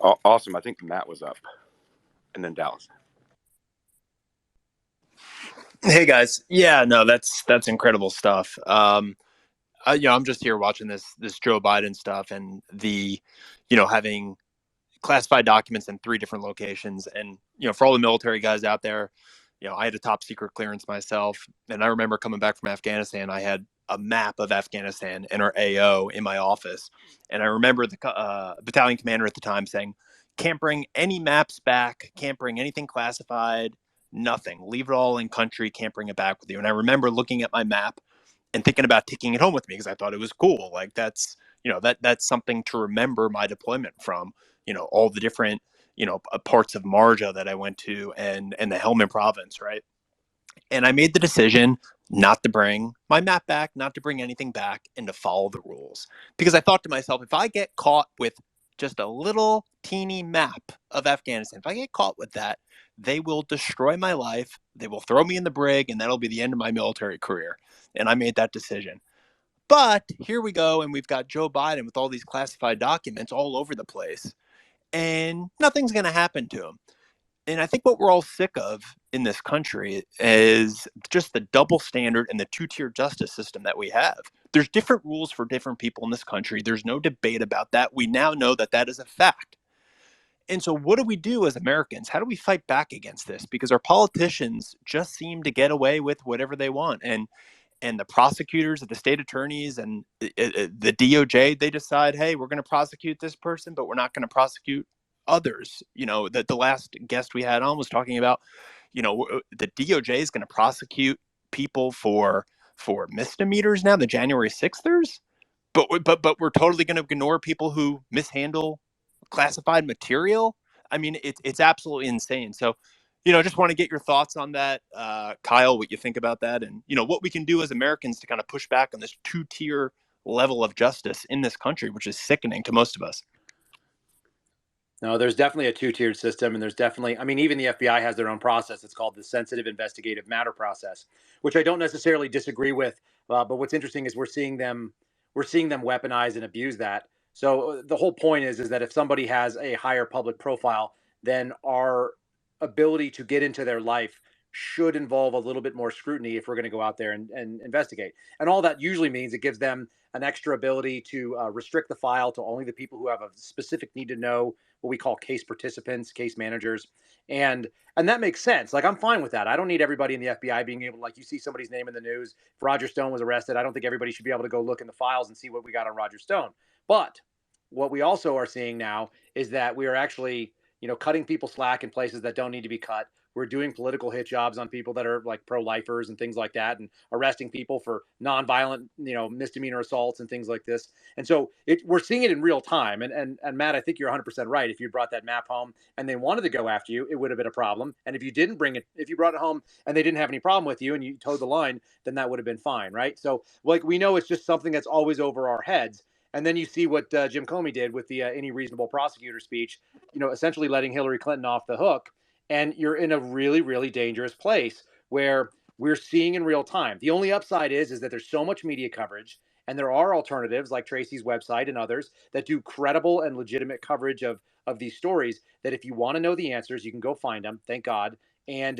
Speaker 20: Awesome. I think Matt was up, and then Dallas.
Speaker 9: Hey guys, yeah, no, that's incredible stuff. I'm just here watching this Joe Biden stuff, and having classified documents in 3 different locations. And for all the military guys out there, I had a top secret clearance myself, and I remember coming back from Afghanistan. I had a map of Afghanistan in our AO in my office, and I remember the battalion commander at the time saying, "Can't bring any maps back. Can't bring anything classified. Nothing. Leave it all in country. Can't bring it back with you." And I remember looking at my map and thinking about taking it home with me, because I thought it was cool. Like that's that's something to remember my deployment from. All the different parts of Marja that I went to, and the Helmand province, right? And I made the decision not to bring my map back, not to bring anything back, and to follow the rules, because I thought to myself, if I get caught with just a little teeny map of Afghanistan, if I get caught with that, they will destroy my life. They will throw me in the brig, and that'll be the end of my military career. And I made that decision. But here we go, and we've got Joe Biden with all these classified documents all over the place, and nothing's going to happen to him. And I think what we're all sick of in this country is just the double standard and the 2-tier justice system that we have. There's different rules for different people in this country. There's no debate about that. We now know that that is a fact. And so what do we do as Americans? How do we fight back against this? Because our politicians just seem to get away with whatever they want. And the prosecutors, the state attorneys, and the DOJ, they decide, hey, we're going to prosecute this person, but we're not going to prosecute others. That the last guest we had on was talking about, the DOJ is going to prosecute people for misdemeanors now, the January 6thers, but we're totally going to ignore people who mishandle classified material. I mean, it's absolutely insane. So, just want to get your thoughts on that, Kyle, what you think about that, and what we can do as Americans to kind of push back on this 2-tier level of justice in this country, which is sickening to most of us.
Speaker 12: No, there's definitely a 2-tiered system, and there's definitely, I mean, even the FBI has their own process. It's called the sensitive investigative matter process, which I don't necessarily disagree with. But what's interesting is we're seeing them weaponize and abuse that. So the whole point is that if somebody has a higher public profile, then our ability to get into their life should involve a little bit more scrutiny if we're going to go out there and investigate. And all that usually means it gives them an extra ability to restrict the file to only the people who have a specific need to know, what we call case participants, case managers. And that makes sense. Like, I'm fine with that. I don't need everybody in the FBI being able to, like, you see somebody's name in the news. If Roger Stone was arrested, I don't think everybody should be able to go look in the files and see what we got on Roger Stone. But what we also are seeing now is that we are actually cutting people slack in places that don't need to be cut. We're doing political hit jobs on people that are like pro-lifers and things like that, and arresting people for nonviolent, misdemeanor assaults and things like this. And so we're seeing it in real time. And Matt, I think you're 100% right. If you brought that map home and they wanted to go after you, it would have been a problem. And if you didn't bring it, if you brought it home and they didn't have any problem with you and you towed the line, then that would have been fine, right? So like we know it's just something that's always over our heads. And then you see what Jim Comey did with the any reasonable prosecutor speech, essentially letting Hillary Clinton off the hook. And you're in a really, really dangerous place where we're seeing in real time. The only upside is that there's so much media coverage, and there are alternatives like Tracy's website and others that do credible and legitimate coverage of these stories. That if you want to know the answers, you can go find them. Thank God. And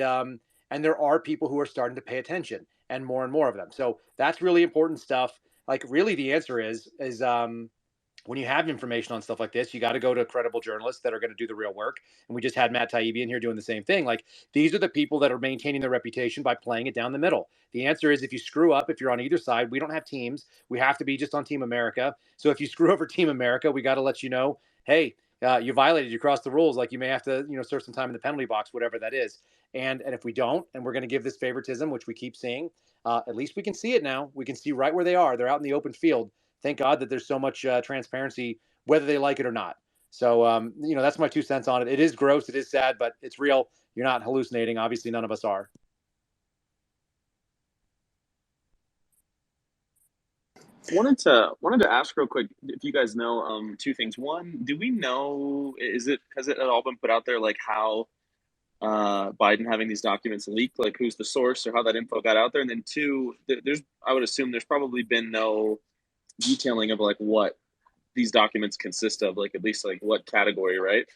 Speaker 12: there are people who are starting to pay attention, and more of them. So that's really important stuff. Like really, the answer is when you have information on stuff like this, you got to go to credible journalists that are going to do the real work. And we just had Matt Taibbi in here doing the same thing. Like these are the people that are maintaining their reputation by playing it down the middle. The answer is if you screw up, if you're on either side, we don't have teams. We have to be just on Team America. So if you screw over Team America, we got to let you know, hey, you violated, you crossed the rules. Like you may have to, serve some time in the penalty box, whatever that is. And if we don't, and we're going to give this favoritism, which we keep seeing, at least we can see it now. We can see right where they are. They're out in the open field. Thank God that there's so much transparency, whether they like it or not. So, that's my 2 cents on it. It is gross. It is sad, but it's real. You're not hallucinating. Obviously, none of us are.
Speaker 2: Wanted to ask real quick if you guys know two things. One, do we know has it at all been put out there like how Biden having these documents leaked, like who's the source or how that info got out there? And then two, I would assume there's probably been no detailing of like what these documents consist of, like at least like what category, right?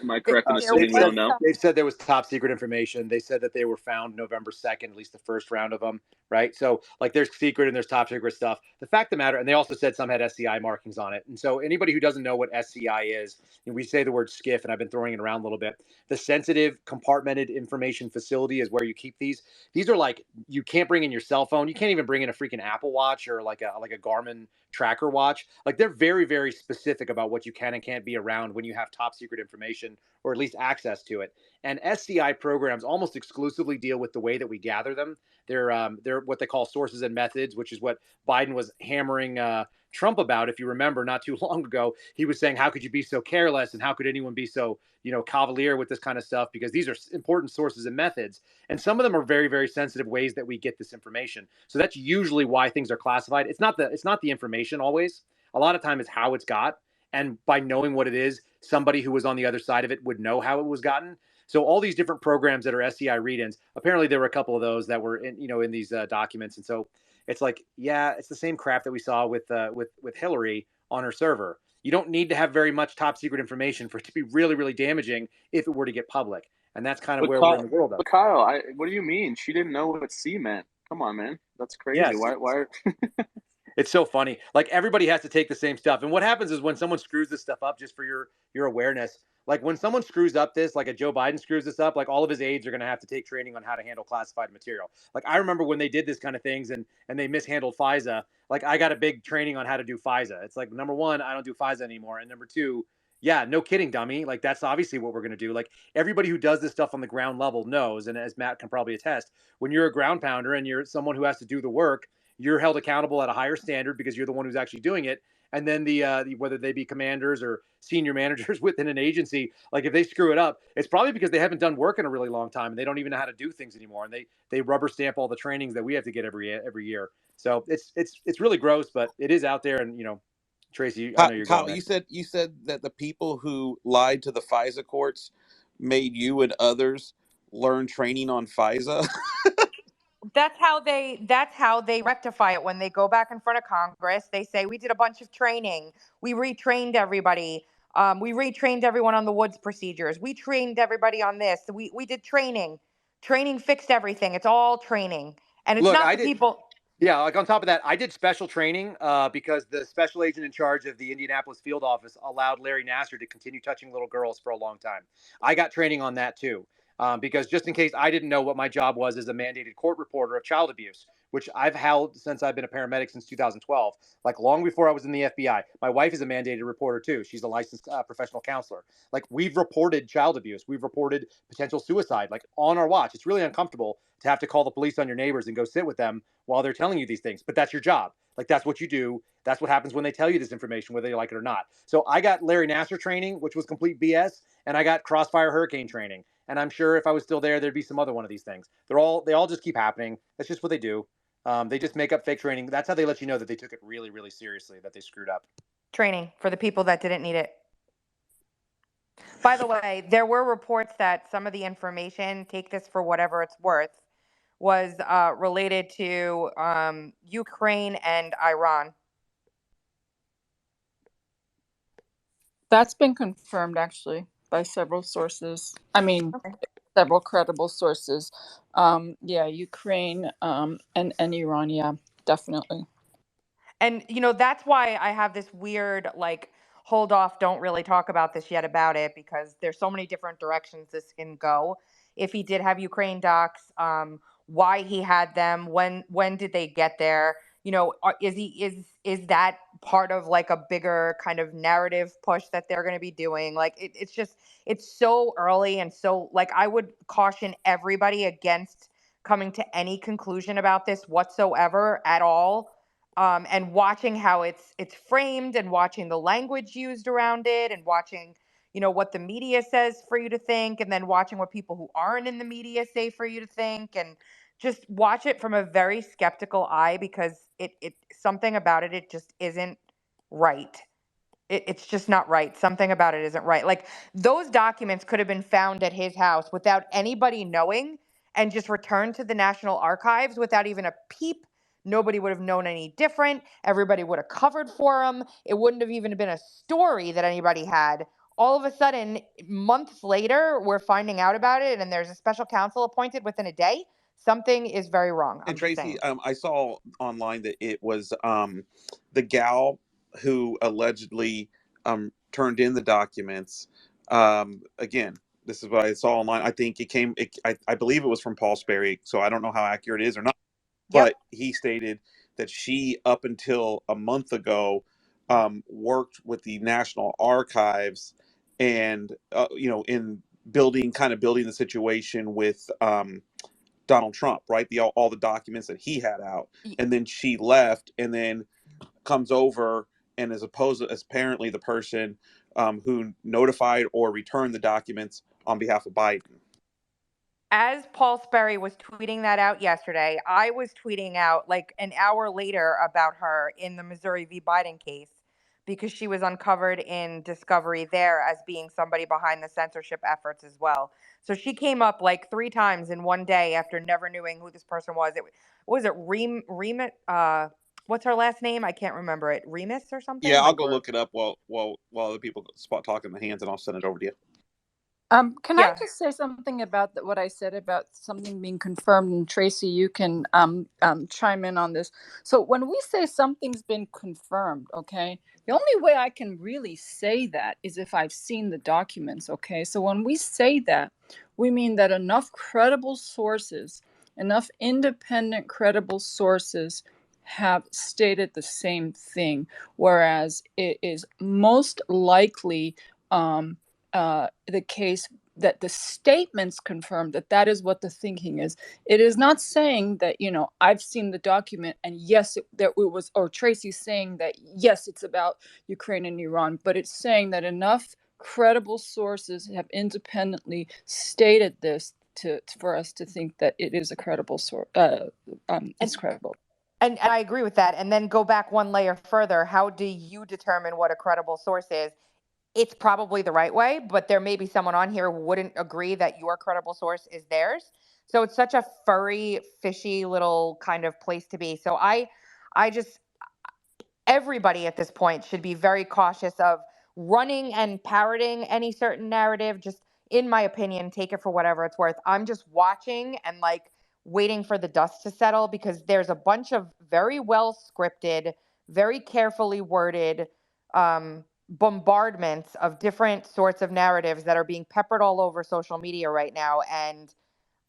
Speaker 2: Am I correct in assuming we don't know?
Speaker 12: They've said there was top secret information. They said that they were found November 2nd, at least the first round of them, right? So like there's secret and there's top secret stuff. The fact of the matter, and they also said some had SCI markings on it. And so anybody who doesn't know what SCI is, and we say the word SCIF, and I've been throwing it around a little bit. The sensitive compartmented information facility is where you keep these. These are like, you can't bring in your cell phone. You can't even bring in a freaking Apple Watch or like a Garmin tracker watch. Like they're very, very specific about what you can and can't be around when you have top secret information, or at least access to it. And SCI programs almost exclusively deal with the way that we gather them. They're what they call sources and methods, which is what Biden was hammering Trump about. If you remember, not too long ago, he was saying, how could you be so careless and how could anyone be so cavalier with this kind of stuff? Because these are important sources and methods. And some of them are very, very sensitive ways that we get this information. So that's usually why things are classified. It's not the information always. A lot of time it's how it's got. And by knowing what it is, somebody who was on the other side of it would know how it was gotten. So all these different programs that are SCI read-ins, apparently there were a couple of those that were in these documents. And so it's like, yeah, it's the same crap that we saw with Hillary on her server. You don't need to have very much top secret information for it to be really, really damaging if it were to get public. And that's kind of where we're in the world of.
Speaker 2: But Kyle, what do you mean? She didn't know what C meant. Come on, man. That's crazy.
Speaker 12: Yes.
Speaker 2: Why?
Speaker 12: It's so funny. Like everybody has to take the same stuff. And what happens is when someone screws this stuff up, just for your awareness, like when someone screws up this, like a Joe Biden screws this up, like all of his aides are going to have to take training on how to handle classified material. Like I remember when they did this kind of things and they mishandled FISA, like I got a big training on how to do FISA. It's like, number one, I don't do FISA anymore. And number two, yeah, no kidding, dummy. Like that's obviously what we're going to do. Like everybody who does this stuff on the ground level knows. And as Matt can probably attest, when you're a ground pounder and you're someone who has to do the work, you're held accountable at a higher standard because you're the one who's actually doing it. And then the whether they be commanders or senior managers within an agency, like if they screw it up, it's probably because they haven't done work in a really long time and they don't even know how to do things anymore. And they rubber stamp all the trainings that we have to get every year. So it's really gross, but it is out there. And Tracy, I know you're
Speaker 15: Kyle,
Speaker 12: going
Speaker 15: you said that the people who lied to the FISA courts made you and others learn training on FISA.
Speaker 7: That's how they rectify it when they go back in front of Congress. They say we did a bunch of training. We retrained everybody. We retrained everyone on the Woods procedures. We trained everybody on this. We did training. Training fixed everything. It's all training, and it's
Speaker 12: Look,
Speaker 7: not the people.
Speaker 12: Yeah, like on top of that, I did special training because the special agent in charge of the Indianapolis field office allowed Larry Nassar to continue touching little girls for a long time. I got training on that too, because just in case I didn't know what my job was as a mandated court reporter of child abuse, which I've held since I've been a paramedic since 2012, like long before I was in the FBI. My wife is a mandated reporter too. She's a licensed professional counselor. Like, we've reported child abuse. We've reported potential suicide, like, on our watch. It's really uncomfortable to have to call the police on your neighbors and go sit with them while they're telling you these things. But that's your job. Like, that's what you do. That's what happens when they tell you this information, whether you like it or not. So I got Larry Nassar training, which was complete BS, and I got Crossfire Hurricane training. And I'm sure if I was still there, there'd be some other one of these things. They all just keep happening. That's just what they do. They just make up fake training. That's how they let you know that they took it really, really seriously, that they screwed up.
Speaker 7: Training for the people that didn't need it. By the way, there were reports that some of the information, take this for whatever it's worth, was related to Ukraine and Iran.
Speaker 10: That's been confirmed actually by several sources. I mean,
Speaker 7: Okay.
Speaker 10: several credible sources. Yeah, Ukraine and Iran. Yeah, definitely.
Speaker 7: And, that's why I have this weird, like, hold off, don't really talk about this yet about it, because there's so many different directions this can go. If he did have Ukraine docs, why he had them, when did they get there? Is that part of like a bigger kind of narrative push that they're going to be doing? Like, it's so early, and so, like, I would caution everybody against coming to any conclusion about this whatsoever at all, and watching how it's framed, and watching the language used around it, and watching what the media says for you to think, and then watching what people who aren't in the media say for you to think, and just watch it from a very skeptical eye, because it something about it just isn't right. It's just not right. Something about it isn't right. Like, those documents could have been found at his house without anybody knowing, and just returned to the National Archives without even a peep. Nobody would have known any different. Everybody would have covered for him. It wouldn't have even been a story that anybody had. All of a sudden, months later, we're finding out about it, and there's a special counsel appointed within a day. Something is very wrong.
Speaker 14: And
Speaker 7: I'm just
Speaker 14: Tracy,
Speaker 7: saying.
Speaker 14: I saw online that it was the gal who allegedly turned in the documents. Again, this is what I saw online. I think I believe it was from Paul Sperry, so I don't know how accurate it is or not.
Speaker 7: Yep.
Speaker 14: But he stated that she, up until a month ago, worked with the National Archives, and in building the situation with Donald Trump, right? All the documents that he had out, and then she left, and then comes over and is apparently the person who notified or returned the documents on behalf of Biden.
Speaker 7: As Paul Sperry was tweeting that out yesterday, I was tweeting out like an hour later about her in the Missouri v. Biden case, because she was uncovered in discovery there as being somebody behind the censorship efforts as well. So she came up like 3 times in one day after never knowing who this person was. Remus? What's her last name? I can't remember it. Remus or something?
Speaker 14: Yeah, I'll
Speaker 7: Like,
Speaker 14: go look it up while the people spot talking the hands, and I'll send it over to you.
Speaker 10: Can I just say something about what I said about something being confirmed? And Tracy, you can chime in on this. So when we say something's been confirmed, okay, the only way I can really say that is if I've seen the documents, okay? So when we say that, we mean that enough credible sources, enough independent credible sources have stated the same thing, whereas it is most likely the case that the statements confirm that is what the thinking is. It is not saying that, I've seen the document and yes, that it was, or Tracy's saying that, yes, it's about Ukraine and Iran, but it's saying that enough credible sources have independently stated this for us to think that it is a credible source. It's credible.
Speaker 7: And I agree with that. And then go back one layer further. How do you determine what a credible source is? It's probably the right way, but there may be someone on here who wouldn't agree that your credible source is theirs. So it's such a furry, fishy little kind of place to be. So I just, everybody at this point should be very cautious of running and parroting any certain narrative. Just, in my opinion, take it for whatever it's worth. I'm just watching and like waiting for the dust to settle, because there's a bunch of very well scripted, very carefully worded bombardments of different sorts of narratives that are being peppered all over social media right now. And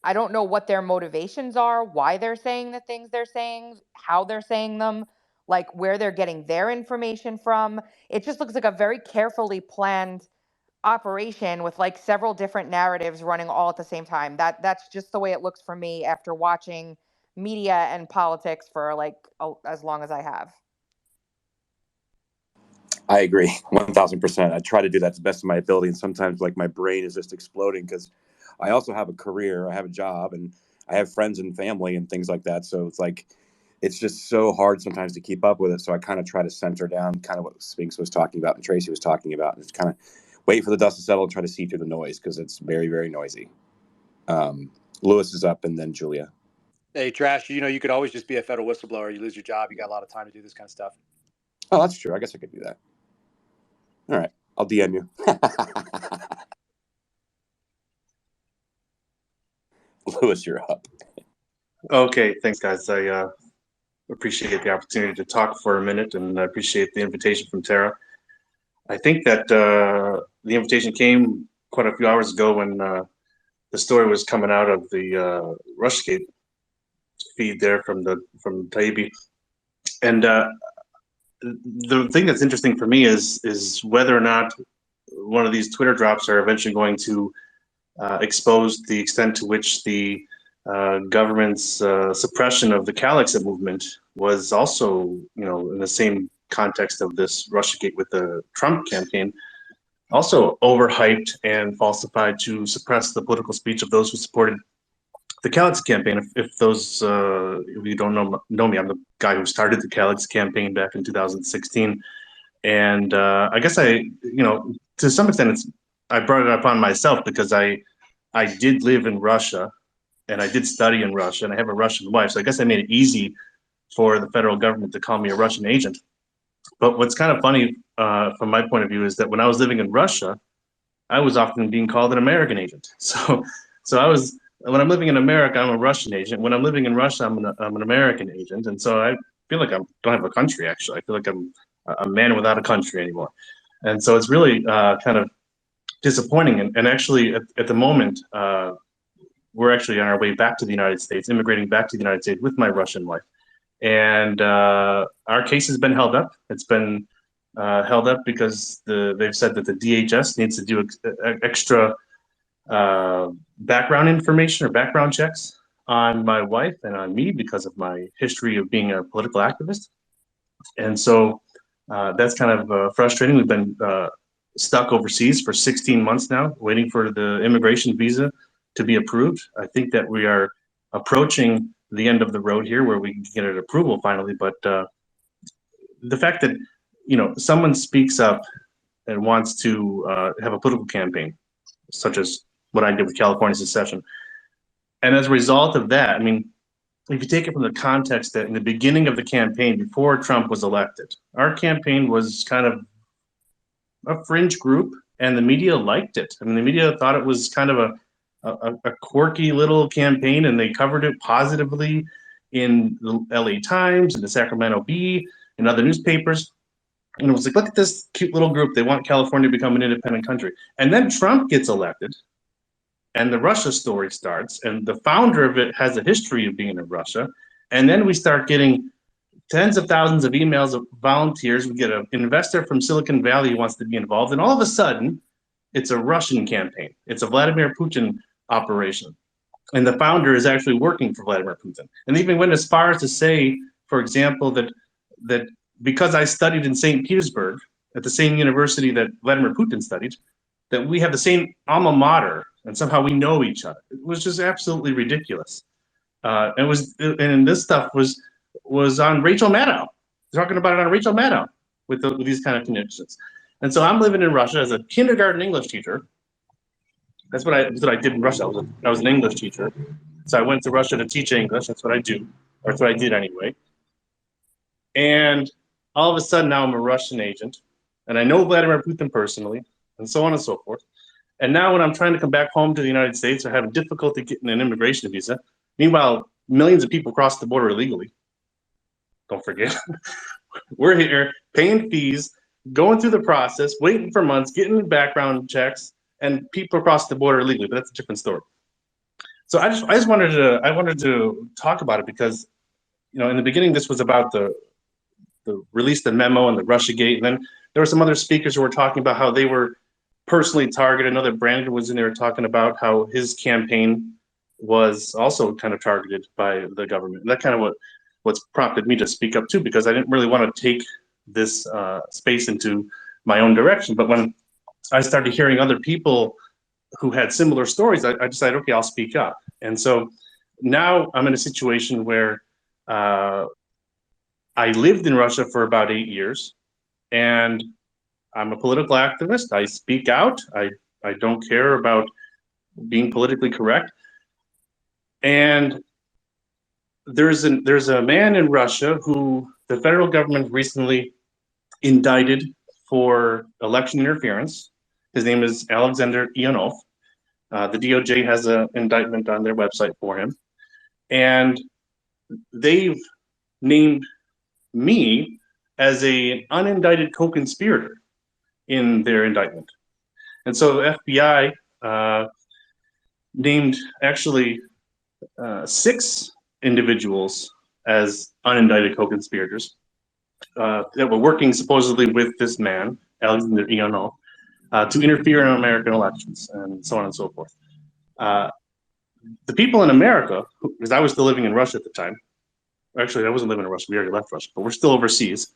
Speaker 7: I don't know what their motivations are, why they're saying the things they're saying, how they're saying them, like where they're getting their information from. It just looks like a very carefully planned operation with like several different narratives running all at the same time. That's just the way it looks for me after watching media and politics for like as long as I have.
Speaker 20: I agree 1000%. I try to do that to the best of my ability, and sometimes like my brain is just exploding because I also have a career, I have a job, and I have friends and family and things like that. So it's like it's just so hard sometimes to keep up with it. So I kind of try to center down kind of what Spinks was talking about and Tracy was talking about, and just kind of wait for the dust to settle and try to see through the noise because it's very, very noisy. Lewis is up, and then Julia.
Speaker 12: Hey, Trash, you could always just be a federal whistleblower. You lose your job, you got a lot of time to do this kind of stuff.
Speaker 20: Oh, that's true. I guess I could do that. All right, I'll DM you. Lewis, you're up.
Speaker 16: Okay, thanks, guys. I appreciate the opportunity to talk for a minute, and I appreciate the invitation from Tara. I think that the invitation came quite a few hours ago when the story was coming out of the Russiagate feed there from Taibbi, and the thing that's interesting for me is whether or not one of these Twitter drops are eventually going to expose the extent to which the government's suppression of the Calexit movement was also, in the same context of this Russiagate with the Trump campaign, also overhyped and falsified to suppress the political speech of those who supported the Calix campaign. If those, if you don't know me, I'm the guy who started the Calix campaign back in 2016. And I guess to some extent, I brought it upon myself because I did live in Russia and I did study in Russia and I have a Russian wife. So I guess I made it easy for the federal government to call me a Russian agent. But what's kind of funny from my point of view is that when I was living in Russia, I was often being called an American agent. So when I'm living in America, I'm a Russian agent. When I'm living in Russia, I'm an American agent. And so I feel like I don't have a country, actually. I feel like I'm a man without a country anymore. And so it's really kind of disappointing. And actually, at the moment, we're actually on our way back to the United States, immigrating back to the United States with my Russian wife. And our case has been held up. It's been held up because they've said that the DHS needs to do extra background information or background checks on my wife and on me because of my history of being a political activist. And so that's kind of frustrating. We've been stuck overseas for 16 months now, waiting for the immigration visa to be approved. I think that we are approaching the end of the road here where we can get an approval finally. But the fact that, someone speaks up and wants to have a political campaign, such as what I did with California secession. And as a result of that, I mean, if you take it from the context that in the beginning of the campaign, before Trump was elected, our campaign was kind of a fringe group and the media liked it. I mean, the media thought it was kind of a quirky little campaign and they covered it positively in the LA Times and the Sacramento Bee and other newspapers. And it was like, look at this cute little group. They want California to become an independent country. And then Trump gets elected and the Russia story starts. And the founder of it has a history of being in Russia. And then we start getting tens of thousands of emails of volunteers. We get an investor from Silicon Valley who wants to be involved. And all of a sudden, it's a Russian campaign. It's a Vladimir Putin operation. And the founder is actually working for Vladimir Putin. And they even went as far as to say, for example, that because I studied in St. Petersburg at the same university that Vladimir Putin studied, that we have the same alma mater and somehow we know each other. It was just absolutely ridiculous. And this stuff was on Rachel Maddow, talking about it on Rachel Maddow with these kind of connections. And so I'm living in Russia as a kindergarten English teacher. That's what I did in Russia. I was an English teacher. So I went to Russia to teach English. That's what I do, or that's what I did anyway. And all of a sudden now I'm a Russian agent, and I know Vladimir Putin personally, and so on and so forth. And now when I'm trying to come back home to the United States, I have difficulty getting an immigration visa. Meanwhile, millions of people cross the border illegally. Don't forget. We're here paying fees, going through the process, waiting for months, getting background checks, and people across the border illegally, but that's a different story. So I just wanted to talk about it because, in the beginning this was about the release the memo and the Russiagate, and then there were some other speakers who were talking about how they were personally targeted. I know that Brandon was in there talking about how his campaign was also kind of targeted by the government. And that kind of what's prompted me to speak up too, because I didn't really want to take this space into my own direction. But when I started hearing other people who had similar stories, I decided, okay, I'll speak up. And so now I'm in a situation where I lived in Russia for about 8 years, and I'm a political activist. I speak out. I don't care about being politically correct. And there's a man in Russia who the federal government recently indicted for election interference. His name is Alexander Ionov. The DOJ has an indictment on their website for him. And they've named me as an unindicted co-conspirator in their indictment. And so the FBI named actually 6 individuals as unindicted co-conspirators that were working supposedly with this man, Alexander Ionov, to interfere in American elections and so on and so forth. The people in America, because I was still living in Russia at the time, actually I wasn't living in Russia, we already left Russia, but we're still overseas.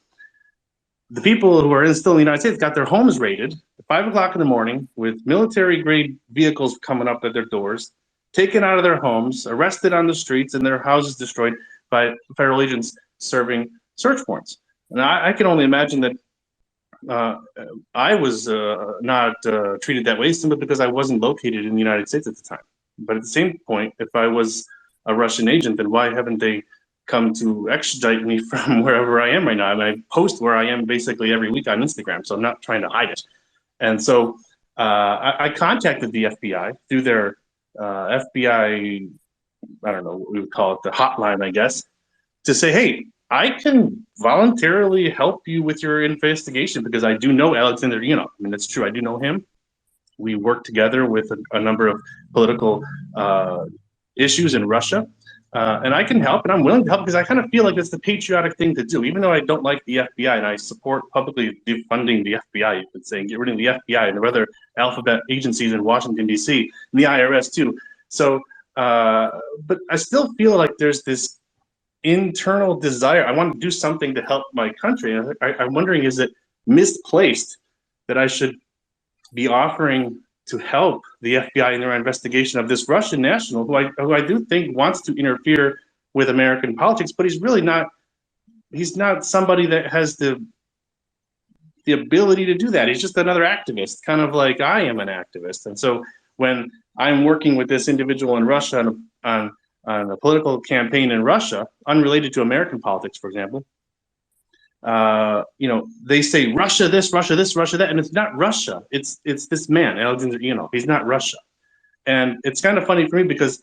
Speaker 16: The people who are still in the United States got their homes raided at 5 o'clock in the morning with military-grade vehicles coming up at their doors, taken out of their homes, arrested on the streets, and their houses destroyed by federal agents serving search warrants. And I can only imagine that I was not treated that way simply because I wasn't located in the United States at the time. But at the same point, if I was a Russian agent, then why haven't they come to extradite me from wherever I am right now? I mean, I post where I am basically every week on Instagram, so I'm not trying to hide it. And so I contacted the FBI through their FBI, I don't know what we would call it, the hotline, I guess, to say, hey, I can voluntarily help you with your investigation because I do know Alexander Ionov. I mean, that's true. I do know him. We work together with a number of political issues in Russia. And I can help, and I'm willing to help because I kind of feel like it's the patriotic thing to do. Even though I don't like the FBI and I support publicly defunding the FBI, you've been saying, get rid of the FBI and the other alphabet agencies in Washington, D.C., and the IRS too. So, but I still feel like there's this internal desire. I want to do something to help my country. And I'm wondering, is it misplaced that I should be offering to help the FBI in their investigation of this Russian national who I do think wants to interfere with American politics, but he's really not. He's not somebody that has the ability to do that. He's just another activist, kind of like I am an activist. And so when I'm working with this individual in Russia on a political campaign in Russia, unrelated to American politics, for example, they say Russia this, Russia this, Russia that, and it's not Russia. It's this man, Alexander Ionov. He's not Russia, and it's kind of funny for me because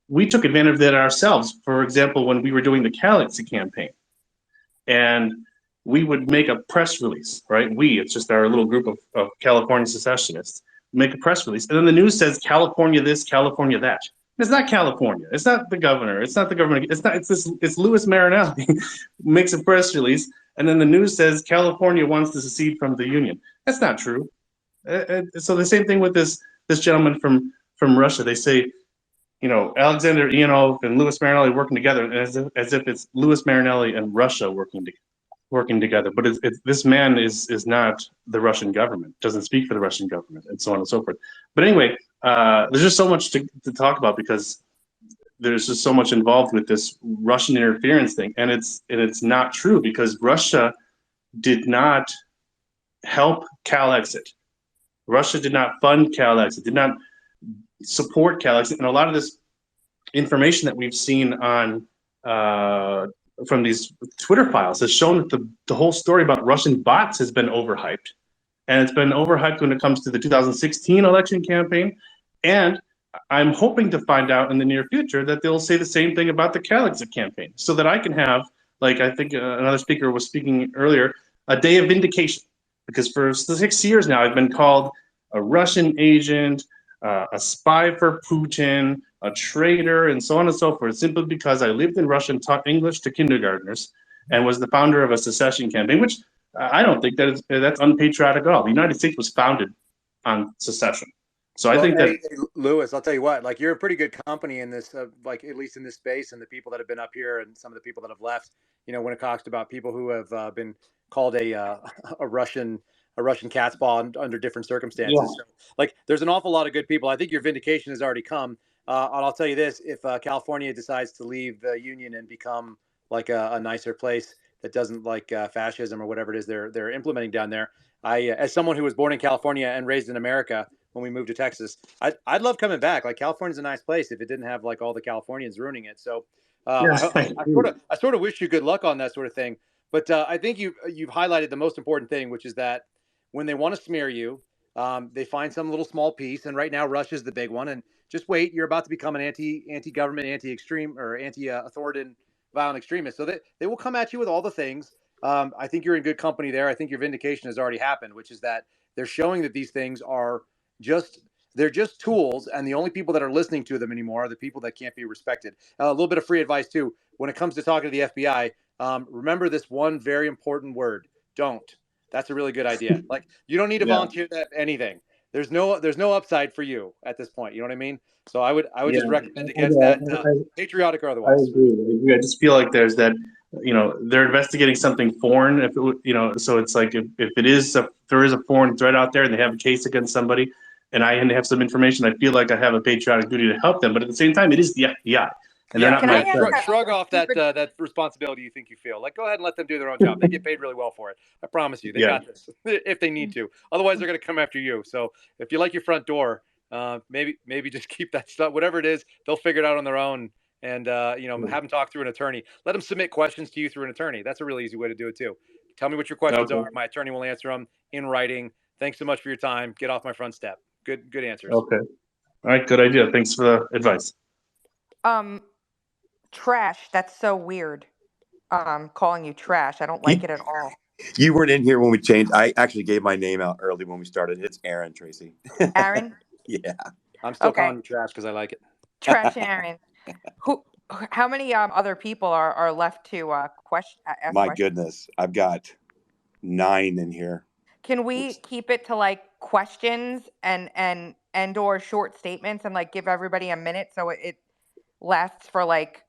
Speaker 16: we took advantage of that ourselves. For example, when we were doing the Galaxy campaign, and we would make a press release, right? It's just our little group of California secessionists, make a press release, and then the news says California this, California that. It's not California. It's not the governor. It's not the government. It's Louis Marinelli makes a press release, and then the news says California wants to secede from the union. That's not true. So the same thing with this gentleman from Russia. They say, Alexander Ionov and Louis Marinelli working together, as if it's Louis Marinelli and Russia working together. But this man is not the Russian government. Doesn't speak for the Russian government, and so on and so forth. But anyway. There's just so much to talk about because there's just so much involved with this Russian interference thing, and it's not true because Russia did not help CalExit. Russia did not fund CalExit, did not support CalExit, and a lot of this information that we've seen on from these Twitter files has shown that the whole story about Russian bots has been overhyped. And it's been overhyped when it comes to the 2016 election campaign. And I'm hoping to find out in the near future that they'll say the same thing about the CalExit campaign so that I can have, like I think another speaker was speaking earlier, a day of vindication. Because for 6 years now, I've been called a Russian agent, a spy for Putin, a traitor, and so on and so forth, simply because I lived in Russia and taught English to kindergartners and was the founder of a secession campaign, which I don't think that's unpatriotic at all. The United States was founded on secession. So I
Speaker 12: Well,
Speaker 16: think that
Speaker 12: hey, Lewis, I'll tell you what, like you're a pretty good company in this, like at least in this space, and the people that have been up here, and some of the people that have left. You know, when it talks about people who have been called a Russian cat's paw under different
Speaker 16: yeah,
Speaker 12: circumstances. So, like, there's an awful lot of good people. I think your vindication has already come. And I'll tell you this: if California decides to leave the union and become like a nicer place that doesn't like fascism or whatever it is they're implementing down there, as someone who was born in California and raised in America, when we moved to Texas, I'd love coming back. Like California's a nice place if it didn't have like all the Californians ruining it. So
Speaker 16: yes, I agree.
Speaker 12: I sort of wish you good luck on that sort of thing. But I think you've highlighted the most important thing, which is that when they want to smear you, they find some little small piece. And right now, Russia's the big one. And just wait, you're about to become an anti-government, anti-extreme, or anti-authoritarian violent extremist. So they will come at you with all the things. I think you're in good company there. I think your vindication has already happened, which is that they're showing that these things are they're just tools, and the only people that are listening to them anymore are the people that can't be respected. A little bit of free advice too when it comes to talking to the FBI. Remember this one very important word: don't. That's a really good idea. Like you don't need to
Speaker 16: Yeah,
Speaker 12: volunteer that anything. There's no upside for you at this point. You know what I mean? So I would
Speaker 16: yeah,
Speaker 12: just recommend against that, patriotic or
Speaker 16: I
Speaker 12: otherwise.
Speaker 16: agree. I agree. I just feel like there's that, they're investigating something foreign. If it, so it's like if it is there is a foreign threat out there and they have a case against somebody, and I have some information, I feel like I have a patriotic duty to help them. But at the same time, it is the FBI, and they're
Speaker 12: Yeah,
Speaker 16: not
Speaker 7: Can I
Speaker 16: my
Speaker 12: yeah.
Speaker 7: ask
Speaker 16: friends.
Speaker 12: Shrug off
Speaker 7: a stupid?
Speaker 12: that responsibility you think you feel. Like, go ahead and let them do their own job. They get paid really well for it. I promise you, they
Speaker 16: Yeah.
Speaker 12: got this if they need to. Otherwise, they're going to come after you. So, if you like your front door, maybe just keep that stuff. Whatever it is, they'll figure it out on their own. And have them talk through an attorney. Let them submit questions to you through an attorney. That's a really easy way to do it too. Tell me what your questions
Speaker 16: Okay.
Speaker 12: are. My attorney will answer them in writing. Thanks so much for your time. Get off my front step. Good answers.
Speaker 16: Okay. All right. Good idea. Thanks for the advice.
Speaker 7: Trash. That's so weird. Calling you trash. I don't like
Speaker 6: You,
Speaker 7: it at all.
Speaker 6: you weren't in here when we changed. I actually gave my name out early when we started. It's Aaron, Tracy.
Speaker 7: Aaron.
Speaker 6: Yeah.
Speaker 12: I'm still
Speaker 7: Okay.
Speaker 12: calling you trash because I like it.
Speaker 7: Trash Aaron. Who? How many other people are left to ask
Speaker 6: My
Speaker 7: questions?
Speaker 6: goodness. I've got 9 in here.
Speaker 7: Can we keep it to like questions and or short statements and like give everybody a minute so it lasts for like,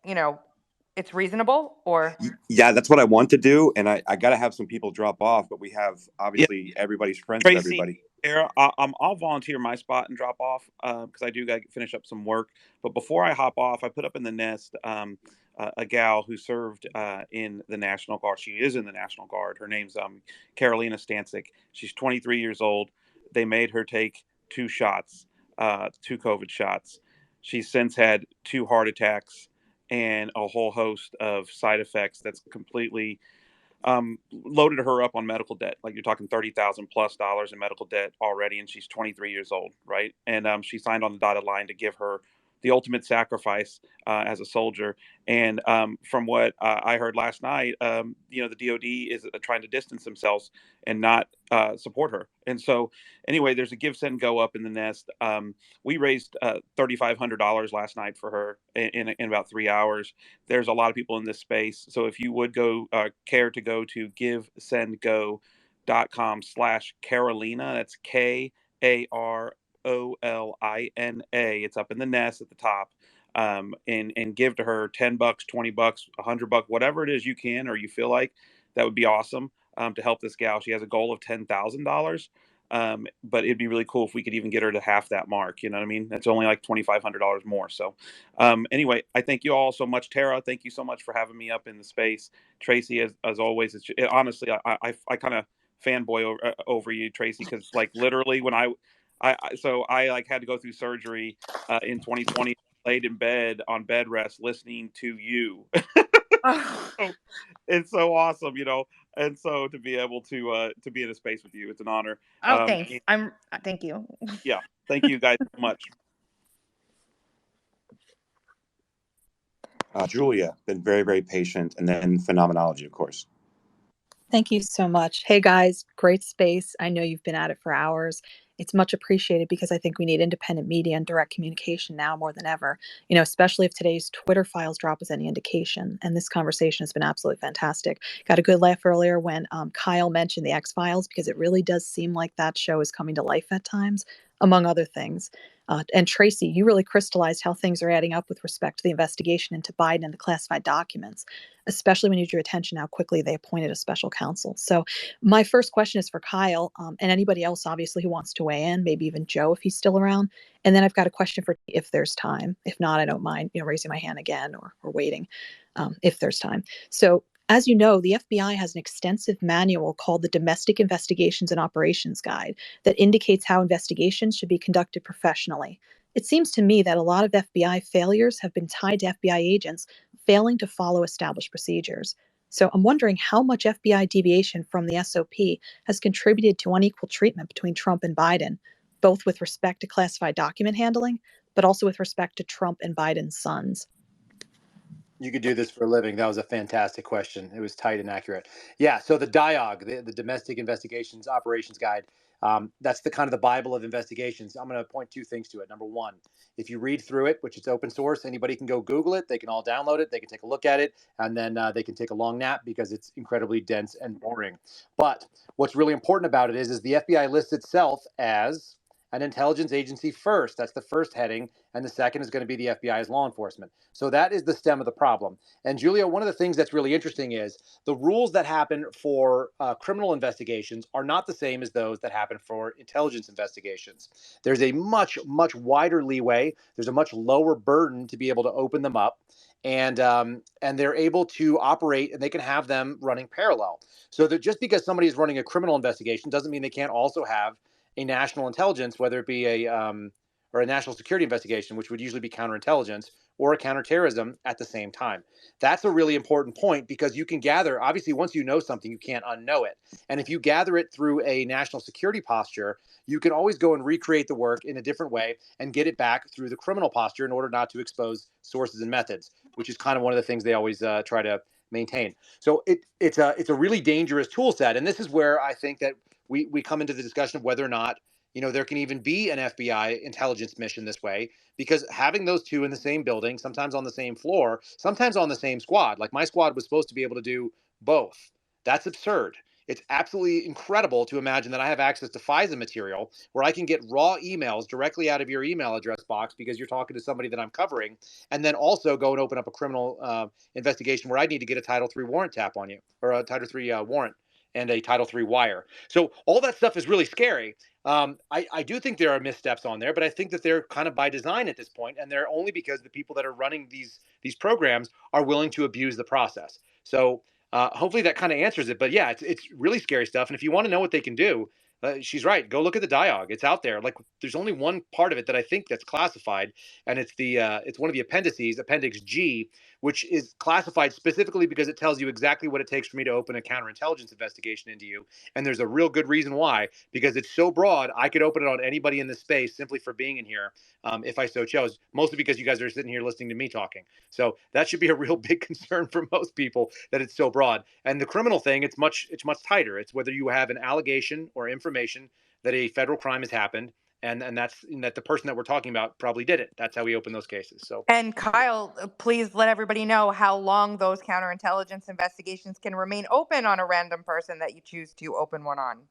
Speaker 7: it's reasonable or
Speaker 6: Yeah, that's what I want to do. And I got to have some people drop off, but we have
Speaker 14: Yeah,
Speaker 6: obviously everybody's friends with
Speaker 14: Tracy,
Speaker 6: everybody.
Speaker 14: Tara, I'll volunteer my spot and drop off because I do got to finish up some work. But before I hop off, I put up in the nest a gal who served in the National Guard. She is in the National Guard. Her name's Carolina Stancic. She's 23 years old. They made her take 2 shots, 2 COVID shots. She's since had 2 heart attacks and a whole host of side effects that's completely loaded her up on medical debt. Like you're talking $30,000+ in medical debt already, and she's 23 years old, right? And she signed on the dotted line to give her the ultimate sacrifice as a soldier. And from what I heard last night, the DoD is trying to distance themselves and not support her. And so, anyway, there's a give, send, go up in the nest. We raised $3,500 last night for her in about 3 hours. There's a lot of people in this space. So if you would care to go to givesendgo.com/Carolina, that's KAROLINA. It's up in the nest at the top. And give to her $10, $20, $100, whatever it is you can or you feel like. That would be awesome to help this gal. She has a goal of $10,000. But it'd be really cool if we could even get her to half that mark. You know what I mean? That's only like $2,500 more. So anyway, I thank you all so much. Tara, thank you so much for having me up in the space. Tracy, as always, honestly, I kind of fanboy over you, Tracy, because like literally when I like had to go through surgery in 2020, laid in bed on bed rest listening to you. So, it's so awesome, and so to be able to be in a space with you, it's an honor.
Speaker 7: Oh, thanks. Thank you.
Speaker 14: Yeah, thank you guys so much.
Speaker 6: Julia, been very, very patient. And then phenomenology, of course.
Speaker 17: Thank you so much. Hey guys, great space. I know you've been at it for hours. It's much appreciated because I think we need independent media and direct communication now more than ever, especially if today's Twitter files drop is any indication. And this conversation has been absolutely fantastic. Got a good laugh earlier when Kyle mentioned the X-Files, because it really does seem like that show is coming to life at times, among other things. And Tracy, you really crystallized how things are adding up with respect to the investigation into Biden and the classified documents, especially when you drew attention how quickly they appointed a special counsel. So my first question is for Kyle, and anybody else, obviously, who wants to weigh in, maybe even Joe if he's still around. And then I've got a question for if there's time. If not, I don't mind raising my hand again or waiting if there's time. So as you know, the FBI has an extensive manual called the Domestic Investigations and Operations Guide that indicates how investigations should be conducted professionally. It seems to me that a lot of FBI failures have been tied to FBI agents failing to follow established procedures. So I'm wondering how much FBI deviation from the SOP has contributed to unequal treatment between Trump and Biden, both with respect to classified document handling, but also with respect to Trump and Biden's sons.
Speaker 12: You could do this for a living. That was a fantastic question. It was tight and accurate. Yeah. So the DIOG, the Domestic Investigations Operations Guide, that's the kind of the Bible of investigations. I'm going to point two things to it. Number one, if you read through it, which is open source, anybody can go Google it. They can all download it. They can take a look at it, and then they can take a long nap because it's incredibly dense and boring. But what's really important about it is the FBI lists itself as an intelligence agency first. That's the first heading. And the second is going to be the FBI as law enforcement. So that is the stem of the problem. And Julia, one of the things that's really interesting is the rules that happen for criminal investigations are not the same as those that happen for intelligence investigations. There's a much, much wider leeway. There's a much lower burden to be able to open them up. And they're able to operate, and they can have them running parallel. So that just because somebody is running a criminal investigation doesn't mean they can't also have a national intelligence, whether it be or a national security investigation, which would usually be counterintelligence, or a counterterrorism at the same time. That's a really important point because you can gather, obviously, once you know something, you can't unknow it. And if you gather it through a national security posture, you can always go and recreate the work in a different way and get it back through the criminal posture in order not to expose sources and methods, which is kind of one of the things they always try to maintain. So it's a really dangerous tool set. And this is where I think that we come into the discussion of whether or not there can even be an FBI intelligence mission this way, because having those two in the same building, sometimes on the same floor, sometimes on the same squad, like my squad was supposed to be able to do both. That's absurd. It's absolutely incredible to imagine that I have access to FISA material where I can get raw emails directly out of your email address box because you're talking to somebody that I'm covering, and then also go and open up a criminal investigation where I need to get a Title III warrant tap on you, or a Title III warrant and a Title III wire. So all that stuff is really scary. I do think there are missteps on there, but I think that they're kind of by design at this point, and they're only because the people that are running these programs are willing to abuse the process. So hopefully that kind of answers it. But yeah, it's really scary stuff. And if you want to know what they can do, she's right. Go look at the dialogue. It's out there. Like there's only one part of it that I think that's classified, and it's it's one of the appendices, Appendix G, which is classified specifically because it tells you exactly what it takes for me to open a counterintelligence investigation into you. And there's a real good reason why, because it's so broad, I could open it on anybody in this space simply for being in here if I so chose, mostly because you guys are sitting here listening to me talking. So that should be a real big concern for most people, that it's so broad. And the criminal thing, it's much tighter. It's whether you have an allegation or information that a federal crime has happened, and that the person that we're talking about probably did it. That's how we open those cases. So,
Speaker 7: And Kyle, please let everybody know how long those counterintelligence investigations can remain open on a random person that you choose to open one on.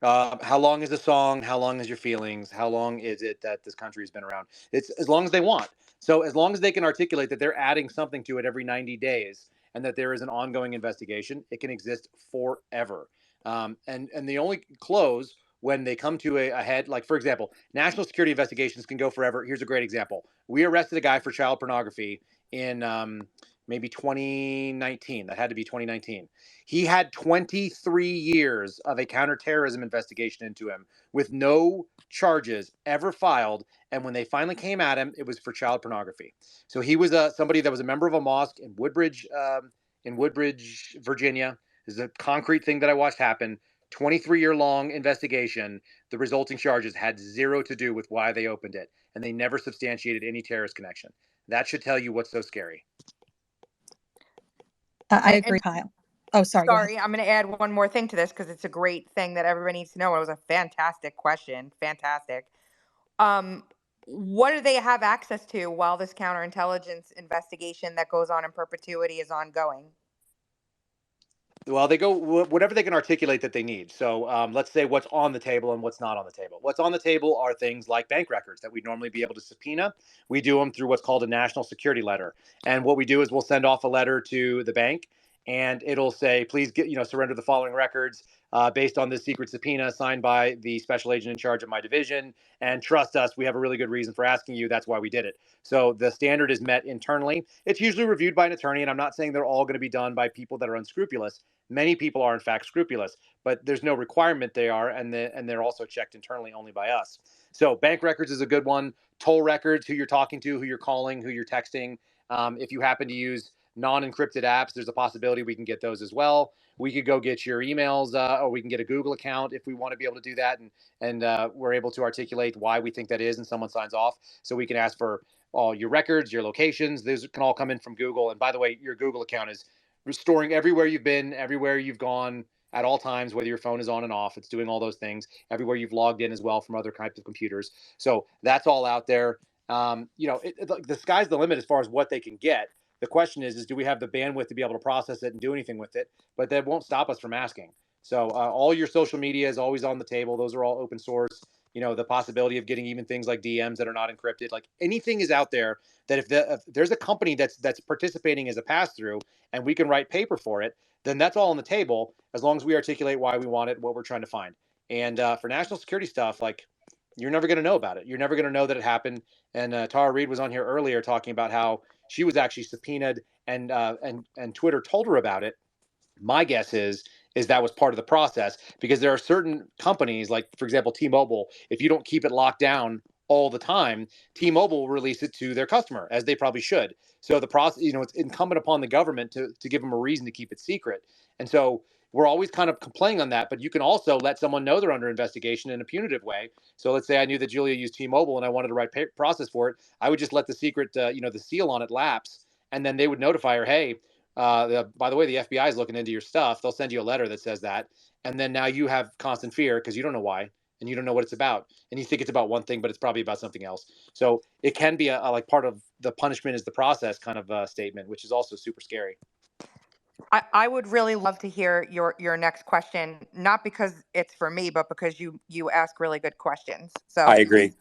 Speaker 12: how long is the song? How long is your feelings? How long is it that this country has been around? It's as long as they want. So as long as they can articulate that they're adding something to it every 90 days and that there is an ongoing investigation, it can exist forever. And the only close when they come to a head, like for example, national security investigations can go forever. Here's a great example. We arrested a guy for child pornography in maybe 2019. That had to be 2019. He had 23 years of a counterterrorism investigation into him with no charges ever filed. And when they finally came at him, it was for child pornography. So he was somebody that was a member of a mosque in Woodbridge, Virginia. This is a concrete thing that I watched happen. 23-year long investigation. The resulting charges had zero to do with why they opened it, and they never substantiated any terrorist connection. That should tell you what's so scary.
Speaker 17: I agree, Kyle. Oh, sorry. Go ahead.
Speaker 7: Sorry, I'm going to add one more thing to this because it's a great thing that everybody needs to know. It was a fantastic question. Fantastic. Um, what do they have access to while this counterintelligence investigation that goes on in perpetuity is ongoing?
Speaker 12: Well, they go whatever they can articulate that they need. So let's say what's on the table and what's not on the table. What's on the table are things like bank records that we'd normally be able to subpoena. We do them through what's called a national security letter. And what we do is we'll send off a letter to the bank, and it'll say, please surrender the following records based on this secret subpoena signed by the special agent in charge of my division. And trust us, we have a really good reason for asking you. That's why we did it. So the standard is met internally. It's usually reviewed by an attorney, and I'm not saying they're all going to be done by people that are unscrupulous. Many people are in fact scrupulous, but there's no requirement they are, and they're also checked internally only by us. So bank records is a good one. Toll records, who you're talking to, who you're calling, who you're texting. If you happen to use non-encrypted apps, there's a possibility we can get those as well. We could go get your emails, or we can get a Google account if we want to be able to do that, and we're able to articulate why we think that is, and someone signs off. So we can ask for all your records, your locations. Those can all come in from Google. And by the way, your Google account is restoring everywhere you've been, everywhere you've gone at all times, whether your phone is on and off. It's doing all those things everywhere you've logged in as well from other types of computers. So that's all out there. The sky's the limit as far as what they can get. The question is do we have the bandwidth to be able to process it and do anything with it? But that won't stop us from asking. So all your social media is always on the table. Those are all open source. The possibility of getting even things like DMs that are not encrypted, like anything is out there that if there's a company that's participating as a pass through and we can write paper for it, then that's all on the table as long as we articulate why we want it, what we're trying to find. And for national security stuff, like you're never going to know about it. You're never going to know that it happened. And Tara Reade was on here earlier talking about how she was actually subpoenaed and Twitter told her about it. My guess is that was part of the process because there are certain companies, like for example T-Mobile, if you don't keep it locked down all the time, T-Mobile will release it to their customer, as they probably should. So the process, it's incumbent upon the government to give them a reason to keep it secret. And so we're always kind of complaining on that, but you can also let someone know they're under investigation in a punitive way. So let's say I knew that Julia used T-Mobile and I wanted to write process for it. I would just let the secret, the seal on it lapse, and then they would notify her, hey, by the way, the FBI is looking into your stuff. They'll send you a letter that says that. And then now you have constant fear because you don't know why and you don't know what it's about. And you think it's about one thing, but it's probably about something else. So it can be a like part of the punishment is the process kind of statement, which is also super scary.
Speaker 7: I would really love to hear your next question, not because it's for me, but because you ask really good questions. So
Speaker 20: I agree.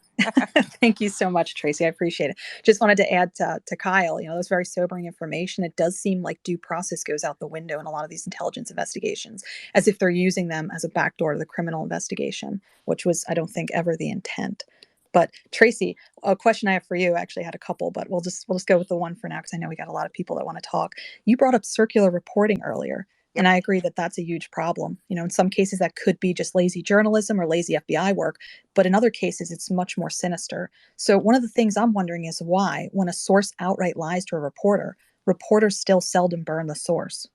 Speaker 17: Thank you so much, Tracy. I appreciate it. Just wanted to add to Kyle, that's very sobering information. It does seem like due process goes out the window in a lot of these intelligence investigations, as if they're using them as a backdoor to the criminal investigation, which was, I don't think, ever the intent. But Tracy, a question I have for you, I actually had a couple, but we'll just go with the one for now because I know we got a lot of people that want to talk. You brought up circular reporting earlier. And I agree that that's a huge problem. In some cases that could be just lazy journalism or lazy FBI work, but in other cases it's much more sinister. So one of the things I'm wondering is why, when a source outright lies to a reporter, reporters still seldom burn the source.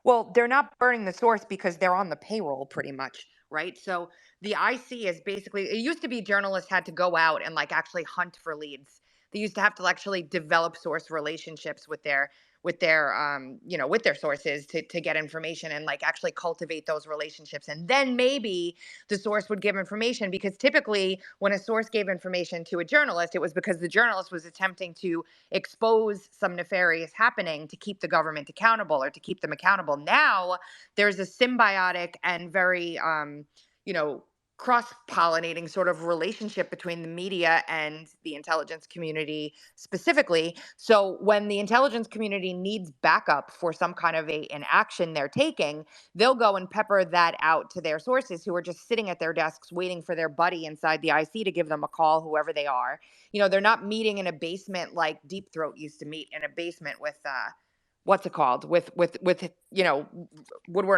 Speaker 7: Well, they're not burning the source because they're on the payroll pretty much, right? So the IC is basically, it used to be journalists had to go out and like actually hunt for leads. They used to have to actually develop source relationships with their with their sources to get information and like actually cultivate those relationships. And then maybe the source would give information, because typically when a source gave information to a journalist, it was because the journalist was attempting to expose some nefarious happening to keep the government accountable or to keep them accountable. Now there's a symbiotic and very cross-pollinating sort of relationship between the media and the intelligence community specifically. So when the intelligence community needs backup for some kind of an action they're taking, they'll go and pepper that out to their sources who are just sitting at their desks waiting for their buddy inside the IC to give them a call, whoever they are. They're not meeting in a basement like Deep Throat used to meet in a basement with what's it called, with Woodward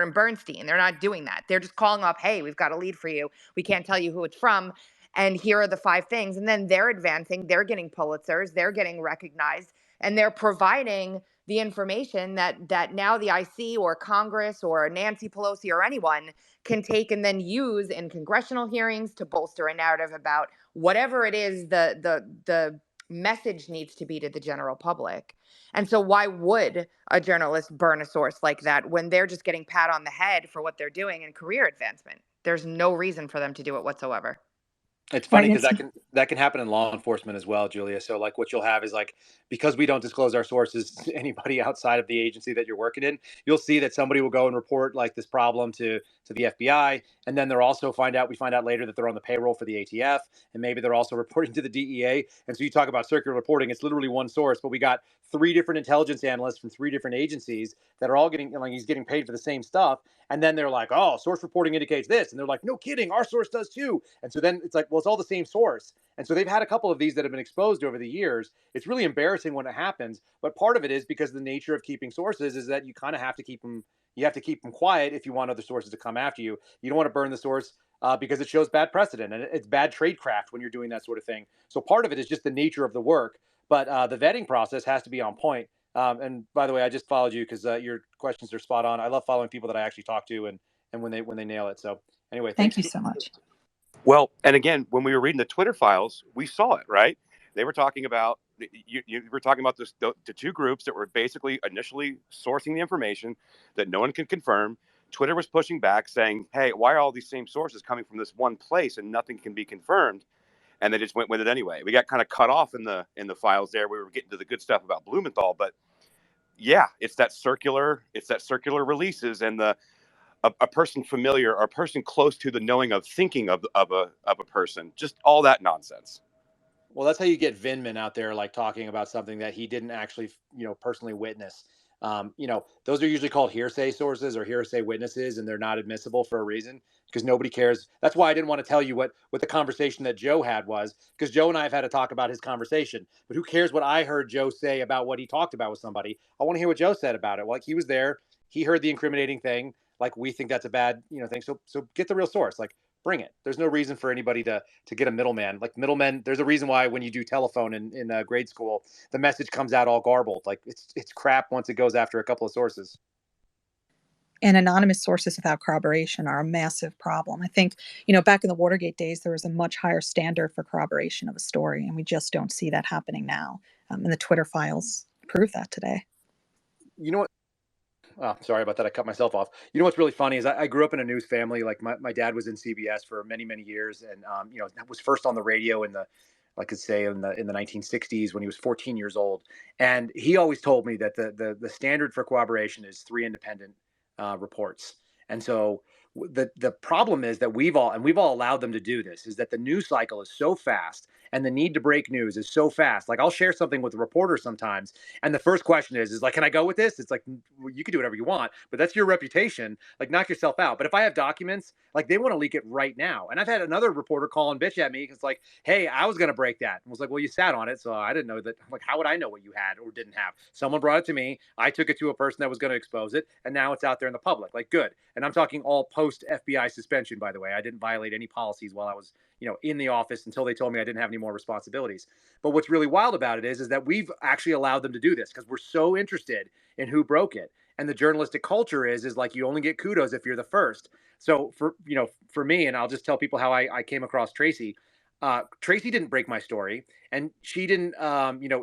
Speaker 7: and Bernstein. They're not doing that. They're just calling up, hey, we've got a lead for you. We can't tell you who it's from, and here are the 5 things. And then they're advancing, they're getting Pulitzers, they're getting recognized, and they're providing the information that now the IC or Congress or Nancy Pelosi or anyone can take and then use in congressional hearings to bolster a narrative about whatever it is the message needs to be to the general public. And so why would a journalist burn a source like that when they're just getting pat on the head for what they're doing in career advancement? There's no reason for them to do it whatsoever.
Speaker 12: It's
Speaker 3: Right.
Speaker 12: funny
Speaker 3: And
Speaker 12: because
Speaker 3: it's
Speaker 12: that can happen in law enforcement as well, Julia. So like what you'll have is like, because we don't disclose our sources to anybody outside of the agency that you're working in, you'll see that somebody will go and report like this problem to the FBI, and then they'll also we find out later that they're on the payroll for the ATF, and maybe they're also reporting to the DEA. And so you talk about circular reporting, it's literally one source, but we got 3 different intelligence analysts from 3 different agencies that are all getting, like, he's getting paid for the same stuff. And then they're like, oh, source reporting indicates this. And they're like, no kidding, our source does too. And so then it's like, well, it's all the same source. And so they've had a couple of these that have been exposed over the years. It's really embarrassing when it happens. But part of it is because the nature of keeping sources is that you kind of have to keep them, quiet if you want other sources to come after you. You don't want to burn the source because it shows bad precedent, and it's bad tradecraft when you're doing that sort of thing. So part of it is just the nature of the work. But the vetting process has to be on point. And by the way, I just followed you because your questions are spot on. I love following people that I actually talk to and when they nail it. So anyway,
Speaker 3: Thank
Speaker 12: thanks.
Speaker 3: you so much.
Speaker 20: Well, and again, when we were reading the Twitter files, we saw it, right? They were talking about, you were talking about the 2 groups that were basically initially sourcing the information that no one can confirm. Twitter was pushing back saying, hey, why are all these same sources coming from this one place and nothing can be confirmed? And they just went with it anyway. We got kind of cut off in the files there. We were getting to the good stuff about Blumenthal, but yeah, it's that circular releases and a person familiar or a person close to the knowing of thinking of a person, just all that nonsense.
Speaker 12: Well, that's how you get Vindman out there, like talking about something that he didn't actually, personally witness. Those are usually called hearsay sources or hearsay witnesses, and they're not admissible for a reason because nobody cares. That's why I didn't want to tell you what the conversation that Joe had was, because Joe and I have had to talk about his conversation. But who cares what I heard Joe say about what he talked about with somebody? I want to hear what Joe said about it. Like, he was there, he heard the incriminating thing. Like, we think that's a bad, thing. So get the real source. Like, bring it. There's no reason for anybody to get a middleman. Like, middlemen, there's a reason why when you do telephone in grade school, the message comes out all garbled. Like, it's crap once it goes after a couple of sources.
Speaker 17: And anonymous sources without corroboration are a massive problem. I think, back in the Watergate days, there was a much higher standard for corroboration of a story, and we just don't see that happening now. And the Twitter files prove that today.
Speaker 12: You know what? Oh, sorry about that. I cut myself off. You know what's really funny is I grew up in a news family. Like, my dad was in CBS for many, many years, and was first on the radio in the 1960s when he was 14 years old. And he always told me that the standard for corroboration is 3 independent reports. And so the problem is that we've all allowed them to do this, is that the news cycle is so fast and the need to break news is so fast. Like, I'll share something with a reporter sometimes, and the first question is like, can I go with this? It's like, well, you can do whatever you want, but that's your reputation. Like, knock yourself out. But if I have documents, like, they want to leak it right now. And I've had another reporter call and bitch at me because, like, hey, I was going to break that. And was like, well, you sat on it, so I didn't know that. Like, how would I know what you had or didn't have? Someone brought it to me. I took it to a person that was going to expose it, and now it's out there in the public. Like, good. And I'm talking all post FBI suspension, by the way. I didn't violate any policies while I was, in the office until they told me I didn't have any more responsibilities. But what's really wild about it is that we've actually allowed them to do this because we're so interested in who broke it. And the journalistic culture is like, you only get kudos if you're the first. So for me, and I'll just tell people how I came across Tracy. Tracy didn't break my story, and she didn't,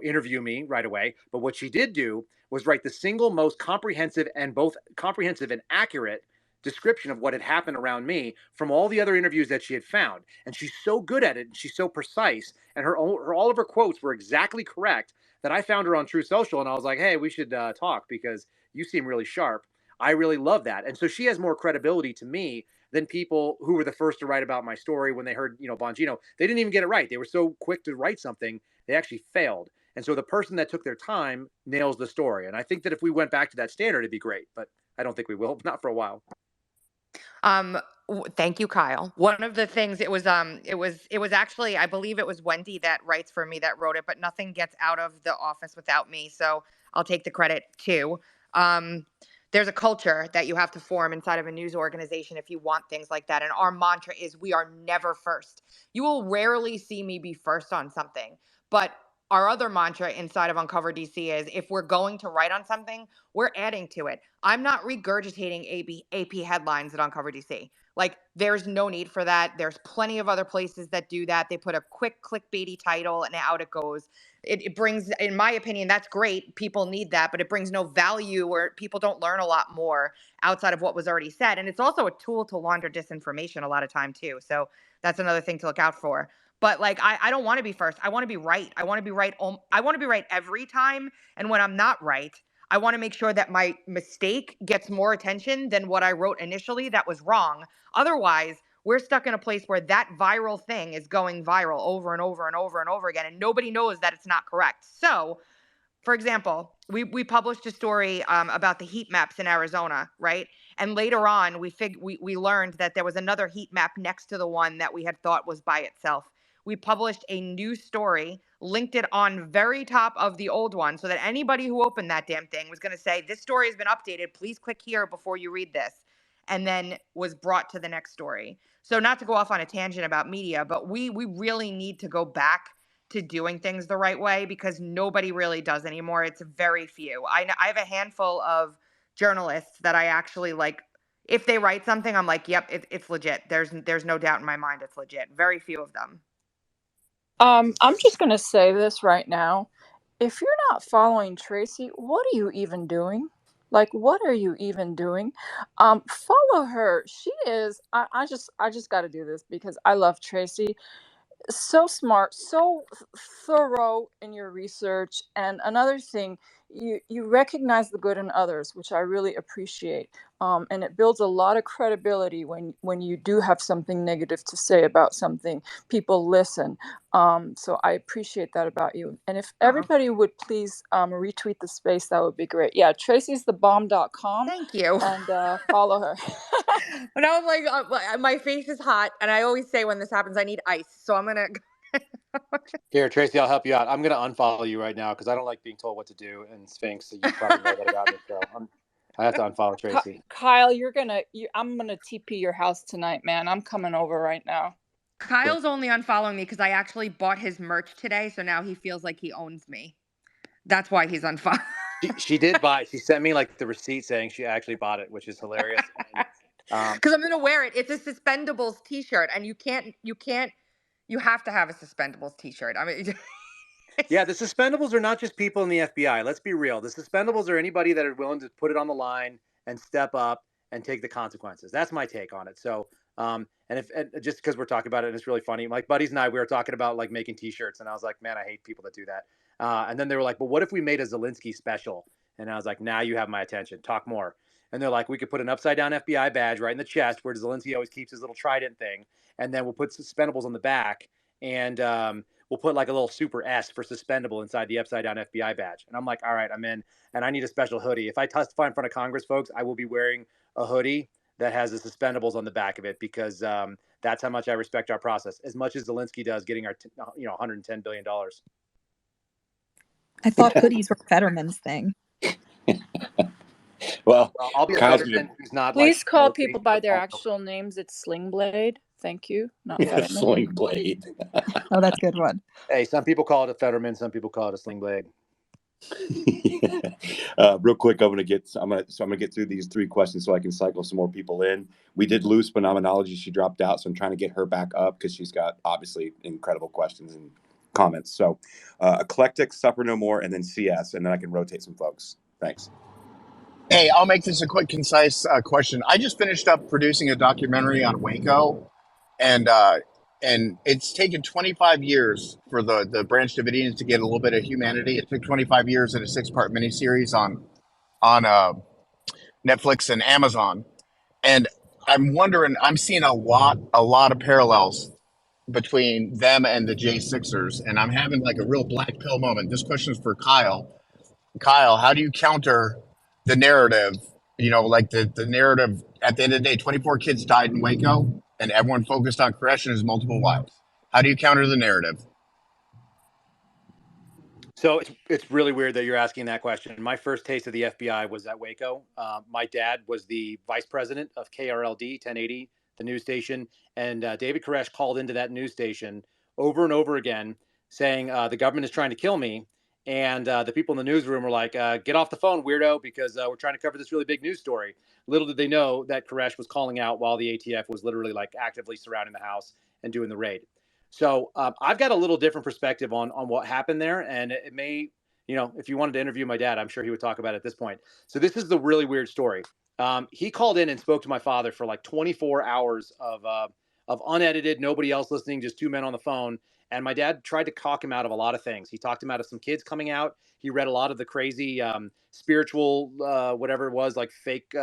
Speaker 12: interview me right away. But what she did do was write the single most comprehensive and accurate description of what had happened around me from all the other interviews that she had found. And she's so good at it, and she's so precise, and all of her quotes were exactly correct, that I found her on True Social, and I was like, hey, we should talk because you seem really sharp. I really love that. And so she has more credibility to me than people who were the first to write about my story when they heard, Bongino. They didn't even get it right. They were so quick to write something, they actually failed. And so the person that took their time nails the story. And I think that if we went back to that standard, it'd be great. But I don't think we will, not for a while.
Speaker 7: Thank you, Kyle. One of the things, it was actually, I believe it was Wendy that writes for me that wrote it, but nothing gets out of the office without me. So I'll take the credit too. There's a culture that you have to form inside of a news organization if you want things like that. And our mantra is, we are never first. You will rarely see me be first on something, but our other mantra inside of Uncover DC is, if we're going to write on something, we're adding to it. I'm not regurgitating AP headlines at Uncover DC. Like, there's no need for that. There's plenty of other places that do that. They put a quick clickbaity title and out it goes. It brings, in my opinion, that's great. People need that, but it brings no value, or people don't learn a lot more outside of what was already said. And it's also a tool to launder disinformation a lot of time too. So that's another thing to look out for. But like, I don't want to be first. I want to be right. I want to be right. I want to be right every time. And when I'm not right, I want to make sure that my mistake gets more attention than what I wrote initially that was wrong. Otherwise, we're stuck in a place where that viral thing is going viral over and over and over and over again, and nobody knows that it's not correct. So, for example, we published a story about the heat maps in Arizona, right? And later on, we learned that there was another heat map next to the one that we had thought was by itself. We published a new story, linked it on very top of the old one, so that anybody who opened that damn thing was going to say, "This story has been updated. Please click here before you read this," and then was brought to the next story. So, not to go off on a tangent about media, but we really need to go back to doing things the right way, because nobody really does anymore. It's very few. I have a handful of journalists that I actually like. If they write something, I'm like, yep, it's legit. There's no doubt in my mind it's legit. Very few of them.
Speaker 10: I'm just going to say this right now. If you're not following Tracy, what are you even doing? Like, what are you even doing? Follow her. She is, I just got to do this because I love Tracy. So smart, so thorough in your research. And another thing, you recognize the good in others, which I really appreciate. And it builds a lot of credibility when you do have something negative to say about something. People listen. So I appreciate that about you. And if everybody would please retweet the space, that would be great. Yeah, tracysthebomb.com.
Speaker 7: Thank you.
Speaker 10: And follow her.
Speaker 7: But I was like, my face is hot, and I always say when this happens, I need ice. So I'm gonna.
Speaker 12: Here, Tracy, I'll help you out. I'm going to unfollow you right now because I don't like being told what to do. And Sphinx, you probably know that about me. So I have to unfollow Tracy.
Speaker 10: Kyle, I'm gonna TP your house tonight, man. I'm coming over right now.
Speaker 7: Kyle's only unfollowing me because I actually bought his merch today, so now he feels like he owns me. That's why he's unfollowing.
Speaker 12: She did buy. She sent me like the receipt saying she actually bought it, which is hilarious.
Speaker 7: Because I'm gonna wear it. It's a Suspendables T-shirt, and you have to have a Suspendables T-shirt. I mean.
Speaker 12: Yeah, the Suspendables are not just people in the FBI. Let's be real. The Suspendables are anybody that are willing to put it on the line and step up and take the consequences. That's my take on it. So, and just because we're talking about it, and it's really funny. Like buddies and I, we were talking about like making T-shirts, and I was like, man, I hate people that do that. And then they were like, but what if we made a Zelensky special? And I was like, now you have my attention. Talk more. And they're like, we could put an upside down FBI badge right in the chest where Zelensky always keeps his little trident thing, and then we'll put Suspendables on the back, and we'll put like a little super S for suspendable inside the upside down FBI badge. And I'm like, all right, I'm in. And I need a special hoodie. If I testify in front of Congress, folks, I will be wearing a hoodie that has the Suspendables on the back of it, because that's how much I respect our process, as much as Zelensky does getting our $110 billion.
Speaker 17: I thought hoodies were Fetterman's thing.
Speaker 20: Well,
Speaker 12: I'll be a Fetterman who's not.
Speaker 10: Please call people by their actual names. It's Sling Blade. Thank you. Not Fetterman.
Speaker 20: Sling Blade.
Speaker 17: Oh, that's a good one.
Speaker 12: Hey, some people call it a Fetterman, some people call it a Sling Blade.
Speaker 20: Real quick, I'm gonna get through these 3 questions so I can cycle some more people in. We did lose Phenomenology; she dropped out, so I'm trying to get her back up because she's got obviously incredible questions and comments. So, Eclectic, Suffer No More, and then CS, and then I can rotate some folks. Thanks.
Speaker 18: Hey, I'll make this a quick, concise question. I just finished up producing a documentary on Waco, and it's taken 25 years for the Branch Davidians to get a little bit of humanity. It took 25 years in a 6-part miniseries on Netflix and Amazon, and I'm wondering, I'm seeing a lot of parallels between them and the J6ers, and I'm having like a real black pill moment. This question is for Kyle. Kyle, how do you counter the narrative? Like the narrative at the end of the day, 24 kids died in Waco, and everyone focused on Koresh and his multiple wives. How do you counter the narrative?
Speaker 12: So it's really weird that you're asking that question. My first taste of the FBI was at Waco. My dad was the vice president of KRLD 1080, the news station, and David Koresh called into that news station over and over again saying the government is trying to kill me. And the people in the newsroom were like, get off the phone, weirdo, because we're trying to cover this really big news story. Little did they know that Koresh was calling out while the ATF was literally like actively surrounding the house and doing the raid. So I've got a little different perspective on what happened there. And it may, if you wanted to interview my dad, I'm sure he would talk about it at this point. So this is the really weird story. He called in and spoke to my father for like 24 hours of unedited, nobody else listening, just two men on the phone. And my dad tried to talk him out of a lot of things. He talked him out of some kids coming out. He read a lot of the crazy spiritual, whatever it was, like fake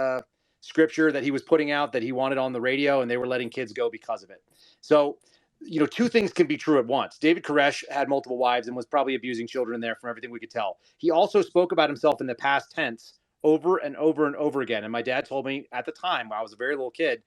Speaker 12: scripture that he was putting out that he wanted on the radio, and they were letting kids go because of it. So, two things can be true at once. David Koresh had multiple wives and was probably abusing children there from everything we could tell. He also spoke about himself in the past tense over and over and over again. And my dad told me at the time, when I was a very little kid,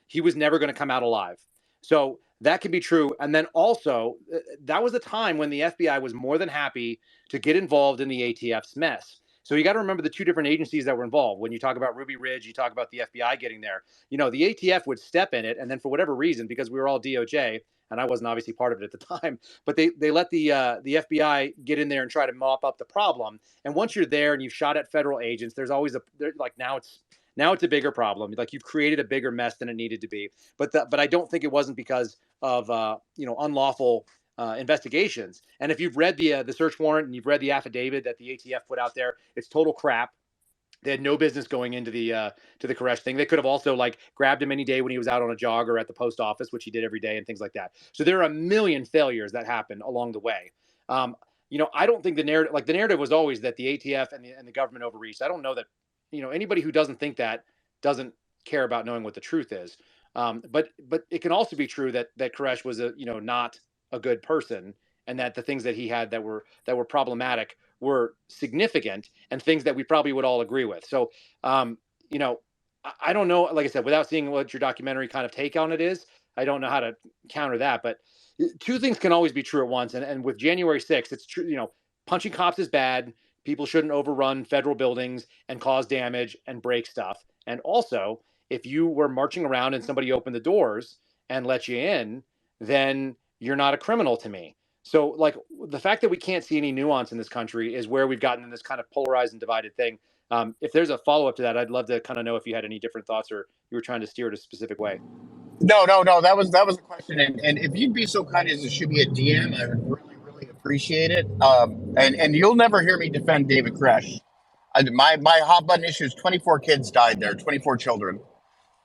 Speaker 12: he was never going to come out alive. So that can be true. And then also, that was a time when the FBI was more than happy to get involved in the ATF's mess. So you got to remember the two different agencies that were involved. When you talk about Ruby Ridge, you talk about the FBI getting there. The ATF would step in it, and then for whatever reason, because we were all DOJ, and I wasn't obviously part of it at the time, but they let the FBI get in there and try to mop up the problem. And once you're there and you've shot at federal agents, there's always now it's a bigger problem. Like, you've created a bigger mess than it needed to be. But I don't think it wasn't because of unlawful investigations. And if you've read the search warrant and you've read the affidavit that the ATF put out there, it's total crap. They had no business going into the to the Koresh thing. They could have also grabbed him any day when he was out on a jog or at the post office, which he did every day, and things like that. So there are a million failures that happen along the way. I don't think the narrative was always that the ATF and the government overreached. I don't know that anybody who doesn't think that doesn't care about knowing what the truth is. But it can also be true that Koresh was not a good person, and that the things that he had that were problematic were significant, and things that we probably would all agree with. So, I don't know, like I said, without seeing what your documentary kind of take on it is, I don't know how to counter that. But two things can always be true at once. And with January 6th, it's true, punching cops is bad. People shouldn't overrun federal buildings and cause damage and break stuff. And also, if you were marching around and somebody opened the doors and let you in, then you're not a criminal to me. So, the fact that we can't see any nuance in this country is where we've gotten in this kind of polarized and divided thing. If there's a follow-up to that, I'd love to kind of know if you had any different thoughts, or you were trying to steer it a specific way.
Speaker 18: No. That was the question. And if you'd be so kind as to shoot me a DM, I would really, really appreciate it. And you'll never hear me defend David Koresh. My hot button issue is 24 kids died there, 24 children.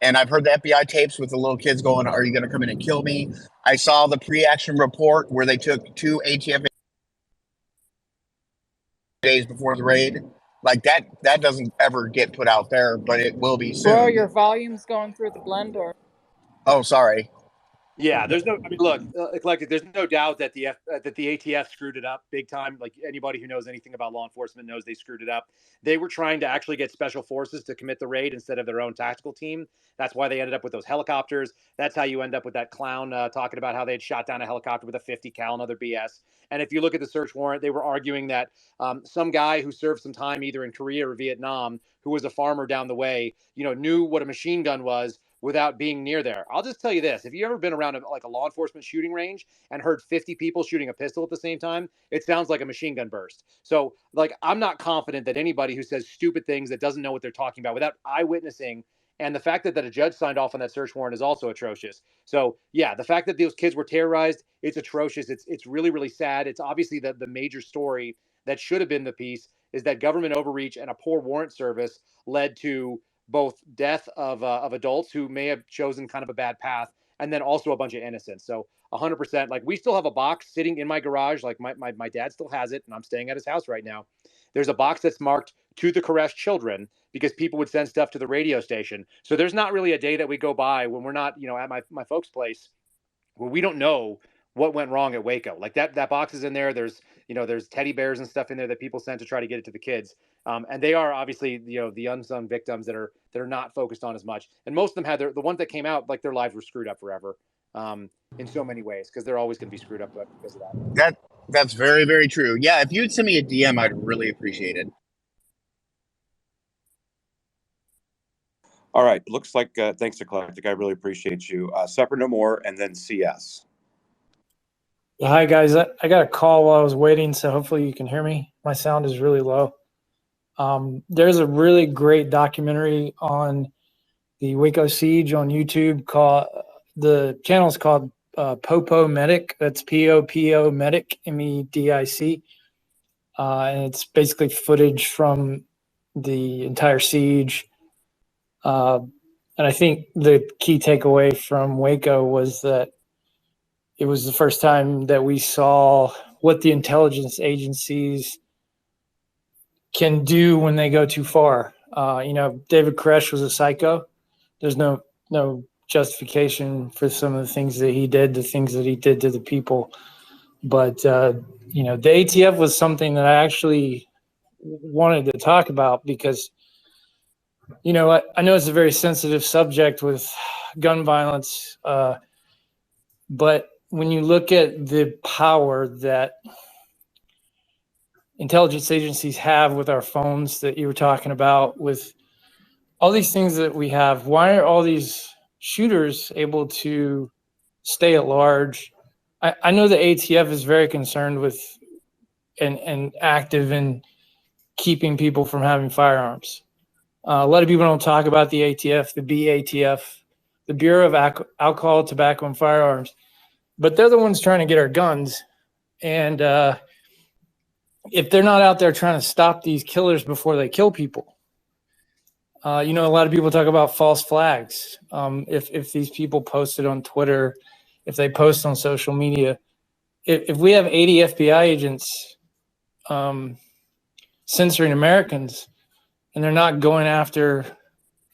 Speaker 18: And I've heard the FBI tapes with the little kids going, "Are you going to come in and kill me?" I saw the pre-action report where they took 2 ATF days before the raid. Like that doesn't ever get put out there, but it will be
Speaker 10: Bro,
Speaker 18: soon.
Speaker 10: your volume's going through the blender.
Speaker 18: Oh, sorry.
Speaker 12: Yeah, there's no. I mean, look, there's no doubt that the ATF screwed it up big time. Like, anybody who knows anything about law enforcement knows they screwed it up. They were trying to actually get special forces to commit the raid instead of their own tactical team. That's why they ended up with those helicopters. That's how you end up with that clown talking about how they had shot down a helicopter with a 50 cal and other BS. And if you look at the search warrant, they were arguing that some guy who served some time either in Korea or Vietnam, who was a farmer down the way, knew what a machine gun was without being near there. I'll just tell you this. If you've ever been around a law enforcement shooting range and heard 50 people shooting a pistol at the same time, it sounds like a machine gun burst. So, I'm not confident that anybody who says stupid things, that doesn't know what they're talking about, without eyewitnessing, and the fact that a judge signed off on that search warrant is also atrocious. So, yeah, the fact that those kids were terrorized, it's atrocious. It's really, really sad. It's obviously the major story that should have been the piece, is that government overreach and a poor warrant service led to both death of adults who may have chosen kind of a bad path, and then also a bunch of innocents. So 100%, we still have a box sitting in my garage. My dad still has it, and I'm staying at his house right now. There's a box that's marked "to the Koresh children," because people would send stuff to the radio station. So there's not really a day that we go by when we're not, at my folks' place, where we don't know what went wrong at Waco. That box is in there. There's teddy bears and stuff in there that people sent to try to get it to the kids. And they are obviously, the unsung victims that are not focused on as much. And most of them had the ones that came out, their lives were screwed up forever, in so many ways, because they're always going to be screwed up because of that.
Speaker 18: That's very, very true. Yeah, if you'd send me a DM, I'd really appreciate it.
Speaker 20: All right. Looks like, thanks, Eclectic. I really appreciate you. Separate No More, and then CS.
Speaker 19: Yeah, hi guys. I got a call while I was waiting, so hopefully you can hear me. My sound is really low. There's a really great documentary on the Waco siege on YouTube called the channel is called Popo Medic. That's Popo Medic MEDIC, and it's basically footage from the entire siege. And I think the key takeaway from Waco was that it was the first time that we saw what the intelligence agencies can do when they go too far. David Koresh was a psycho. There's no justification for some of the things that he did, the things that he did to the people. But the ATF was something that I actually wanted to talk about because I know it's a very sensitive subject with gun violence, but when you look at the power that intelligence agencies have with our phones that you were talking about, with all these things that we have, why are all these shooters able to stay at large? I know the ATF is very concerned with and active in keeping people from having firearms. A lot of people don't talk about the ATF, the BATF, the Bureau of Alcohol, Tobacco, and Firearms, but they're the ones trying to get our guns. And if they're not out there trying to stop these killers before they kill people, a lot of people talk about false flags. If these people posted on Twitter, if they post on social media, if we have 80 FBI agents censoring Americans and they're not going after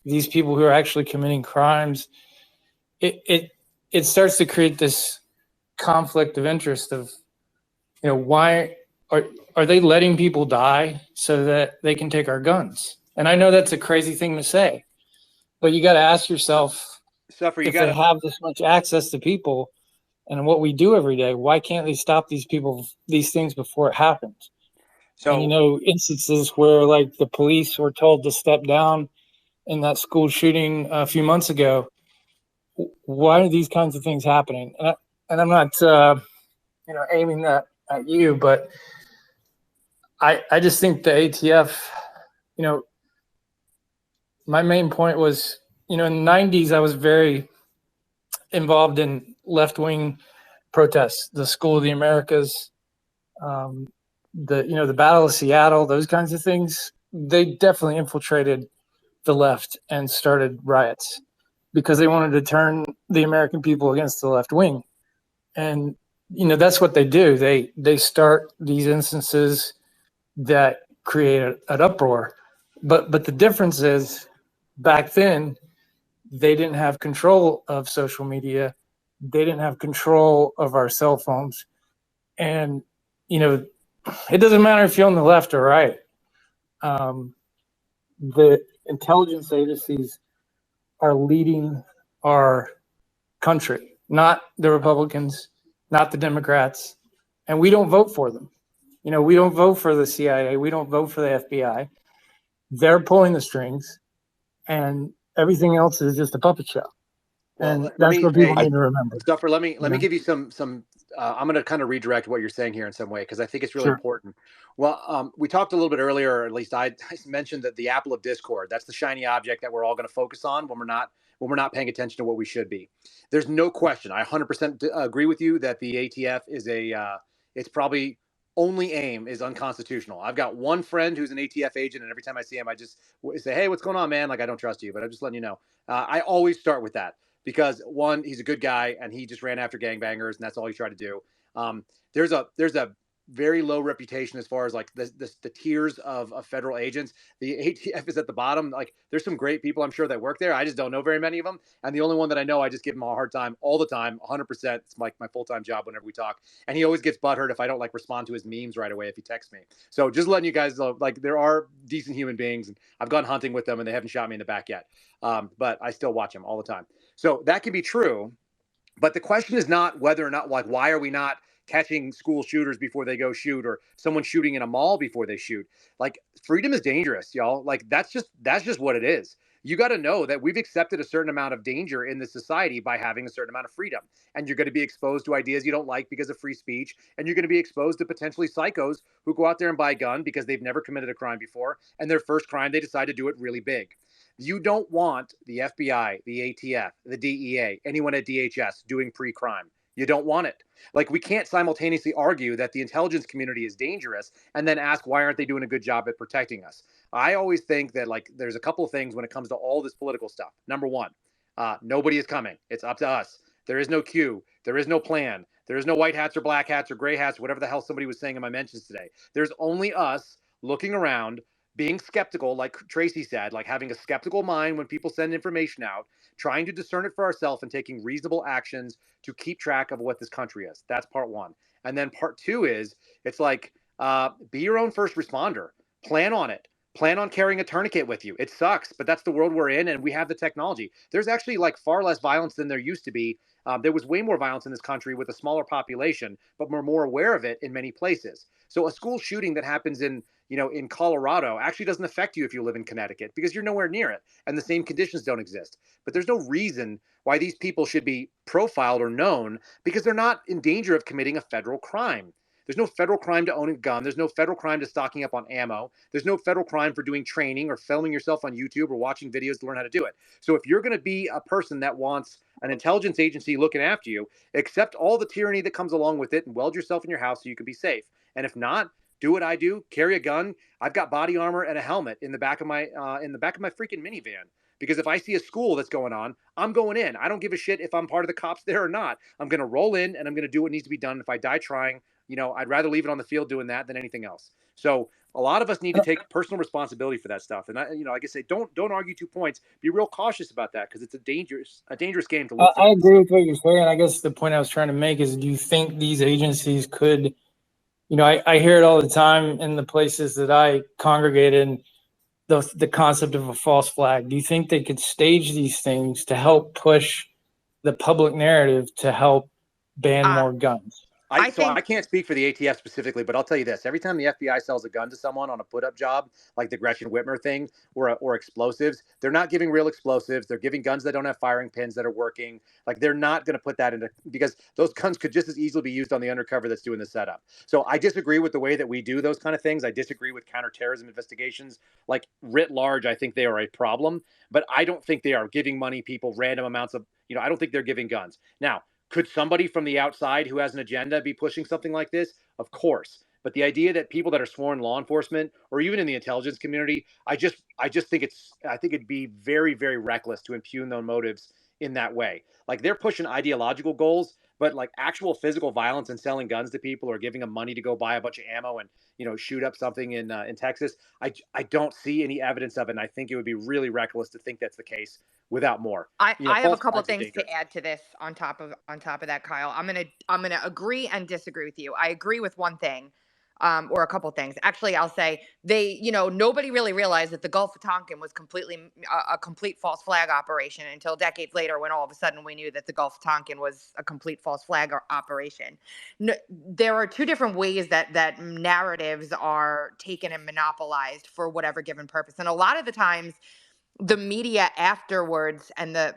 Speaker 19: these people who are actually committing crimes, it starts to create this conflict of interest of, why are they letting people die so that they can take our guns? And I know that's a crazy thing to say, but you got to ask yourself,
Speaker 12: Suffer, you
Speaker 19: if
Speaker 12: got
Speaker 19: they
Speaker 12: to.
Speaker 19: have this much access to people and what we do every day, why can't they stop these things before it happens? And
Speaker 12: So
Speaker 19: instances where like the police were told to step down in that school shooting a few months ago. Why are these kinds of things happening? And I'm not aiming that at you, but I just think the ATF, my main point was, in the 90s, I was very involved in left-wing protests, the School of the Americas, the Battle of Seattle, those kinds of things. They definitely infiltrated the left and started riots because they wanted to turn the American people against the left wing. And that's what they do. They start these instances that create an uproar. But the difference is, back then they didn't have control of social media. They didn't have control of our cell phones. And it doesn't matter if you're on the left or right. The intelligence agencies are leading our country, not the Republicans, not the Democrats, and we don't vote for them. We don't vote for the CIA. We don't vote for the FBI. They're pulling the strings, and everything else is just a puppet show.
Speaker 12: Well,
Speaker 19: And
Speaker 12: let
Speaker 19: that's
Speaker 12: me,
Speaker 19: what people
Speaker 12: hey,
Speaker 19: need to remember.
Speaker 12: Suffer, let me give you some. I'm going to kind of redirect what you're saying here in some way because I think it's really
Speaker 19: Sure.
Speaker 12: important. Well, we talked a little bit earlier, or at least I mentioned that the apple of discord. That's the shiny object that we're all going to focus on when we're not paying attention to what we should be. There's no question. I 100% agree with you that the ATF is it's probably only aim is unconstitutional. I've got one friend who's an ATF agent, and every time I see him, I just say, "Hey, what's going on, man? Like, I don't trust you, but I'm just letting you know." I always start with that because one, he's a good guy and he just ran after gangbangers and that's all he tried to do. There's a very low reputation as far as like the tiers of federal agents. The ATF is at the bottom. Like there's some great people I'm sure that work there. I just don't know very many of them. And the only one that I know, I just give him a hard time all the time, 100%. It's like my full-time job whenever we talk. And he always gets butthurt if I don't like respond to his memes right away if he texts me. So just letting you guys know, like there are decent human beings and I've gone hunting with them and they haven't shot me in the back yet. But I still watch them all the time. So that can be true, but the question is not whether or not, like, why are we not catching school shooters before they go shoot or someone shooting in a mall before they shoot? Like, freedom is dangerous, y'all. Like, that's just what it is. You got to know that we've accepted a certain amount of danger in this society by having a certain amount of freedom. And you're going to be exposed to ideas you don't like because of free speech. And you're going to be exposed to potentially psychos who go out there and buy a gun because they've never committed a crime before. And their first crime, they decide to do it really big. You don't want the FBI, the ATF, the DEA, anyone at DHS doing pre-crime. You don't want it. Like, we can't simultaneously argue that the intelligence community is dangerous and then ask why aren't they doing a good job at protecting us. I always think that, like, there's a couple of things when it comes to all this political stuff. Number one, nobody is coming. It's up to us. There is no queue. There is no plan. There is no white hats or black hats or gray hats, whatever the hell somebody was saying in my mentions today. There's only us looking around, being skeptical, like Tracy said, like having a skeptical mind when people send information out, trying to discern it for ourselves and taking reasonable actions to keep track of what this country is. That's part one. And then part two is, it's like, be your own first responder. Plan on it. Plan on carrying a tourniquet with you. It sucks, but that's the world we're in, and we have the technology. There's actually like far less violence than there used to be. There was way more violence in this country with a smaller population, but we're more aware of it in many places. So a school shooting that happens in Colorado actually doesn't affect you if you live in Connecticut because you're nowhere near it, and the same conditions don't exist. But there's no reason why these people should be profiled or known because they're not in danger of committing a federal crime. There's no federal crime to own a gun. There's no federal crime to stocking up on ammo. There's no federal crime for doing training or filming yourself on YouTube or watching videos to learn how to do it. So if you're going to be a person that wants an intelligence agency looking after you, accept all the tyranny that comes along with it and weld yourself in your house so you can be safe. And if not, do what I do. Carry a gun. I've got body armor and a helmet in the back of my freaking minivan. Because if I see a school that's going on, I'm going in. I don't give a shit if I'm part of the cops there or not. I'm going to roll in and I'm going to do what needs to be done. If I die trying, I'd rather leave it on the field doing that than anything else. So a lot of us need to take personal responsibility for that stuff. And like I say, don't argue 2 points. Be real cautious about that because it's a dangerous game to look for.
Speaker 19: I agree with what you're saying. I guess the point I was trying to make is, do you think these agencies could, I hear it all the time in the places that I congregate in, the concept of a false flag. Do you think they could stage these things to help push the public narrative to help ban more guns?
Speaker 12: I can't speak for the ATF specifically, but I'll tell you this. Every time the FBI sells a gun to someone on a put-up job, like the Gretchen Whitmer thing, or explosives, they're not giving real explosives. They're giving guns that don't have firing pins that are working. Like, they're not going to put that into, because those guns could just as easily be used on the undercover that's doing the setup. So I disagree with the way that we do those kind of things. I disagree with counterterrorism investigations. Like, writ large, I think they are a problem, but I don't think they are giving money people random amounts of, I don't think they're giving guns. Now, could somebody from the outside who has an agenda be pushing something like this? Of course. But the idea that people that are sworn law enforcement or even in the intelligence community, I just think it'd be very, very reckless to impugn those motives in that way. Like, they're pushing ideological goals, but like actual physical violence and selling guns to people or giving them money to go buy a bunch of ammo and shoot up something in Texas, I don't see any evidence of it. And I think it would be really reckless to think that's the case without more.
Speaker 7: I have a couple of things to add to this on top of that, Kyle. I'm gonna agree and disagree with you. I agree with one thing, or a couple of things. Actually, I'll say nobody really realized that the Gulf of Tonkin was completely a complete false flag operation until decades later, when all of a sudden we knew that the Gulf of Tonkin was a complete false flag operation. There are two different ways that narratives are taken and monopolized for whatever given purpose, and a lot of the times, the media afterwards and the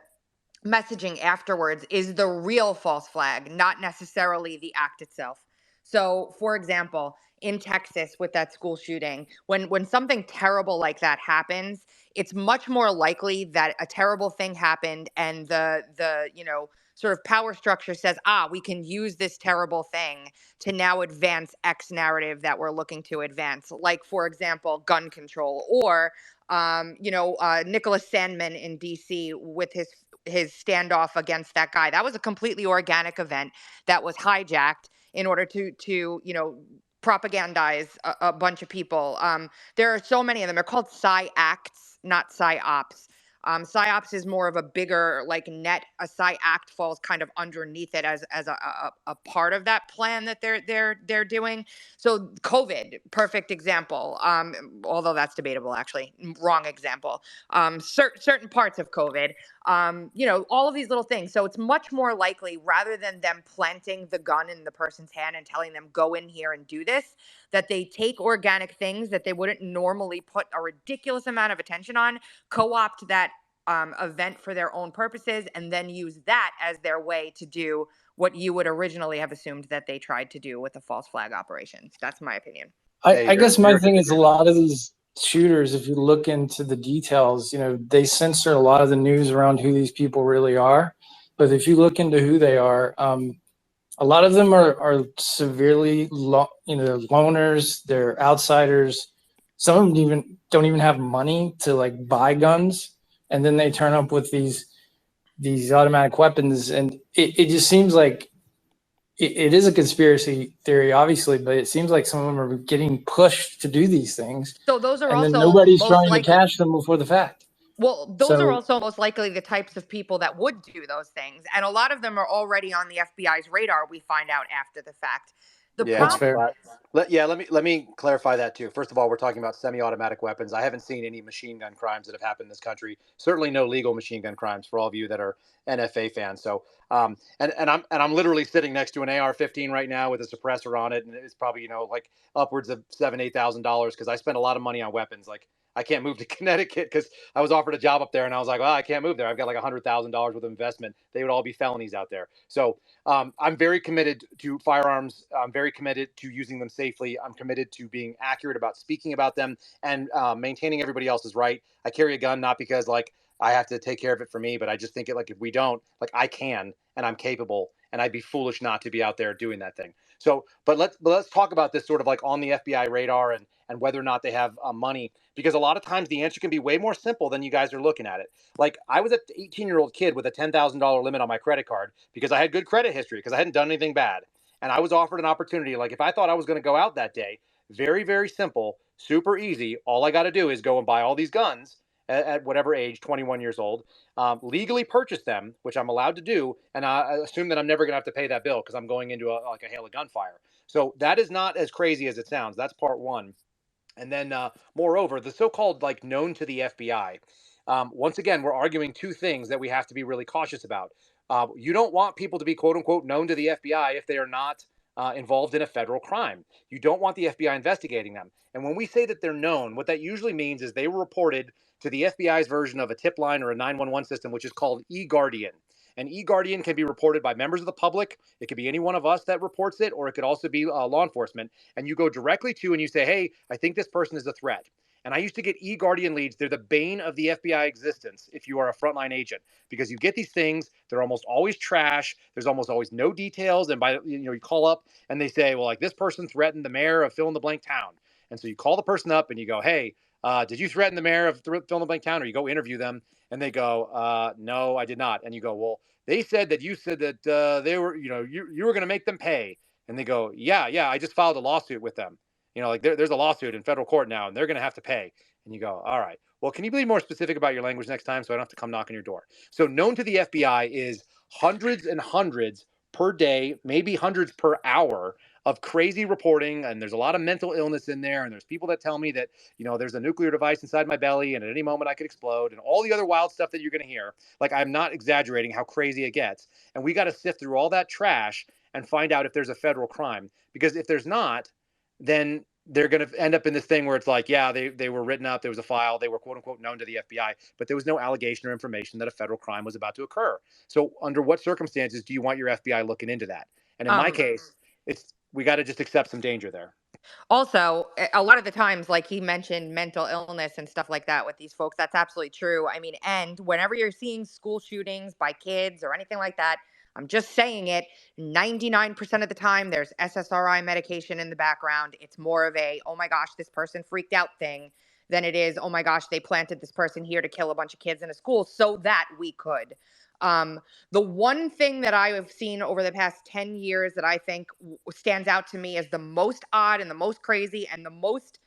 Speaker 7: messaging afterwards is the real false flag, not necessarily the act itself. So, for example, in Texas with that school shooting, when something terrible like that happens, it's much more likely that a terrible thing happened and the sort of power structure says, we can use this terrible thing to now advance X narrative that we're looking to advance. Like, for example, gun control, or Nicholas Sandmann in DC with his standoff against that guy. That was a completely organic event that was hijacked in order to propagandize a bunch of people. There are so many of them. They're called PSY-acts, not PSYOPs. PSYOPs is more of a bigger net. A PSY-act falls kind of underneath it as a part of that plan that they're doing. So COVID, perfect example. Although that's debatable, actually, wrong example. Certain parts of COVID. All of these little things. So it's much more likely, rather than them planting the gun in the person's hand and telling them, go in here and do this, that they take organic things that they wouldn't normally put a ridiculous amount of attention on, co-opt that event for their own purposes and then use that as their way to do what you would originally have assumed that they tried to do with the false flag operations. That's my opinion.
Speaker 19: I guess my thing is a lot of these shooters, if you look into the details, they censor a lot of the news around who these people really are. But if you look into who they are, a lot of them are severely, loners. They're outsiders. Some of them don't even have money to like buy guns, and then they turn up with these automatic weapons, and it just seems like it is a conspiracy theory, obviously, but it seems like some of them are getting pushed to do these things,
Speaker 7: So those are
Speaker 19: and then
Speaker 7: also
Speaker 19: nobody's
Speaker 7: most
Speaker 19: trying to
Speaker 7: likely.
Speaker 19: catch them before the fact.
Speaker 7: Well, those are
Speaker 19: So
Speaker 7: also most likely the types of people that would do those things. And a lot of them are already on the FBI's radar, we find out after the fact. The
Speaker 19: that's fair.
Speaker 12: Let me clarify that too. First of all, we're talking about semi-automatic weapons. I haven't seen any machine gun crimes that have happened in this country. Certainly no legal machine gun crimes for all of you that are NFA fans. So, and I'm literally sitting next to an AR-15 right now with a suppressor on it, and it's probably like upwards of $7,000-8,000 because I spend a lot of money on weapons. Like I can't move to Connecticut because I was offered a job up there, and I was like, well, I can't move there. I've got like $100,000 worth of investment. They would all be felonies out there. So I'm very committed to firearms. I'm very committed to using them safely. I'm committed to being accurate about speaking about them and maintaining everybody else's right. I carry a gun not because like I have to take care of it for me, but I just think like if we don't, like I can and I'm capable, and I'd be foolish not to be out there doing that thing. So, but let's talk about this sort of like on the FBI radar and whether or not they have money, because a lot of times the answer can be way more simple than you guys are looking at it. Like I was an 18-year-old kid with a $10,000 limit on my credit card because I had good credit history because I hadn't done anything bad. And I was offered an opportunity. Like if I thought I was going to go out that day, very, very simple, super easy. All I got to do is go and buy all these guns at whatever age, 21 years old, legally purchase them, which I'm allowed to do. And I assume that I'm never going to have to pay that bill because I'm going into a hail of gunfire. So that is not as crazy as it sounds. That's part one. And then, moreover, the so-called like known to the FBI. Once again, we're arguing two things that we have to be really cautious about. You don't want people to be quote unquote known to the FBI if they are not involved in a federal crime. You don't want the FBI investigating them. And when we say that they're known, what that usually means is they were reported to the FBI's version of a tip line or a 911 system, which is called eGuardian. An eGuardian can be reported by members of the public. It could be any one of us that reports it, or it could also be law enforcement. And you go directly to and you say, hey, I think this person is a threat. And I used to get eGuardian leads. They're the bane of the FBI existence if you are a frontline agent, because you get these things. They're almost always trash. There's almost always no details. And you call up and they say, well, like this person threatened the mayor of fill in the blank town. And so you call the person up and you go, hey, did you threaten the mayor of fill in the blank town? Or you go interview them and they go, no, I did not. And you go, well, they said that you said that they were, you were going to make them pay. And they go, yeah, I just filed a lawsuit with them. Like there's a lawsuit in federal court now and they're going to have to pay. And you go, all right, well, can you be more specific about your language next time so I don't have to come knock on your door? So known to the FBI is hundreds and hundreds per day, maybe hundreds per hour of crazy reporting. And there's a lot of mental illness in there. And there's people that tell me that, there's a nuclear device inside my belly and at any moment I could explode and all the other wild stuff that you're going to hear. Like I'm not exaggerating how crazy it gets. And we got to sift through all that trash and find out if there's a federal crime, because if there's not, then they're going to end up in this thing where it's like, yeah, they were written up. There was a file. They were quote unquote known to the FBI, but there was no allegation or information that a federal crime was about to occur. So under what circumstances do you want your FBI looking into that? And in my case, we got to just accept some danger there.
Speaker 7: Also, a lot of the times, like he mentioned, mental illness and stuff like that with these folks, that's absolutely true. I mean, and whenever you're seeing school shootings by kids or anything like that, I'm just saying it, 99% of the time, there's SSRI medication in the background. It's more of a, oh my gosh, this person freaked out thing than it is, oh my gosh, they planted this person here to kill a bunch of kids in a school so that we could. The one thing that I have seen over the past 10 years that I think stands out to me as the most odd and the most crazy and the most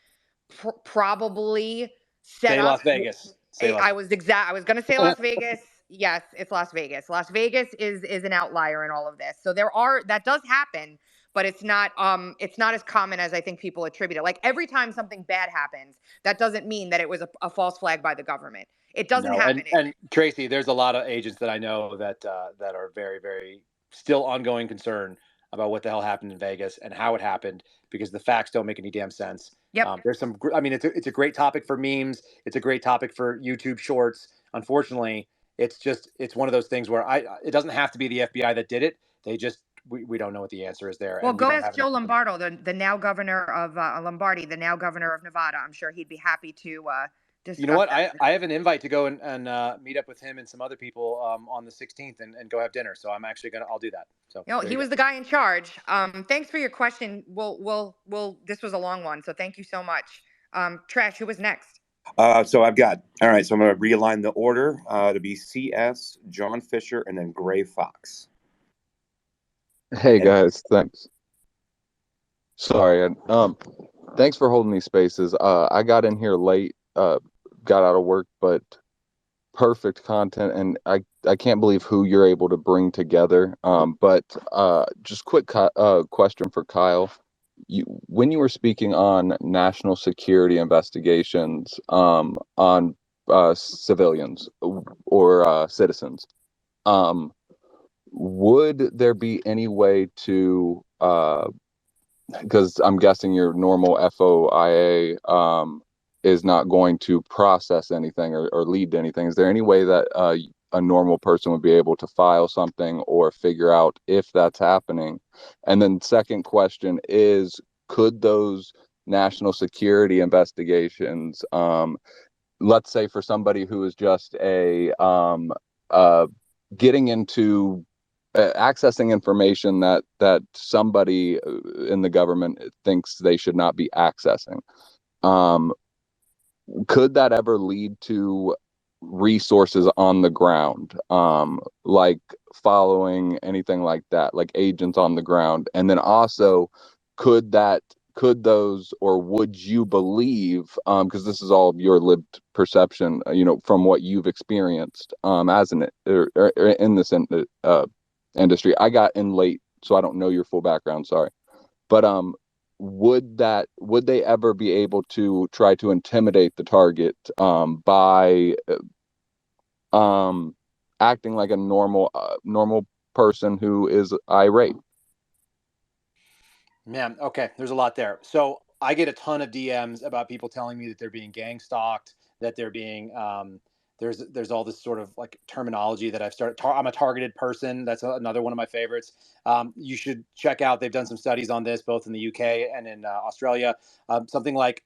Speaker 7: probably set
Speaker 12: Say
Speaker 7: up.
Speaker 12: Las Vegas.
Speaker 7: I was going to say Las Vegas. Yes, it's Las Vegas. Las Vegas is an outlier in all of this. So that does happen, but it's not as common as I think people attribute it. Like every time something bad happens, that doesn't mean that it was a false flag by the government. It doesn't happen.
Speaker 12: And Tracy, there's a lot of agents that I know that are very, very still ongoing concern about what the hell happened in Vegas and how it happened, because the facts don't make any damn sense.
Speaker 7: Yep.
Speaker 12: There's some, I mean, it's a great topic for memes. It's a great topic for YouTube shorts. unfortunately, it's one of those things where it doesn't have to be the FBI that did it. They just we don't know what the answer is there,
Speaker 7: Well,
Speaker 12: and we
Speaker 7: go
Speaker 12: don't
Speaker 7: ask
Speaker 12: have
Speaker 7: Joe
Speaker 12: enough information.
Speaker 7: Lombardo, the now governor of Lombardi, the now governor of Nevada. I'm sure he'd be happy to discuss
Speaker 12: You know what?
Speaker 7: that.
Speaker 12: I have an invite to go and meet up with him and some other people on the 16th and go have dinner. So I'm actually I'll do that. So
Speaker 7: You know,
Speaker 12: there
Speaker 7: he
Speaker 12: you go.
Speaker 7: was the guy in charge. Thanks for your question. This was a long one, so thank you so much. Trash, who was next?
Speaker 20: So I've got, all right, so I'm going to realign the order to be CS, John Fisher, and then Gray Fox.
Speaker 21: Hey
Speaker 20: And
Speaker 21: guys, thanks. Sorry, thanks for holding these spaces. I got in here late, got out of work, but perfect content, and I can't believe who you're able to bring together. But just quick question for Kyle. When you were speaking on national security investigations on civilians or citizens, would there be any way to because I'm guessing your normal FOIA is not going to process anything or lead to anything. Is there any way that a normal person would be able to file something or figure out if that's happening? And then second question is, could those national security investigations, let's say for somebody who is just getting into accessing information that somebody in the government thinks they should not be accessing, could that ever lead to resources on the ground, like following anything like that, like agents on the ground? And then also, could those, or would you believe, because this is all your lived perception, from what you've experienced as in this industry. I got in late, so I don't know your full background, sorry. But would they ever be able to try to intimidate the target by acting like a normal person who is irate?
Speaker 12: Man, okay, there's a lot there. So I get a ton of DMs about people telling me that they're being gang stalked, that they're being there's all this sort of like terminology that I've started. I'm a targeted person. That's another one of my favorites. You should check out. They've done some studies on this, both in the UK and in Australia. Something like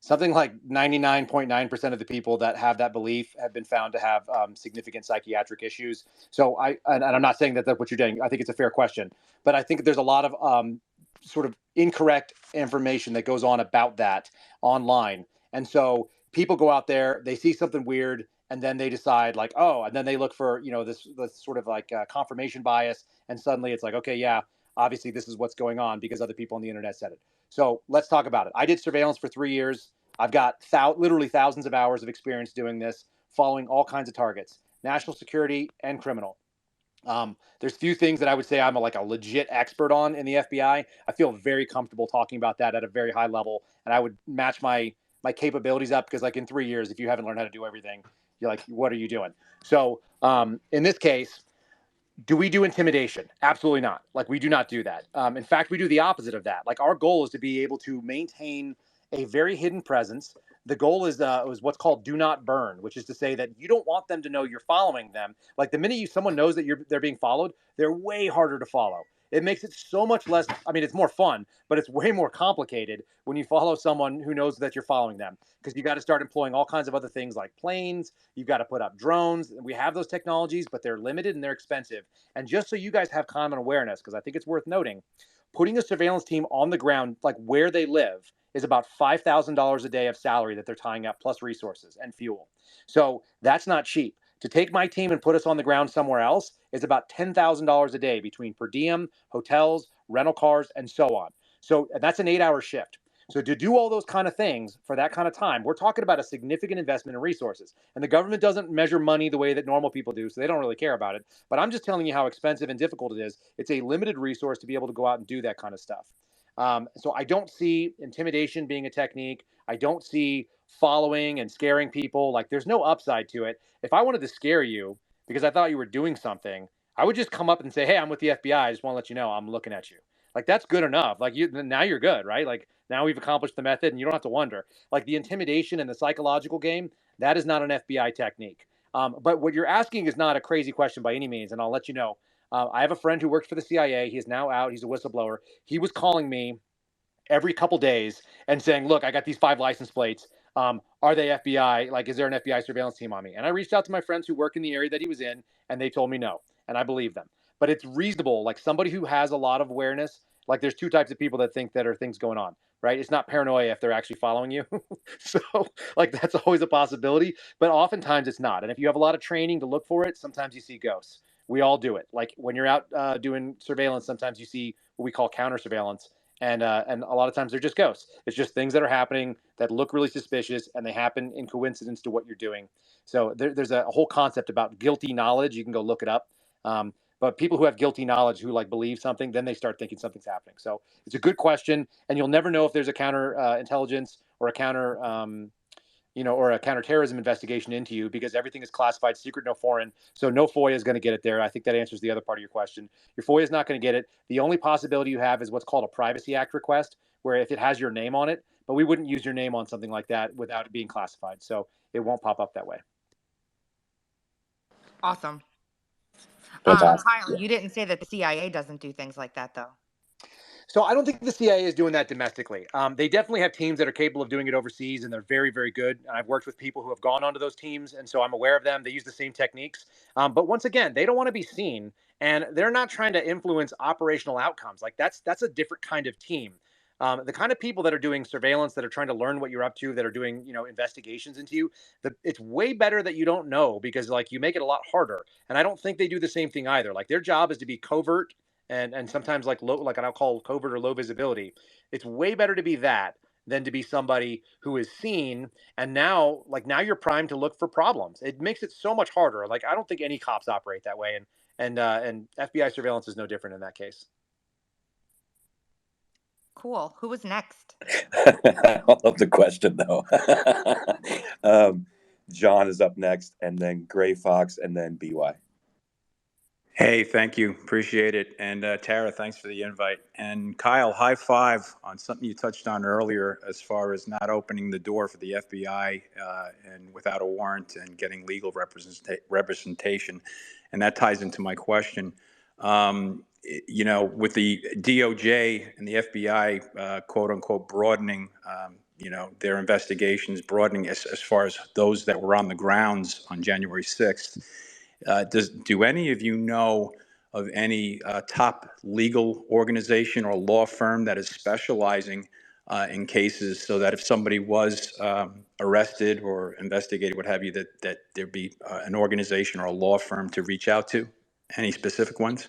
Speaker 12: 99.9% of the people that have that belief have been found to have significant psychiatric issues. So and I'm not saying that that's what you're doing. I think it's a fair question, but I think there's a lot of sort of incorrect information that goes on about that online. And so people go out there, they see something weird, and then they decide like, oh, and then they look for, this sort of like confirmation bias. And suddenly it's like, okay, yeah, obviously this is what's going on because other people on the internet said it. So let's talk about it. I did surveillance for 3 years. I've got literally thousands of hours of experience doing this, following all kinds of targets, national security and criminal. There's few things that I would say I'm like a legit expert on in the FBI. I feel very comfortable talking about that at a very high level, and I would match my capabilities up because, like, in 3 years, if you haven't learned how to do everything, you're like, what are you doing? So in this case, do we do intimidation? Absolutely not. Like, we do not do that. In fact, we do the opposite of that. Like, our goal is to be able to maintain a very hidden presence. The goal is what's called do not burn, which is to say that you don't want them to know you're following them. Like, the minute someone knows that they're being followed, they're way harder to follow. It makes it so much less. I mean, it's more fun, but it's way more complicated when you follow someone who knows that you're following them, because you got to start employing all kinds of other things like planes. You've got to put up drones. We have those technologies, but they're limited and they're expensive. And just so you guys have common awareness, because I think it's worth noting, putting a surveillance team on the ground, like where they live, is about $5,000 a day of salary that they're tying up, plus resources and fuel. So that's not cheap. To take my team and put us on the ground somewhere else is about $10,000 a day between per diem, hotels, rental cars, and so on. So that's an 8-hour shift. So to do all those kind of things for that kind of time, we're talking about a significant investment in resources. And the government doesn't measure money the way that normal people do, so they don't really care about it. But I'm just telling you how expensive and difficult it is. It's a limited resource to be able to go out and do that kind of stuff. So I don't see intimidation being a technique. I don't see following and scaring people. Like, there's no upside to it. If I wanted to scare you because I thought you were doing something, I would just come up and say, hey, I'm with the FBI. I just want to let you know I'm looking at you. Like, that's good enough. Like, now you're good, right? Like, now we've accomplished the method and you don't have to wonder. Like, the intimidation and the psychological game, that is not an FBI technique. But what you're asking is not a crazy question by any means, and I'll let you know. I have a friend who works for the CIA. He is now out. He's a whistleblower. He was calling me every couple days and saying, look, I got these 5 license plates. Are they FBI? Like, is there an FBI surveillance team on me? And I reached out to my friends who work in the area that he was in, and they told me no. And I believe them. But it's reasonable. Like, somebody who has a lot of awareness, like, there's 2 types of people that think that are things going on, right? It's not paranoia if they're actually following you. So, like, that's always a possibility. But oftentimes it's not. And if you have a lot of training to look for it, sometimes you see ghosts. We all do it. Like, when you're out doing surveillance, sometimes you see what we call counter surveillance. And a lot of times they're just ghosts. It's just things that are happening that look really suspicious, and they happen in coincidence to what you're doing. So there's a whole concept about guilty knowledge. You can go look it up. But people who have guilty knowledge, who like believe something, then they start thinking something's happening. So it's a good question, and you'll never know if there's a counter intelligence or a counter or a counterterrorism investigation into you, because everything is classified, secret, no foreign. So no FOIA is going to get it there. I think that answers the other part of your question. Your FOIA is not going to get it. The only possibility you have is what's called a Privacy Act request, where if it has your name on it, but we wouldn't use your name on something like that without it being classified. So it won't pop up that way.
Speaker 7: Awesome.
Speaker 6: Fantastic.
Speaker 7: Kyle, you didn't say that the CIA doesn't do things like that, though.
Speaker 12: So I don't think the CIA is doing that domestically. They definitely have teams that are capable of doing it overseas, and they're very, very good. And I've worked with people who have gone onto those teams, and so I'm aware of them. They use the same techniques. But once again, they don't want to be seen, and they're not trying to influence operational outcomes. Like, that's a different kind of team. The kind of people that are doing surveillance, that are trying to learn what you're up to, that are doing, investigations into you, it's way better that you don't know, because, like, you make it a lot harder. And I don't think they do the same thing either. Like, their job is to be covert and sometimes like low, like I'll call covert or low visibility. It's way better to be that than to be somebody who is seen, and now you're primed to look for problems. It makes it so much harder. Like, I don't think any cops operate that way, and FBI surveillance is no different in that case.
Speaker 7: Cool. Who was next?
Speaker 20: I love the question, though. John is up next, and then Gray Fox, and then BY.
Speaker 5: Hey, thank you. Appreciate it. And Tara, thanks for the invite. And Kyle, high five on something you touched on earlier as far as not opening the door for the FBI and without a warrant and getting legal representation. And that ties into my question. With the DOJ and the FBI, quote unquote, broadening, their investigations, broadening as far as those that were on the grounds on January 6th. Do any of you know of any top legal organization or law firm that is specializing in cases, so that if somebody was arrested or investigated, what have you, that there'd be an organization or a law firm to reach out to? Any specific ones?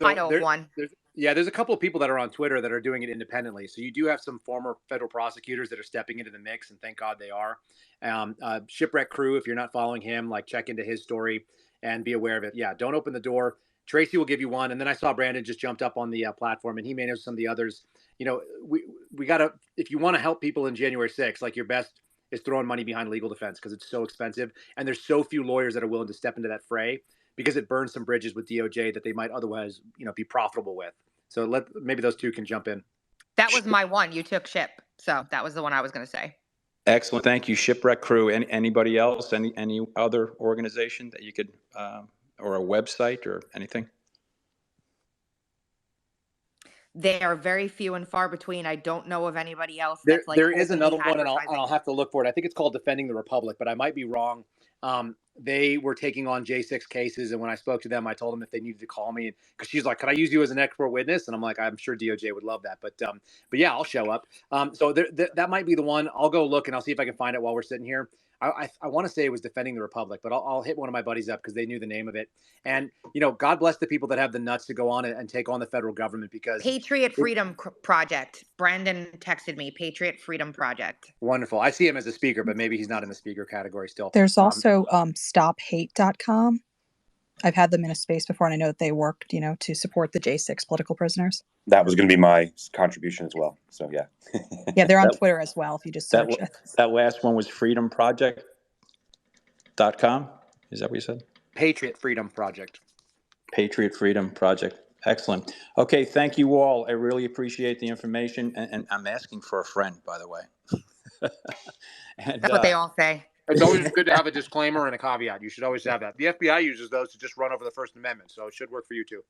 Speaker 7: I know of one.
Speaker 12: There's a couple of people that are on Twitter that are doing it independently. So you do have some former federal prosecutors that are stepping into the mix, and thank God they are. Shipwreck Crew, if you're not following him, like, check into his story and be aware of it. Yeah, don't open the door. Tracy will give you one. And then I saw Brandon just jumped up on the platform, and he may know some of the others. We got to, if you want to help people in January 6th, like, your best is throwing money behind legal defense, because it's so expensive. And there's so few lawyers that are willing to step into that fray, because it burns some bridges with DOJ that they might otherwise, be profitable with. So maybe those two can jump in.
Speaker 7: That was my one. You took Ship. So that was the one I was going to say.
Speaker 5: Excellent. Thank you. Shipwreck Crew. Anybody else? Any other organization that you could, or a website or anything?
Speaker 7: They are very few and far between. I don't know of anybody else
Speaker 12: There,
Speaker 7: that's like
Speaker 12: there is
Speaker 7: openly
Speaker 12: another one, and
Speaker 7: advertising.
Speaker 12: I'll have to look for it. I think it's called Defending the Republic, but I might be wrong. They were taking on J6 cases, and when I spoke to them, I told them if they needed to call me, because she's like, "Could I use you as an expert witness?" And I'm like, "I'm sure DOJ would love that." But yeah, I'll show up. So that might be the one. I'll go look, and I'll see if I can find it while we're sitting here. I want to say it was Defending the Republic, but I'll hit one of my buddies up, because they knew the name of it. And God bless the people that have the nuts to go on and take on the federal government, because
Speaker 7: Patriot Freedom Project. Brandon texted me. Patriot Freedom Project.
Speaker 12: Wonderful. I see him as a speaker, but maybe he's not in the speaker category still.
Speaker 17: There's also stophate.com. I've had them in a space before, and I know that they worked, to support the J6 political prisoners.
Speaker 6: That was going to be my contribution as well. So, yeah.
Speaker 17: Yeah, they're on Twitter as well, if you just search it.
Speaker 5: That last one was freedomproject.com. Is that what you said?
Speaker 12: Patriot Freedom Project.
Speaker 5: Patriot Freedom Project. Excellent. Okay, thank you all. I really appreciate the information. And I'm asking for a friend, by the way.
Speaker 7: That's what they all say.
Speaker 12: It's always good to have a disclaimer and a caveat. You should always have that. The FBI uses those to just run over the First Amendment, so it should work for you too.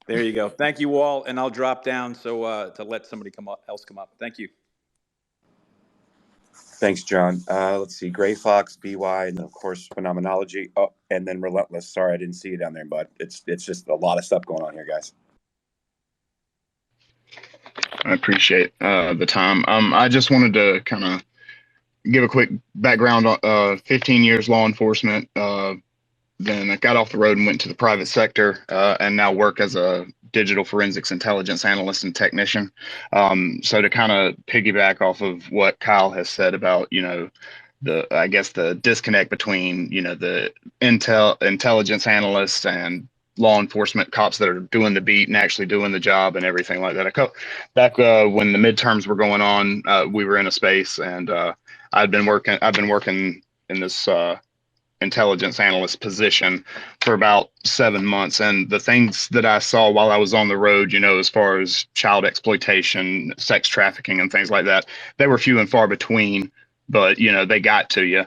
Speaker 5: There you go. Thank you all, and I'll drop down to let somebody else come up. Thank you.
Speaker 6: Thanks, John. Let's see. Gray Fox, BY, and then of course Phenomenology. Oh, and then Relentless. Sorry, I didn't see you down there, but it's just a lot of stuff going on here, guys.
Speaker 18: I appreciate the time. I just wanted to kind of give a quick background on 15 years law enforcement. Then I got off the road and went to the private sector, and now work as a digital forensics intelligence analyst and technician. So to kind of piggyback off of what Kyle has said about, I guess the disconnect between, the intelligence analysts and law enforcement cops that are doing the beat and actually doing the job and everything like that. Back when the midterms were going on, we were in a space, and I've been working in this intelligence analyst position for about 7 months, and the things that I saw while I was on the road, as far as child exploitation, sex trafficking, and things like that, they were few and far between, but they got to you.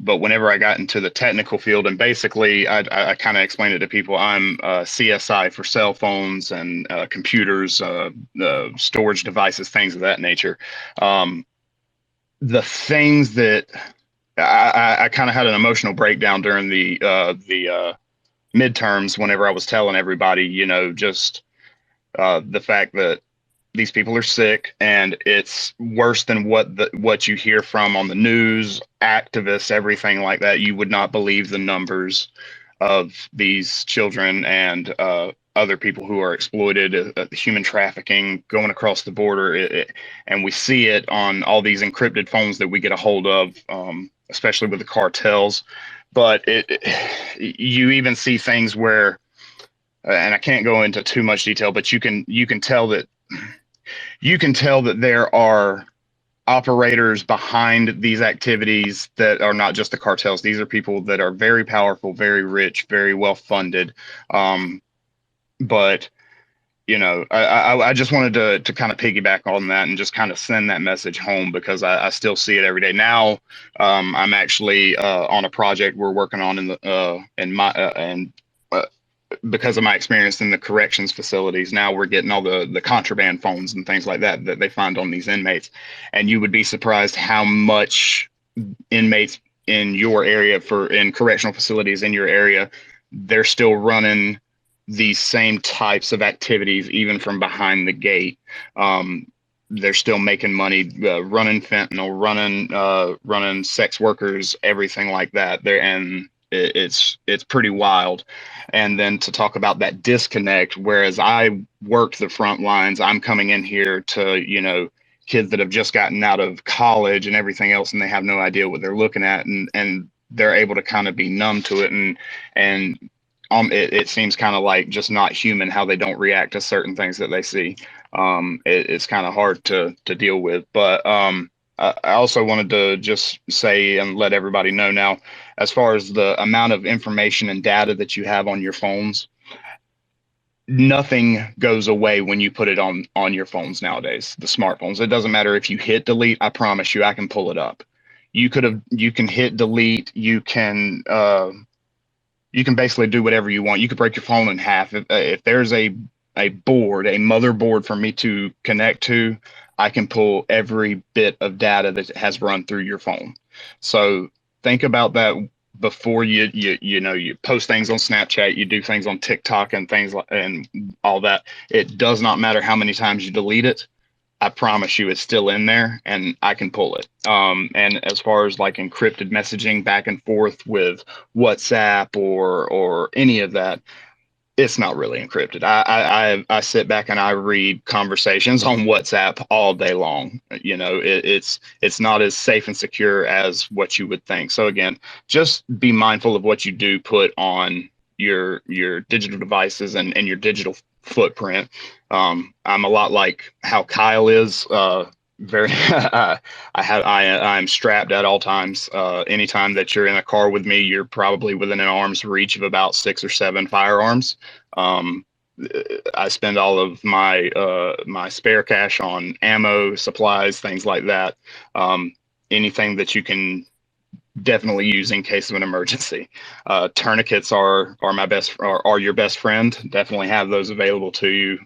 Speaker 18: But whenever I got into the technical field, and basically I kind of explained it to people, I'm CSI for cell phones and computers, storage devices, things of that nature. The things that I kind of had an emotional breakdown during the midterms whenever I was telling everybody, just the fact that these people are sick, and it's worse than what you hear from on the news, activists, everything like that. You would not believe the numbers of these children and other people who are exploited, human trafficking, going across the border. And we see it on all these encrypted phones that we get a hold of, especially with the cartels. But you even see things where, and I can't go into too much detail, but you can tell that there are operators behind these activities that are not just the cartels. These are people that are very powerful, very rich, very well funded. But I just wanted to kind of piggyback on that and just kind of send that message home, because I still see it every day. Now I'm actually on a project we're working on because of my experience in the corrections facilities. Now we're getting all the contraband phones and things like that they find on these inmates, and you would be surprised how much inmates in your area, in correctional facilities in your area, they're still running these same types of activities, even from behind the gate. They're still making money, running fentanyl, running sex workers, everything like that. It's pretty wild. And then to talk about that disconnect, whereas I worked the front lines, I'm coming in here to, kids that have just gotten out of college and everything else, and they have no idea what they're looking at, and they're able to kind of be numb to it. And it seems kind of like just not human how they don't react to certain things that they see. It's kind of hard to deal with. But I also wanted to just say and let everybody know now, as far as the amount of information and data that you have on your phones, nothing goes away when you put it on your phones nowadays, the smartphones. It doesn't matter if you hit delete. I promise you, I can pull it up. You can hit delete. You can basically do whatever you want. You could break your phone in half. If there's a motherboard for me to connect to, I can pull every bit of data that has run through your phone. So think about that before you post things on Snapchat, you do things on TikTok and things and all that. It does not matter how many times you delete it. I promise you it's still in there, and I can pull it. And as far as like encrypted messaging back and forth with WhatsApp or any of that, it's not really encrypted. I sit back and I read conversations on WhatsApp all day long. It's not as safe and secure as what you would think. So again, just be mindful of what you do put on your digital devices and your digital footprint. I'm a lot like how Kyle is. Very I'm strapped at all times. Anytime that you're in a car with me, you're probably within an arm's reach of about 6 or 7 firearms. I spend all of my my spare cash on ammo, supplies, things like that. Anything that you can
Speaker 8: definitely use in case of an emergency. Tourniquets are your best friend. Definitely have those available to you.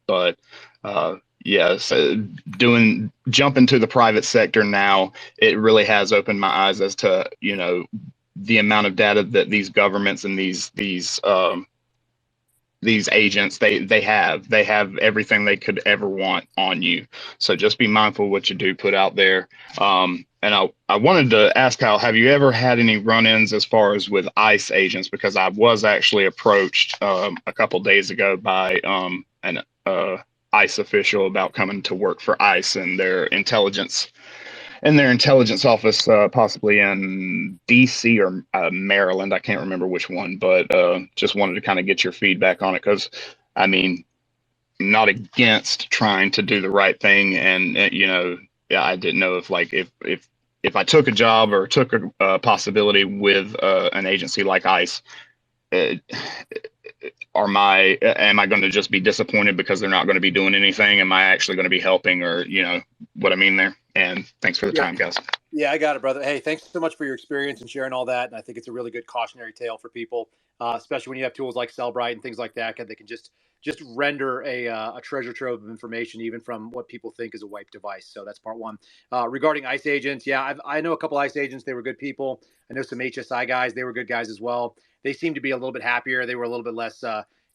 Speaker 8: But yes, jumping to the private sector now, it really has opened my eyes as to, the amount of data that these governments and these agents they have everything they could ever want on you. So just be mindful what you do put out there. And I wanted to ask, Kyle, have you ever had any run-ins as far as with ICE agents? Because I was actually approached a couple days ago by an ICE official about coming to work for ICE and their intelligence office, possibly in DC or Maryland. I can't remember which one, but just wanted to kind of get your feedback on it, because I mean, I'm not against trying to do the right thing, and yeah, I didn't know if I took a job or took a possibility with an agency like ICE, am I going to just be disappointed because they're not going to be doing anything? Am I actually going to be helping, or what I mean there? And thanks for the time, guys.
Speaker 12: Yeah, I got it, brother. Hey, thanks so much for your experience and sharing all that. And I think it's a really good cautionary tale for people, especially when you have tools like Cellbrite and things like that, they can just render a treasure trove of information, even from what people think is a wipe device. So that's part one. Regarding ICE agents, yeah, I know a couple ICE agents. They were good people. I know some HSI guys. They were good guys as well. They seemed to be a little bit happier. They were a little bit less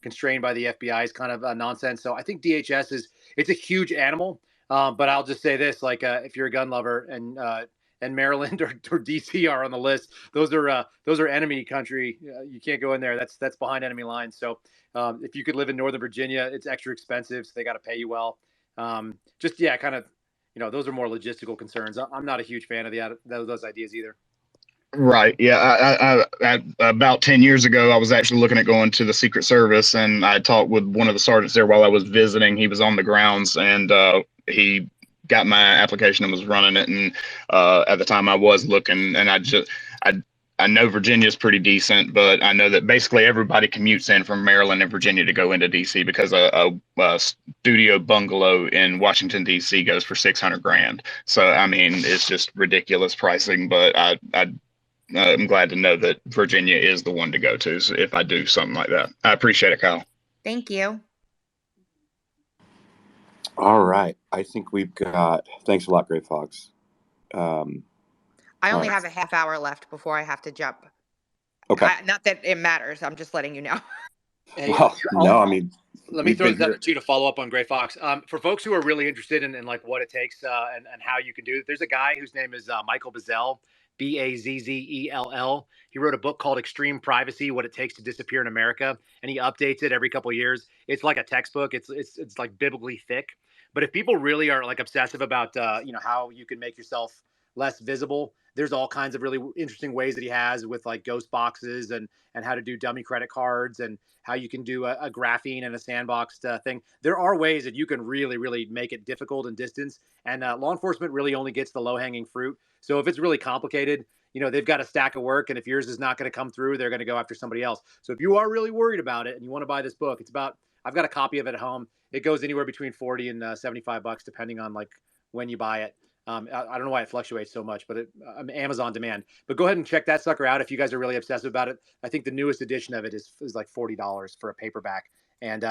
Speaker 12: constrained by the FBI's kind of nonsense. So I think DHS it's a huge animal. But I'll just say this, if you're a gun lover and Maryland or DC are on the list, those are enemy country. You can't go in there. That's behind enemy lines. So if you could live in Northern Virginia, it's extra expensive, so they got to pay you well. Those are more logistical concerns. I'm not a huge fan of those ideas either.
Speaker 8: Right. Yeah. I about 10 years ago, I was actually looking at going to the Secret Service, and I talked with one of the sergeants there while I was visiting. He was on the grounds, and he got my application and was running it. And at the time I was looking, and I know Virginia's pretty decent, but I know that basically everybody commutes in from Maryland and Virginia to go into DC, because a studio bungalow in Washington, DC goes for $600,000. So, I mean, it's just ridiculous pricing, but I'm glad to know that Virginia is the one to go to, so if I do something like that. I appreciate it, Kyle.
Speaker 7: Thank you.
Speaker 6: All right. I think thanks a lot, Gray Fox.
Speaker 7: I only have a half hour left before I have to jump.
Speaker 6: Okay.
Speaker 7: Not that it matters. I'm just letting you know.
Speaker 12: Hey, let me throw this out to you to follow up on Gray Fox. For folks who are really interested in what it takes and how you can do it, there's a guy whose name is Michael Bazzell, Bazzell. He wrote a book called Extreme Privacy: What It Takes to Disappear in America, and he updates it every couple of years. It's like a textbook. It's like biblically thick. But if people really are obsessive about how you can make yourself less visible, there's all kinds of really interesting ways that he has with ghost boxes and how to do dummy credit cards and how you can do a graphene and a sandboxed thing. There are ways that you can really, really make it difficult and distance. And law enforcement really only gets the low-hanging fruit. So if it's really complicated, they've got a stack of work, and if yours is not going to come through, they're going to go after somebody else. So if you are really worried about it and you want to buy this book, I've got a copy of it at home. It goes anywhere between $40 and $75, depending on when you buy it. I don't know why it fluctuates so much, but Amazon demand. But go ahead and check that sucker out if you guys are really obsessive about it. I think the newest edition of it is like $40 for a paperback, and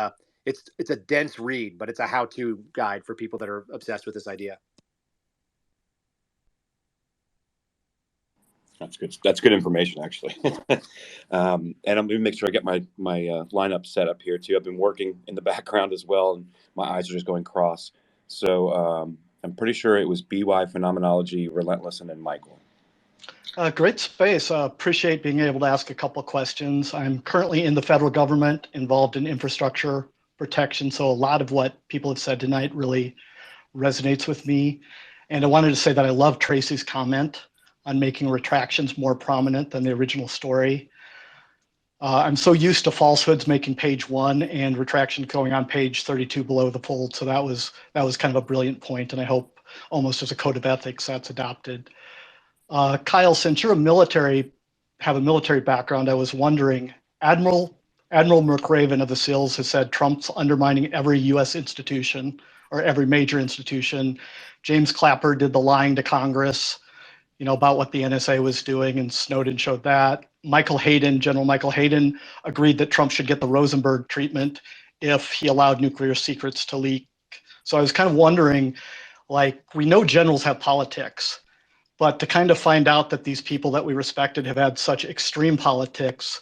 Speaker 12: it's a dense read, but it's a how-to guide for people that are obsessed with this idea.
Speaker 6: That's good. That's good information, actually. And I'm going to make sure I get my lineup set up here too. I've been working in the background as well, and my eyes are just going cross. So I'm pretty sure it was BY Phenomenology, Relentless, and then Michael.
Speaker 22: Great space. Appreciate being able to ask a couple of questions. I'm currently in the federal government, involved in infrastructure protection. So a lot of what people have said tonight really resonates with me. And I wanted to say that I love Tracy's comment on making retractions more prominent than the original story. I'm so used to falsehoods making page 1 and retraction going on page 32 below the fold. So that was kind of a brilliant point, and I hope almost as a code of ethics that's adopted. Kyle, since you're have a military background, I was wondering, Admiral McRaven of the SEALs has said Trump's undermining every U.S. institution or every major institution. James Clapper did the lying to Congress. about what the NSA was doing, and Snowden showed that. General Michael Hayden, agreed that Trump should get the Rosenberg treatment if he allowed nuclear secrets to leak. So I was kind of wondering, we know generals have politics, but to kind of find out that these people that we respected have had such extreme politics,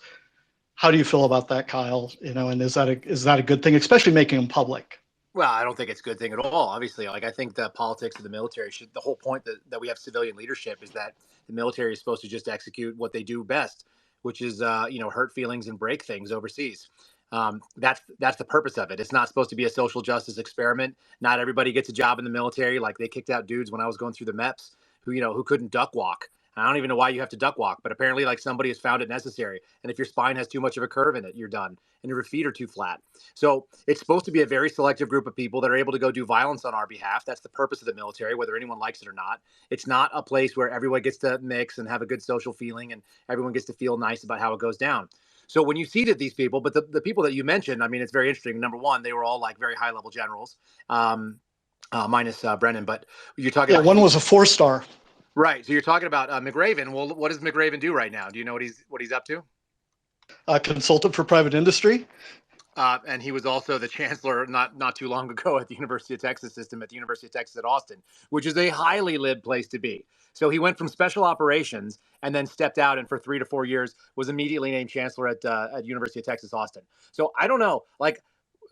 Speaker 22: how do you feel about that, Kyle? And is that a good thing, especially making them public?
Speaker 12: Well, I don't think it's a good thing at all. Obviously, I think the politics of the military the whole point that we have civilian leadership is that the military is supposed to just execute what they do best, which is, hurt feelings and break things overseas. That's the purpose of it. It's not supposed to be a social justice experiment. Not everybody gets a job in the military. Like, they kicked out dudes when I was going through the MEPS who couldn't duck walk. I don't even know why you have to duck walk, but apparently, somebody has found it necessary. And if your spine has too much of a curve in it, you're done. And your feet are too flat. So it's supposed to be a very selective group of people that are able to go do violence on our behalf. That's the purpose of the military, whether anyone likes it or not. It's not a place where everyone gets to mix and have a good social feeling and everyone gets to feel nice about how it goes down. So when you seated these people, but the people that you mentioned, it's very interesting. Number one, they were all very high level generals, minus Brennan. But you're talking about
Speaker 22: one was a 4-star.
Speaker 12: Right. So you're talking about McRaven. Well, what does McRaven do right now? Do you know what he's up to?
Speaker 22: Consultant for private industry.
Speaker 12: And he was also the chancellor not too long ago at the University of Texas system at the University of Texas at Austin, which is a highly lib place to be. So he went from special operations and then stepped out, and for 3 to 4 years was immediately named chancellor at University of Texas Austin. So I don't know,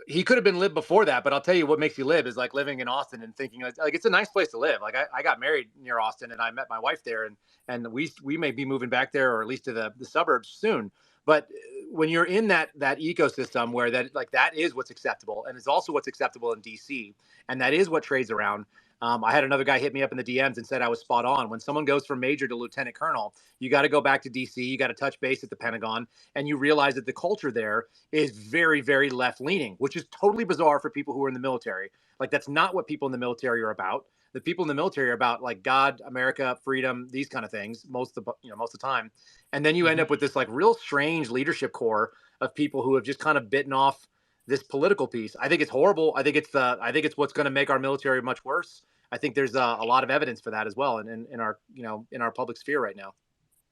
Speaker 12: he could have been lib before that, but I'll tell you what makes you lib is living in Austin and thinking it's a nice place to live. I got married near Austin and I met my wife there, and we may be moving back there, or at least to the suburbs soon. But when you're in that ecosystem where that is what's acceptable, and it's also what's acceptable in DC, and that is what trades around. I had another guy hit me up in the DMs and said I was spot on. When someone goes from major to lieutenant colonel, you got to go back to DC, you got to touch base at the Pentagon, and you realize that the culture there is very, very left leaning, which is totally bizarre for people who are in the military. That's not what people in the military are about. The people in the military are about God, America, freedom, these kind of things most of the time. And then you end up with this real strange leadership core of people who have just kind of bitten off this political piece. I think it's horrible. I think it's what's going to make our military much worse. I think there's a lot of evidence for that as well in our public sphere right now.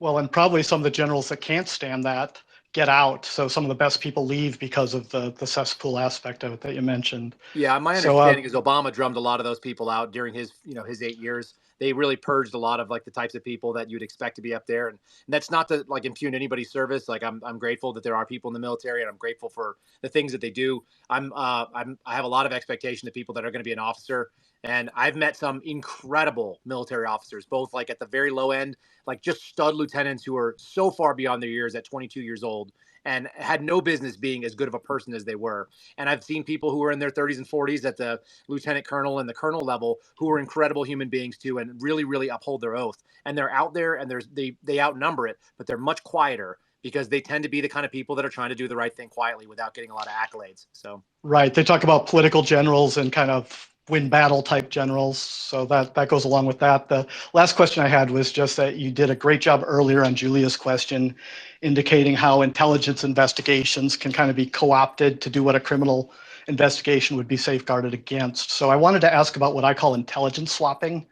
Speaker 22: Well, and probably some of the generals that can't stand that get out. So some of the best people leave because of the cesspool aspect of it that you mentioned.
Speaker 12: Yeah, my understanding is Obama drummed a lot of those people out during his 8 years. They really purged a lot of the types of people that you'd expect to be up there, and that's not to impugn anybody's service. I'm grateful that there are people in the military, and I'm grateful for the things that they do. I have a lot of expectation of people that are going to be an officer, and I've met some incredible military officers, both at the very low end, just stud lieutenants who are so far beyond their years at 22 years old and had no business being as good of a person as they were. And I've seen people who are in their 30s and 40s at the lieutenant colonel and the colonel level who are incredible human beings too, and really, really uphold their oath. And they're out there and they outnumber it, but they're much quieter because they tend to be the kind of people that are trying to do the right thing quietly without getting a lot of accolades. So
Speaker 22: right, they talk about political generals and kind of win battle type generals. So that goes along with that. The last question I had was just that you did a great job earlier on Julia's question, indicating how intelligence investigations can kind of be co-opted to do what a criminal investigation would be safeguarded against. So I wanted to ask about what I call intelligence swapping.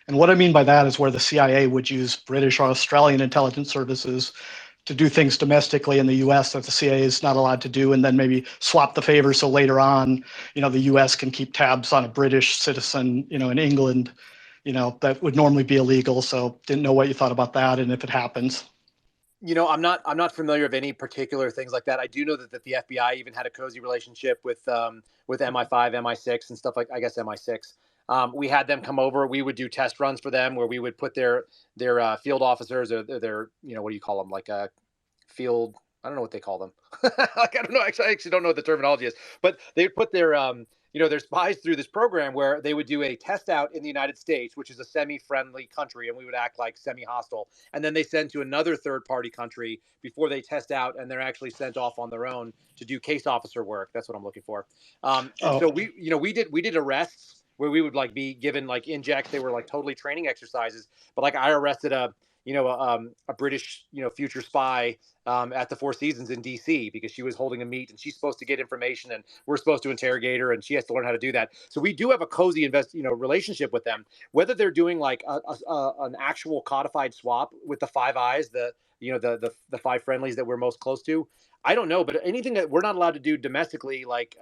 Speaker 22: And what I mean by that is where the CIA would use British or Australian intelligence services to do things domestically in the U.S. that the CIA is not allowed to do, and then maybe swap the favor so later on, the U.S. can keep tabs on a British citizen, in England, that would normally be illegal. So didn't know what you thought about that and if it happens.
Speaker 12: I'm not familiar of any particular things like that. I do know that the FBI even had a cozy relationship with MI5, MI6, and stuff I guess MI6. We had them come over. We would do test runs for them where we would put their field officers or their what do you call them, field. I don't know what they call them. I don't know. Actually, I actually don't know what the terminology is. But they would put their their spies through this program where they would do a test out in the United States, which is a semi-friendly country, and we would act like semi-hostile. And then they send to another third-party country before they test out, and they're actually sent off on their own to do case officer work. That's what I'm looking for. So we did arrests where we would be given injects. They were totally training exercises. But I arrested a a British, future spy at the Four Seasons in DC, because she was holding a meet and she's supposed to get information and we're supposed to interrogate her and she has to learn how to do that. So we do have a cozy relationship with them. Whether they're doing like an actual codified swap with the Five Eyes, the five friendlies that we're most close to, I don't know, but anything that we're not allowed to do domestically, like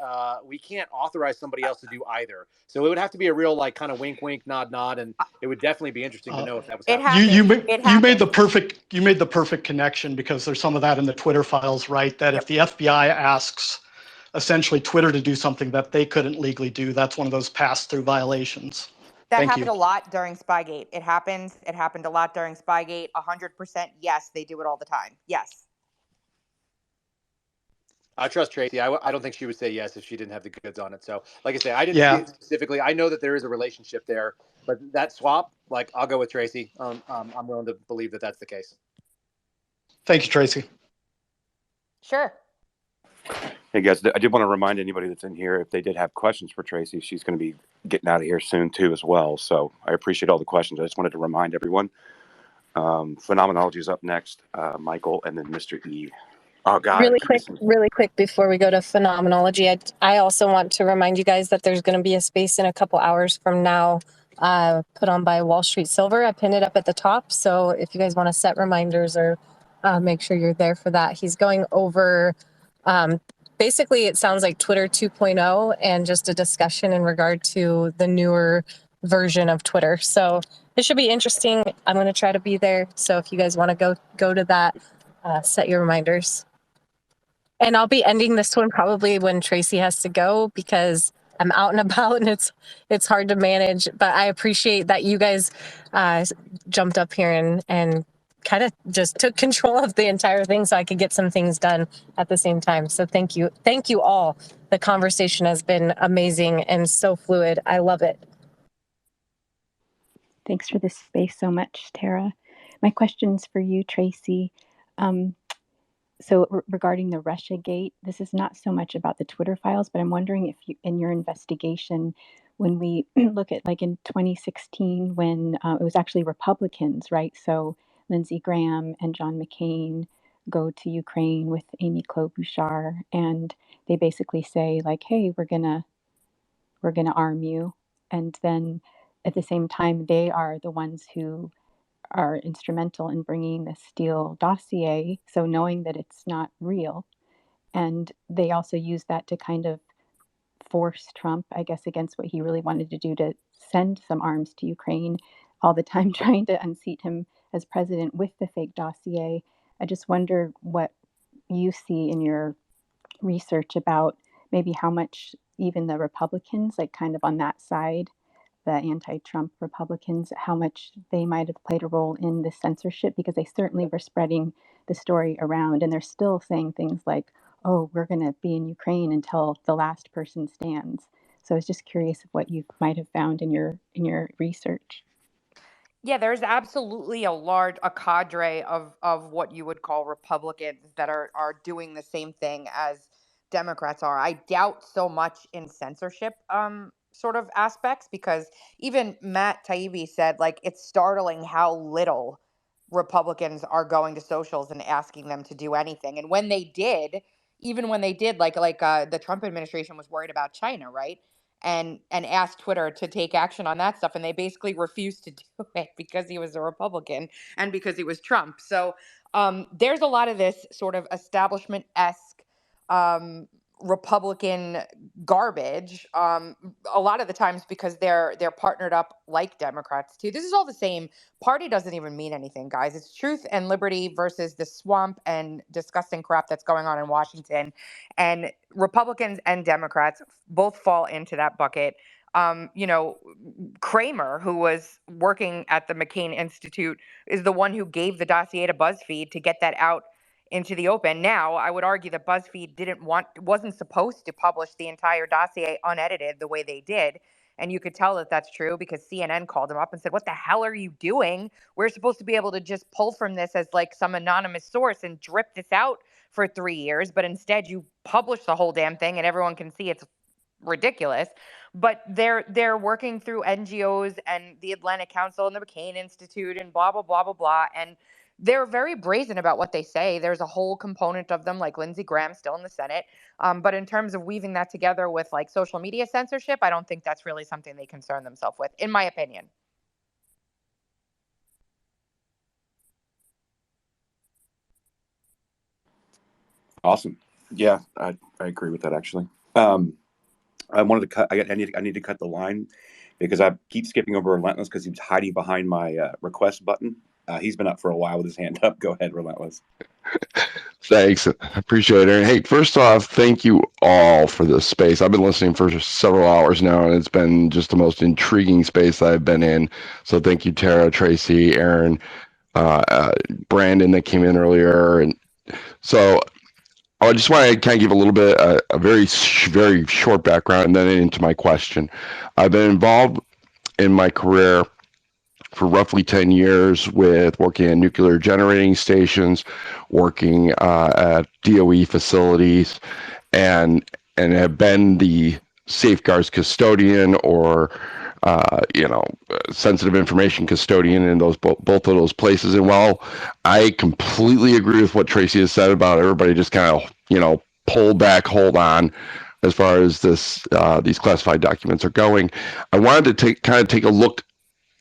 Speaker 12: we can't authorize somebody else to do either. So it would have to be a real like kind of wink, wink, nod, nod, and it would definitely be interesting to know if that was happening.
Speaker 22: You made the perfect connection, because there's some of that in the Twitter files, right? That if the FBI asks essentially Twitter to do something that they couldn't legally do, that's one of those pass-through violations.
Speaker 7: That
Speaker 22: Thank
Speaker 7: happened
Speaker 22: you.
Speaker 7: a lot during Spygate. It happened a lot during Spygate. 100%. Yes, they do it all the time. Yes.
Speaker 12: I trust Tracy. I don't think she would say yes if she didn't have the goods on it. So, like I say, I didn't see it specifically. I know that there is a relationship there, but that swap, like, I'll go with Tracy. I'm willing to believe that that's the case.
Speaker 22: Thank you, Tracy.
Speaker 7: Sure.
Speaker 20: Hey guys, I did want to remind anybody that's in here, if they did have questions for Tracy, she's going to be getting out of here soon too as well. So I appreciate all the questions. I just wanted to remind everyone. Phenomenology is up next, Michael, and then Mr. E. Oh God!
Speaker 1: Really quick before we go to phenomenology, I also want to remind you guys that there's going to be a space in a couple hours from now, put on by Wall Street Silver. I pinned it up at the top, so if you guys want to set reminders or make sure you're there for that. He's going over, basically it sounds like Twitter 2.0 and just a discussion in regard to the newer version of Twitter. So it should be interesting. I'm going to try to be there. So if you guys want to go to that, set your reminders. And I'll be ending this one probably when Tracy has to go, because I'm out and about and it's hard to manage. But I appreciate that you guys jumped up here and kind of just took control of the entire thing so I could get some things done at the same time. So thank you. Thank you all. The conversation has been amazing and so fluid. I love it.
Speaker 3: Thanks for this space so much, Tara. My question's for you, Tracy. So regarding the Russiagate, this is not so much about the Twitter files, but I'm wondering if you, in your investigation, when we look at like in 2016, when it was actually Republicans, right? So Lindsey Graham and John McCain go to Ukraine with Amy Klobuchar, and they basically say like, "Hey, we're gonna arm you," and then at the same time, they are the ones who are instrumental in bringing the Steele dossier, so knowing that it's not real. And they also use that to kind of force Trump, I guess, against what he really wanted to do, to send some arms to Ukraine, all the time trying to unseat him as president with the fake dossier. I just wonder what you see in your research about maybe how much even the Republicans, like kind of on that side, the anti-Trump Republicans, how much they might have played a role in the censorship, because they certainly were spreading the story around, and they're still saying things like, "Oh, we're going to be in Ukraine until the last person stands." So I was just curious of what you might have found in your research.
Speaker 7: Yeah, there's absolutely a cadre of what you would call Republicans that are doing the same thing as Democrats are. I doubt so much in censorship sort of aspects, because even Matt Taibbi said like it's startling how little Republicans are going to socials and asking them to do anything. And when they did, even when they did, like the Trump administration was worried about China, right? And asked Twitter to take action on that stuff, and they basically refused to do it because he was a Republican and because he was Trump. So there's a lot of this sort of establishment-esque Republican garbage, a lot of the times because they're partnered up like Democrats too. This is all the same. Party doesn't even mean anything, guys. It's truth and liberty versus the swamp and disgusting crap that's going on in Washington. And Republicans and Democrats both fall into that bucket. Kramer, who was working at the McCain Institute, is the one who gave the dossier to BuzzFeed to get that out into the open. Now, I would argue that BuzzFeed wasn't supposed to publish the entire dossier unedited the way they did. And you could tell that that's true because CNN called him up and said, "What the hell are you doing? We're supposed to be able to just pull from this as like some anonymous source and drip this out for 3 years. But instead you publish the whole damn thing and everyone can see it's ridiculous. But they're working through NGOs and the Atlantic Council and the McCain Institute and blah blah blah blah blah, and they're very brazen about what they say. There's a whole component of them, like Lindsey Graham, still in the Senate. But in terms of weaving that together with like social media censorship, I don't think that's really something they concern themselves with, in my opinion.
Speaker 6: Awesome. Yeah, I agree with that actually. I wanted to cut. I need to cut the line because I keep skipping over Relentless because he's hiding behind my request button. He's been up for a while with his hand up. Go ahead, Relentless.
Speaker 11: Thanks. I appreciate it. Hey, first off, thank you all for this space. I've been listening for several hours now, and it's been just the most intriguing space that I've been in. So thank you, Tara, Tracy, Aaron, Brandon that came in earlier. And so I just want to kind of give a little bit, a very short background and then into my question. I've been involved in my career for roughly 10 years with working at nuclear generating stations, working at DOE facilities, and have been the safeguards custodian or sensitive information custodian in those both of those places. And while I completely agree with what Tracy has said about everybody just kind of pull back, hold on, as far as these classified documents are going, I wanted to take a look.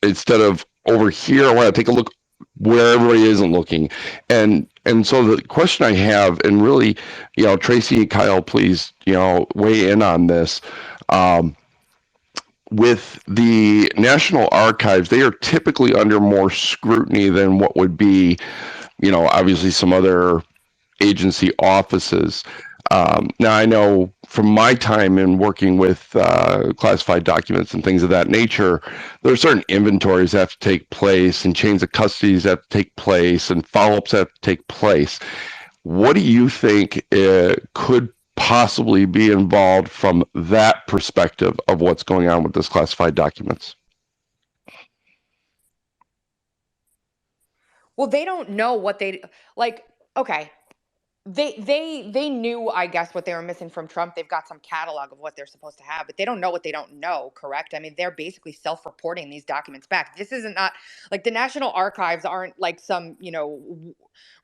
Speaker 11: Instead of over here, I want to take a look where everybody isn't looking. And so the question I have, and really, Tracy and Kyle, please, weigh in on this. With the National Archives, they are typically under more scrutiny than what would be, obviously some other agency offices. Now, I know from my time in working with classified documents and things of that nature, there are certain inventories that have to take place and chains of custodies that have to take place and follow-ups that have to take place. What do you think could possibly be involved from that perspective of what's going on with this classified documents?
Speaker 7: Well, they don't know what they like. Okay, they knew, I guess, what they were missing from Trump. They've got some catalog of what they're supposed to have, but they don't know what they don't know, correct? I mean, they're basically self-reporting these documents back. This isn't not like the National Archives aren't like some,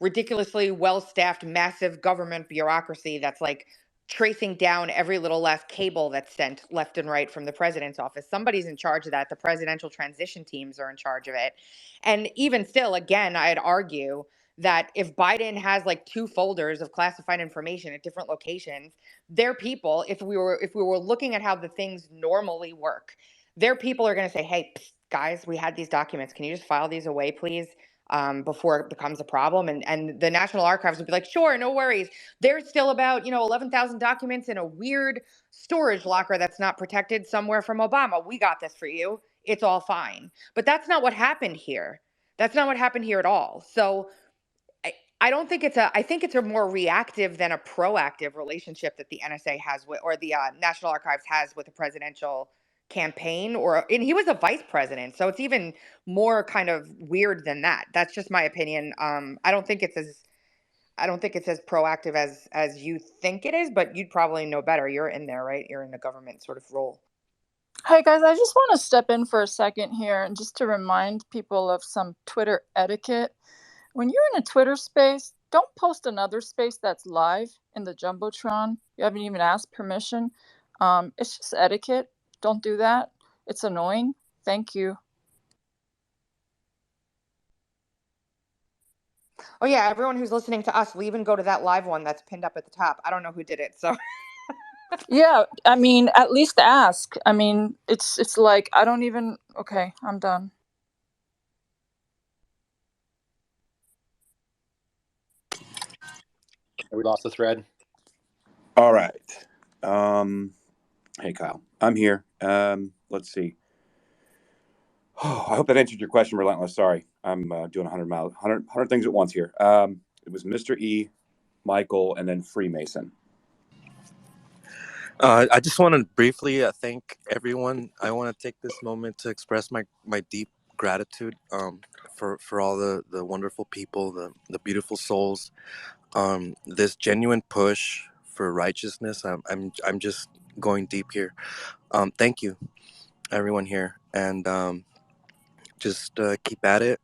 Speaker 7: ridiculously well-staffed massive government bureaucracy that's like tracing down every little last cable that's sent left and right from the president's office. Somebody's in charge of that. The presidential transition teams are in charge of it. And even still, again, I'd argue that if Biden has like 2 folders of classified information at different locations, their people, if we were looking at how the things normally work, their people are going to say, "Hey, psst, guys, we had these documents. Can you just file these away, please?" Before it becomes a problem. And the National Archives would be like, "Sure, no worries. There's still about 11,000 documents in a weird storage locker that's not protected somewhere from Obama. We got this for you. It's all fine." But that's not what happened here. That's not what happened here at all. So I don't think I think it's a more reactive than a proactive relationship that the NSA has with, or the National Archives has with the presidential campaign, and he was a vice president. So it's even more kind of weird than that. That's just my opinion. I don't think it's as proactive as you think it is, but you'd probably know better. You're in there, right? You're in a government sort of role.
Speaker 10: Hey guys, I just want to step in for a second here and just to remind people of some Twitter etiquette. When you're in a Twitter space, don't post another space that's live in the Jumbotron. You haven't even asked permission. It's just etiquette. Don't do that. It's annoying. Thank you.
Speaker 7: Oh yeah, everyone who's listening to us, leave and go to that live one that's pinned up at the top. I don't know who did it, so.
Speaker 10: Yeah, I mean, at least ask. I mean, it's like, I don't even, okay, I'm done.
Speaker 12: We lost the thread.
Speaker 6: All right. Hey, Kyle. I'm here. Let's see. Oh, I hope that answered your question, Relentless. Sorry. I'm doing 100 things at once here. It was Mr. E, Michael, and then Freemason.
Speaker 13: I just want to briefly thank everyone. I want to take this moment to express my deep gratitude for all the wonderful people, the beautiful souls, this genuine push for righteousness. I'm just going deep here. Thank you, everyone here, and just keep at it.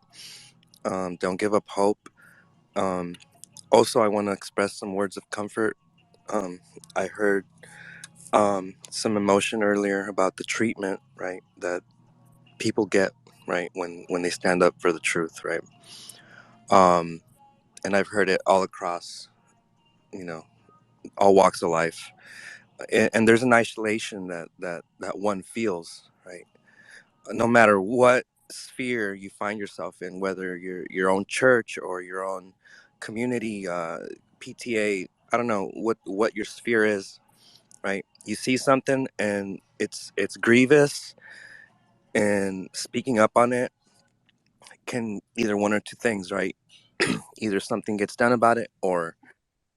Speaker 13: Don't give up hope. Um, Also, I want to express some words of comfort. I heard some emotion earlier about the treatment, right, that people get, right, when they stand up for the truth, right. And I've heard it all across, you know, all walks of life. And there's an isolation that one feels, right, no matter what sphere you find yourself in, whether you're your own church or your own community, PTA. I don't know what your sphere is, right? You see something and it's grievous, and speaking up on it can either one or two things, right? Either something gets done about it, or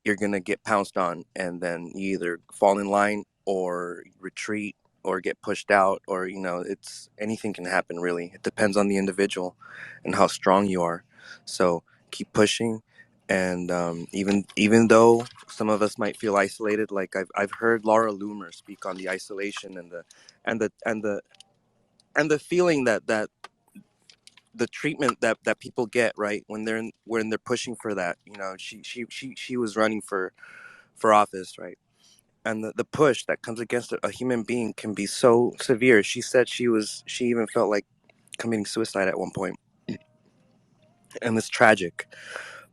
Speaker 13: you're gonna get pounced on, and then you either fall in line or retreat or get pushed out, or it's anything can happen. Really, it depends on the individual and how strong you are. So keep pushing, and even though some of us might feel isolated, like I've heard Laura Loomer speak on the isolation and the feeling that the treatment that people get, right, when they're pushing for that. She was running for office, right? And the push that comes against a human being can be so severe. She said she even felt like committing suicide at one point, and it's tragic.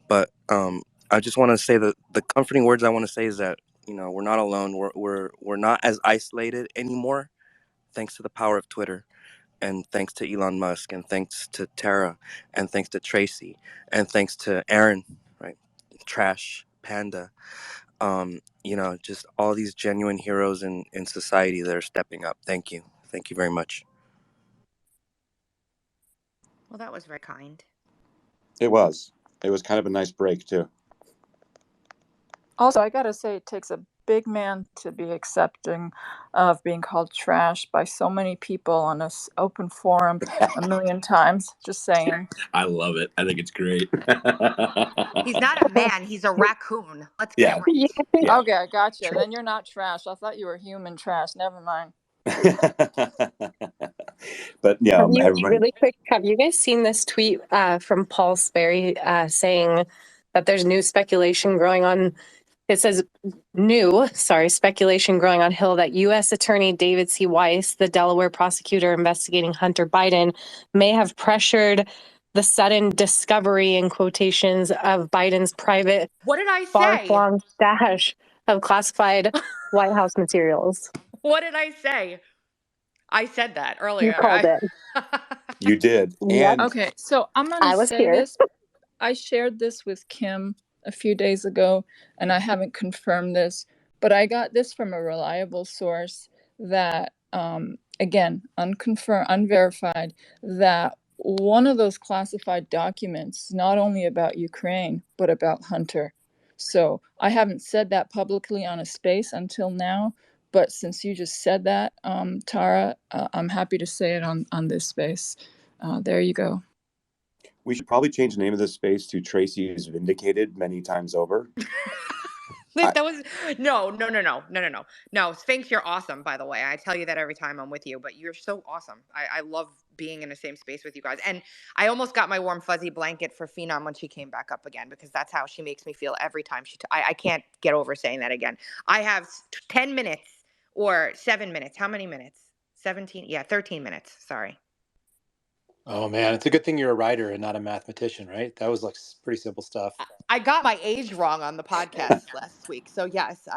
Speaker 13: But I just want to say that the comforting words I want to say is that we're not alone. We're not as isolated anymore, thanks to the power of Twitter, and thanks to Elon Musk, and thanks to Tara, and thanks to Tracy, and thanks to Aaron, right? Trash Panda. Just all these genuine heroes in society that are stepping up. Thank you. Thank you very much.
Speaker 7: Well, that was very kind.
Speaker 6: It was. It was kind of a nice break too.
Speaker 10: Also, I gotta say, it takes a big man to be accepting of being called trash by so many people on this open forum a million times. Just saying.
Speaker 20: I love it. I think it's great.
Speaker 7: He's not a man, he's a raccoon. Let's get
Speaker 20: Yeah.
Speaker 7: it right.
Speaker 20: Yeah.
Speaker 10: Okay, I gotcha.
Speaker 20: Sure.
Speaker 10: Then you're not trash. I thought you were human trash. Never mind.
Speaker 6: But yeah,
Speaker 1: Have you
Speaker 6: everybody.
Speaker 1: really quick? Have you guys seen this tweet from Paul Sperry saying that there's new speculation growing on? It says speculation growing on Hill that U.S. Attorney David C. Weiss, the Delaware prosecutor investigating Hunter Biden, may have pressured the sudden discovery, in quotations, of Biden's private
Speaker 7: What did I say?
Speaker 1: far-flung stash of classified White House materials.
Speaker 7: What did I say? I said that earlier.
Speaker 1: You called it.
Speaker 6: You did.
Speaker 1: Yep.
Speaker 6: And
Speaker 10: Okay, so I'm gonna
Speaker 1: I was
Speaker 10: say
Speaker 1: here.
Speaker 10: this. I shared this with Kim a few days ago, and I haven't confirmed this, but I got this from a reliable source that, again, unconfirmed, unverified, that one of those classified documents, not only about Ukraine, but about Hunter. So I haven't said that publicly on a space until now, but since you just said that, Tara, I'm happy to say it on this space. There you go.
Speaker 6: we should probably change the name of this space to Tracy is Vindicated many times over.
Speaker 7: That was no. Sphinx, you're awesome, by the way. I tell you that every time I'm with you, but you're so awesome. I love being in the same space with you guys. And I almost got my warm fuzzy blanket for Phenom when she came back up again, because that's how she makes me feel every time I can't get over saying that again. I have 10 minutes or 7 minutes. How many minutes? 17? Yeah, 13 minutes. Sorry.
Speaker 12: Oh man, it's a good thing you're a writer and not a mathematician, right? That was like pretty simple stuff.
Speaker 7: I got my age wrong on the podcast last week. So yes,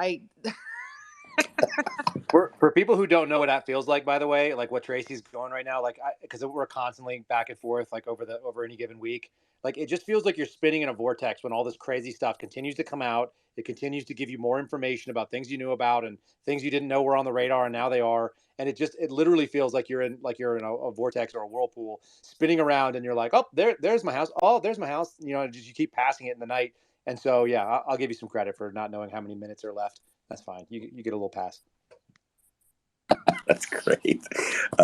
Speaker 12: For people who don't know what that feels like, by the way, like what Tracy's going right now, like because we're constantly back and forth, like over any given week, like it just feels like you're spinning in a vortex when all this crazy stuff continues to come out. It continues to give you more information about things you knew about and things you didn't know were on the radar, and now they are. And it literally feels like you're in a vortex or a whirlpool spinning around, and you're like, oh, there's my house. Oh, there's my house. Just you keep passing it in the night. And so yeah, I'll give you some credit for not knowing how many minutes are left. That's fine. You get a little pass.
Speaker 6: That's great.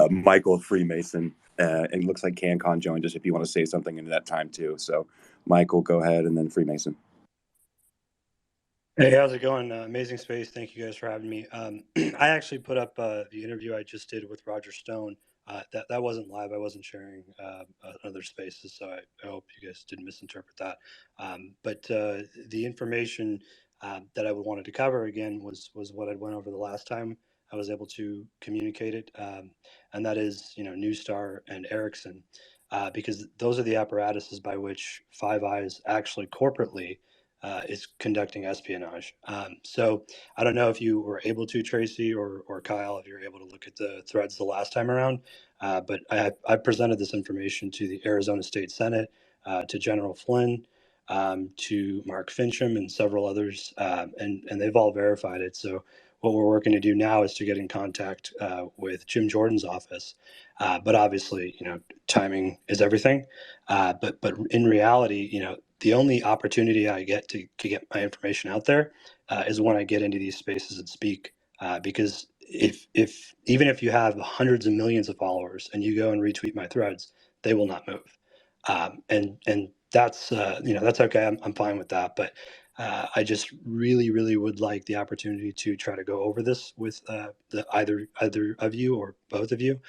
Speaker 6: Michael Freemason, and it looks like CanCon joined us if you want to say something into that time too. So Michael, go ahead, and then Freemason.
Speaker 4: Hey, how's it going? Amazing space. Thank you guys for having me. I actually put up the interview I just did with Roger Stone. That wasn't live. I wasn't sharing other spaces, so I hope you guys didn't misinterpret that. But the information that I wanted to cover again was what I went over the last time I was able to communicate it, and that is Newstar and Ericsson, because those are the apparatuses by which Five Eyes actually corporately is conducting espionage. So I don't know if you were able to, Tracy or Kyle, if you were able to look at the threads the last time around, but I presented this information to the Arizona State Senate, to General Flynn, to Mark Fincham, and several others, and they've all verified it. So what we're working to do now is to get in contact with Jim Jordan's office. But obviously, timing is everything. But in reality, the only opportunity I get to get my information out there is when I get into these spaces and speak. Because if even if you have hundreds of millions of followers and you go and retweet my threads, they will not move. And that's that's okay. I'm fine with that. But I just really would like the opportunity to try to go over this with either of you or both of you,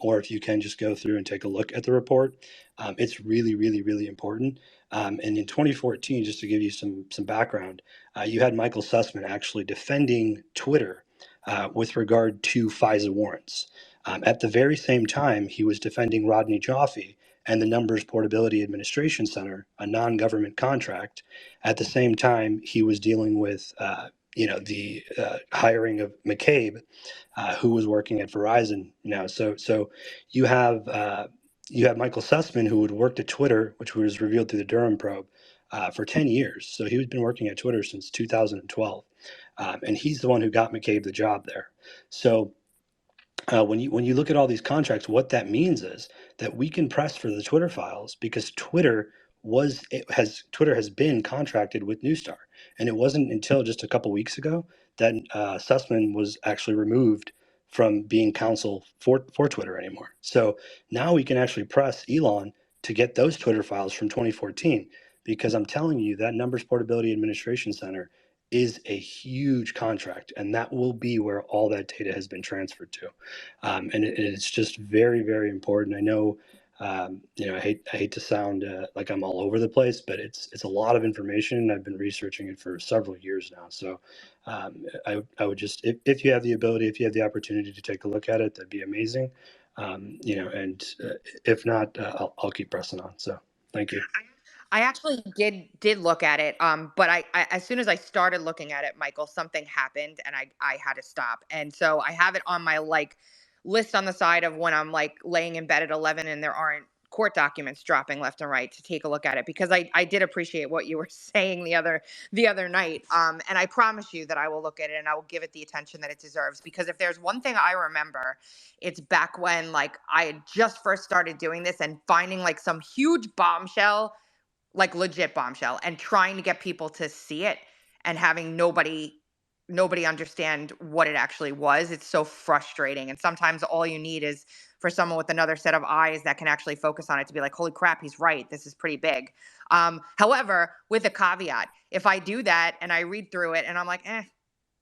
Speaker 4: or if you can just go through and take a look at the report. It's really important. And in 2014, just to give you some background, you had Michael Sussman actually defending Twitter with regard to FISA warrants. At the very same time, he was defending Rodney Joffe and the Numbers Portability Administration Center, a non-government contract. At the same time, he was dealing with the hiring of McCabe, who was working at Verizon. So you have Michael Sussman, who had worked at Twitter, which was revealed through the Durham probe, for 10 years. So he's been working at Twitter since 2012, and he's the one who got McCabe the job there. So when you look at all these contracts, what that means is that we can press for the Twitter files because Twitter has been contracted with Newstar, and it wasn't until just a couple weeks ago that Sussman was actually removed from being counsel for Twitter anymore. So now we can actually press Elon to get those Twitter files from 2014, because I'm telling you that Numbers Portability Administration Center is a huge contract, and that will be where all that data has been transferred to. And it's just very important. I know, I hate to sound like I'm all over the place, but it's a lot of information. I've been researching it for several years now. So I would just, if you have the ability, if you have the opportunity to take a look at it, that'd be amazing. And if not, I'll keep pressing on. So thank you.
Speaker 7: I actually did look at it, but I as soon as I started looking at it, Michael, something happened and I had to stop. And so I have it on my list on the side of when I'm laying in bed at 11 and there aren't court documents dropping left and right to take a look at it, because I did appreciate what you were saying the other night. And I promise you that I will look at it and I will give it the attention that it deserves, because if there's one thing I remember, it's back when I had just first started doing this and finding some huge bombshell, legit bombshell, and trying to get people to see it and having nobody understand what it actually was. It's so frustrating. And sometimes all you need is for someone with another set of eyes that can actually focus on it to be like, holy crap, he's right. This is pretty big. However, with a caveat, if I do that and I read through it and I'm like,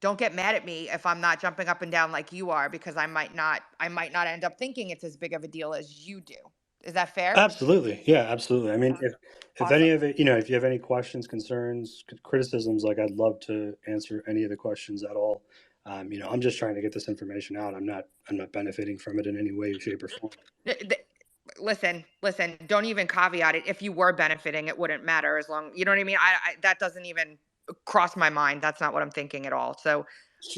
Speaker 7: don't get mad at me if I'm not jumping up and down like you are, because I might not end up thinking it's as big of a deal as you do. Is that fair?
Speaker 4: Absolutely. Yeah, absolutely. I mean, if any
Speaker 7: Awesome.
Speaker 4: of it, if you have any questions, concerns, criticisms, I'd love to answer any of the questions at all. I'm just trying to get this information out. I'm not benefiting from it in any way, shape, or form.
Speaker 7: Listen, don't even caveat it. If you were benefiting, it wouldn't matter, as long, you know what I mean? I that doesn't even cross my mind. That's not what I'm thinking at all. So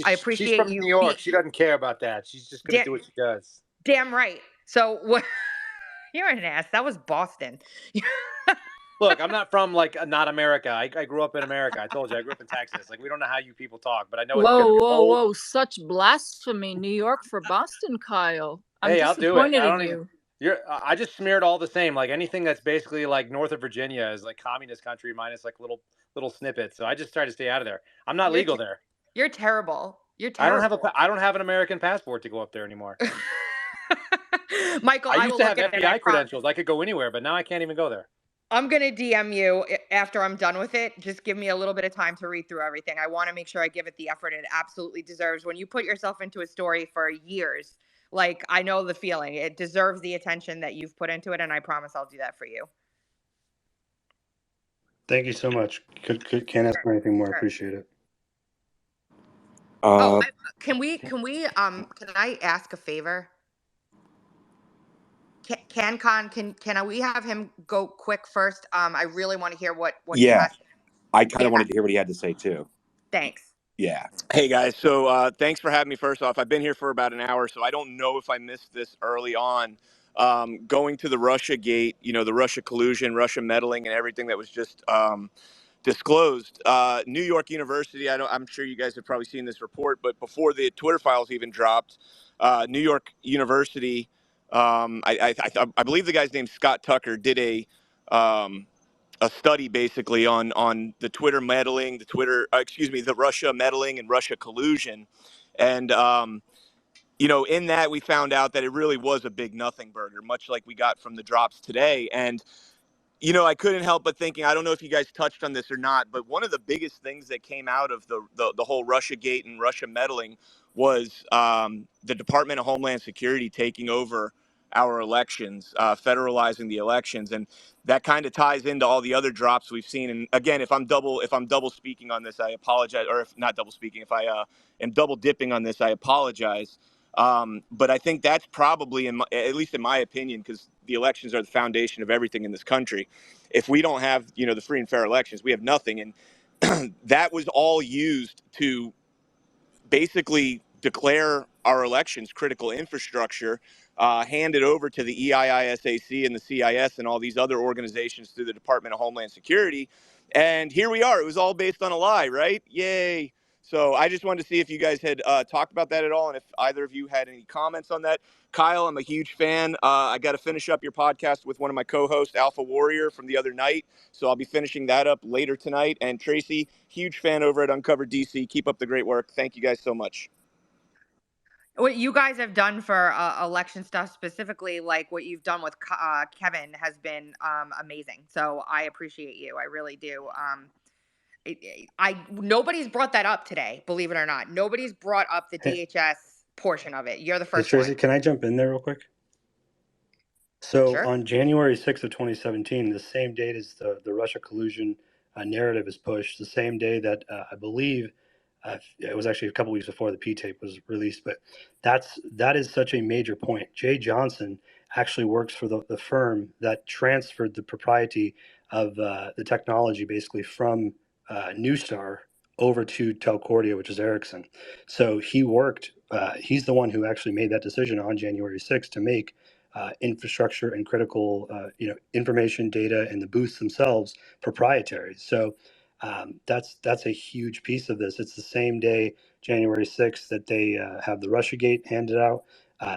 Speaker 7: I
Speaker 12: She's
Speaker 7: appreciate
Speaker 12: from New
Speaker 7: you
Speaker 12: York. She doesn't care about that. She's just going to do what she does.
Speaker 7: damn right. So what? You're an ass. That was Boston.
Speaker 12: Look, I'm not from not America. I grew up in America. I told you I grew up in Texas. We don't know how you people talk, but I know it's going to be old.
Speaker 10: Whoa! Such blasphemy! New York for Boston, Kyle. I'm
Speaker 12: Hey, I'll do it.
Speaker 10: disappointed in you.
Speaker 12: I just smeared all the same. Anything that's basically north of Virginia is communist country minus little snippets. So I just try to stay out of there. I'm not legal there.
Speaker 7: You're terrible. You're terrible.
Speaker 12: I don't have an American passport to go up there anymore.
Speaker 7: Michael,
Speaker 12: I used to have FBI credentials. I could go anywhere, but now I can't even go there.
Speaker 7: I'm going to DM you after I'm done with it. Just give me a little bit of time to read through everything. I want to make sure I give it the effort it absolutely deserves. When you put yourself into a story for years, like, I know the feeling. It deserves the attention that you've put into it, and I promise I'll do that for you.
Speaker 4: Thank you so much. Can't ask for anything more.
Speaker 7: Sure.
Speaker 4: Appreciate it.
Speaker 7: Can I ask a favor? Can we have him go quick first? I really want to hear what he
Speaker 20: Yeah,
Speaker 7: has.
Speaker 20: I kind
Speaker 7: Yeah,
Speaker 20: of wanted to hear what he had to say too.
Speaker 7: thanks.
Speaker 20: Yeah.
Speaker 2: Hey guys, so thanks for having me. First off, I've been here for about an hour, so I don't know if I missed this early on. Going to the Russiagate, the Russia collusion, Russia meddling, and everything that was just disclosed. New York University, I'm sure you guys have probably seen this report, but before the Twitter files even dropped, New York University, I believe the guy's named Scott Tucker, did a study basically on the Twitter meddling, the Russia meddling and Russia collusion. And, in that we found out that it really was a big nothing burger, much like we got from the drops today. And, I couldn't help but thinking, I don't know if you guys touched on this or not, but one of the biggest things that came out of the whole Russiagate and Russia meddling was the Department of Homeland Security taking over our elections, federalizing the elections, and that kind of ties into all the other drops we've seen. And again, if I'm double speaking on this, I apologize, or if not double speaking, if I am double dipping on this, I apologize. But I think that's probably, at least in my opinion, because the elections are the foundation of everything in this country. If we don't have, the free and fair elections, we have nothing. And that was all used to basically declare our elections critical infrastructure, hand it over to the EIISAC and the CIS and all these other organizations through the Department of Homeland Security. And here we are. It was all based on a lie, right? Yay. So I just wanted to see if you guys had talked about that at all, and if either of you had any comments on that. Kyle, I'm a huge fan. I got to finish up your podcast with one of my co-hosts, Alpha Warrior, from the other night. So I'll be finishing that up later tonight. And Tracy, huge fan over at Uncovered DC. Keep up the great work. Thank you guys so much.
Speaker 7: What you guys have done for election stuff, specifically like what you've done with Kevin, has been amazing. So I appreciate you. I really do. Nobody's brought that up today, believe it or not. Nobody's brought up the DHS portion of it. You're the
Speaker 4: Hey,
Speaker 7: first
Speaker 4: Tracy,
Speaker 7: one.
Speaker 4: can I jump in there real quick? So
Speaker 7: Sure.
Speaker 4: on January 6th of 2017, the same date as the Russia collusion narrative is pushed, the same day that I believe it was actually a couple weeks before the P-tape was released, but that is such a major point. Jay Johnson actually works for the firm that transferred the propriety of the technology basically from Neustar over to Telcordia, which is Ericsson. So he's the one who actually made that decision on January 6th to make infrastructure and critical information, data, and the booths themselves proprietary. So that's a huge piece of this. It's the same day, January 6th, that they have the Russiagate handed out.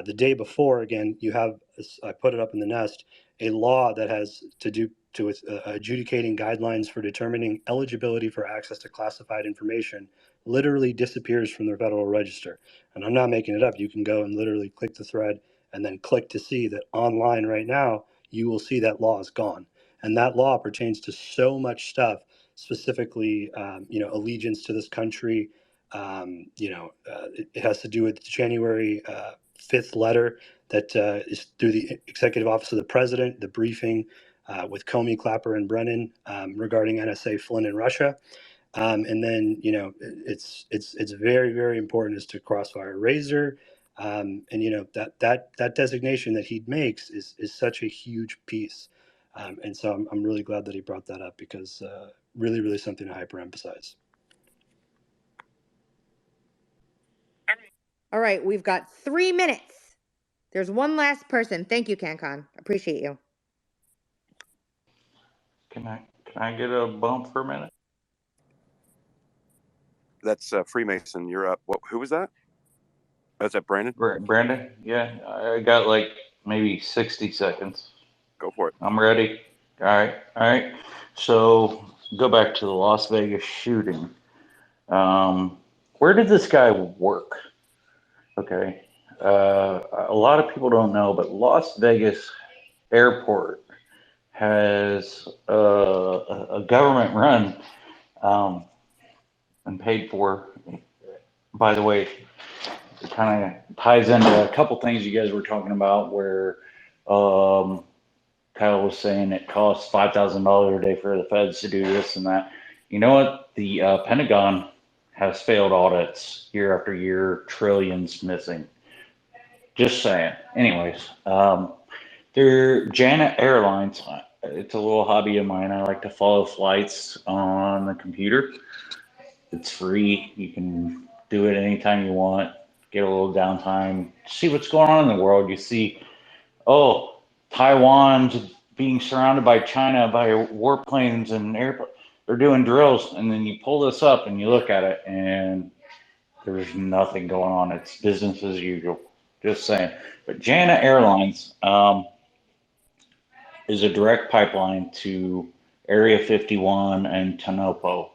Speaker 4: The day before, again, you have, I put it up in the nest, a law that has to do with adjudicating guidelines for determining eligibility for access to classified information literally disappears from the Federal Register. And I'm not making it up. You can go and literally click the thread and then click to see that online right now, you will see that law is gone. And that law pertains to so much stuff, specifically, allegiance to this country. It has to do with the January 5th letter that is through the Executive Office of the President, the briefing with Comey, Clapper, and Brennan regarding NSA, Flynn, and Russia. And then, it's very, very important as to Crossfire Razor. And that designation that he makes is such a huge piece. And so I'm really glad that he brought that up, because really, really something to hyperemphasize.
Speaker 7: All right, we've got 3 minutes. There's one last person. Thank you, CanCon. Appreciate you.
Speaker 9: Can I get a bump for a minute?
Speaker 6: That's Freemason. You're up. Who was that? Is that Brandon?
Speaker 9: Brandon? Yeah, I got like maybe 60 seconds.
Speaker 6: Go for it.
Speaker 9: I'm ready. All right. So go back to the Las Vegas shooting. Where did this guy work? Okay. A lot of people don't know, but Las Vegas Airport has a government run and paid for. By the way, it kind of ties into a couple things you guys were talking about where Kyle was saying it costs $5,000 a day for the feds to do this and that. You know what? The Pentagon has failed audits year after year, trillions missing. Just saying. Anyways, they're Janet Airlines. It's a little hobby of mine. I like to follow flights on the computer. It's free. You can do it anytime you want. Get a little downtime. See what's going on in the world. You see, oh, Taiwan's being surrounded by China by warplanes and airplanes. They're doing drills, and then you pull this up and you look at it, and there's nothing going on. It's business as usual. Just saying. But Janet Airlines is a direct pipeline to Area 51 and Tanopo,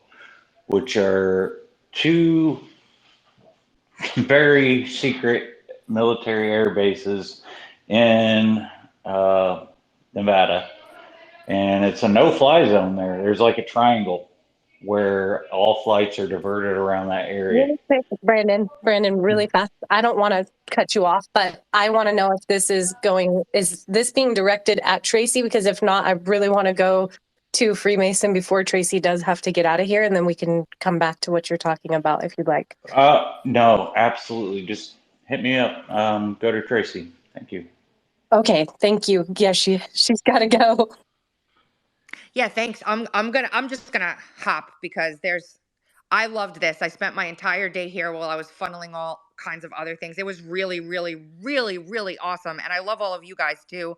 Speaker 9: which are two very secret military air bases in Nevada. And it's a no-fly zone there. There's like a triangle where all flights are diverted around that area.
Speaker 1: Really quick, Brandon, really fast. I don't want to cut you off, but I want to know if this is this being directed at Tracy? Because if not, I really want to go to Freemason before Tracy does have to get out of here, and then we can come back to what you're talking about if you'd like.
Speaker 9: No, absolutely. Just hit me up. Go to Tracy. Thank you.
Speaker 1: Okay, thank you. Yeah, she's got to go.
Speaker 7: Yeah, thanks. I'm just gonna hop because I loved this. I spent my entire day here while I was funneling all kinds of other things. It was really, really, really, really awesome. And I love all of you guys too.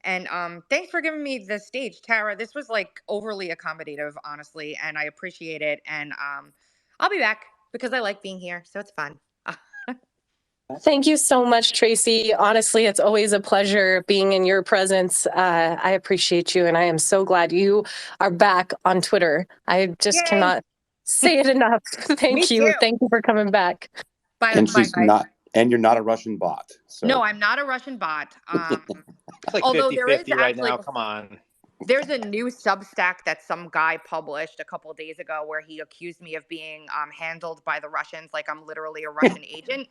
Speaker 7: And thanks for giving me the stage, Tara. This was like overly accommodative, honestly, and I appreciate it. And I'll be back because I like being here, so it's fun.
Speaker 1: Thank you so much, Tracy. Honestly, it's always a pleasure being in your presence. I appreciate you, and I am so glad you are back on Twitter. I just cannot say it enough. Thank you. Thank you for coming back.
Speaker 6: And she's not, and you're not a Russian bot. So.
Speaker 7: No, I'm not a Russian bot.
Speaker 12: It's like
Speaker 7: although
Speaker 12: 50-50
Speaker 7: there is
Speaker 12: right
Speaker 7: actually,
Speaker 12: now. Come on.
Speaker 7: There's a new Substack that some guy published a couple days ago where he accused me of being handled by the Russians, like I'm literally a Russian agent.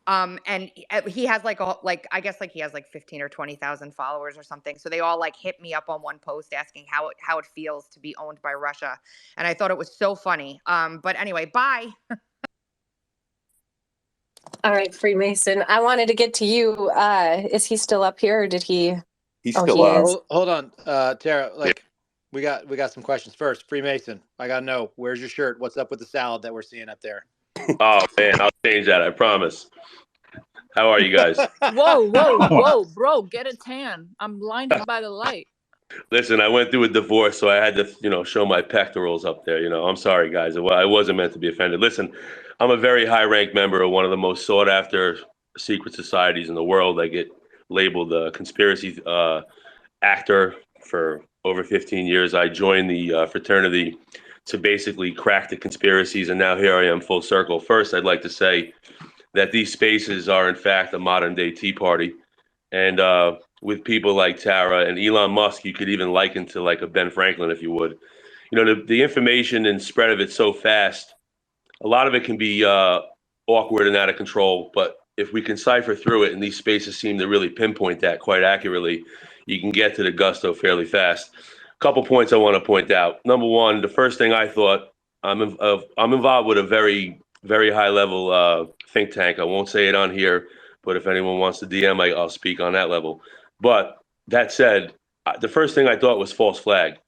Speaker 7: And he has I guess he has 15 or 20,000 followers or something. So they all hit me up on one post asking how it feels to be owned by Russia. And I thought it was so funny. But anyway, bye.
Speaker 1: All right, Freemason. I wanted to get to you. Is he still up here or did he?
Speaker 6: He's still up.
Speaker 12: Hold on, Tara. We got some questions first. Freemason, I gotta know, where's your shirt? What's up with the salad that we're seeing up there?
Speaker 15: Oh man, I'll change that. I promise. How are you guys?
Speaker 10: Whoa, bro, get a tan. I'm blinded by the light.
Speaker 15: Listen, I went through a divorce, so I had to, show my pectorals up there. I'm sorry, guys. I wasn't meant to be offended. Listen, I'm a very high-ranked member of one of the most sought-after secret societies in the world. I get labeled a conspiracy actor for over 15 years. I joined the fraternity to basically crack the conspiracies, and now here I am full circle. First, I'd like to say that these spaces are, in fact, a modern-day Tea Party. And with people like Tara and Elon Musk, you could even liken to a Ben Franklin, if you would. The information and spread of it so fast, a lot of it can be awkward and out of control. But if we can cipher through it, and these spaces seem to really pinpoint that quite accurately, you can get to the gusto fairly fast. A couple points I want to point out. Number one, the first thing I thought, I'm involved with a very, very high level think tank. I won't say it on here, but if anyone wants to DM, I'll speak on that level. But that said, the first thing I thought was false flag.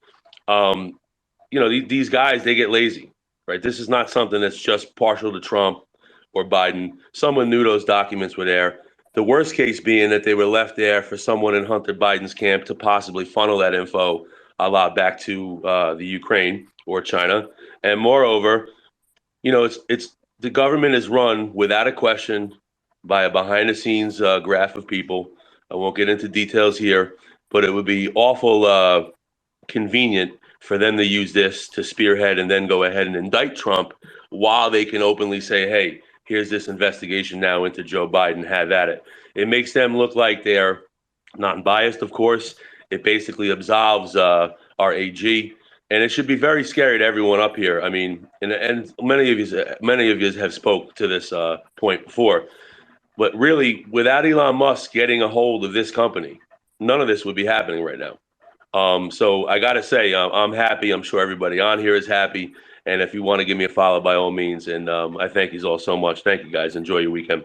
Speaker 15: These guys, they get lazy, right? This is not something that's just partial to Trump or Biden. Someone knew those documents were there. The worst case being that they were left there for someone in Hunter Biden's camp to possibly funnel that info a lot back to the Ukraine or China. And moreover, it's the government is run without a question by a behind-the-scenes graph of people. I won't get into details here, but it would be awful convenient for them to use this to spearhead and then go ahead and indict Trump while they can openly say, hey, here's this investigation now into Joe Biden, have at it. It makes them look like they're not biased, of course. It basically absolves our AG, and it should be very scary to everyone up here. I mean, and many of you have spoke to this point before, but really, without Elon Musk getting a hold of this company, none of this would be happening right now. So I got to say, I'm happy. I'm sure everybody on here is happy. And if you want to give me a follow, by all means. And I thank you all so much. Thank you, guys. Enjoy your weekend.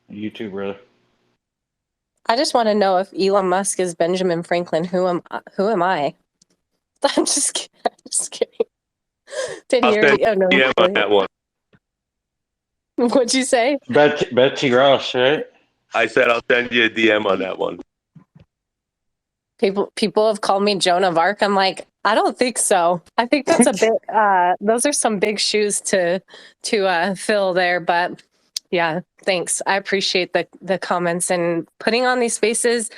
Speaker 9: You too, brother.
Speaker 1: I just want to know if Elon Musk is Benjamin Franklin. Who am I? I'm just kidding. I'm just kidding. Did
Speaker 15: I'll
Speaker 1: he
Speaker 15: send
Speaker 1: already? Oh no.
Speaker 15: you a DM on that one.
Speaker 1: What'd you say?
Speaker 9: Betsy Ross, right?
Speaker 15: I said I'll send you a DM on that one.
Speaker 1: People have called me Joan of Arc. I'm like, I don't think so. I think that's a bit. Those are some big shoes to fill there. But yeah, thanks. I appreciate the comments, and putting on these spaces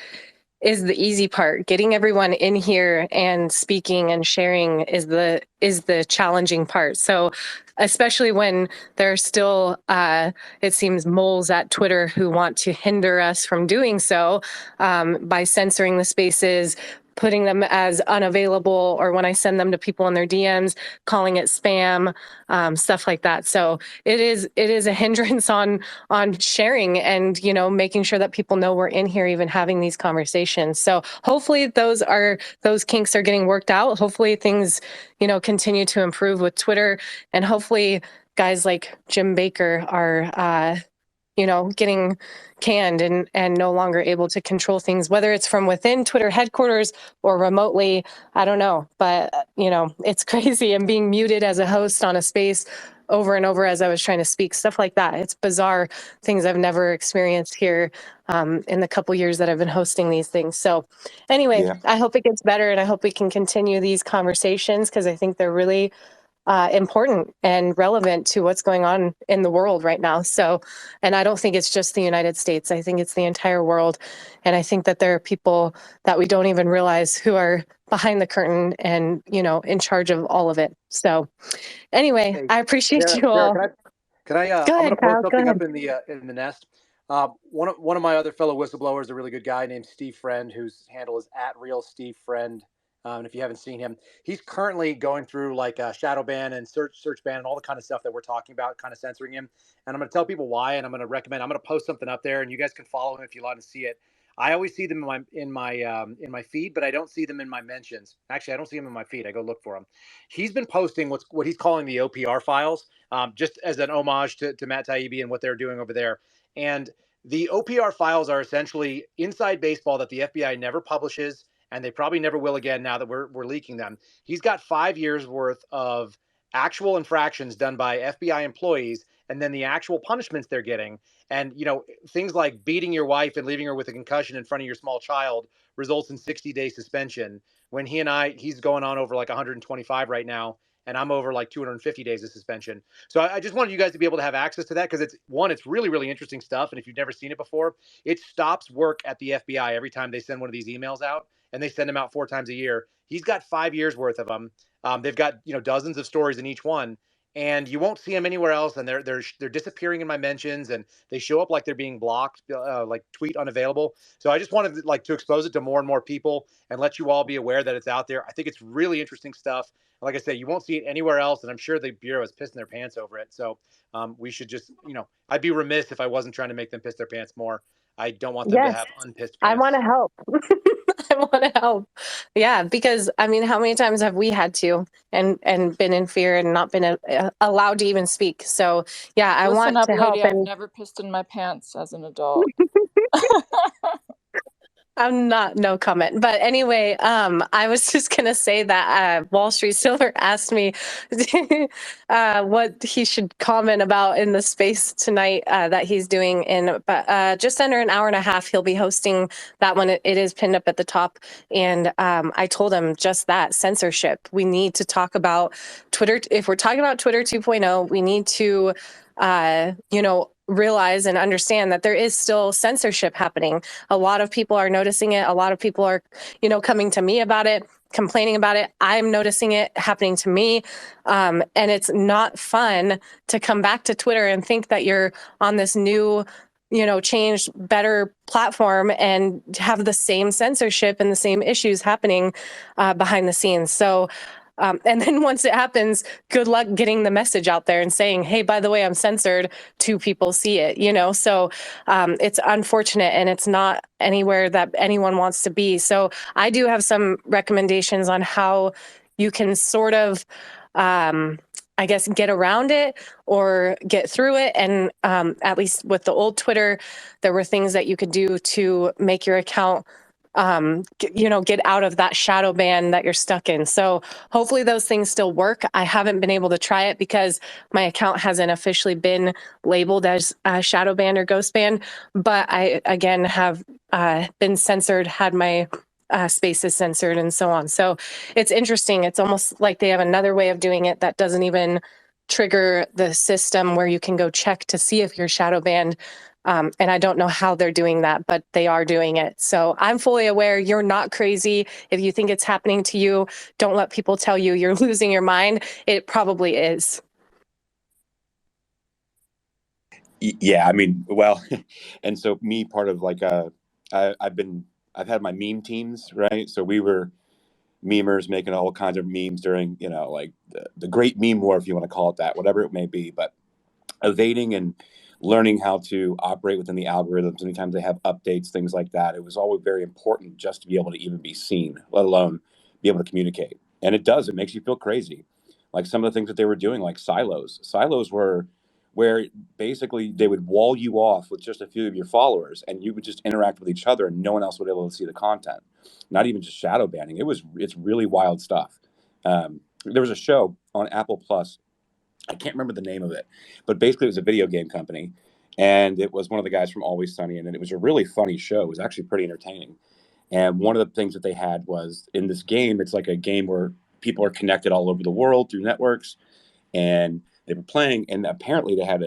Speaker 1: is the easy part. Getting everyone in here and speaking and sharing is the challenging part. So especially when there are still, it seems, moles at Twitter who want to hinder us from doing so by censoring the spaces, putting them as unavailable, or when I send them to people in their DMs, calling it spam, stuff like that. So it is a hindrance on sharing and, making sure that people know we're in here even having these conversations. So hopefully those kinks are getting worked out. Hopefully things, continue to improve with Twitter, and hopefully guys like Jim Baker are getting canned and no longer able to control things, whether it's from within Twitter headquarters or remotely. I don't know, but it's crazy. And being muted as a host on a space over and over as I was trying to speak, stuff like that. It's bizarre things I've never experienced here in the couple years that I've been hosting these things. So anyway,
Speaker 6: Yeah.
Speaker 1: I hope it gets better, and I hope we can continue these conversations, because I think they're really important and relevant to what's going on in the world right now. So, and I don't think it's just the United States. I think it's the entire world. And I think that there are people that we don't even realize who are behind the curtain and, in charge of all of it. So anyway,
Speaker 12: Hey,
Speaker 1: I appreciate you
Speaker 12: Tara,
Speaker 1: all.
Speaker 12: can I?
Speaker 1: Go
Speaker 12: I'm going
Speaker 1: ahead,
Speaker 12: to post
Speaker 1: Kyle. Go
Speaker 12: something
Speaker 1: ahead.
Speaker 12: up in the nest. One of my other fellow whistleblowers, a really good guy named Steve Friend, whose handle is @RealSteveFriend. And if you haven't seen him, he's currently going through like a shadow ban and search ban and all the kind of stuff that we're talking about, kind of censoring him. And I'm going to tell people why, and I'm going to post something up there, and you guys can follow him if you want to see it. I always see them in my feed, but I don't see them in my mentions. Actually, I don't see them in my feed. I go look for them. He's been posting what he's calling the OPR files, just as an homage to Matt Taibbi and what they're doing over there. And the OPR files are essentially inside baseball that the FBI never publishes, and they probably never will again now that we're leaking them. He's got 5 years worth of actual infractions done by FBI employees, and then the actual punishments they're getting. And things like beating your wife and leaving her with a concussion in front of your small child results in 60-day suspension. When he's going on over like 125 right now, and I'm over like 250 days of suspension. So I just wanted you guys to be able to have access to that, because it's really, really interesting stuff. And if you've never seen it before, it stops work at the FBI every time they send one of these emails out, and they send them out 4 times a year. He's got 5 years worth of them. They've got dozens of stories in each one, and you won't see them anywhere else. And they're disappearing in my mentions, and they show up like they're being blocked, like tweet unavailable. So I just wanted to expose it to more and more people and let you all be aware that it's out there. I think it's really interesting stuff. Like I said, you won't see it anywhere else, and I'm sure the Bureau is pissing their pants over it. So we should just, I'd be remiss if I wasn't trying to make them piss their pants more. I don't want them to
Speaker 1: Yes,
Speaker 12: have unpissed
Speaker 1: I want
Speaker 12: pants.
Speaker 1: to help. I want to help. Yeah, because I mean, how many times have we had to and been in fear and not been allowed to even speak? So yeah, I
Speaker 10: Listen
Speaker 1: want
Speaker 10: up,
Speaker 1: to help.
Speaker 10: lady. I've
Speaker 1: And
Speaker 10: never pissed in my pants as an adult.
Speaker 1: I'm not, no comment. But anyway, I was just going to say that Wall Street Silver asked me what he should comment about in the space tonight that he's doing in just under an hour and a half. He'll be hosting that one. It is pinned up at the top. And I told him just that, censorship. We need to talk about Twitter. If we're talking about Twitter 2.0, we need to, realize and understand that there is still censorship happening. A lot of people are noticing it. A lot of people are, coming to me about it, complaining about it. I'm noticing it happening to me. And it's not fun to come back to Twitter and think that you're on this new change, better platform and have the same censorship and the same issues happening behind the scenes. So, and then once it happens, good luck getting the message out there and saying, hey, by the way, I'm censored, to people see it, So it's unfortunate, and it's not anywhere that anyone wants to be. So I do have some recommendations on how you can sort of, I guess, get around it or get through it. And at least with the old Twitter, there were things that you could do to make your account get out of that shadow ban that you're stuck in. So hopefully those things still work. I haven't been able to try it because my account hasn't officially been labeled as shadow ban or ghost ban, but I, again, have been censored, had my spaces censored and so on. So it's interesting. It's almost like they have another way of doing it that doesn't even trigger the system where you can go check to see if you're shadow banned. And I don't know how they're doing that, but they are doing it. So I'm fully aware you're not crazy. If you think it's happening to you, don't let people tell you you're losing your mind. It probably is.
Speaker 20: Yeah, I mean, well, and so me, part of like I've had my meme teams, right? So we were memers making all kinds of memes during, like the great meme war, if you want to call it that, whatever it may be. But evading and learning how to operate within the algorithms anytime they have updates, things like that, it was always very important just to be able to even be seen, let alone be able to communicate. And it makes you feel crazy. Like some of the things that they were doing, like silos were where basically they would wall you off with just a few of your followers, and you would just interact with each other and no one else would be able to see the content. Not even just shadow banning. It's really wild stuff. There was a show on Apple Plus, I can't remember the name of it, but basically it was a video game company, and it was one of the guys from Always Sunny, and it was a really funny show. It was actually pretty entertaining. And one of the things that they had was in this game, it's like a game where people are connected all over the world through networks, and they were playing, and apparently they had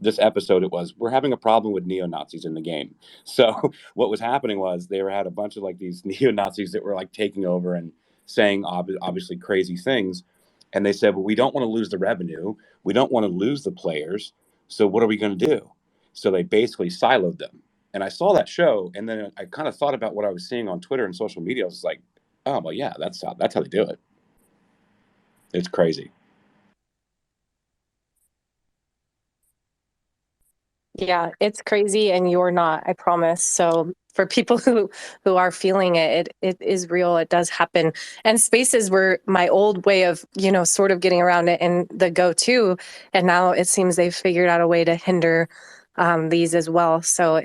Speaker 20: this episode, it was, we're having a problem with neo-Nazis in the game. So what was happening was had a bunch of like these neo-Nazis that were like taking over and saying obviously crazy things. And they said, well, we don't want to lose the revenue. We don't want to lose the players. So what are we going to do? So they basically siloed them. And I saw that show, and then I kind of thought about what I was seeing on Twitter and social media. I was like, oh, well, yeah, that's how they do it. It's crazy.
Speaker 1: Yeah, it's crazy, and you're not, I promise. So for people who are feeling it, it is real. It does happen. And spaces were my old way of, sort of getting around it and the go-to. And now it seems they've figured out a way to hinder these as well. So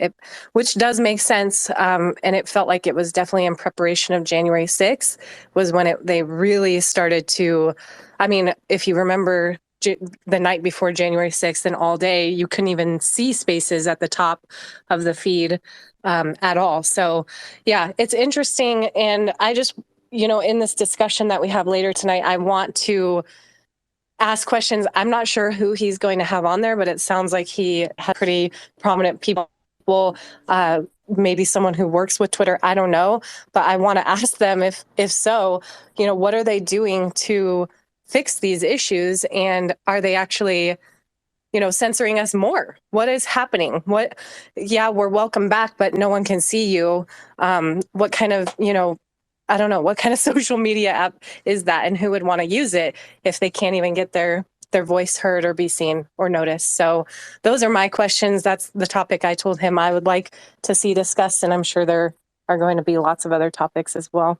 Speaker 1: which does make sense. And it felt like it was definitely in preparation of January 6th was when they really started to, I mean, if you remember the night before January 6th and all day, you couldn't even see spaces at the top of the feed at all. So yeah, it's interesting. And I just, in this discussion that we have later tonight, I want to ask questions. I'm not sure who he's going to have on there, but it sounds like he has pretty prominent people, maybe someone who works with Twitter. I don't know, but I want to ask them if so, what are they doing to fix these issues? And are they actually, censoring us more? What is happening? Yeah, we're welcome back, but no one can see you. What kind of, I don't know, what kind of social media app is that, and who would want to use it if they can't even get their voice heard or be seen or noticed? So those are my questions. That's the topic I told him I would like to see discussed, and I'm sure there are going to be lots of other topics as well.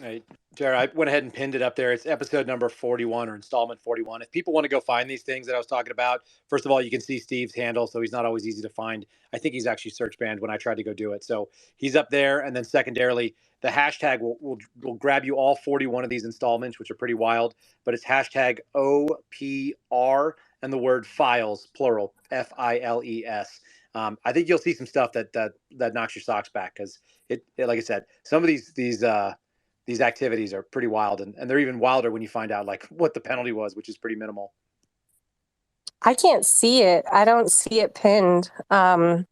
Speaker 12: Right. Jared, I went ahead and pinned it up there. It's episode number 41 or installment 41. If people want to go find these things that I was talking about, first of all, you can see Steve's handle, so he's not always easy to find. I think he's actually search banned when I tried to go do it. So he's up there. And then secondarily, the hashtag will grab you all 41 of these installments, which are pretty wild. But it's hashtag OPR and the word files, plural, FILES. I think you'll see some stuff that knocks your socks back, because it, like I said, some of these activities are pretty wild, and they're even wilder when you find out like what the penalty was, which is pretty minimal.
Speaker 1: I can't see it. I don't see it pinned.
Speaker 12: I'm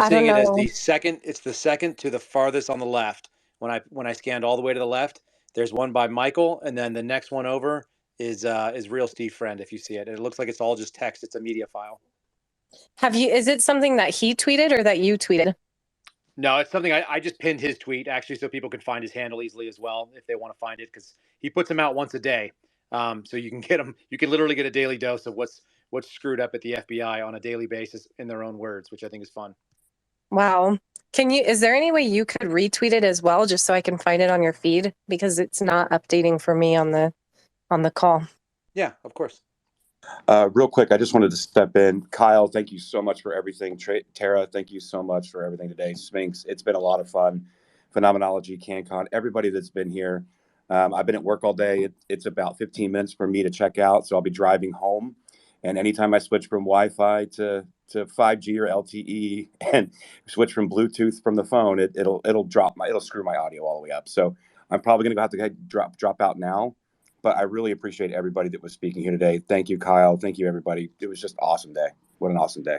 Speaker 12: seeing it as the second. It's the second to the farthest on the left. When I scanned all the way to the left, there's one by Michael, and then the next one over is real Steve Friend. If you see it, it looks like it's all just text. It's a media file.
Speaker 1: Is it something that he tweeted or that you tweeted?
Speaker 12: No, it's something I just pinned his tweet actually so people can find his handle easily as well if they want to find it, because he puts them out once a day. So you can get them. You can literally get a daily dose of what's screwed up at the FBI on a daily basis in their own words, which I think is fun.
Speaker 1: Wow. Is there any way you could retweet it as well, just so I can find it on your feed? Because it's not updating for me on the call.
Speaker 12: Yeah, of course.
Speaker 6: Real quick, I just wanted to step in. Kyle, thank you so much for everything. Tara, thank you so much for everything today. Sphinx, it's been a lot of fun. Phenomenology, CanCon, everybody that's been here. I've been at work all day. It's about 15 minutes for me to check out, so I'll be driving home. And anytime I switch from Wi-Fi to 5G or LTE and switch from Bluetooth from the phone, it'll screw my audio all the way up. So I'm probably going to have to drop out now. But I really appreciate everybody that was speaking here today. Thank you, Kyle. Thank you, everybody. It was just an awesome day. What an awesome day.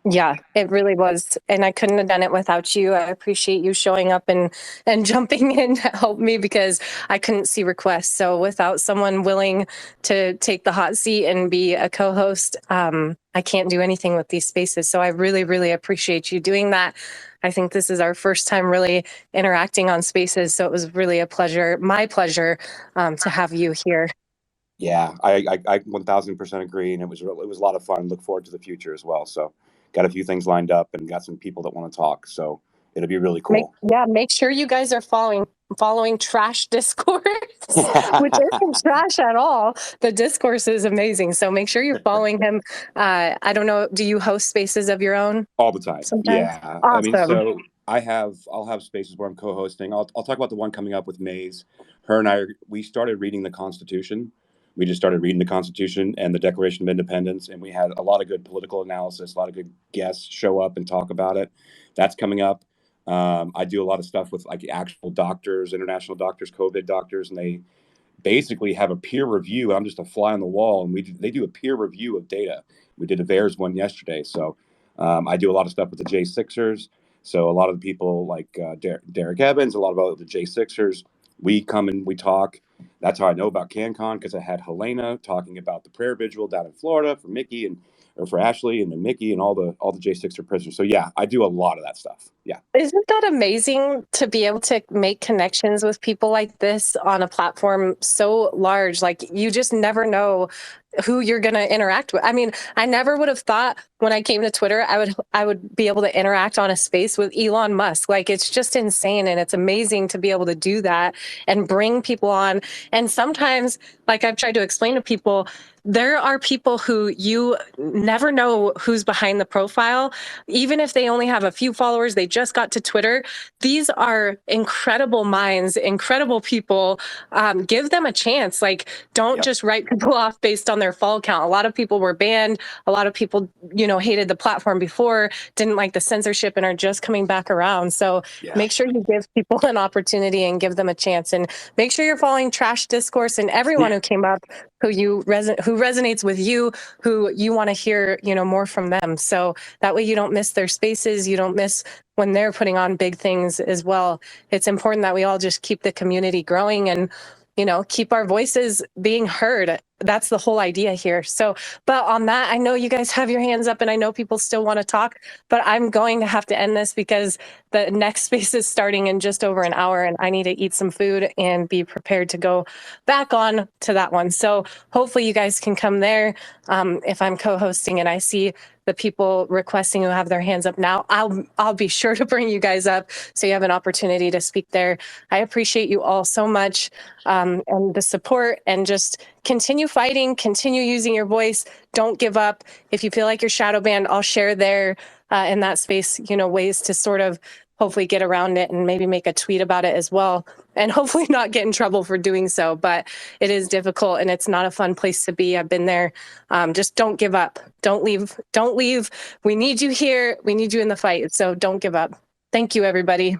Speaker 1: Yeah, it really was. And I couldn't have done it without you. I appreciate you showing up and jumping in to help me, because I couldn't see requests. So without someone willing to take the hot seat and be a co-host, I can't do anything with these spaces. So I really, really appreciate you doing that. I think this is our first time really interacting on spaces. So it was really a pleasure, my pleasure, to have you here.
Speaker 6: Yeah, I 1000% agree. And it was a lot of fun. Look forward to the future as well. So got a few things lined up and got some people that want to talk. So it'll be really cool.
Speaker 1: Make sure you guys are following Trash Discourse, which isn't trash at all. The discourse is amazing. So make sure you're following him. I don't know, do you host spaces of your own?
Speaker 6: All the time.
Speaker 1: Sometimes?
Speaker 6: Yeah.
Speaker 1: Awesome.
Speaker 6: I mean, so I'll have spaces where I'm co-hosting. I'll talk about the one coming up with Maze. Her and we started reading the Constitution. We just started reading the Constitution and the Declaration of Independence, and we had a lot of good political analysis, a lot of good guests show up and talk about it. That's coming up. I do a lot of stuff with like actual doctors, international doctors, COVID doctors, and they basically have a peer review. I'm just a fly on the wall, and they do a peer review of data. We did a VAERS one yesterday. So I do a lot of stuff with the J6ers. So a lot of the people like Derek Evans, a lot of the J6ers, we come and we talk. That's how I know about CanCon, because I had Helena talking about the prayer vigil down in Florida for Mickey or for Ashley, and then Mickey and all the J6er prisoners. So yeah, I do a lot of that stuff. Yeah.
Speaker 1: Isn't that amazing to be able to make connections with people like this on a platform so large? Like, you just never know who you're going to interact with. I mean, I never would have thought when I came to Twitter, I would be able to interact on a space with Elon Musk. Like, it's just insane. And it's amazing to be able to do that and bring people on. And sometimes, like I've tried to explain to people, there are people who you never know who's behind the profile. Even if they only have a few followers, they just got to Twitter. These are incredible minds, incredible people. Give them a chance. Like, don't just write people off based on their follow count. A lot of people were banned. A lot of people, hated the platform before, didn't like the censorship, and are just coming back around. So make sure you give people an opportunity and give them a chance. And make sure you're following Trash Discourse and everyone who came up, who resonates with you, who you want to hear, more from them. So that way you don't miss their spaces. You don't miss when they're putting on big things as well. It's important that we all just keep the community growing and, keep our voices being heard. That's the whole idea here. So, but on that, I know you guys have your hands up and I know people still want to talk, but I'm going to have to end this because the next space is starting in just over an hour and I need to eat some food and be prepared to go back on to that one. So hopefully you guys can come there. If I'm co-hosting and I see the people requesting who have their hands up now, I'll be sure to bring you guys up so you have an opportunity to speak there. I appreciate you all so much, and the support, and just continue fighting, continue using your voice. Don't give up. If you feel like you're shadow banned, I'll share there in that space, ways to sort of hopefully get around it and maybe make a tweet about it as well, and hopefully not get in trouble for doing so. But it is difficult and it's not a fun place to be. I've been there. Just don't give up. Don't leave. Don't leave. We need you here. We need you in the fight. So don't give up. Thank you, everybody.